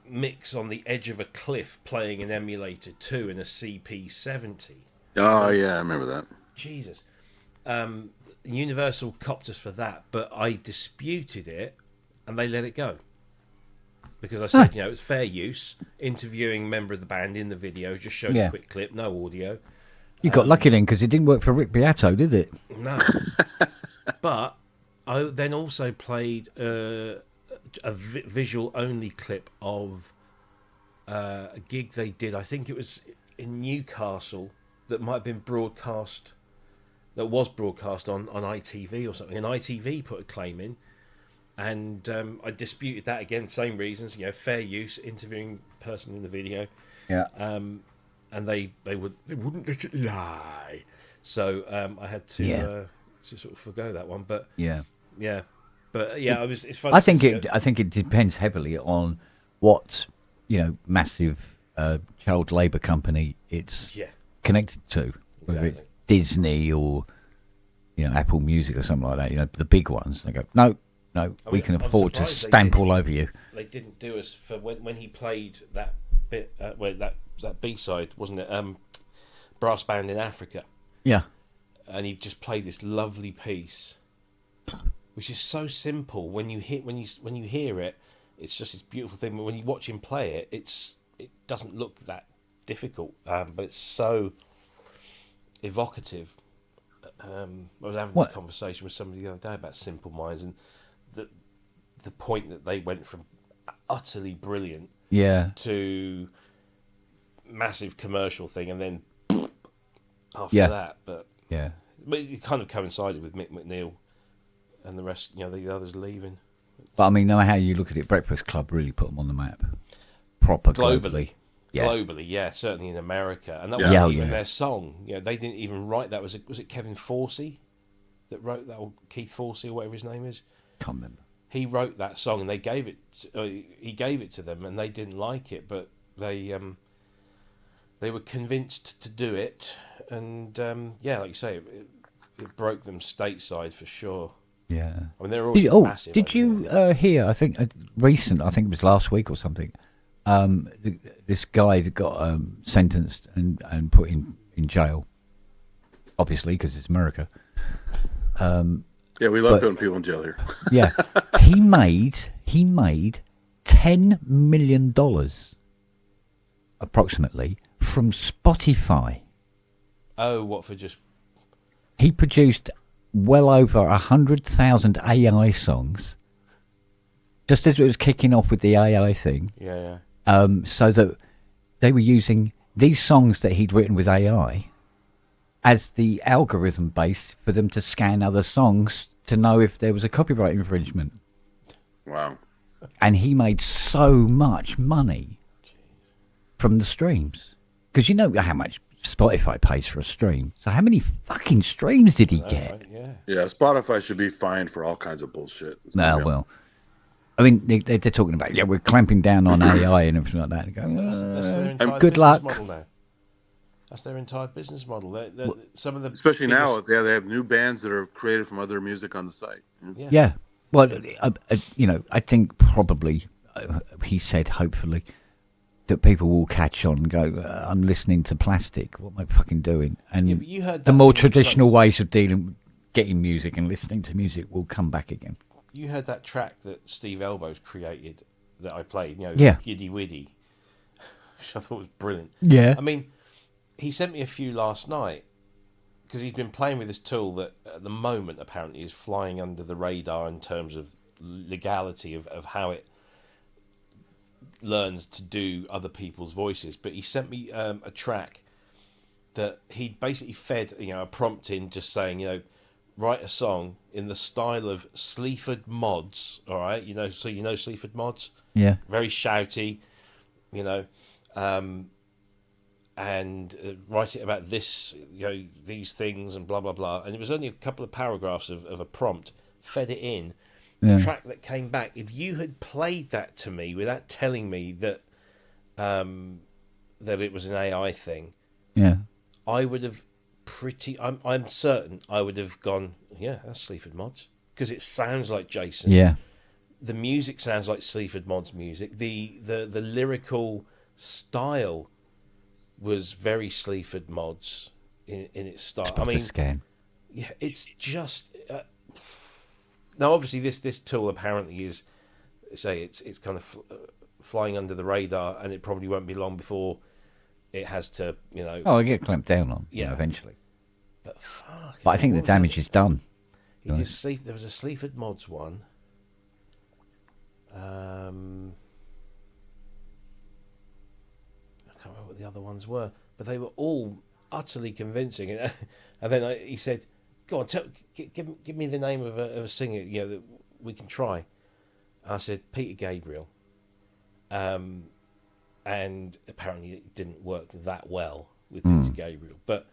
Mick's on the edge of a cliff playing an Emulator 2 in a CP70. Oh, yeah, I remember that. Jesus. Universal copped us for that, but I disputed it, and they let it go. Because I said, it's fair use. Interviewing a member of the band in the video, just showed a quick clip, no audio. You got lucky then, because it didn't work for Rick Beato, did it? No. But I then also played a visual-only clip of a gig they did. I think it was in Newcastle that might have been broadcast, that was broadcast on ITV or something. And ITV put a claim in, and I disputed that again, same reasons, fair use, interviewing person in the video. Yeah. And they wouldn't let it lie. So I had to sort of forgo that one. But yeah. But it's fun. I think it depends heavily on what massive child labour company it's connected to, whether it's Disney or Apple Music or something like that. The big ones. They go, no, we can afford to stamp all over you. They didn't do us for when he played that bit. That B-side, wasn't it? Brass band in Africa. Yeah. And he just played this lovely piece, which is so simple. When you hear it, it's just this beautiful thing. But when you watch him play it, it doesn't look that difficult. But it's so evocative. I was having this conversation with somebody the other day about Simple Minds, and the point that they went from utterly brilliant to massive commercial thing, and then after that, but it kind of coincided with Mick McNeil and the rest, the others leaving. But I mean, no matter how you look at it, Breakfast Club really put them on the map, proper globally. Globally, certainly in America, and that wasn't even their song. They didn't even write that. Was it Kevin Forsey that wrote that, or Keith Forsey, or whatever his name is? Can't remember. He wrote that song, and they gave it. He gave it to them, and they didn't like it, but they were convinced to do it, and like you say, it broke them stateside for sure. Yeah, I mean they're already massive. Did you hear? I think it was last week or something. This guy that got sentenced and put in jail, obviously because it's America. We love putting people in jail here. Yeah, he made $10 million approximately from Spotify. Oh, what for just? He produced well over 100,000 AI songs, just as it was kicking off with the AI thing. Yeah. So that they were using these songs that he'd written with AI as the algorithm base for them to scan other songs to know if there was a copyright infringement. Wow. And he made so much money from the streams. Because you know how much Spotify pays for a stream. So how many fucking streams did he get? Right, yeah, Spotify should be fined for all kinds of bullshit. Well, I mean, they're talking about, we're clamping down on AI and everything like that. And that's their entire good luck. Model now. That's their entire business model. Some of the especially now, they have new bands that are created from other music on the site. Yeah. Well, I think probably, he said, hopefully, that people will catch on and go, I'm listening to Plastic. What am I fucking doing? And you heard the more traditional ways of getting music and listening to music will come back again. You heard that track that Steve Elbows created that I played, Yeah. Giddy Widdy. which I thought was brilliant. Yeah. I mean, he sent me a few last night because he's been playing with this tool that at the moment apparently is flying under the radar in terms of legality of how it learns to do other people's voices. But he sent me a track that he basically fed a prompt in just saying write a song in the style of Sleaford Mods, all right? So Sleaford Mods? Yeah. Very shouty, and write it about this, these things and blah, blah, blah. And it was only a couple of paragraphs of a prompt, fed it in. The track that came back, if you had played that to me without telling me that that it was an AI thing, I would have I'm certain I would have gone, yeah, that's Sleaford Mods, because it sounds like Jason. Yeah. The music sounds like Sleaford Mods music. The lyrical style was very Sleaford Mods in its style. I mean, Scan. Yeah, it's just now. Obviously, this tool apparently is it's kind of flying under the radar, and it probably won't be long before it has to Oh, I get clamped down on. Yeah, eventually. But fuck. But I think the damage is done. He did there was a Sleaford Mods one. I can't remember what the other ones were, but they were all utterly convincing. And then he said, "Go on, give me the name of a singer, that we can try." And I said, "Peter Gabriel." And apparently it didn't work that well with Peter Gabriel, but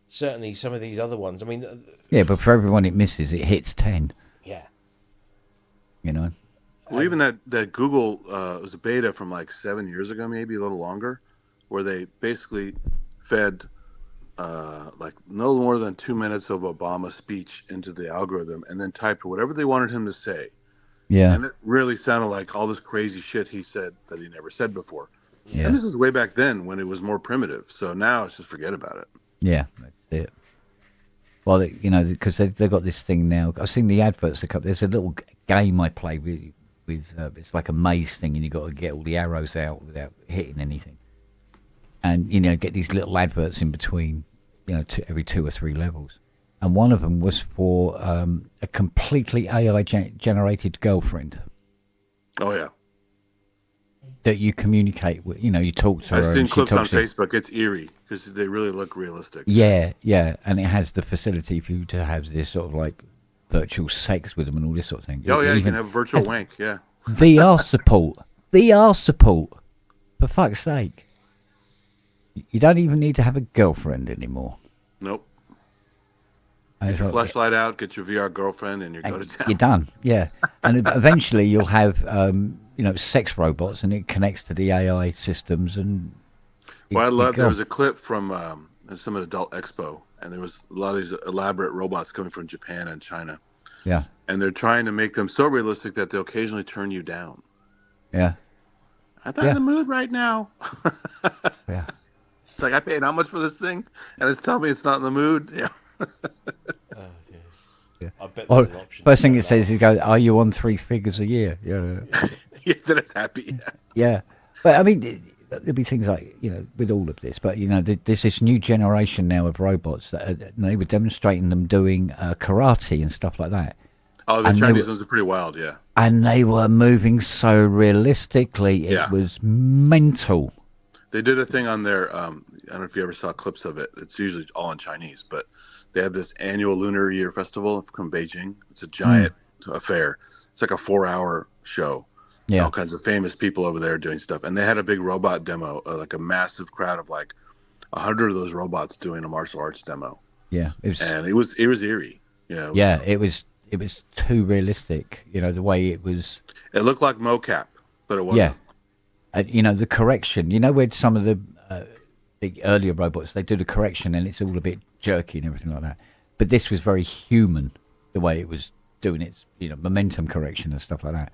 certainly some of these other ones. I mean, but for everyone it misses, it hits 10. Yeah. Well, even that Google was a beta from like 7 years ago, maybe a little longer, where they basically fed like no more than 2 minutes of Obama's speech into the algorithm and then typed whatever they wanted him to say. Yeah. And it really sounded like all this crazy shit he said that he never said before. Yeah. And this is way back then when it was more primitive. So now it's just forget about it. Yeah, that's it. Well, because they've got this thing now. I've seen the adverts. There's a little game I play with it's like a maze thing, and you've got to get all the arrows out without hitting anything. And, get these little adverts in between, every 2 or 3 levels. And one of them was for a completely AI-generated girlfriend. Oh, yeah. That you communicate with, you talk to her. I've seen clips on to you. Facebook. It's eerie because they really look realistic. Yeah, and it has the facility for you to have this sort of like virtual sex with them and all this sort of thing. Oh, yeah, you can have virtual wank, yeah. VR support. For fuck's sake. You don't even need to have a girlfriend anymore. Nope. Get your flashlight out, get your VR girlfriend, and go to town. You're done, yeah. And eventually you'll have, sex robots, and it connects to the AI systems. And there was a clip from some adult expo, and there was a lot of these elaborate robots coming from Japan and China. Yeah. And they're trying to make them so realistic that they'll occasionally turn you down. Yeah. I'm not in the mood right now. Yeah. It's like, I paid how much for this thing? And it's telling me it's not in the mood. Yeah. Yeah. I bet there's an option. First thing it says is, "Are you on 3 figures a year?" Yeah. Yeah, then it's happy. Yeah. But I mean, there'll be things like, with all of this, but there's this new generation now of robots that they were demonstrating them doing karate and stuff like that. Oh, the Chinese ones are pretty wild, yeah. And they were moving so realistically, it was mental. They did a thing on their, I don't know if you ever saw clips of it. It's usually all in Chinese, but they have this annual Lunar Year Festival from Beijing. It's a giant affair. It's like a 4-hour show. Yeah. All kinds of famous people over there doing stuff. And they had a big robot demo, like a massive crowd of like 100 of those robots doing a martial arts demo. Yeah. It was eerie. Yeah. It was too realistic, the way it was. It looked like mocap, but it wasn't. Yeah. The correction, with some of the earlier robots, they do the correction and it's all a bit jerky and everything like that. But this was very human, the way it was doing its, momentum correction and stuff like that.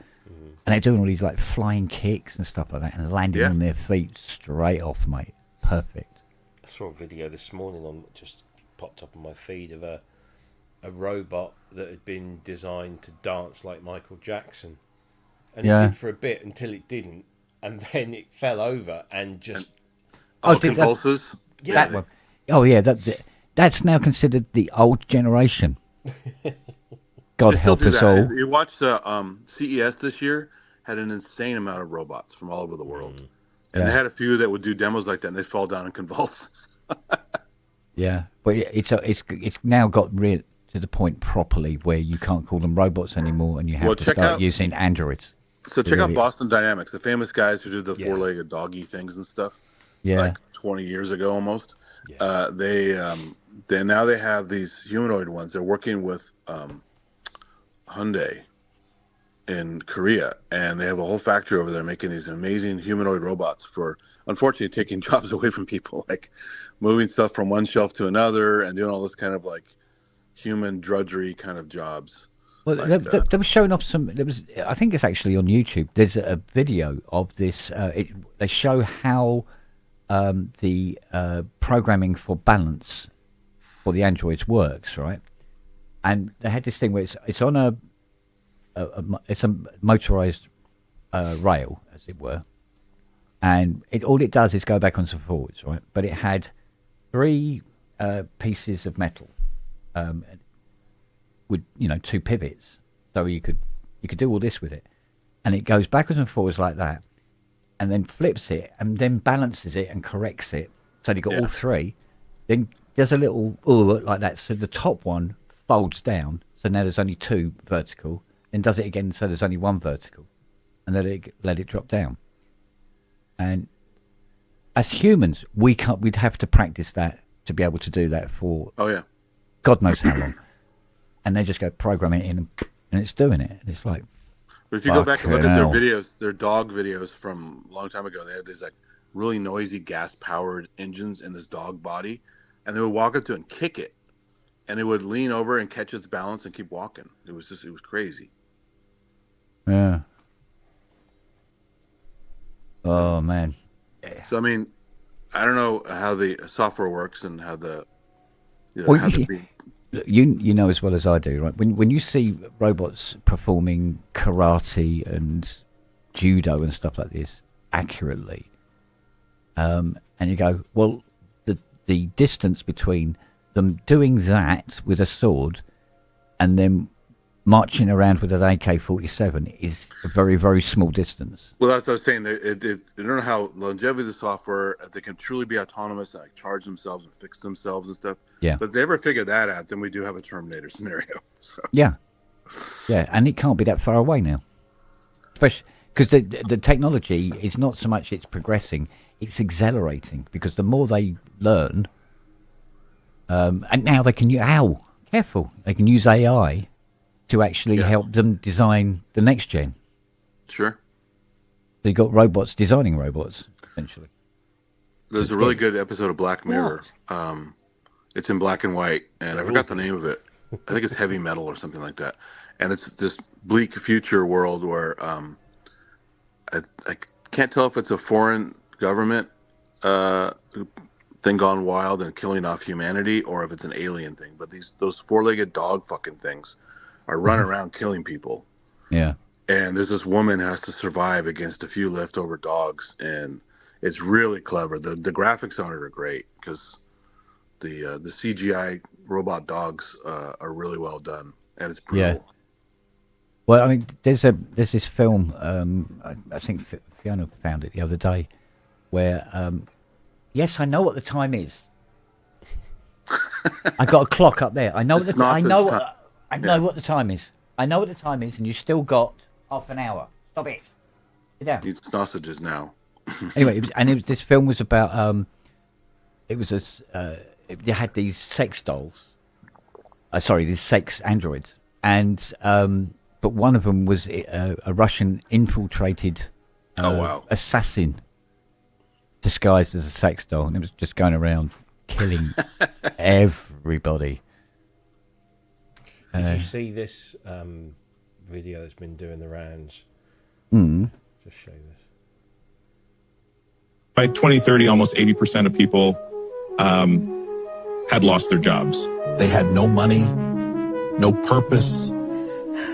And they're doing all these like flying kicks and stuff like that and landing on their feet straight off, mate. Perfect. I saw a video this morning just popped up on my feed of a robot that had been designed to dance like Michael Jackson. And it did for a bit until it didn't. and then it fell over and just... convulses? Yeah. That one. Oh, yeah, that's now considered the old generation. God help us all. You watched CES this year, had an insane amount of robots from all over the world. And they had a few that would do demos like that, and they fall down and convulse. Yeah, but it's now got to the point properly where you can't call them robots anymore, and you have to start using androids. So check out Boston Dynamics, the famous guys who did the four-legged doggy things and stuff. Yeah, like 20 years ago almost. Yeah. They have these humanoid ones. They're working with Hyundai in Korea, and they have a whole factory over there making these amazing humanoid robots for, unfortunately, taking jobs away from people, like moving stuff from one shelf to another and doing all this kind of like human drudgery kind of jobs. Well, like, they were showing off some. I think it's actually on YouTube. There's a video of this. They show how the programming for balance for the androids works, right? And they had this thing where it's on it's a motorized rail, as it were, and all it does is go backwards and forwards, right? But it had 3 pieces of metal with 2 pivots, so you could do all this with it, and it goes backwards and forwards like that, and then flips it, and then balances it and corrects it, so you got all 3. Then there's a little like that, so the top one folds down, so now there's only 2 vertical. Then does it again, so there's only 1 vertical, and let it drop down. And as humans, we'd have to practice that to be able to do that for God knows how long. And they just go program it in, and it's doing it. And it's like, but if you go back and look at their videos, their dog videos from a long time ago, they had these like really noisy gas-powered engines in this dog body, and they would walk up to it and kick it, and it would lean over and catch its balance and keep walking. It was crazy. Yeah. Oh man. So I mean, I don't know how the software works and how the you know as well as I do, right? When you see robots performing karate and judo and stuff like this accurately, and you go, well, the distance between them doing that with a sword and then marching around with an AK-47 is a very, very small distance. Well, that's what I was saying. They don't know how longevity of the software, if they can truly be autonomous and like charge themselves and fix themselves and stuff. Yeah. But if they ever figure that out, then we do have a Terminator scenario. So. Yeah. Yeah, and it can't be that far away now. Especially because the technology is not so much it's progressing, it's accelerating, because the more they learn, and now they can they can use AI to actually help them design the next gen. Sure. So you've got robots designing robots, essentially. There's a really good episode of Black Mirror. It's in black and white, and I forgot the name of it. I think it's Heavy Metal or something like that. And it's this bleak future world where I can't tell if it's a foreign government thing gone wild and killing off humanity, or if it's an alien thing. But those 4-legged dog fucking things are running around killing people. Yeah. And there's this woman who has to survive against a few leftover dogs, and it's really clever. The graphics on it are great because the CGI robot dogs are really well done, and it's brutal. Yeah. Well, I mean, there's this film. I think Fiona found it the other day, where yes, I know what the time is. I got a clock up there. I know what the time is. I know what the time is, and you still got half an hour. Stop it. Sit down. Eat sausages now. Anyway, this film was about you had these sex dolls. These sex androids, and but one of them was a Russian infiltrated assassin disguised as a sex doll, and it was just going around killing everybody. Did you see this video that's been doing the rounds? Just show this. By 2030, almost 80% of people had lost their jobs. They had no money, no purpose,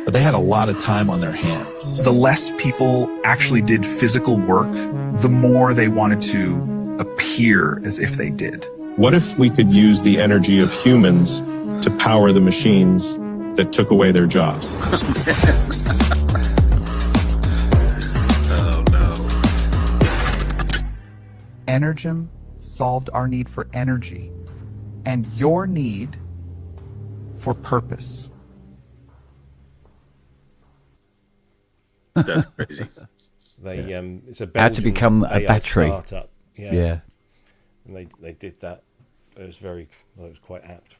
but they had a lot of time on their hands. The less people actually did physical work, the more they wanted to appear as if they did. What if we could use the energy of humans to power the machines that took away their jobs? Oh no. Energem solved our need for energy and your need for purpose. That's crazy. It's a Belgian How to become a AI battery. startup. Yeah. And they did that. It was quite apt.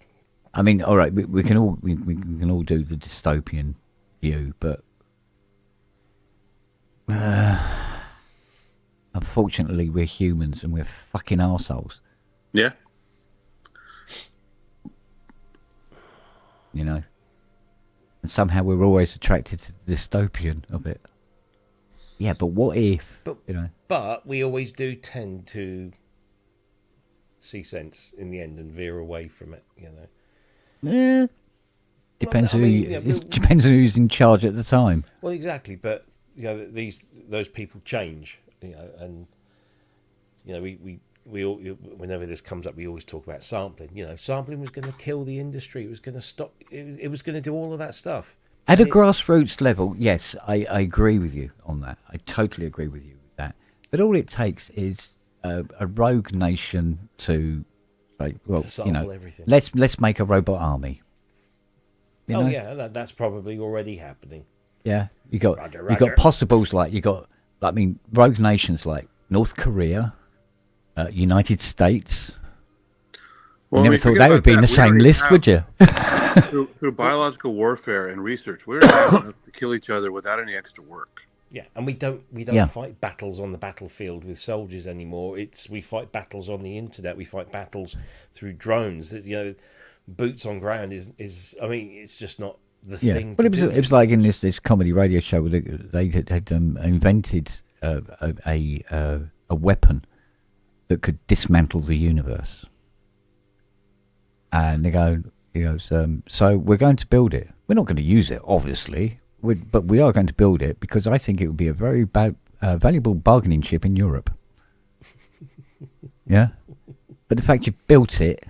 I mean, all right, we can all we can all do the dystopian view, but unfortunately, we're humans and we're fucking arseholes. Yeah. You know, and somehow we're always attracted to the dystopian of it. Yeah, but what if? But we always do tend to see sense in the end and veer away from it. You know. Yeah. Depends Well, I mean, it depends on who's in charge at the time. Well, exactly, but you know those people change. You know, and you know we all, whenever this comes up, we always talk about sampling. You know, sampling was going to kill the industry. It was going to stop. It was going to do all of that stuff. At a grassroots level, yes, I agree with you on that. I totally agree with you with that. But all it takes is a rogue nation to, like, well, to you know, everything. let's make a robot army. You know? Yeah, that's probably already happening. Yeah, you got Roger, you got Roger. possibles like I mean, rogue nations like North Korea, United States. Well, you never thought that would be in the same list, would you? through biological warfare and research, we're enough to kill each other without any extra work. Yeah, and we don't fight battles on the battlefield with soldiers anymore. We fight battles on the internet. We fight battles through drones. You know, boots on ground is. I mean, it's just not the thing. Well, to do. it was like in this comedy radio show where they had invented a weapon that could dismantle the universe, and they go. He goes, so we're going to build it. We're not going to use it, obviously, but we are going to build it because I think it would be a very valuable bargaining chip in Europe. Yeah? But the fact you built it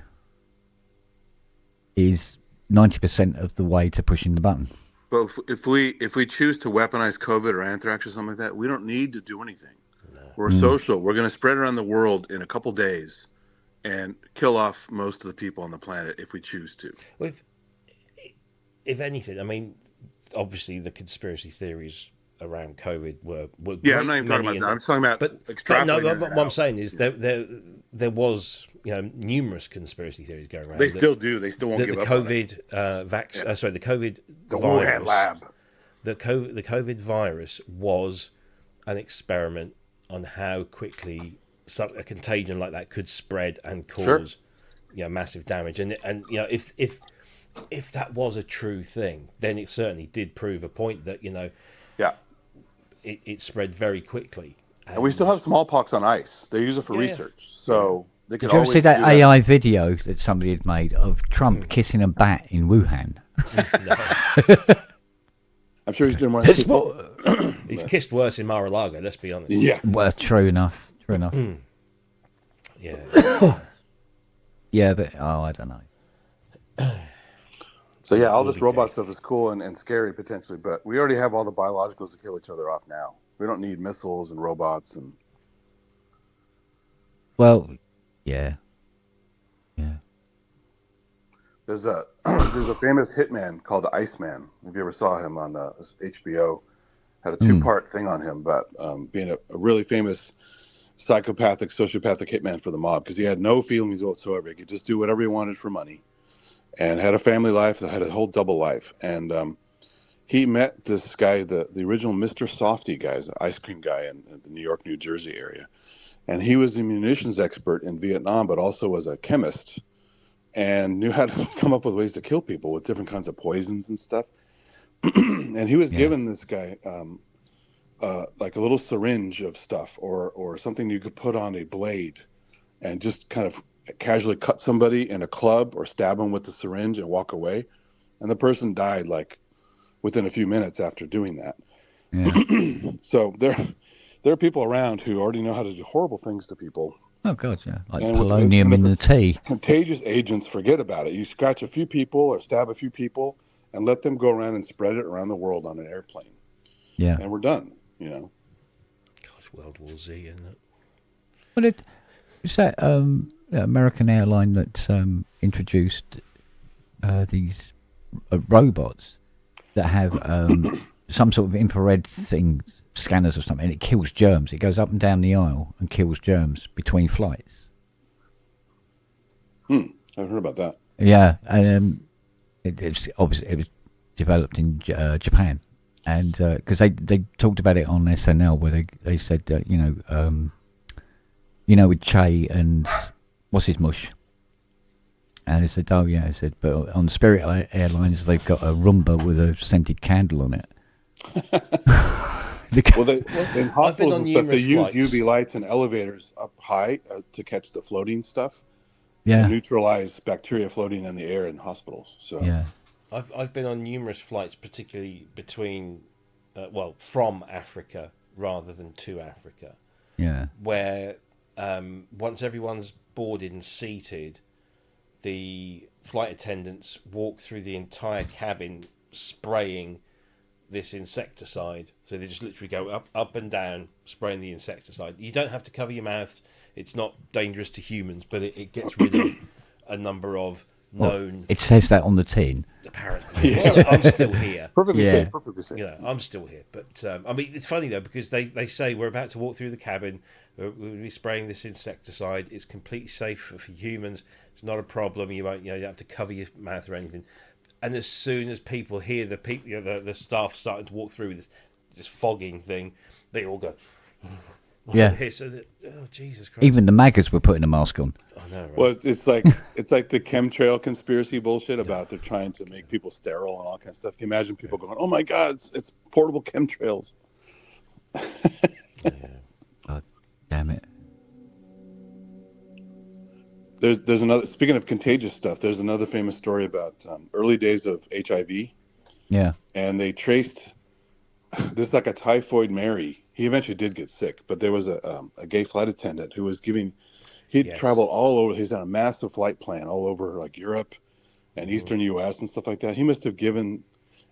is 90% of the way to pushing the button. But if we choose to weaponize COVID or anthrax or something like that, we don't need to do anything. No. We're social. We're going to spread around the world in a couple days and kill off most of the people on the planet if we choose to. Well, if anything, I mean, obviously the conspiracy theories around COVID were yeah, I'm not even talking about that. I'm talking about extrapolating. But what I'm saying is there was numerous conspiracy theories going around. They still do. They still won't give up. The COVID the virus, Wuhan lab. The COVID virus was an experiment on how quickly a contagion like that could spread and cause massive damage. And you know, if that was a true thing, then it certainly did prove a point that, you know, it spread very quickly. And we still have smallpox on ice. They use it for research. So they can Did you ever always see that do AI video that somebody had made of Trump kissing a bat in Wuhan? I'm sure he's doing more. He's kissed worse in Mar-a-Lago, let's be honest. Yeah. Well, true enough. Yeah. Yeah, but I don't know. So yeah, all this robot stuff is cool and scary potentially, but we already have all the biologicals to kill each other off now. We don't need missiles and robots and. Well, yeah. There's a famous hitman called the Iceman. If you ever saw him on HBO, had a 2-part thing on him about being a really famous psychopathic, sociopathic hitman for the mob because he had no feelings whatsoever. He could just do whatever he wanted for money, and had a family life that had a whole double life. And he met this guy, the original Mr. Softy guy, the ice cream guy in the New York, New Jersey area, and he was the munitions expert in Vietnam, but also was a chemist. And knew how to come up with ways to kill people with different kinds of poisons and stuff. And he was giving this guy like a little syringe of stuff or something you could put on a blade and just kind of casually cut somebody in a club or stab them with the syringe and walk away. And the person died like within a few minutes after doing that. Yeah. So there are people around who already know how to do horrible things to people. Oh God, yeah, like And polonium in the tea. Contagious agents, forget about it. You scratch a few people or stab a few people, and let them go around and spread it around the world on an airplane. Yeah. And we're done. Gosh, World War Z, isn't it? Well, it's that American airline that introduced these robots that have some sort of infrared thing, scanners or something, and it kills germs. It goes up and down the aisle and kills germs between flights. I haven't heard about that. Yeah, it's obviously it was developed in Japan, and because they talked about it on SNL where they said that with Che and what's his mush, and they said, oh yeah, I said, but on Spirit Airlines they've got a Roomba with a scented candle on it. Well, in hospitals and stuff, they use UV lights in elevators up high to catch the floating stuff. Yeah. To neutralize bacteria floating in the air in hospitals. So yeah, I've been on numerous flights, particularly between, from Africa rather than to Africa. Yeah. Where once everyone's boarded and seated, the flight attendants walk through the entire cabin spraying this insecticide. So they just literally go up and down spraying the insecticide. You don't have to cover your mouth. It's not dangerous to humans, but it gets rid of a number of known. Well, it says that on the tin. Apparently, well, I'm still here. Perfectly safe. Perfectly safe. I'm still here. But I mean, it's funny though because they say we're about to walk through the cabin. We'll be spraying this insecticide. It's completely safe for humans. It's not a problem. You won't, you don't have to cover your mouth or anything. And as soon as people hear the staff starting to walk through this fogging thing, they all go. Yeah. Oh, Jesus Christ. Even the maggots were putting a mask on. I know, right? Well, it's like the chemtrail conspiracy bullshit about they're trying to make people sterile and all kinds of stuff. Can you imagine people going, "Oh my God, it's portable chemtrails." God damn it. There's another. Speaking of contagious stuff, there's another famous story about early days of HIV. Yeah. And they traced this like a typhoid Mary. He eventually did get sick, but there was a gay flight attendant who was giving. He'd traveled all over. He's on a massive flight plan all over like Europe and Eastern U.S. and stuff like that. He must have given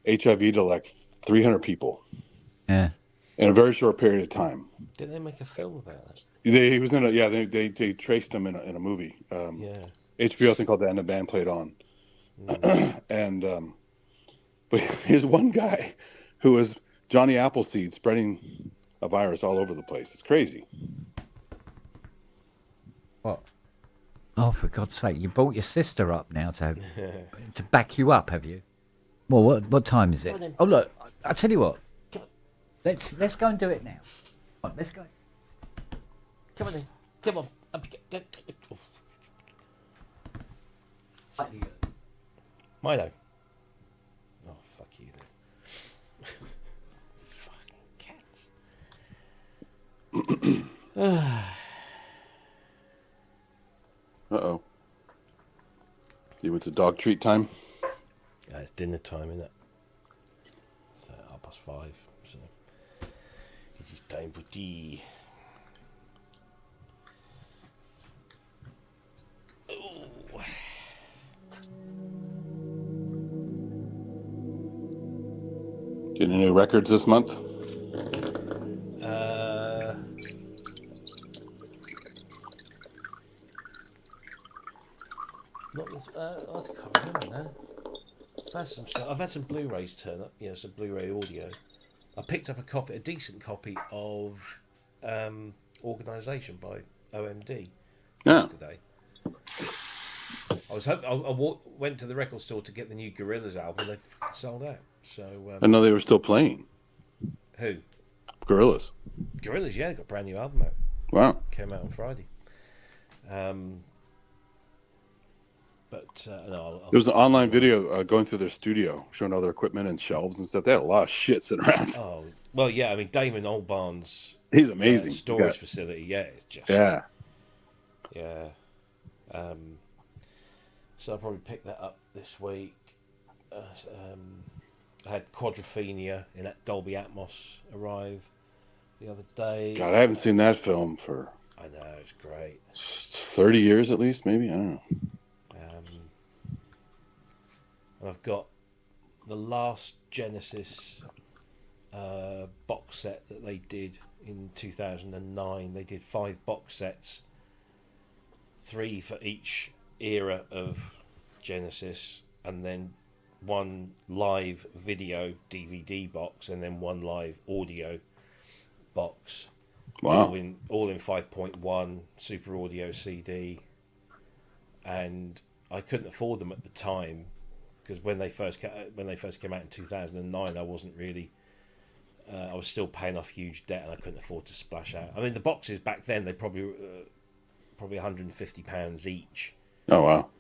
HIV to like 300 people. Yeah. In a very short period of time. Didn't they make a film about that? He was in a they traced him in a movie. HBO thing called The End of Band played on. And but here's one guy who was Johnny Appleseed spreading a virus all over the place. It's crazy. What? Oh, for God's sake! You brought your sister up now to back you up, have you? Well, what time is it? Oh look, I'll tell you what. Let's go and do it now. Come on, let's go. Come on then. Come on. Milo. Oh, fuck you then. Fucking cats. Uh-oh. You went to dog treat time? It's dinner time, isn't it? It's 5:30, so it is time for tea. Oh. Getting new records this month? Not this. I can't remember now. I've had some Blu-rays turn up. Some Blu-ray audio. I picked up a decent copy of Organisation by OMD yesterday. I went to the record store to get the new Gorillaz album. They sold out. So I know they were still playing. Who? Gorillaz. Gorillaz, yeah, they got a brand new album out. Wow. Came out on Friday. But no, there was an online video going through their studio showing all their equipment and shelves and stuff. They had a lot of shit sitting around. Oh well, yeah. I mean, Damon Albarn's he's amazing. Storage facility, yeah, it's just yeah. So I'll probably pick that up this week. I had Quadrophenia in that Dolby Atmos arrive the other day. God, I haven't seen that film for. I know, it's great. 30 years at least, maybe. I don't know. And I've got the last Genesis box set that they did in 2009. They did 5 box sets, 3 for each era of Genesis, and then 1 live video DVD box, and then 1 live audio box. Wow. All in 5.1 Super Audio CD, and I couldn't afford them at the time because when they first came out in 2009, I wasn't really. I was still paying off huge debt, and I couldn't afford to splash out. I mean, the boxes back then, they probably £150 each. Oh wow!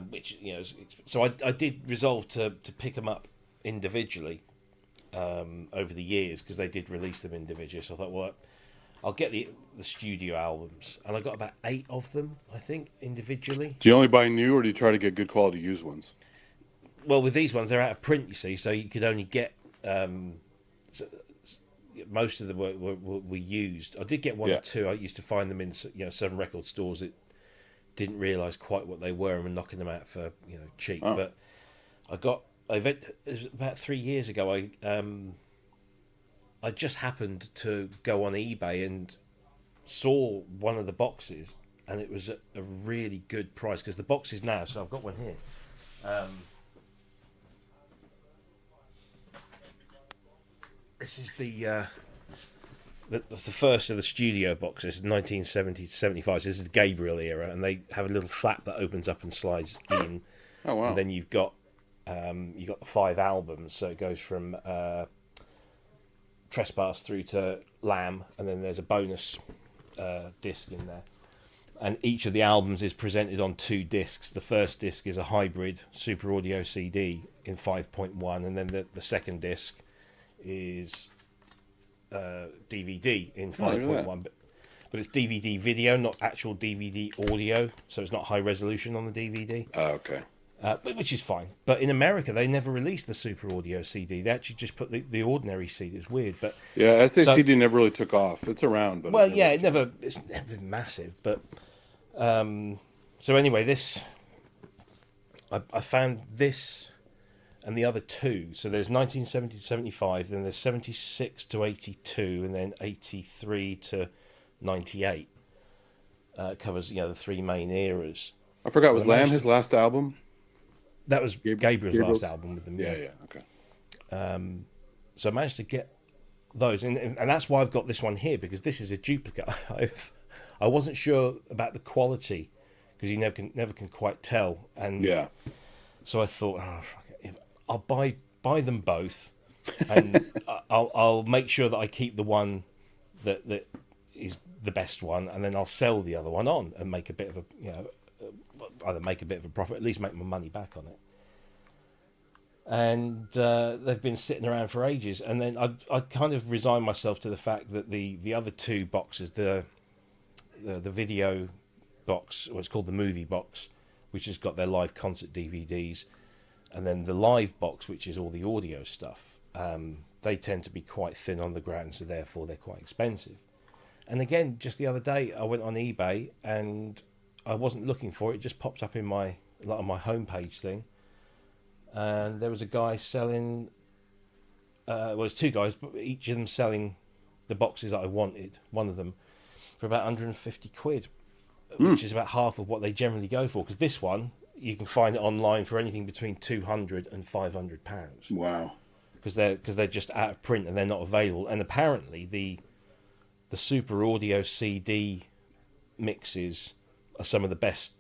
Which so I did resolve to pick them up individually over the years because they did release them individually. So I thought, well, I'll get the studio albums, and I got about 8 of them, I think, individually. Do you only buy new, or do you try to get good quality used ones? Well, with these ones, they're out of print, you see, so you could only get. Most of them were used. I did get 1 or 2. I used to find them in certain record stores that didn't realise quite what they were and were knocking them out for cheap. Oh. But it was about 3 years ago. I just happened to go on eBay and saw one of the boxes, and it was at a really good price because the boxes now. So I've got one here. This is the first of the studio boxes, 1970 to 75. So this is the Gabriel era, and they have a little flap that opens up and slides in. Oh wow! And then you've got the 5 albums, so it goes from Trespass through to Lamb, and then there's a bonus disc in there. And each of the albums is presented on 2 discs. The first disc is a hybrid Super Audio CD in 5.1, and then the second disc is DVD in 5.1, but it's DVD video, not actual DVD audio, so it's not high resolution on the DVD. Oh, okay. Which is fine. But in America, they never released the Super Audio CD. They actually just put the ordinary CD. It's weird, but yeah, SACD never really took off. It's around, but it's never been massive. But so anyway, this I found this. And the other 2, so there's 1970 to 75, then there's 76 to 82, and then 83 to 98. Covers the 3 main eras. I forgot, was Lamb his last album? That was Gabriel's last album with them. Yeah, okay. So I managed to get those, and that's why I've got this one here, because this is a duplicate. I wasn't sure about the quality because you never can quite tell, and so I thought, I'll buy them both, and I'll make sure that I keep the one that is the best one, and then I'll sell the other one on and make a bit of either make a bit of a profit, at least make my money back on it. And they've been sitting around for ages, and then I kind of resigned myself to the fact that the other 2 boxes, the video box, or it's called the movie box, which has got their live concert DVDs. And then the live box, which is all the audio stuff, they tend to be quite thin on the ground, so therefore they're quite expensive. And again, just the other day, I went on eBay and I wasn't looking for it. It just popped up on my homepage thing. And there was a guy selling, it's 2 guys, but each of them selling the boxes that I wanted, one of them, for about 150 quid, which is about half of what they generally go for. Because this one, you can find it online for anything between £200 and £500. Wow! Because they're just out of print and they're not available. And apparently the Super Audio CD mixes are some of the best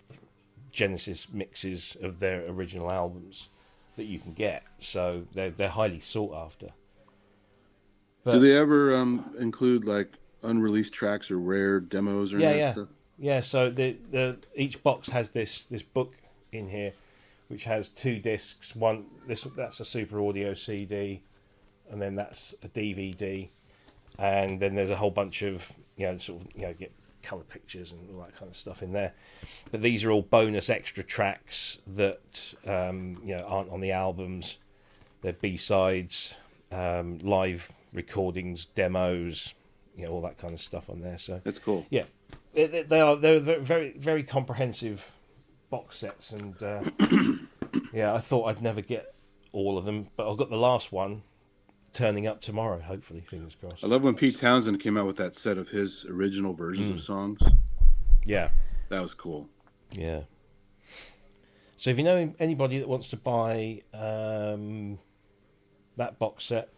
Genesis mixes of their original albums that you can get. So they're highly sought after. But, do they ever include like unreleased tracks or rare demos or stuff? Yeah. So the each box has this book in here, which has 2 discs. That's a Super Audio CD, and then that's a DVD, and then there's a whole bunch of get color pictures and all that kind of stuff in there. But these are all bonus extra tracks that aren't on the albums. their B-sides, live recordings, demos, all that kind of stuff on there. So that's cool. Yeah, they're very very comprehensive box sets, and yeah, I thought I'd never get all of them, but I've got the last one turning up tomorrow. Hopefully, fingers crossed. I love when Pete Townsend came out with that set of his original versions of songs. Yeah, that was cool. Yeah. So if you know anybody that wants to buy that box set,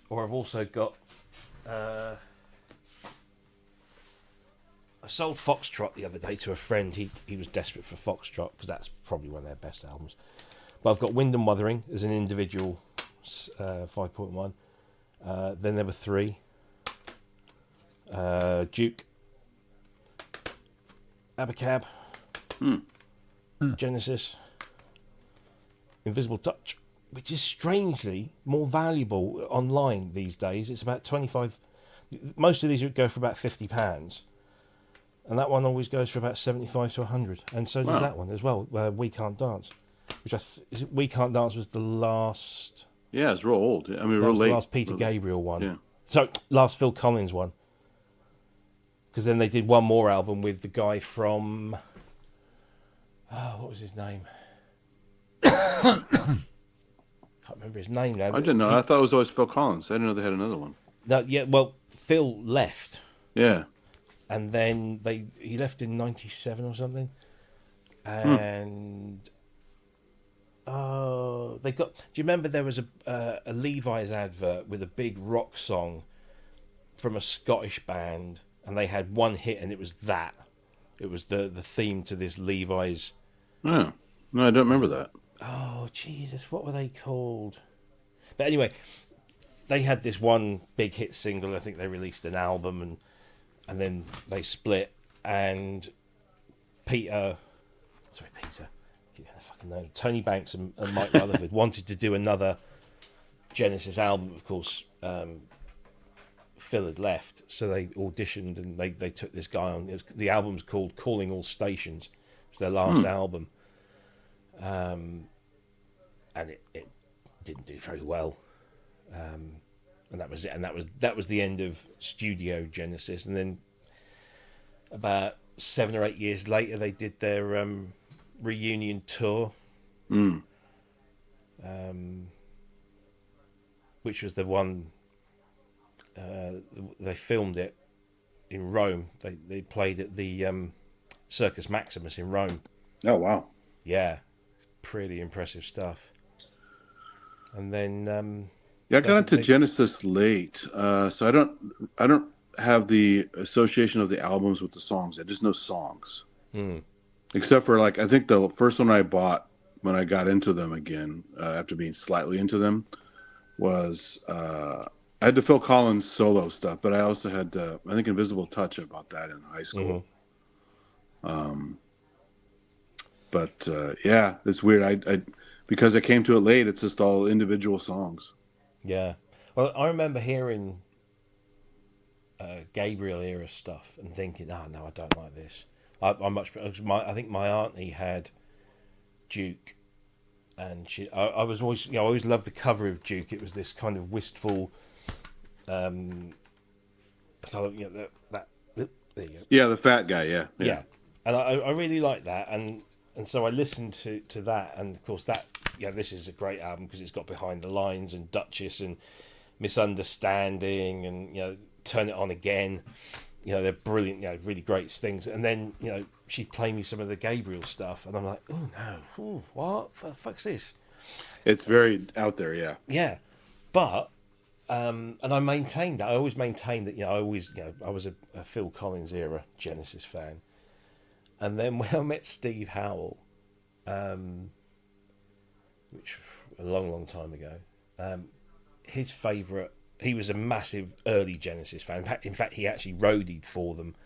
or I've also got I sold Foxtrot the other day to a friend. He was desperate for Foxtrot because that's probably one of their best albums. But I've got Wind and Wuthering as an individual 5.1. Then there were 3. Duke, Abacab, Genesis, Invisible Touch, which is strangely more valuable online these days. It's about 25. Most of these would go for about £50, and that one always goes for about 75 to 100. And so does that one as well. We Can't Dance, which We Can't Dance was the last. Yeah, it's real old. I mean, that real was late. The last Peter Gabriel one. Yeah. So last Phil Collins one. Because then they did one more album with the guy from. Oh, what was his name? Can't remember his name now. I didn't know. I thought it was always Phil Collins. I didn't know they had another one. No, yeah. Well, Phil left. Yeah. And then he left in '97 or something, and they got. Do you remember there was a Levi's advert with a big rock song from a Scottish band, and they had one hit, and it was that. It was the theme to this Levi's. Oh, no, I don't remember that. Oh Jesus, what were they called? But anyway, they had this one big hit single. I think they released an album, and then they split. And Peter, keep the fucking name. Tony Banks and Mike Rutherford wanted to do another Genesis album. Of course, Phil had left, so they auditioned and they took this guy on. The album's called Calling All Stations. It's their last album, and it didn't do very well, and that was it. And that was the end of Studio Genesis. And then about 7 or 8 years later, they did their reunion tour, which was the one. They filmed it in Rome. They played at the Circus Maximus in Rome. Oh wow! Yeah, pretty impressive stuff. And then I got into Genesis late, so I don't have the association of the albums with the songs. I just know songs, except for I think the first one I bought when I got into them again after being slightly into them was. I had the Phil Collins solo stuff, but I also had, I think, Invisible Touch. I bought that in high school. Yeah, it's weird. I because I came to it late. It's just all individual songs. Yeah, well, I remember hearing Gabriel era stuff and thinking, "Oh no, I don't like this." I think my auntie had Duke, and I was always, I always loved the cover of Duke. It was this kind of wistful. Kind of, that there you go. Yeah, the fat guy. Yeah. And I really like that, and so I listened to that, and of course that this is a great album because it's got Behind the Lines and Duchess and Misunderstanding and Turn It On Again. They're brilliant, really great things. And then she'd play me some of the Gabriel stuff, and I'm like, oh no, ooh, what the fuck's this? It's very out there, yeah. Yeah, but. And I maintained that. I always maintained that. I was a Phil Collins era Genesis fan. And then when I met Steve Howell, which a long time ago, his favourite. He was a massive early Genesis fan. In fact, he actually roadied for them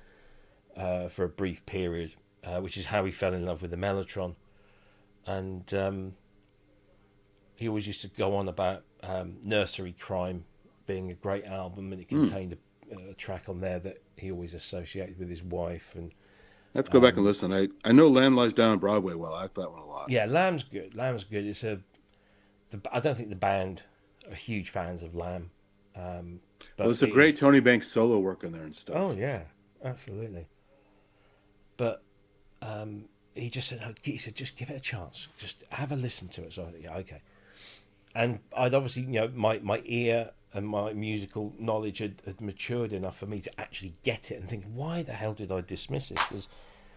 for a brief period, which is how he fell in love with the Mellotron. And he always used to go on about Nursery Crime being a great album, and it contained a track on there that he always associated with his wife. And I have to go back and listen. I know Lamb Lies Down on Broadway well. I like that one a lot. Yeah, Lamb's good. It's I don't think the band are huge fans of Lamb. But well, it's a great Tony Banks solo work in there and stuff. Oh yeah, absolutely. But he just said, he said, just give it a chance, just have a listen to it. So I thought, yeah, okay. And I'd obviously, my ear and my musical knowledge had matured enough for me to actually get it and think, why the hell did I dismiss it? Because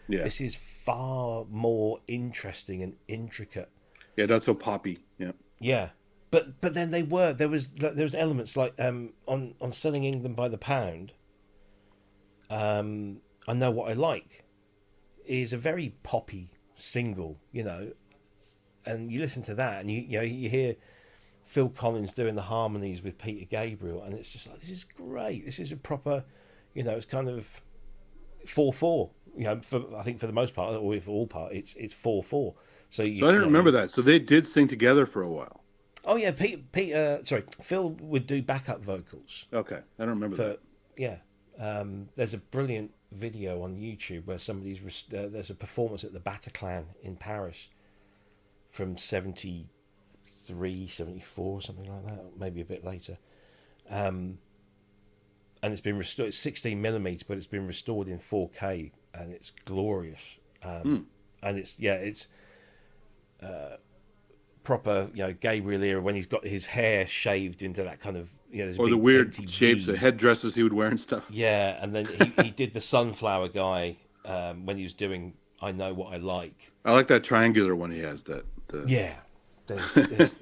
this is far more interesting and intricate. Yeah, that's so poppy. Yeah. Yeah. But then there was elements like on Selling England by the Pound. I Know What I Like is a very poppy single, and you listen to that and you hear Phil Collins doing the harmonies with Peter Gabriel, and it's just like, this is great. This is a proper, it's kind of 4/4. I think for the most part, or for all part, it's 4/4. So I didn't remember that. So they did sing together for a while. Oh yeah, Phil would do backup vocals. Okay, I don't remember that. Yeah, there's a brilliant video on YouTube where there's a performance at the Bataclan in Paris from 73, 74, something like that, maybe a bit later. And it's been restored. It's 16mm, but it's been restored in 4K, and it's glorious. And it's proper, Gabriel era, when he's got his hair shaved into that kind of, or the weird shapes, the headdresses he would wear and stuff. Yeah, and then he did the sunflower guy when he was doing I Know What I Like. I like that triangular one he has. Yeah. There's of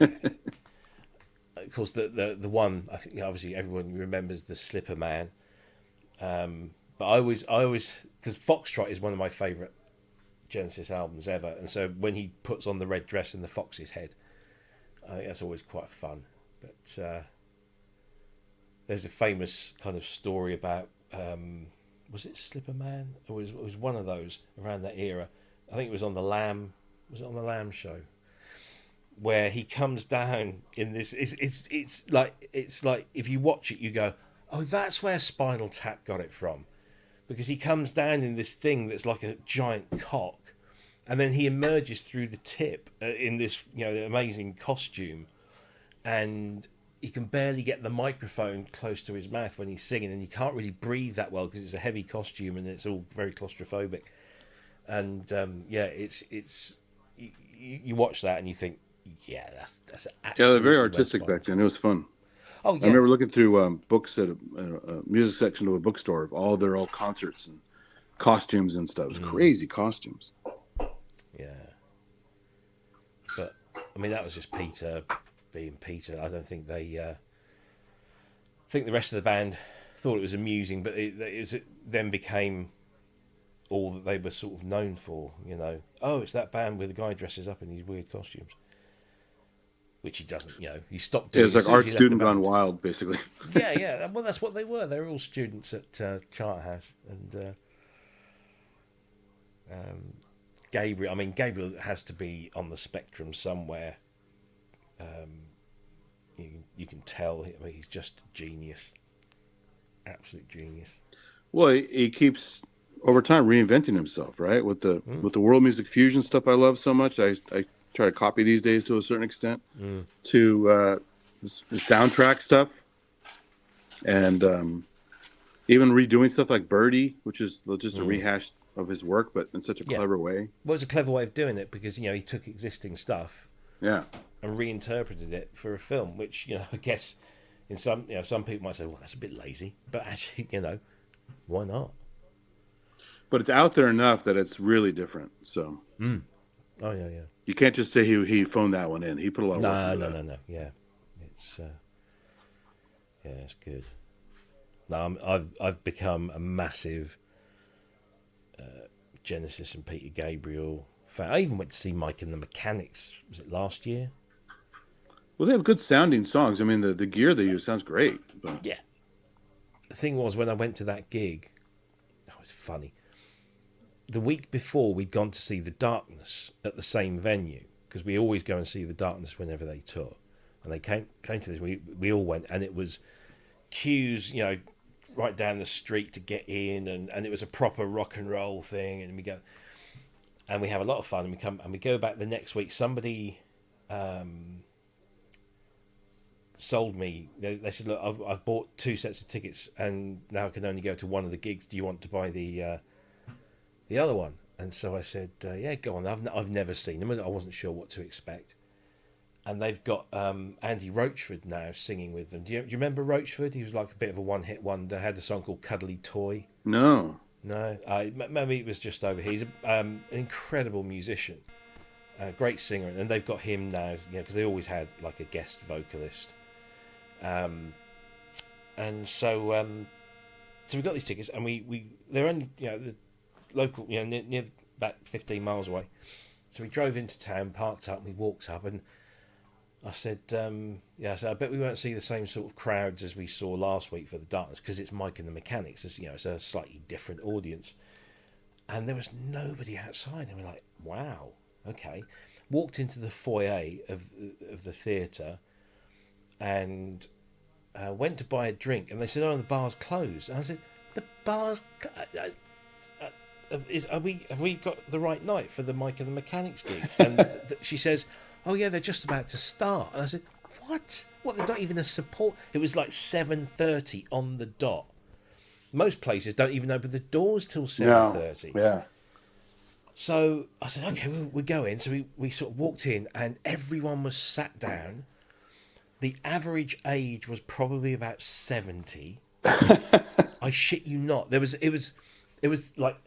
course, the one, I think, obviously everyone remembers the Slipper Man. But I always, because Foxtrot is one of my favourite Genesis albums ever, and so when he puts on the red dress and the fox's head, I think that's always quite fun. But there's a famous kind of story about was it Slipper Man? It was one of those around that era. I think it was on the Lamb. Was it on the Lamb show? Where he comes down in this, it's like if you watch it, you go, oh, that's where Spinal Tap got it from, because he comes down in this thing that's like a giant cock, and then he emerges through the tip in this amazing costume, and he can barely get the microphone close to his mouth when he's singing, and he can't really breathe that well because it's a heavy costume and it's all very claustrophobic, and it's you watch that and you think, yeah, that's they're very artistic back then. It was fun. Oh yeah, I remember looking through books at a music section of a bookstore of all their old concerts and costumes and stuff. It was crazy costumes. Yeah, but I mean that was just Peter being Peter. I don't think they. I think the rest of the band thought it was amusing, but it then became all that they were sort of known for. Oh, it's that band where the guy dresses up in these weird costumes. Which he doesn't, he stopped doing. It's like art student gone wild, basically. Yeah. Well, that's what they were. They were all students at Charterhouse, and Gabriel. I mean, Gabriel has to be on the spectrum somewhere. You can tell. I mean, he's just a genius, absolute genius. Well, he keeps over time reinventing himself, right? With the world music fusion stuff, I love so much. I try to copy these days to a certain extent to the soundtrack stuff, and even redoing stuff like Birdie, which is just a rehash of his work, but in such a clever way. Well, it was a clever way of doing it because he took existing stuff, and reinterpreted it for a film, which I guess in some people might say, well, that's a bit lazy, but actually why not? But it's out there enough that it's really different. So. Oh yeah. You can't just say he phoned that one in. He put a lot of work into that. No. Yeah, it's good. No, I've become a massive Genesis and Peter Gabriel fan. I even went to see Mike and the Mechanics. Was it last year? Well, they have good sounding songs. I mean, the gear they use sounds great. But... Yeah. The thing was, when I went to that gig, that was funny. The week before, we'd gone to see The Darkness at the same venue, because we always go and see The Darkness whenever they tour. And they came to this. We all went, and it was queues, right down the street to get in, and it was a proper rock and roll thing. And we go, and we have a lot of fun. And we go back the next week. Somebody sold me. They said, look, I've bought 2 sets of tickets, and now I can only go to one of the gigs. Do you want to buy the other one? And so I said, yeah, go on. I've never seen them. I wasn't sure what to expect. And they've got Andy Rochford now singing with them. Do you remember Rochford? He was like a bit of a one-hit wonder. Had a song called Cuddly Toy. No. No, maybe it was just over here. He's an incredible musician, great singer, and they've got him now, because they always had like a guest vocalist. And so we got these tickets, and they're only the local, near about 15 miles away. So we drove into town, parked up, and we walked up, and I said, so I bet we won't see the same sort of crowds as we saw last week for the Darkness, because it's Mike and the Mechanics. It's a slightly different audience. And there was nobody outside. And we're like, wow, okay. Walked into the foyer of the theatre and went to buy a drink. And they said, oh, the bar's closed. And I said, the bar's... have we got the right night for the Mike and the Mechanics gig? And she says... oh yeah, they're just about to start. And I said, what? They're not even a support. It was like 7:30 on the dot. Most places don't even open the doors till 7:30. Yeah. So I said, okay, we'll go in. So we sort of walked in, and everyone was sat down. The average age was probably about 70. I shit you not. It was like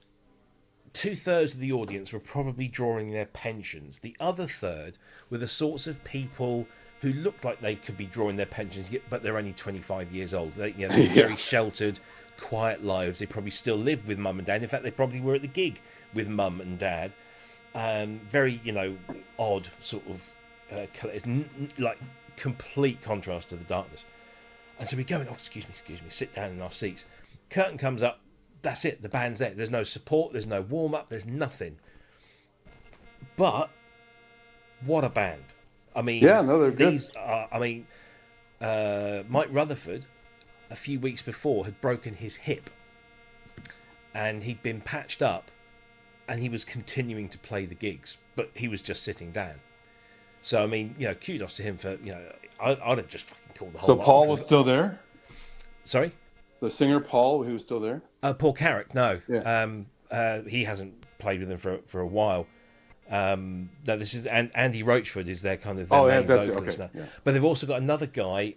2/3 of the audience were probably drawing their pensions. The other third were the sorts of people who looked like they could be drawing their pensions, but they're only 25 years old. They're very sheltered, quiet lives. They probably still live with mum and dad. In fact, they probably were at the gig with mum and dad. Very, odd sort of, like complete contrast to the Darkness. And so we go in, excuse me, sit down in our seats. Curtain comes up. That's it. The band's there. There's no support. There's no warm up. There's nothing. But what a band! I mean, yeah, no, they're good. These are. I mean, Mike Rutherford, a few weeks before, had broken his hip, and he'd been patched up, and he was continuing to play the gigs, but he was just sitting down. So I mean, kudos to him for I'd have just fucking called the whole. So lot Paul was still there. Sorry. The singer Paul, he was still there. Paul Carrick, no. Yeah. He hasn't played with them for a while. No, this is Andy Rochford is their kind of main vocalist now. Yeah. But they've also got another guy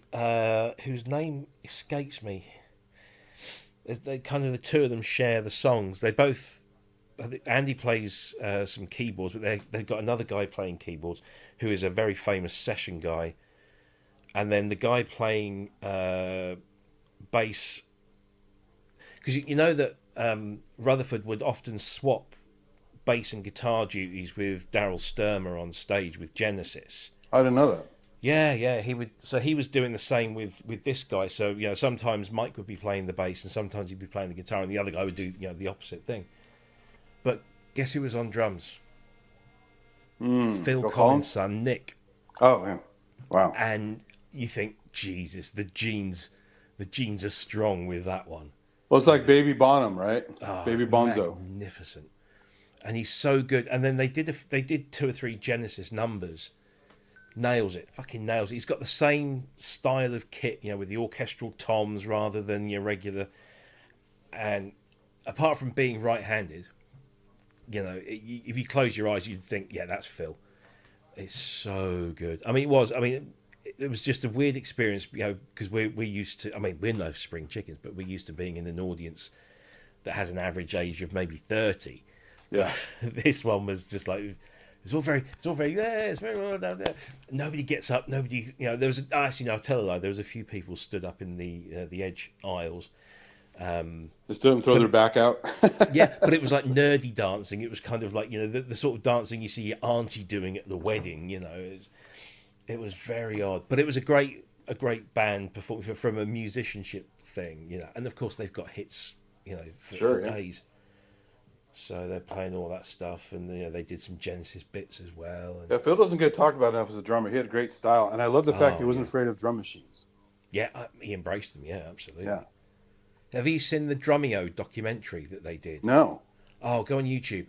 whose name escapes me. They kind of the two of them share the songs. They both. Andy plays some keyboards, but they've got another guy playing keyboards who is a very famous session guy, and then the guy playing bass. Because you know that Rutherford would often swap bass and guitar duties with Daryl Sturmer on stage with Genesis. I didn't know that. Yeah, he would. So he was doing the same with this guy. So sometimes Mike would be playing the bass and sometimes he'd be playing the guitar, and the other guy would do the opposite thing. But guess who was on drums? Phil Collins' son, Nick. Oh yeah, wow. And you think, Jesus, the genes are strong with that one. Well, it's like Baby Bonham, right? Oh, Baby Bonzo. Magnificent. And he's so good. And then they did 2 or 3 Genesis numbers. Fucking nails it. He's got the same style of kit, with the orchestral toms rather than your regular. And apart from being right-handed, if you close your eyes, you'd think, yeah, that's Phil. It's so good. I mean, it was just a weird experience, because we're used to. I mean, we're no spring chickens, but we're used to being in an audience that has an average age of maybe 30. Yeah. This one was just like it's all very it's very well down there. Nobody gets up. Nobody. There was actually no, I'll tell a lie. There was a few people stood up in the edge aisles. Just didn't throw their back out. Yeah, but it was like nerdy dancing. It was kind of like the sort of dancing you see your auntie doing at the wedding. It was very odd, but it was a great band performing from a musicianship thing, and of course they've got hits, for days. So they're playing all that stuff, and they did some Genesis bits as well. And... Yeah, Phil doesn't get talked about enough as a drummer. He had great style, and I love the fact he wasn't afraid of drum machines. Yeah, he embraced them. Yeah, absolutely. Yeah. Have you seen the Drumeo documentary that they did? No. Oh, go on YouTube.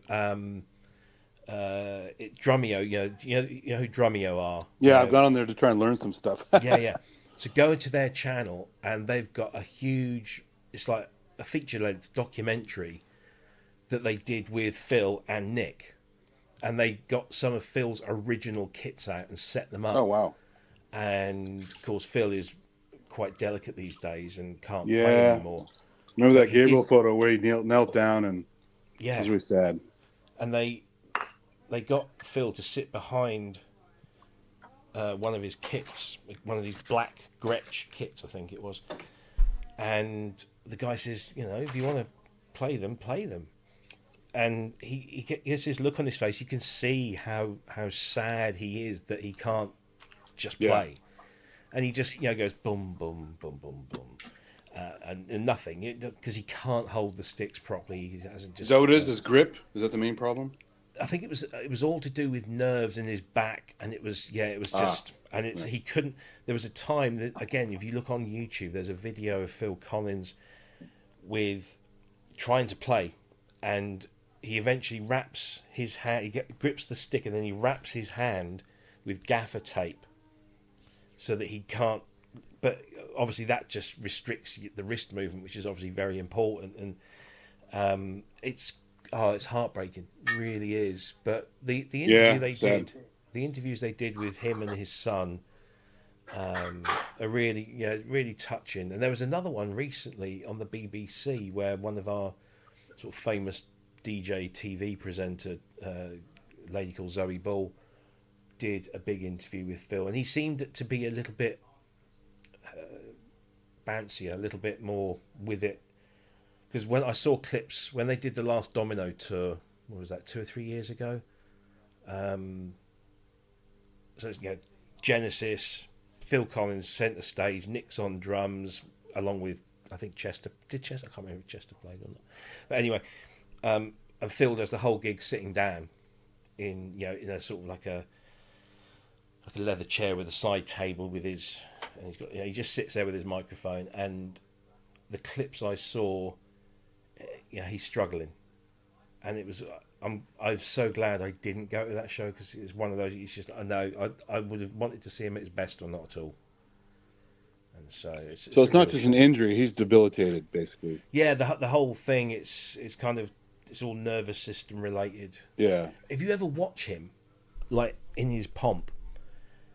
Drumeo, you know who Drumeo are. Yeah, I've gone on there to try and learn some stuff. Yeah. So go into their channel, and they've got a huge, it's like a feature-length documentary that they did with Phil and Nick. And they got some of Phil's original kits out and set them up. Oh, wow. And, of course, Phil is quite delicate these days and can't play Yeah. anymore. Remember So that Gabriel photo where he knelt down and it was really sad. And they got Phil to sit behind one of his kits, one of these black Gretsch kits, I think it was. And the guy says, you know, if you want to play them, play them. And he gets this look on his face. You can see how sad he is that he can't just play. And he just, you know, goes boom, boom, boom, boom, boom. And nothing, because he can't hold the sticks properly. He hasn't just. Is that what it is? His grip? Is that the main problem? I think it was all to do with nerves in his back, and it was just, and it's he couldn't. There was a time that, again, if you look on YouTube, there's a video of Phil Collins with trying to play, and he eventually wraps his hand. He grips the stick, and then he wraps his hand with gaffer tape, so that he can't. But obviously, that just restricts the wrist movement, which is obviously very important, and it's heartbreaking, it really is. But the interviews they did with him and his son are really touching. And there was another one recently on the BBC where one of our sort of famous DJ TV presenter, a lady called Zoe Ball, did a big interview with Phil, and he seemed to be a little bit bouncier, a little bit more with it. Because when I saw clips, when they did the last Domino tour, what was that, 2 or 3 years ago? Genesis, Phil Collins centre stage, Nick's on drums, along with, I think Chester. I can't remember if Chester played or not. But anyway, and Phil does the whole gig sitting down in a sort of like a leather chair with a side table with his, and he's got, he just sits there with his microphone. And the clips I saw, he's struggling, and it was. I'm so glad I didn't go to that show, because it's one of those. It's just, I know I would have wanted to see him at his best or not at all. And so it's not just an injury; he's debilitated, basically. Yeah, the whole thing. It's kind of, it's all nervous system related. Yeah. If you ever watch him, like in his pomp,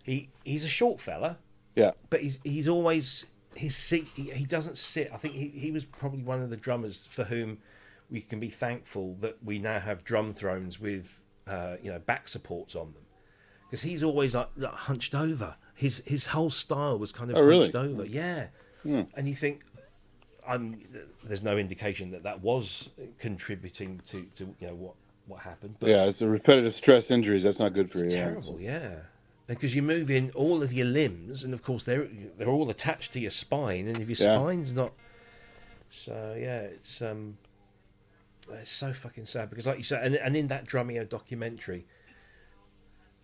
he's a short fella. Yeah. But he's always. His seat, he doesn't sit. I think he was probably one of the drummers for whom we can be thankful that we now have drum thrones with back supports on them, because he's always like hunched over. His whole style was kind of hunched over. Yeah. And you think, there's no indication that was contributing to what happened. But it's a repetitive stress injuries. That's not good for you. It's terrible. Yeah. Because you move in all of your limbs, and of course they're all attached to your spine, and if your spine's not, so it's so fucking sad. Because like you said, and in that Drumeo documentary,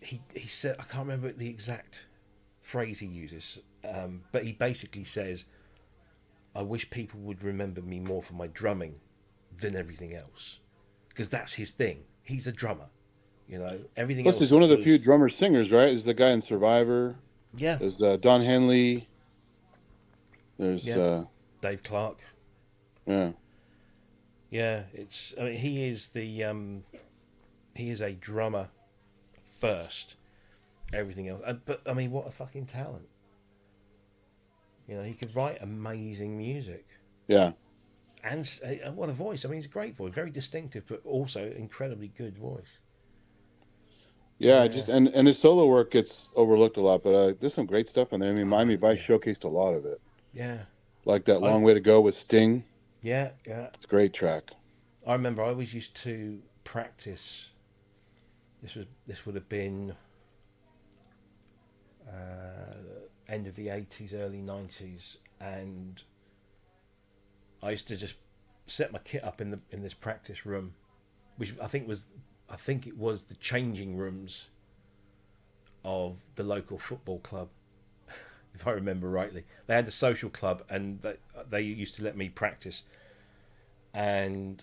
he said, I can't remember the exact phrase he uses, but he basically says, "I wish people would remember me more for my drumming than everything else," because that's his thing. He's a drummer. Everything Plus, else. he's one of the few drummer singers, right? Is the guy in Survivor? Yeah. There's Don Henley. There's Dave Clark. Yeah. Yeah, he is he is a drummer first. Everything else, but I mean, what a fucking talent! He could write amazing music. Yeah. And what a voice! I mean, he's a great voice, very distinctive, but also incredibly good voice. Yeah, just and his solo work gets overlooked a lot, but there's some great stuff in there. I mean, Miami Vice showcased a lot of it. Yeah, like that Long Way to Go with Sting. Yeah, it's a great track. I remember I always used to practice. This would have been end of the 80s, early 90s, and I used to just set my kit up in this practice room, which I think it was the changing rooms of the local football club, if I remember rightly. They had the social club, and they used to let me practice. And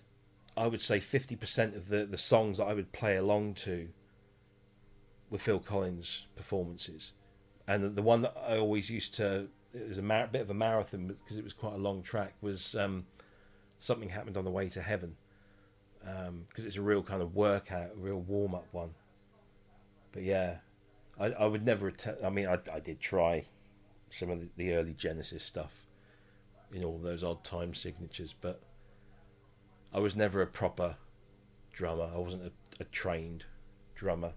I would say 50% of the songs that I would play along to were Phil Collins performances. And the one that I always used to it was a bit of a marathon because it was quite a long track. Was Something Happened on the Way to Heaven, because it's a real kind of workout, a real warm up one. But yeah, I would never attempt. I mean, I did try some of the early Genesis stuff in all those odd time signatures, but I was never a proper drummer. I wasn't a trained drummer.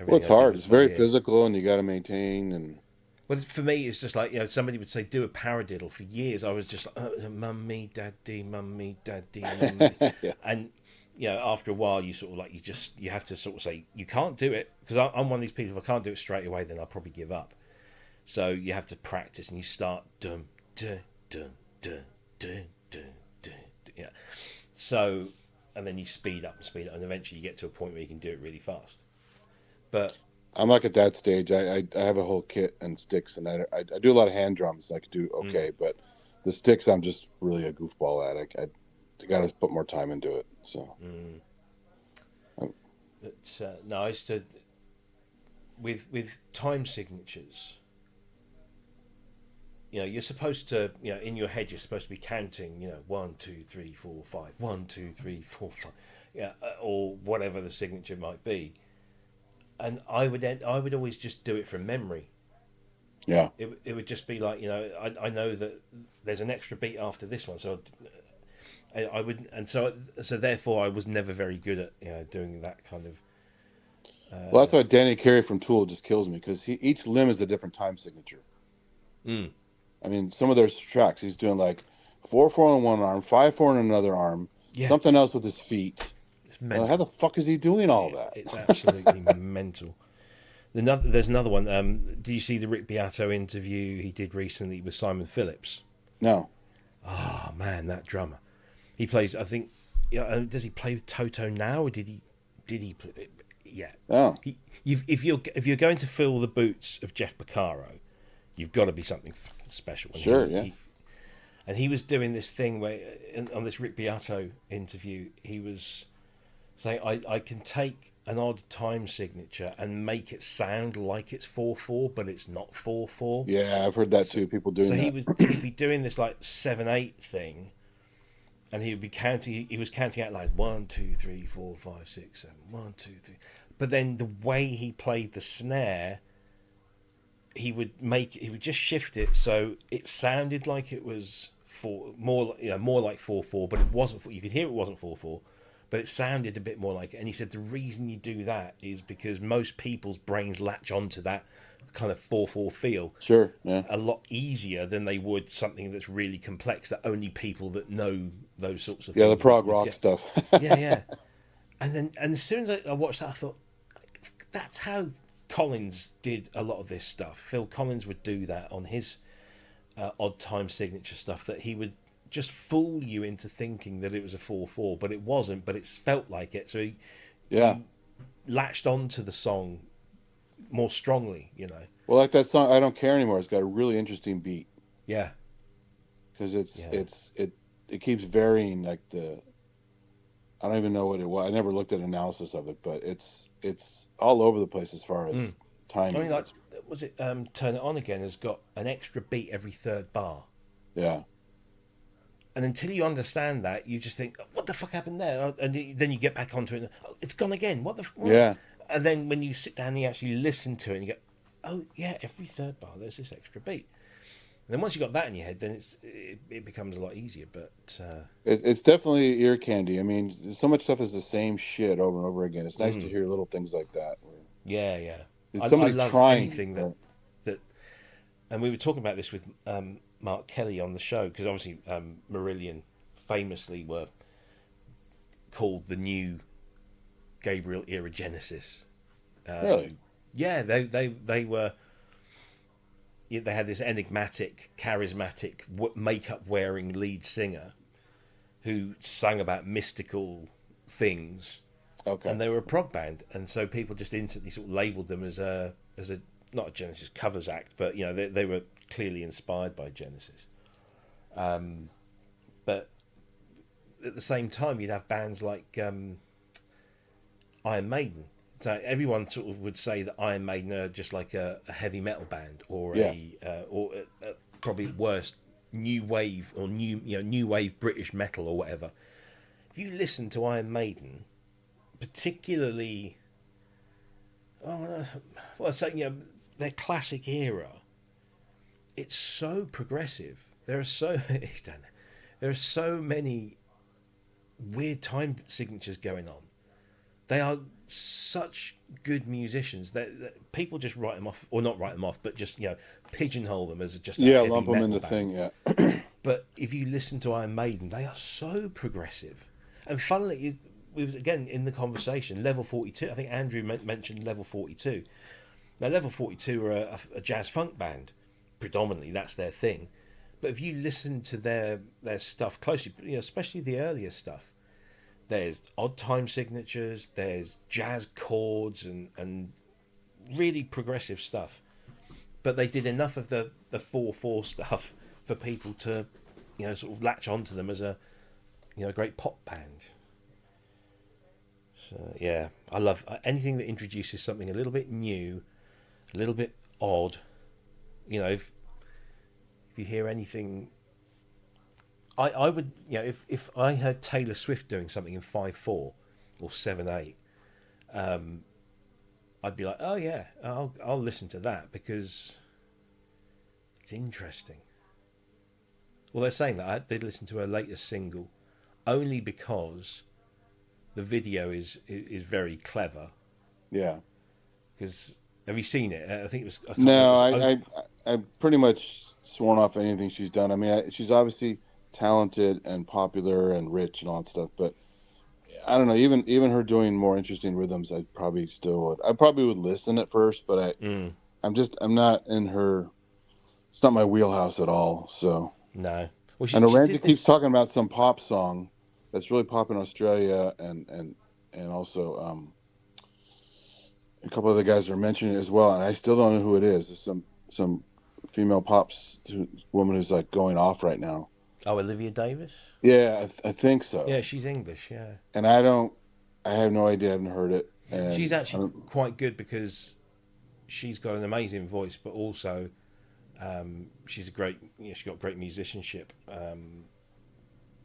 Well, it's hard. It's very physical, and you got to maintain. And well, for me, it's just like, somebody would say do a paradiddle. For years, I was just like, mummy, daddy, mummy, mummy. Yeah. And after a while, you sort of like you have to sort of say you can't do it, because I'm one of these people. If I can't do it straight away, then I'll probably give up. So you have to practice, and you start dum dum dum dum dum dum dum. Yeah. So, and then you speed up, and eventually you get to a point where you can do it really fast. But I'm like at that stage. I have a whole kit and sticks, and I do a lot of hand drums. I could do okay, but the sticks I'm just really a goofball at. I got to put more time into it. So. But no, I used to with time signatures. You're supposed to, in your head, you're supposed to be counting, 1, 2, 3, 4, 5, 1, 2, 3, 4, 5, or whatever the signature might be. And I would always just do it from memory. Yeah. It would just be like, I know that there's an extra beat after this one, so I would, and so therefore I was never very good at doing that kind of. Well, that's why Danny Carey from Tool just kills me, because each limb is a different time signature. I mean, some of their tracks, he's doing like 4/4 on one arm, 5/4 on another arm, something else with his feet. How the fuck is he doing all that? It's absolutely mental. There's another one. Do you see the Rick Beato interview he did recently with Simon Phillips? No. Oh man, that drummer. He plays. I think. Does he play with Toto now, or did he? Yeah. Oh. If you're going to fill the boots of Jeff Porcaro, you've got to be something fucking special. And sure. He was doing this thing where on this Rick Beato interview, he was saying, I can take an odd time signature and make it sound like it's 4/4, but it's not 4/4. Yeah, I've heard that too. People doing that. So he'd be doing this like 7/8 thing, and he would be counting. He was counting out like 1, 2, 3, 4, 5, 6, 7. 1, 2, 3. But then the way he played the snare, he would just shift it so it sounded like it was more like 4/4, but it wasn't. You could hear it wasn't 4/4. But it sounded a bit more like it. And he said the reason you do that is because most people's brains latch onto that kind of 4/4 feel sure, yeah, a lot easier than they would something that's really complex that only people that know those sorts of things. Yeah, the prog rock stuff. yeah. And as soon as I watched that, I thought, that's how Collins did a lot of this stuff. Phil Collins would do that on his odd time signature stuff, that he would just fool you into thinking that it was a 4/4, but it wasn't, but it felt like it. So he latched onto the song more strongly, Well, like that song, I Don't Care Anymore, it's got a really interesting beat. Yeah. Because it keeps varying, like I don't even know what it was. I never looked at an analysis of it, but it's all over the place as far as timing. I mean, like, was it Turn It On Again has got an extra beat every third bar. Yeah. And until you understand that, you just think, what the fuck happened there? And then you get back onto it, and, it's gone again. What? Yeah. And then when you sit down and you actually listen to it, and you go, oh, yeah, every third bar, there's this extra beat. And then once you got that in your head, then it becomes a lot easier. But it's definitely ear candy. I mean, so much stuff is the same shit over and over again. It's nice to hear little things like that. Yeah. I love trying anything that. And we were talking about this with Mark Kelly on the show, because obviously Marillion famously were called the new Gabriel era Genesis. Really? Yeah, they were. They had this enigmatic, charismatic, makeup-wearing lead singer who sang about mystical things. Okay. And they were a prog band, and so people just instantly sort of labelled them as a not a Genesis covers act, but they were clearly inspired by Genesis. But at the same time, you'd have bands like Iron Maiden. So everyone sort of would say that Iron Maiden are just like a heavy metal band, or probably worst, new wave or new wave British metal or whatever. If you listen to Iron Maiden, particularly, their classic era, it's so progressive. There are so many weird time signatures going on. They are such good musicians that people just write them off, or not write them off, but just pigeonhole them as just a heavy lump them metal in the band. thing. Yeah. But if you listen to Iron Maiden, they are so progressive. And funnily, we was again in the conversation. Level 42. I think Andrew mentioned Level 42. Now, Level 42 are a jazz funk band. Predominantly, that's their thing. But if you listen to their stuff closely, especially the earlier stuff, there's odd time signatures, there's jazz chords, and really progressive stuff. But they did enough of the 4/4 stuff for people to, sort of latch onto them as a, great pop band. So yeah, I love anything that introduces something a little bit new, a little bit odd. If you hear anything, I would, if I heard Taylor Swift doing something in 5/4 or 7/8, I'd be like, oh yeah, I'll listen to that because it's interesting. Well, they're saying that I did listen to her latest single only because the video is very clever. Yeah. Because have you seen it? I think it was. I pretty much sworn off anything she's done. I mean, she's obviously talented and popular and rich and all that stuff, but I don't know. Even her doing more interesting rhythms, I probably would listen at first, but I'm not in her. It's not my wheelhouse at all. So no. Well, I know Ramsey keeps talking about some pop song that's really pop in Australia, and also a couple of the guys are mentioning it as well, and I still don't know who it is. It's some female pop woman who's like going off right now. Oh, Olivia Davis? Yeah, I think so. Yeah, she's English, yeah. And I have no idea. I haven't heard it. And she's actually quite good because she's got an amazing voice, but also she's she's got great musicianship.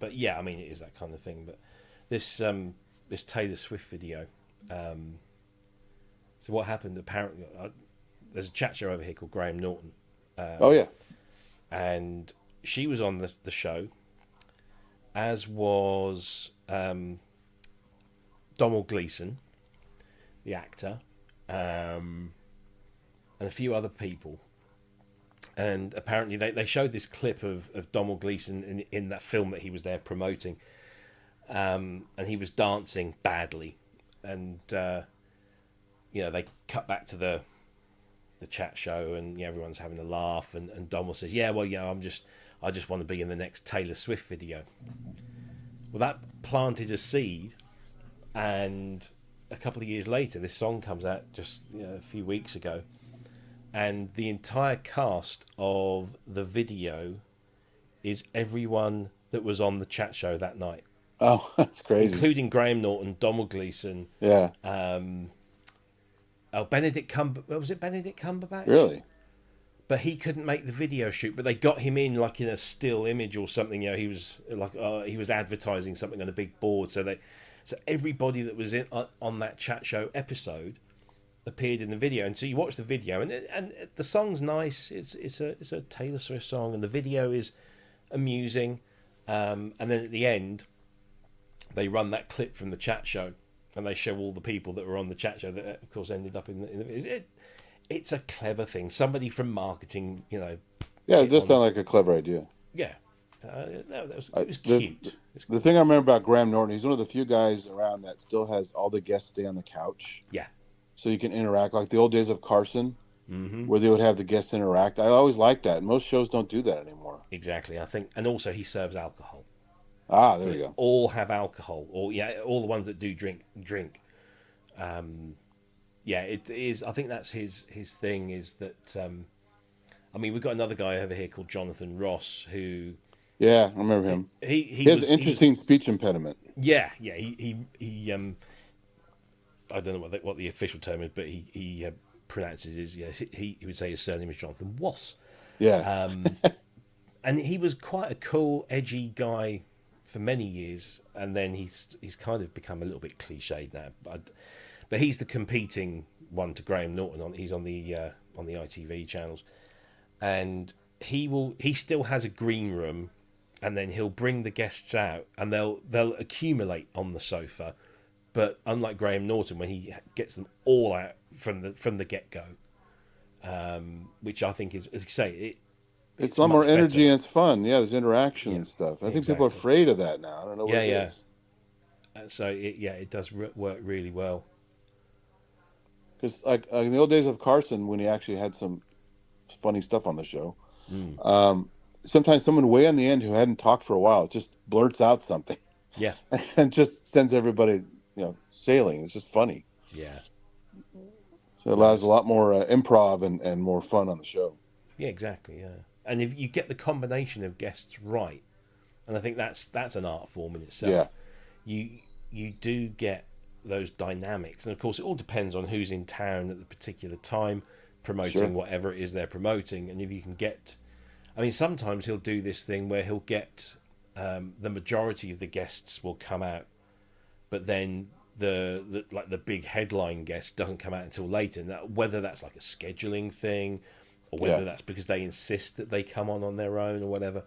But yeah, I mean, it is that kind of thing. But this Taylor Swift video. So what happened? Apparently, there's a chat show over here called Graham Norton. Oh yeah, and she was on the show, as was Domhnall Gleeson, the actor, and a few other people. And apparently they showed this clip of Domhnall Gleeson in that film that he was there promoting, and he was dancing badly, and they cut back to the chat show, and everyone's having a laugh, and Domhnall says, "Yeah, well, I just want to be in the next Taylor Swift video." Well, that planted a seed, and a couple of years later, this song comes out just a few weeks ago, and the entire cast of the video is everyone that was on the chat show that night. Oh, that's crazy. Including Graham Norton, Domhnall Gleeson. Yeah. Benedict Cumberbatch? Really? But he couldn't make the video shoot. But they got him in like in a still image or something. He was like he was advertising something on a big board. So everybody that was in on that chat show episode appeared in the video. And so you watch the video, and the song's nice. It's a Taylor Swift song, and the video is amusing. And then at the end, they run that clip from the chat show, and they show all the people that were on the chat show that, of course, ended up in the it's a clever thing. Somebody from marketing, Yeah, it does sound like a clever idea. Yeah. It was cute. The thing I remember about Graham Norton, he's one of the few guys around that still has all the guests stay on the couch. Yeah. So you can interact, like the old days of Carson, where they would have the guests interact. I always liked that. Most shows don't do that anymore. Exactly. I think, and also he serves alcohol. Ah, there you go. All have alcohol, or all the ones that do drink. It is. I think that's his thing. Is that we've got another guy over here called Jonathan Ross who. Yeah, I remember him. He has an interesting speech impediment. Yeah. He I don't know what the official term is, but he pronounces he would say his surname is Jonathan Wass. Yeah. and he was quite a cool, edgy guy for many years, and then he's kind of become a little bit cliched now. But he's the competing one to Graham Norton. He's on the ITV channels, and he still has a green room, and then he'll bring the guests out, and they'll accumulate on the sofa. But unlike Graham Norton, when he gets them all out from the get go, which I think is, as you say, it's a lot more energy better. and it's fun. Yeah, there's interaction and stuff. I think people are afraid of that now. I don't know what it is. So it does work really well. Because like in the old days of Carson, when he actually had some funny stuff on the show, sometimes someone way on the end who hadn't talked for a while just blurts out something. Yeah. And just sends everybody, sailing. It's just funny. Yeah. So it allows a lot more improv and more fun on the show. Yeah, exactly. Yeah. And if you get the combination of guests right, and I think that's an art form in itself. Yeah. You do get those dynamics, and of course it all depends on who's in town at the particular time promoting whatever it is they're promoting. And if you can get, I mean, sometimes he'll do this thing where he'll get the majority of the guests will come out, but then the big headline guest doesn't come out until later. And whether that's like a scheduling thing, or whether that's because they insist that they come on their own or whatever,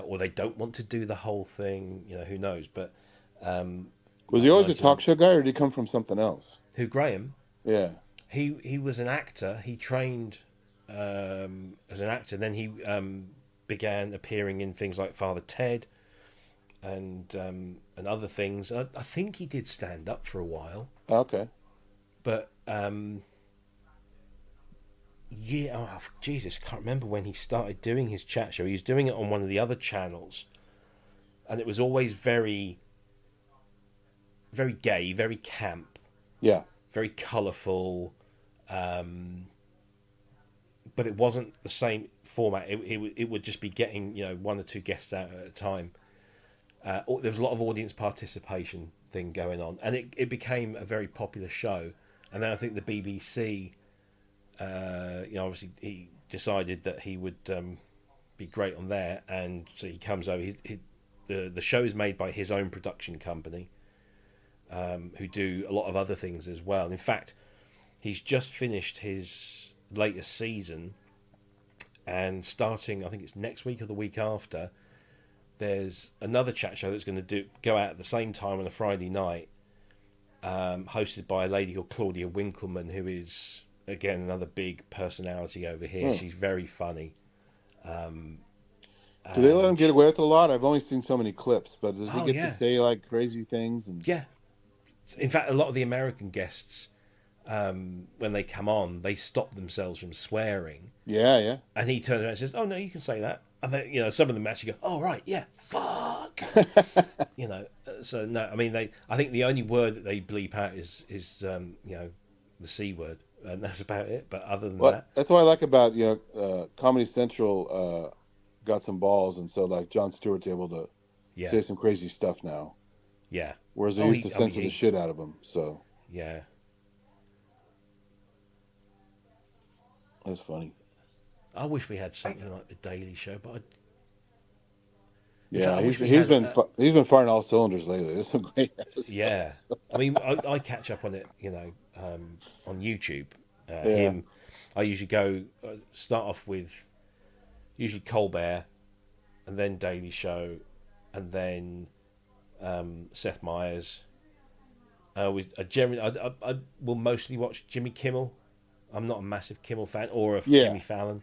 or they don't want to do the whole thing, who knows. But was he always a talk show guy, or did he come from something else? Who, Graham? Yeah. He was an actor. He trained as an actor. Then he began appearing in things like Father Ted and other things. I think he did stand up for a while. Okay. But Jesus, I can't remember when he started doing his chat show. He was doing it on one of the other channels, and it was always very, very gay, very camp. Yeah. Very colourful. But it wasn't the same format. It would just be getting one or two guests out at a time. There was a lot of audience participation thing going on, and it became a very popular show. And then I think the BBC, obviously he decided that he would be great on there, and so he comes over. The show is made by his own production company, who do a lot of other things as well. In fact, he's just finished his latest season, and starting, I think it's next week or the week after, there's another chat show that's going to go out at the same time on a Friday night, hosted by a lady called Claudia Winkleman, who is, again, another big personality over here. She's very funny. Do they let him get away with a lot? I've only seen so many clips, but does he get to say like crazy things? Yeah. In fact, a lot of the American guests, when they come on, they stop themselves from swearing. Yeah. And he turns around and says, "Oh no, you can say that." And then, some of them actually go, "Oh right, yeah, fuck." So no, I mean I think the only word that they bleep out is the C word, and that's about it. But other than that, that's what I like about Comedy Central. Got some balls, and so like Jon Stewart's able to say some crazy stuff now. Yeah. Whereas they used to censor the shit out of him. So yeah, that's funny. I wish we had something like the Daily Show, but he's been firing all cylinders lately. There's some great episodes. Yeah, I mean, I catch up on it, on YouTube. Him, I usually start off with usually Colbert, and then Daily Show, and then Seth Meyers. I will mostly watch Jimmy Kimmel. I'm not a massive Kimmel fan, or Jimmy Fallon.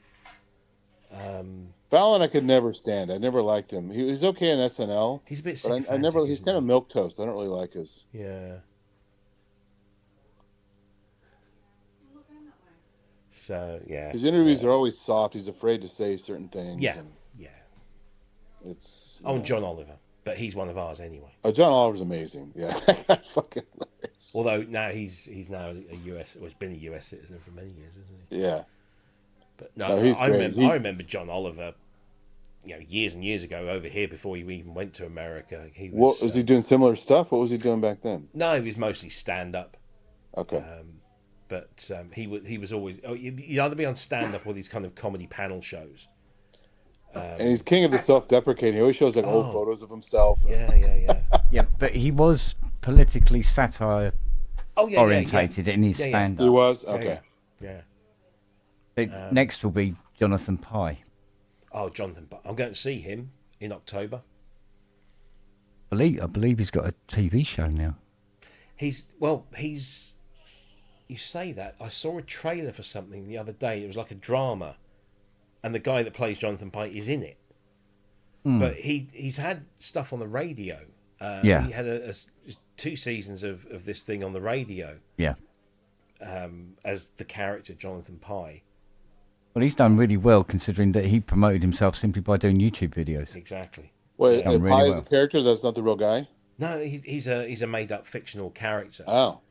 Fallon I could never stand. I never liked him. He was okay on SNL. He's a bit but I never. He's kind of milquetoast. I don't really like his. Yeah. So yeah, his interviews are always soft. He's afraid to say certain things. Yeah, It's and John Oliver, but he's one of ours anyway. Oh, John Oliver's amazing. Yeah, fucking hilarious. Although now he's now a US, or he's been a US citizen for many years, isn't he? Yeah. But no, I remember John Oliver, years and years ago over here before he even went to America. Was he doing similar stuff? What was he doing back then? No, he was mostly stand up. Okay. But he was always you'd either be on stand up or these kind of comedy panel shows. And he's king of the self-deprecating. He always shows like old photos of himself. Yeah. Yeah, but he was politically satire orientated in his Yeah. stand-up. He was? Okay. Yeah. Next will be Jonathan Pye. Oh, Jonathan Pye. I'm going to see him in October. I believe he's got a TV show now. He's. You say that. I saw a trailer for something the other day. It was like a drama, and the guy that plays Jonathan Pye is in it. But he's had stuff on the radio. He had 2 seasons of this thing on the radio. Yeah. As the character Jonathan Pye. Well, he's done really well considering that he promoted himself simply by doing YouTube videos. Exactly. Wait, Pye is the character? That's not the real guy? No, he's a made up fictional character. Oh.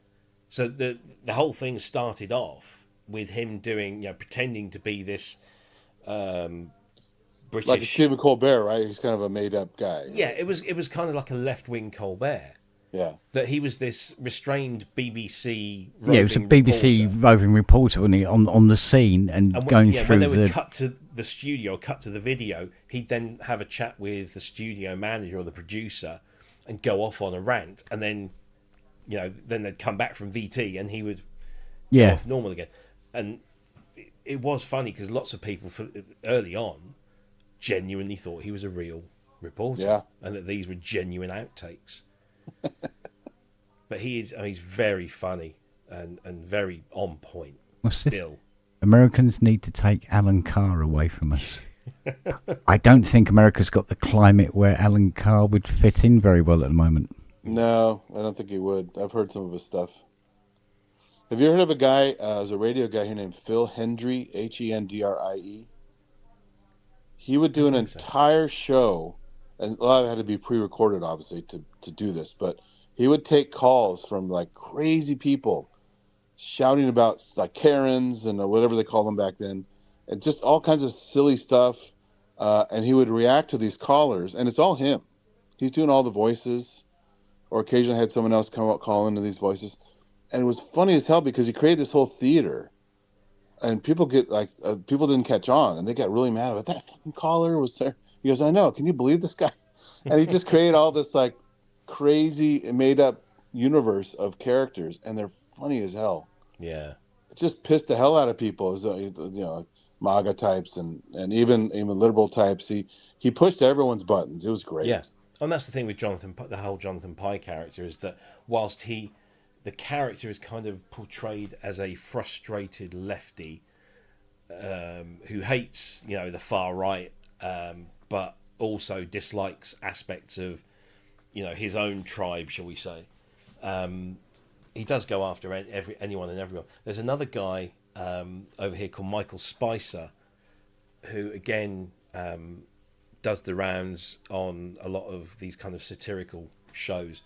So the whole thing started off with him doing, pretending to be this British, like Stephen Colbert, right? He's kind of a made up guy. Right? Yeah, it was kind of like a left wing Colbert. Yeah. That he was this restrained BBC roving it was a BBC reporter. Roving reporter, wasn't he, on the scene and going through when they would cut to the studio, cut to the video, he'd then have a chat with the studio manager or the producer and go off on a rant, and then then they'd come back from VT and he would go off normal again. And it was funny because lots of people early on genuinely thought he was a real reporter and that these were genuine outtakes. But he's very funny and very on point. Still, Americans need to take Alan Carr away from us. I don't think America's got the climate where Alan Carr would fit in very well at the moment. No, I don't think he would. I've heard some of his stuff. Have you heard of a guy, there's a radio guy here named Phil Hendrie, Hendrie? He would do an entire show, and a lot of it had to be pre-recorded, obviously, to do this, but he would take calls from, like, crazy people shouting about, like, Karens and whatever they called them back then, and just all kinds of silly stuff, and he would react to these callers, and it's all him. He's doing all the voices, or occasionally had someone else come out calling into these voices. And it was funny as hell because he created this whole theater, and people people didn't catch on, and they got really mad about that fucking caller was there. He goes, I know. Can you believe this guy? And he just created all this like crazy made up universe of characters, and they're funny as hell. Yeah, it just pissed the hell out of people. Like MAGA types and even liberal types. He pushed everyone's buttons. It was great. Yeah, and that's the thing with the whole Jonathan Pye character is that whilst the character is kind of portrayed as a frustrated lefty who hates, the far right, but also dislikes aspects of, his own tribe, shall we say. He does go after anyone and everyone. There's another guy over here called Michael Spicer, who again does the rounds on a lot of these kind of satirical shows.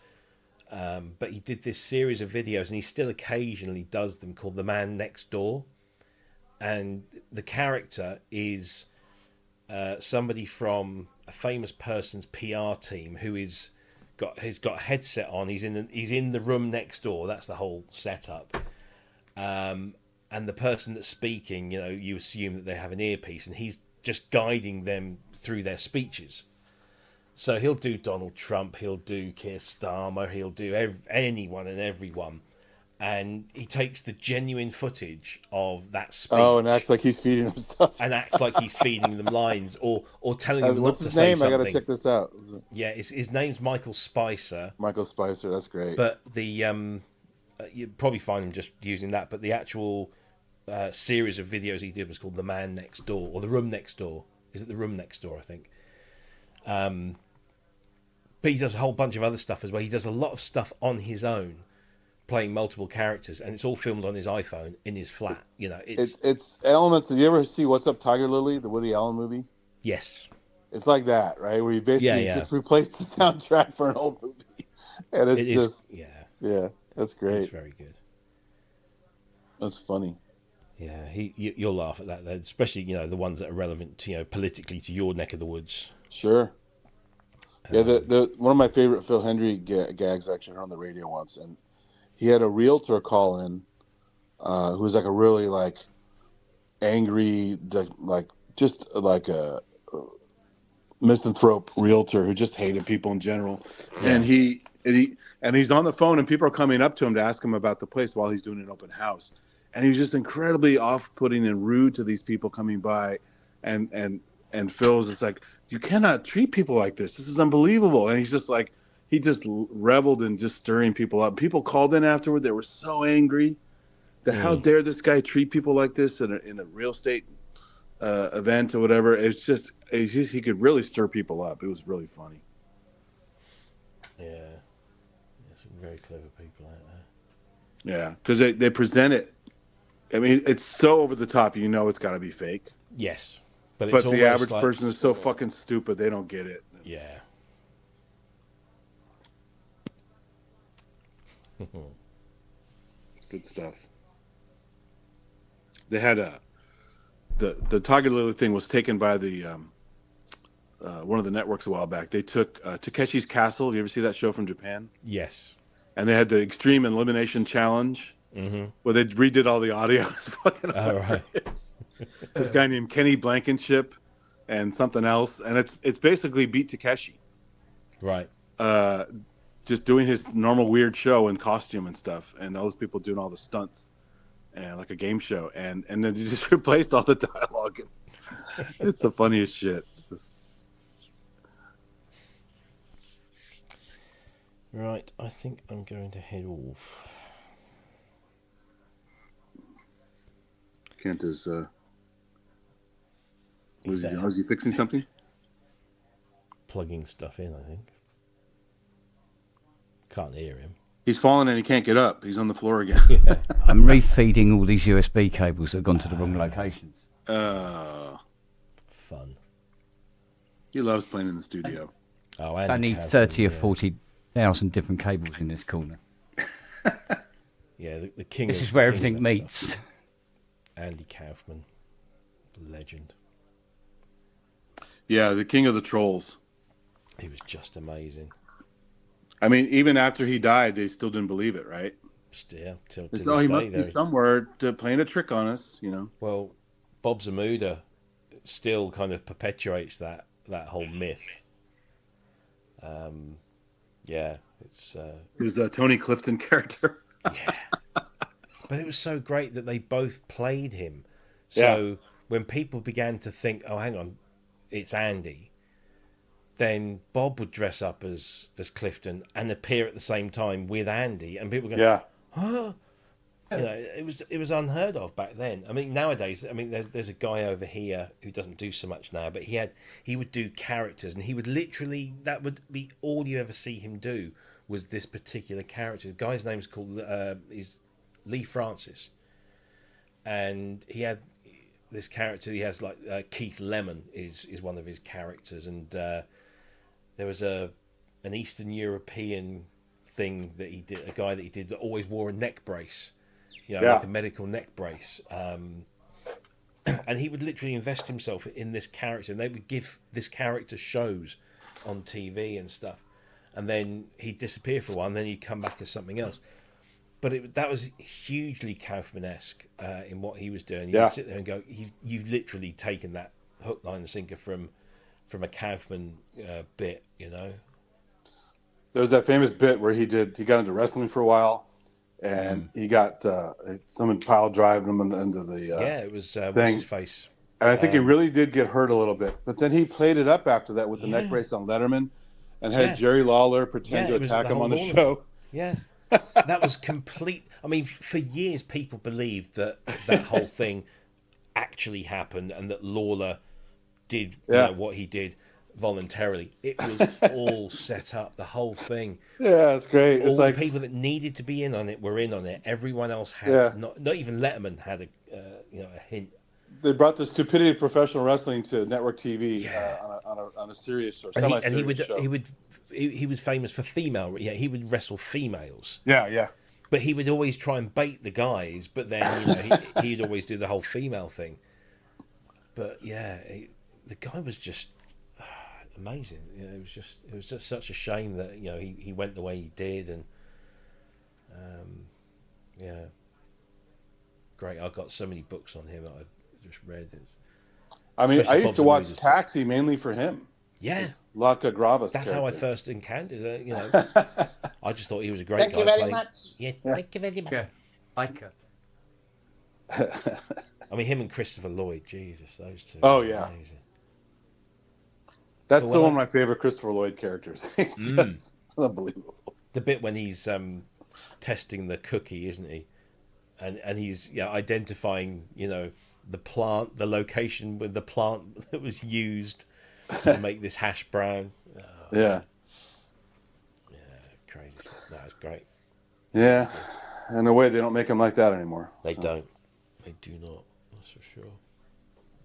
But he did this series of videos, and he still occasionally does them, called The Man Next Door. And the character is somebody from a famous person's PR team who has got a headset on. He's in the room next door. That's the whole setup. And the person that's speaking, you assume that they have an earpiece, and he's just guiding them through their speeches. So he'll do Donald Trump, he'll do Keir Starmer, he'll do anyone and everyone. And he takes the genuine footage of that speech. Oh, and acts like he's feeding them stuff. And acts like he's feeding them lines or telling them not to What's say his name? something. I got to check this out. Yeah, his name's Michael Spicer. Michael Spicer, that's great. But the you'd probably find him just using that. But the actual series of videos he did was called The Man Next Door, or The Room Next Door. Is it The Room Next Door, I think? But he does a whole bunch of other stuff as well. He does a lot of stuff on his own, playing multiple characters, and it's all filmed on his iPhone in his flat. It's elements. Did you ever see What's Up, Tiger Lily, the Woody Allen movie? Yes. It's like that, right? Where you basically just replaced the soundtrack for an old movie, and yeah, that's great. It's very good. That's funny. Yeah, you'll laugh at that, especially the ones that are relevant to politically to your neck of the woods. Sure. Yeah, the one of my favorite Phil Hendrie gags actually on the radio once, and he had a realtor call in, who was like a really like angry, like just like a misanthrope realtor who just hated people in general, Yeah. and he's on the phone, and people are coming up to him to ask him about the place while he's doing an open house, and he's just incredibly off-putting and rude to these people coming by, and Phil's just like, you cannot treat people like this. This is unbelievable, and he's just like, he just reveled in just stirring people up. People called in afterward; they were so angry that how dare this guy treat people like this in a real estate event or whatever. It's just he could really stir people up. It was really funny. Yeah, there's some very clever people out there. Yeah, because they present it. I mean, it's so over the top. You know, it's got to be fake. Yes, but the average person is so fucking stupid they don't get it. Yeah. Good stuff. They had the Tiger Lily thing was taken by the one of the networks a while back. They took Takeshi's Castle. You ever see that show from Japan? Yes. And they had the Extreme Elimination Challenge, where they redid all the audio. It's fucking hilarious. This guy named Kenny Blankenship and something else, and it's basically beat Takeshi. Right. Just doing his normal weird show in costume and stuff, and all those people doing all the stunts, and like a game show, and then they just replaced all the dialogue. It's the funniest shit. Right, I think I'm going to head off. Kent is what is he doing? Is he fixing something? Plugging stuff in, I think. Can't hear him. He's fallen and he can't get up. He's on the floor again. Yeah. I'm refeeding all these USB cables that have gone to the wrong locations. Fun. He loves playing in the studio. Oh, I need 30 or 40,000 different cables in this corner. Yeah, the king. This is where everything meets. Stuff. Andy Kaufman, legend. Yeah, the king of the trolls. He was just amazing. I mean, even after he died, they still didn't believe it, right? Still, till oh, he must be somewhere playing a trick on us, you know. Well, Bob Zamuda still kind of perpetuates that whole myth. Yeah, it's. It was a Tony Clifton character. Yeah, but it was so great that they both played him. So when people began to think, "Oh, hang on, it's Andy," then Bob would dress up as Clifton and appear at the same time with Andy, and people go, "Huh?" You know, it was unheard of back then. I mean, nowadays, I mean, there's a guy over here who doesn't do so much now, but he would do characters, and he would literally, that would be all you ever see him do, was this particular character. The guy's name's called is Lee Francis, and he had this character. He has like Keith Lemon is one of his characters, and there was an Eastern European thing that he did, a guy that he did that always wore a neck brace. You know, like a medical neck brace. And he would literally invest himself in this character, and they would give this character shows on TV and stuff. And then he'd disappear for a while, and then he'd come back as something else. But that was hugely Kaufman-esque in what he was doing. You'd sit there and go, you've literally taken that hook, line, and sinker from a Kaufman bit, you know? There was that famous bit where he got into wrestling for a while. And he got someone pile driving him into the it was thing. What's his face? And I think he really did get hurt a little bit. But then he played it up after that with the neck brace on Letterman, and had Jerry Lawler pretend to attack him on the show. Yeah, that was complete. I mean, for years people believed that whole thing actually happened, and that Lawler did what he did voluntarily. It was all set up, the whole thing. Yeah, it's great. All it's the like people that needed to be in on it were in on it. Everyone else had not even Letterman had a hint. They brought the stupidity of professional wrestling to network TV on a serious or semi-serious show. He was famous for female. Yeah, he would wrestle females. Yeah. But he would always try and bait the guys. But then he'd always do the whole female thing. But yeah, the guy was just amazing. You know, it was just such a shame that he went the way he did, and great. I've got so many books on him that I just read. I used to watch Taxi mainly for him. Yeah, Laka Grava's that's character. how I first encountered it. You know, I just thought he was a great Thank guy. you very playing. much. Yeah, thank you very much. Yeah. Ica. I mean, him and Christopher Lloyd, Jesus, those two. Oh, are yeah. amazing. That's But still when one of my favorite Christopher Lloyd characters. He's just unbelievable. The bit when he's testing the cookie, isn't he? And he's identifying, the plant, the location with the plant that was used to make this hash brown. Oh, Yeah. Yeah, crazy. That's great. Yeah. In a way, they don't make him like that anymore. They don't. They do not. That's for sure.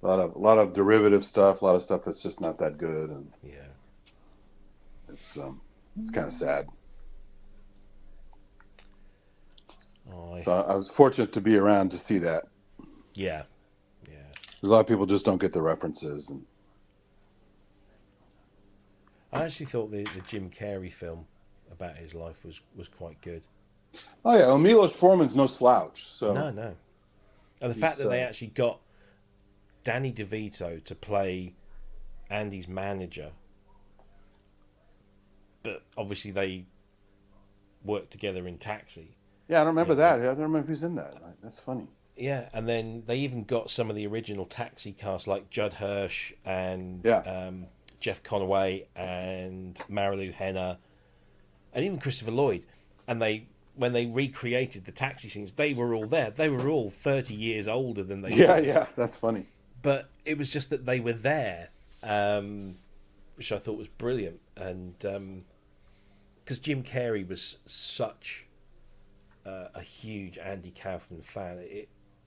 A lot of derivative stuff. A lot of stuff that's just not that good, and yeah, it's kind of sad. So I was fortunate to be around to see that. Yeah. A lot of people just don't get the references, and I actually thought the Jim Carrey film about his life was quite good. oh yeah, well, Milos Forman's no slouch. So No. And the fact that they actually got Danny DeVito to play Andy's manager, but obviously they worked together in Taxi. Yeah, I don't remember that. I don't remember who's in that. That's funny. Yeah, and then they even got some of the original Taxi cast, like Judd Hirsch and Jeff Conaway and Marilu Henner, and even Christopher Lloyd. And when they recreated the Taxi scenes, they were all there. They were all 30 years older than they were. Yeah, that's funny. But it was just that they were there, which I thought was brilliant. And because Jim Carrey was such a huge Andy Kaufman fan,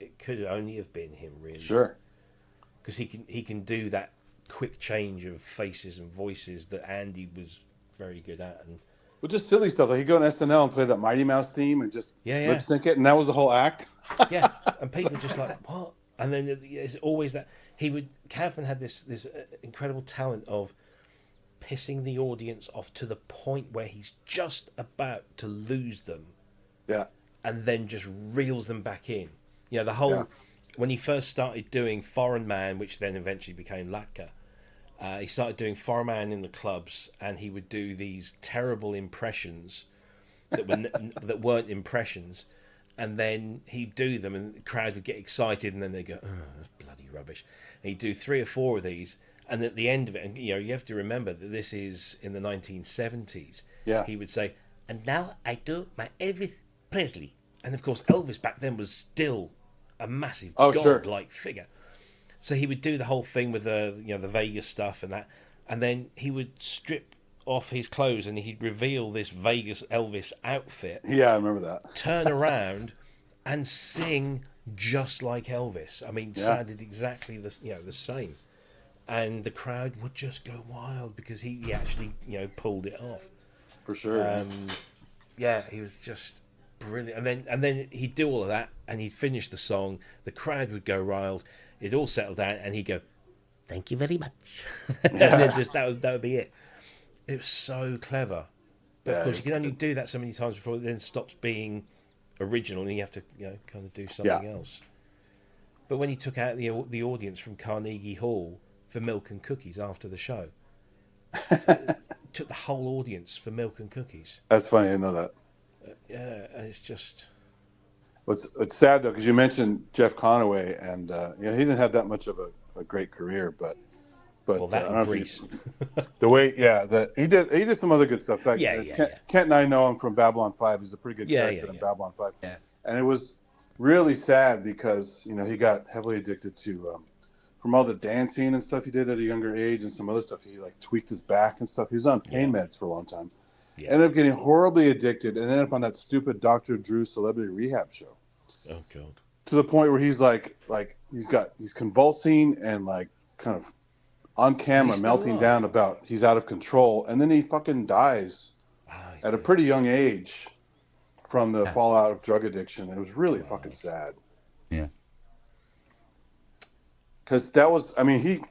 it could only have been him, really. Sure. Because he can do that quick change of faces and voices that Andy was very good at. And well, just silly stuff. Like he'd go on SNL and play that Mighty Mouse theme and just lip sync it, and that was the whole act. Yeah, and people just like, what? And then it's always that Kaufman had this incredible talent of pissing the audience off to the point where he's just about to lose them. Yeah. And then just reels them back in. The whole when he first started doing Foreign Man, which then eventually became Latka, he started doing Foreign Man in the clubs, and he would do these terrible impressions that were that weren't impressions, and then he'd do them, and the crowd would get excited, and then they'd go, "Oh, that's bloody rubbish." And he'd do 3 or 4 of these, and at the end of it, and you have to remember that this is in the 1970s. Yeah. He would say, "And now I do my Elvis Presley," and of course Elvis back then was still a massive god-like figure. So he would do the whole thing with the the Vegas stuff and that, and then he would strip off his clothes and he'd reveal this Vegas Elvis outfit. Yeah, I remember that. Turn around and sing just like Elvis. I mean, sounded exactly the same, and the crowd would just go wild because he actually pulled it off. For sure. Yeah, he was just brilliant. And then he'd do all of that, and he'd finish the song. The crowd would go wild. It'd all settle down, and he'd go, "Thank you very much," and then just that would be it. It was so clever, but of course you can only do that so many times before it then stops being original, and you have to kind of do something else. But when he took out the audience from Carnegie Hall for Milk and Cookies after the show, took the whole audience for Milk and Cookies. That's funny. I know that. Yeah, and it's just. It's sad though because you mentioned Jeff Conaway, and he didn't have that much of a great career, but well, that I don't know Grease. the way he did some other good stuff. Like, Kent and I know him from Babylon 5. He's a pretty good character in Babylon 5. Yeah. And it was really sad because he got heavily addicted to from all the dancing and stuff he did at a younger age and some other stuff. He like tweaked his back and stuff. He was on pain meds for a long time. Yeah. Ended up getting horribly addicted and ended up on that stupid Dr. Drew Celebrity Rehab show. Oh God! To the point where he's like he's convulsing and like kind of on camera melting down about he's out of control, and then he fucking dies at a pretty young age from the fallout of drug addiction. It was really fucking sad. Yeah. Because that was, I mean,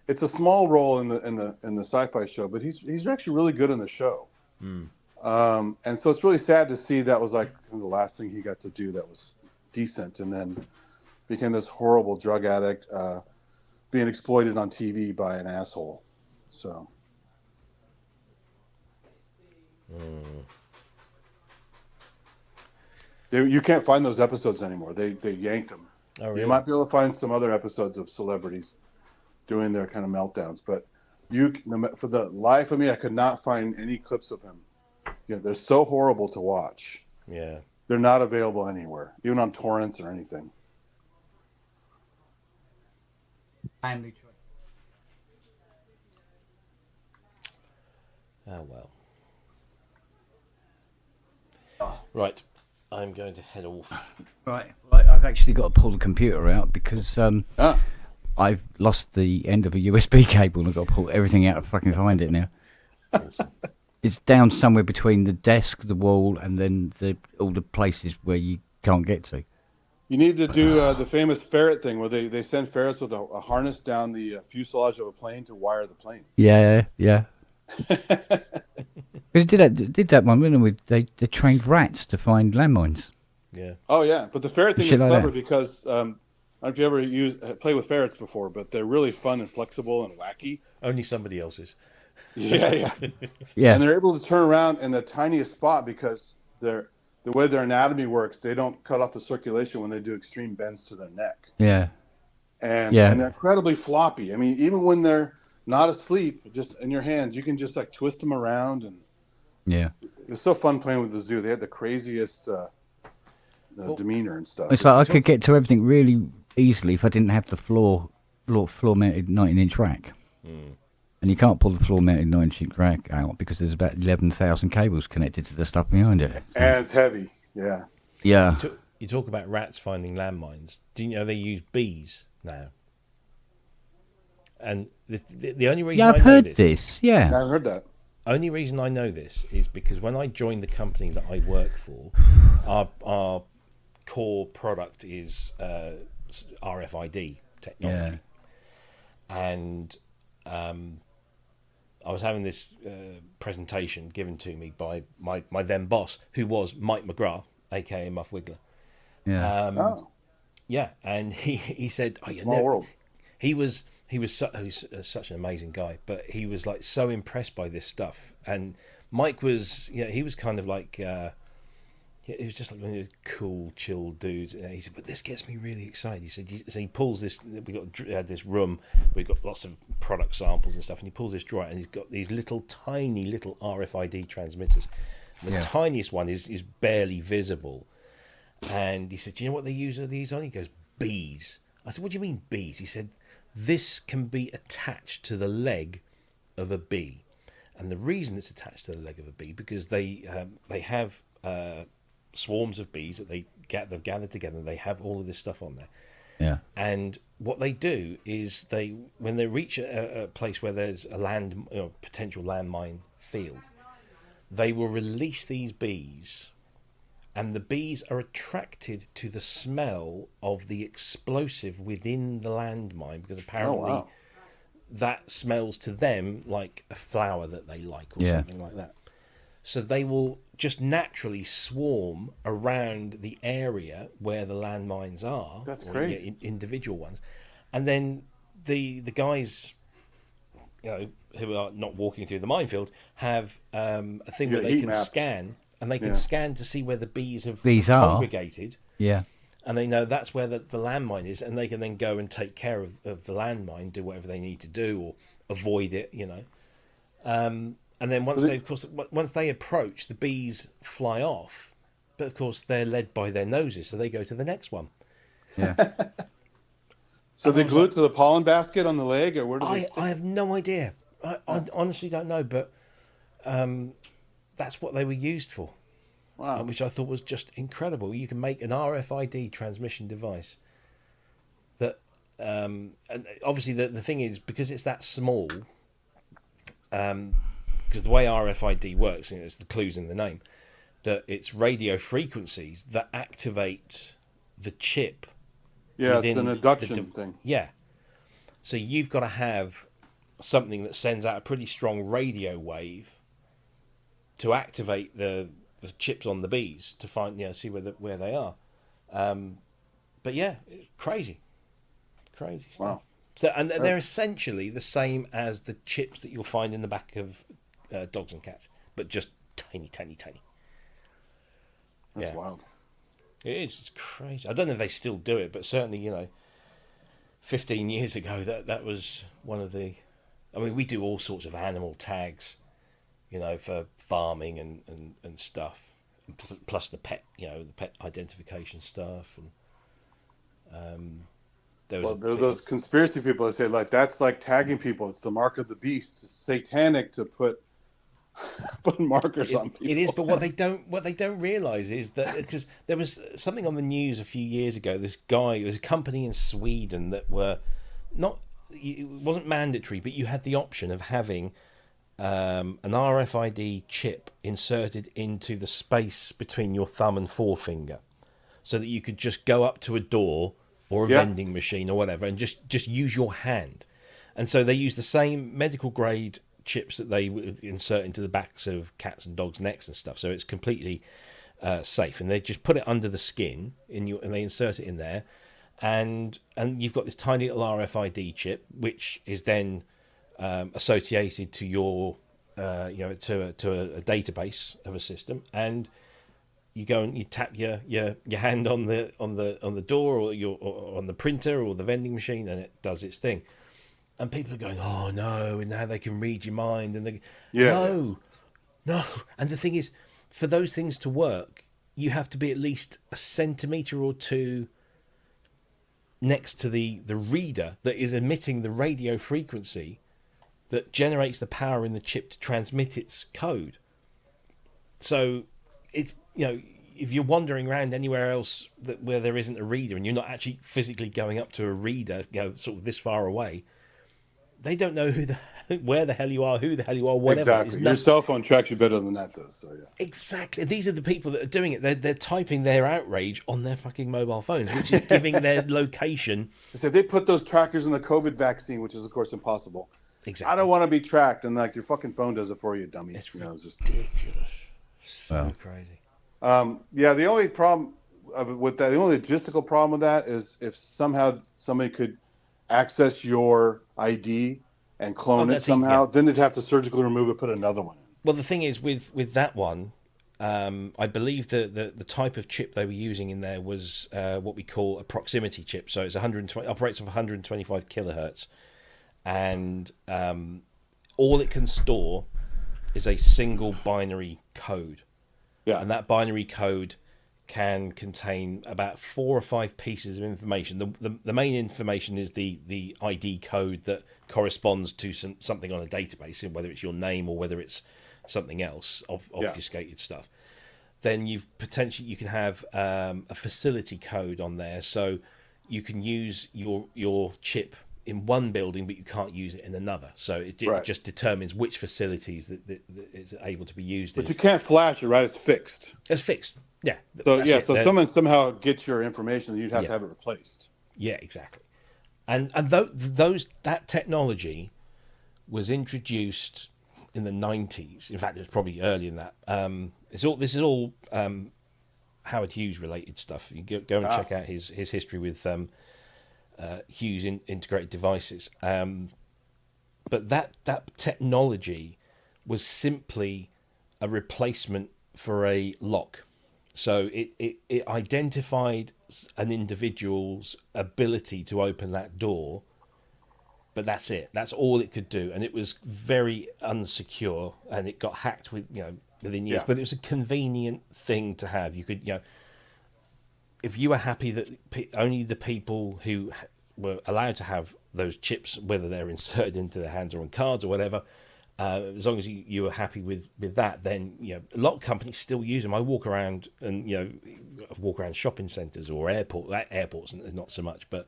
it's a small role in the sci-fi show, but he's actually really good in the show. And so it's really sad to see that was like the last thing he got to do that was decent, and then became this horrible drug addict being exploited on TV by an asshole. So You can't find those episodes anymore. They yanked them. Oh, really? You might be able to find some other episodes of celebrities doing their kind of meltdowns, but for the life of me, I could not find any clips of him. Yeah, they're so horrible to watch. Yeah. They're not available anywhere, even on torrents or anything. Family choice. Oh, well. Right. I'm going to head off. Right. I've actually got to pull the computer out because I've lost the end of a USB cable and I've got to pull everything out to fucking find it now. It's down somewhere between the desk, the wall, and then all the places where you can't get to. You need to do the famous ferret thing where they send ferrets with a harness down the fuselage of a plane to wire the plane. Yeah. They did that one, didn't we? They trained rats to find landmines. Yeah. Oh yeah, but the ferret thing Shit is like clever that. because I don't know if you ever play with ferrets before, but they're really fun and flexible and wacky. Only somebody else's. Yeah. Yeah. And they're able to turn around in the tiniest spot because the way their anatomy works, they don't cut off the circulation when they do extreme bends to their neck. Yeah. And they're incredibly floppy. I mean, even when they're not asleep, just in your hands, you can just like twist them around, and it was so fun playing with the zoo. They had the craziest demeanor and stuff. It's like I could get to everything really easily if I didn't have the floor mounted 19-inch rack. And you can't pull the floor mounted 19-inch rack out because there's about 11,000 cables connected to the stuff behind it. And it's heavy. Yeah. Yeah. You talk about rats finding landmines. Do you know they use bees now? And the only reason I've heard this. Yeah. I've heard that. Only reason I know this is because when I joined the company that I work for, our core product is RFID technology. And I was having this presentation given to me by my then boss, who was Mike McGrath, aka Muff Wiggler. Yeah. Yeah, and he said, Small world. He was such an amazing guy, but he was like so impressed by this stuff. And Mike was, he was kind of like, he was just like one of those cool, chill dudes. And he said, but this gets me really excited. He said, so he pulls this, we had this room, we've got lots of product samples and stuff, and he pulls this drawer and he's got these tiny little RFID transmitters. The tiniest one is barely visible. And he said, do you know what they use these on? He goes, bees. I said, what do you mean bees? He said, this can be attached to the leg of a bee. And the reason it's attached to the leg of a bee, because they have swarms of bees that they've gathered together, and they have all of this stuff on there. Yeah. And what they do is when they reach a place where there's a potential landmine field, they will release these bees, and the bees are attracted to the smell of the explosive within the landmine, because apparently that smells to them like a flower that they like or something like that. So they will just naturally swarm around the area where the landmines are. That's crazy. Individual ones. And then the guys, who are not walking through the minefield have a thing where they can scan, and they can scan to see where the bees have congregated. Yeah. And they know that's where the landmine is, and they can then go and take care of the landmine, do whatever they need to do, or avoid it, And then once they approach, the bees fly off, but of course they're led by their noses, so they go to the next one. Yeah. So they glue it to the pollen basket on the leg, or where do they? I have no idea. I honestly don't know, but that's what they were used for. Wow. Which I thought was just incredible. You can make an RFID transmission device that, and obviously the thing is, because it's that small, because the way RFID works, it's the clues in the name, that it's radio frequencies that activate the chip. Yeah, it's an induction thing. Yeah. So you've got to have something that sends out a pretty strong radio wave to activate the chips on the bees to find, see where they are. But yeah, it's crazy stuff. Wow. So, and they're essentially the same as the chips that you'll find in the back of dogs and cats, but just tiny, tiny, tiny. That's wild. It is. It's crazy. I don't know if they still do it, but certainly, 15 years ago, that was one of the... I mean, we do all sorts of animal tags, for farming and stuff, plus the pet, the pet identification stuff. And there are those conspiracy people that say, like, that's like tagging people. It's the mark of the beast. It's satanic to put markers on people. It is, but what they don't realize is that, because there was something on the news a few years ago. This guy, there was a company in Sweden that were not. It wasn't mandatory, but you had the option of having an RFID chip inserted into the space between your thumb and forefinger, so that you could just go up to a door or a vending machine or whatever and just use your hand. And so they use the same medical grade chips that they would insert into the backs of cats and dogs' necks and stuff, so it's completely safe. And they just put it under the skin and they insert it in there, and you've got this tiny little RFID chip, which is then associated to your to a database of a system, and you go and you tap your hand on the door or on the printer or the vending machine, and it does its thing. And people are going, oh no, and now they can read your mind, and no. And the thing is, for those things to work, you have to be at least a centimetre or two next to the reader that is emitting the radio frequency that generates the power in the chip to transmit its code. So it's, if you're wandering around anywhere else where there isn't a reader, and you're not actually physically going up to a reader, sort of this far away, they don't know where the hell you are, who the hell you are, whatever. Exactly. Your cell phone tracks you better than that does. So yeah. Exactly. These are the people that are doing it. They're typing their outrage on their fucking mobile phones, which is giving their location. So they put those trackers in the COVID vaccine, which is of course impossible. Exactly. I don't want to be tracked, and like your fucking phone does it for you, dummy. It's just ridiculous. So crazy. The only problem with that, the only logistical problem with that is if somehow somebody could access your ID and clone it somehow, then they'd have to surgically remove it, put another one in. Well, the thing is with that one, I believe the type of chip they were using in there was what we call a proximity chip. So it's 120, operates off 125 kilohertz, and all it can store is a single binary code. Yeah. And that binary code can contain about 4 or 5 pieces of information. The main information is the ID code that corresponds to something on a database, whether it's your name or whether it's something else, obfuscated stuff. Then you can have a facility code on there, so you can use your chip in one building, but you can't use it in another. So it just determines which facilities that it's able to be used in. But you can't flash it, right? It's fixed. It's fixed. Yeah. So so someone somehow gets your information, you'd have to have it replaced. Yeah, exactly. And that technology was introduced in the 90s. In fact, it was probably earlier than that. This is all Howard Hughes related stuff. You go and check out his history with Hughes integrated devices. But that technology was simply a replacement for a lock. So it identified an individual's ability to open that door, but that's it. That's all it could do, and it was very unsecure, and it got hacked within years. But it was a convenient thing to have. You could, if you were happy that only the people who were allowed to have those chips, whether they're inserted into their hands or on cards or whatever, as long as you were happy with that, then a lot of companies still use them. I walk around and walk around shopping centres or airports not so much, but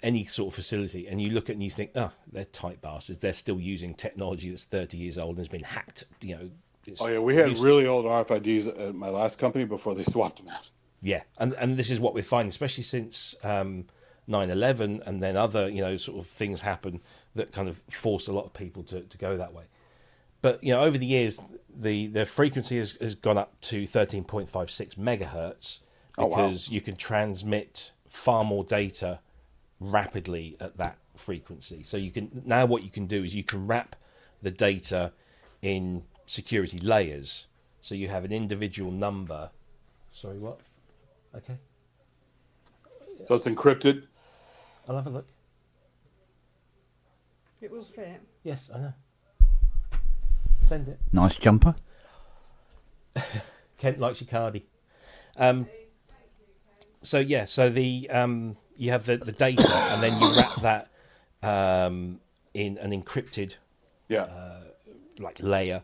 any sort of facility, and you look at it and you think, oh, they're tight bastards. They're still using technology that's 30 years old and has been hacked. We had really old RFIDs at my last company before they swapped them out. Yeah, and this is what we're finding, especially since 9/11, and then other sort of things happen that kind of force a lot of people to go that way. But over the years, the frequency has gone up to 13.56 megahertz because you can transmit far more data rapidly at that frequency. So what you can do is you can wrap the data in security layers. So you have an individual number. Sorry, what? Okay. So it's encrypted. I'll have a look. It will fit. Yes, I know. Send it. Nice jumper. Kent likes your cardi. So yeah, so the you have the data, and then you wrap that in an encrypted like layer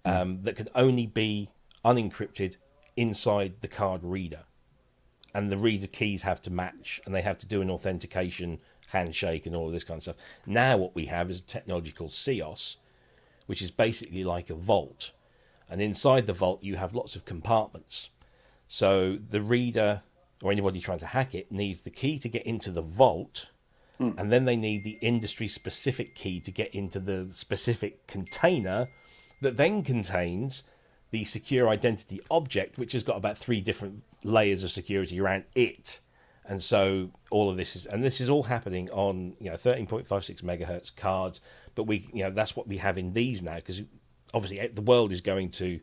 that can only be unencrypted inside the card reader, and the reader keys have to match, and they have to do an authentication handshake and all of this kind of stuff. Now what we have is a technology called CIOS, which is basically like a vault, and inside the vault you have lots of compartments. So the reader or anybody trying to hack it needs the key to get into the vault, and then they need the industry specific key to get into the specific container that then contains the secure identity object, which has got about 3 different layers of security around it. And so all of this is all happening on 13.56 megahertz cards, but that's what we have in these now, because obviously the world is going to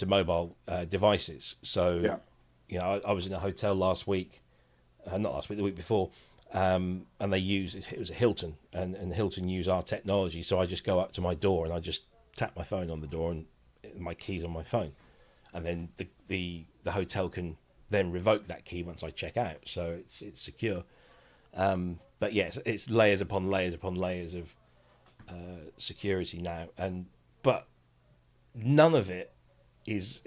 mobile devices. So I was in a hotel last week, not last week, the week before, and it was a Hilton, and Hilton use our technology. So I just go up to my door and I just tap my phone on the door, and my key's on my phone, and then the hotel can then revoke that key once I check out. So it's secure. But yes, it's layers upon layers upon layers of security now, but none of it is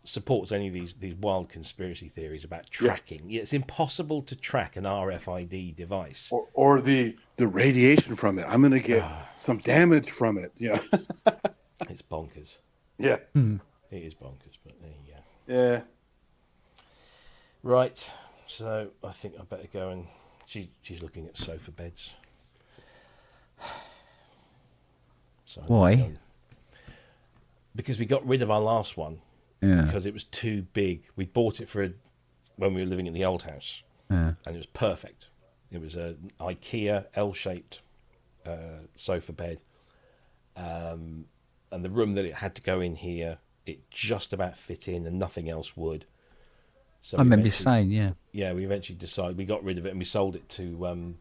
supports any of these wild conspiracy theories about tracking. It's impossible to track an RFID device or the radiation from it. I'm going to get some damage from it. Yeah, it's bonkers. Yeah, it is bonkers. But there you go. Yeah. Right. So I think I better go and she's looking at sofa beds. So why? Because we got rid of our last one. Yeah. Because it was too big. We bought it when we were living in the old house. Yeah. And it was perfect. It was an IKEA L-shaped sofa bed. And the room that it had to go in here, it just about fit in, and nothing else would. So I remember you saying, yeah. Yeah, we eventually decided, we got rid of it and we sold it to one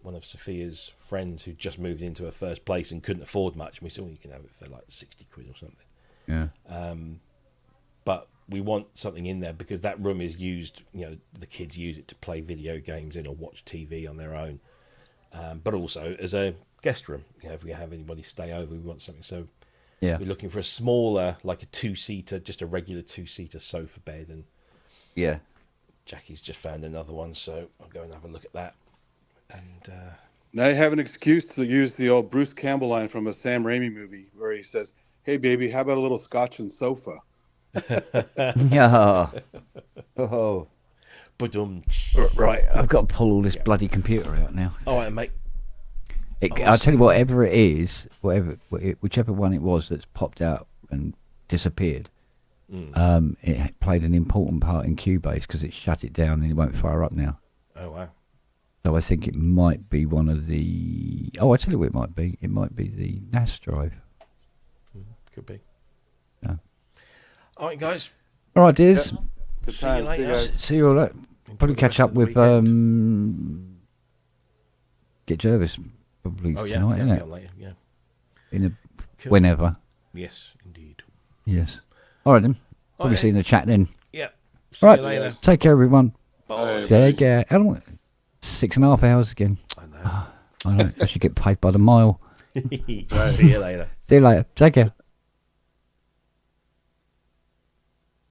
of Sophia's friends who just moved into her first place and couldn't afford much. And we said, well, you can have it for like 60 quid or something. Yeah. But we want something in there because that room is used, the kids use it to play video games in or watch TV on their own. But also as a guest room. If we have anybody stay over, we want something. So yeah, we're looking for a smaller, like a 2-seater, just a regular 2-seater sofa bed. And yeah, Jackie's just found another one, so I'll go and have a look at that. And now you have an excuse to use the old Bruce Campbell line from a Sam Raimi movie where he says, "Hey baby, how about a little scotch and sofa?" Yeah. Oh. Right, I've got to pull all this bloody computer out now. All right, mate. I'll tell you, whatever it is, whichever one it was that's popped out and disappeared, it played an important part in Cubase because it shut it down and it won't fire up now. Oh, wow. So I think it might be one of the... Oh, I tell you what it might be. It might be the NAS drive. Could be. Yeah. All right, guys. All right, dears. Yep. Good time. See you guys. See you all later. Probably catch up with Get Jervis probably tonight, isn't it? Later, yeah. Cool. Whenever. Yes, indeed. Yes. All right then. Probably see you in the chat then. Yeah. See you later. Take care, everyone. Bye. Take care. How long? 6.5 hours again. I know. I know. I should get paid by the mile. See you later. See you later. Take care.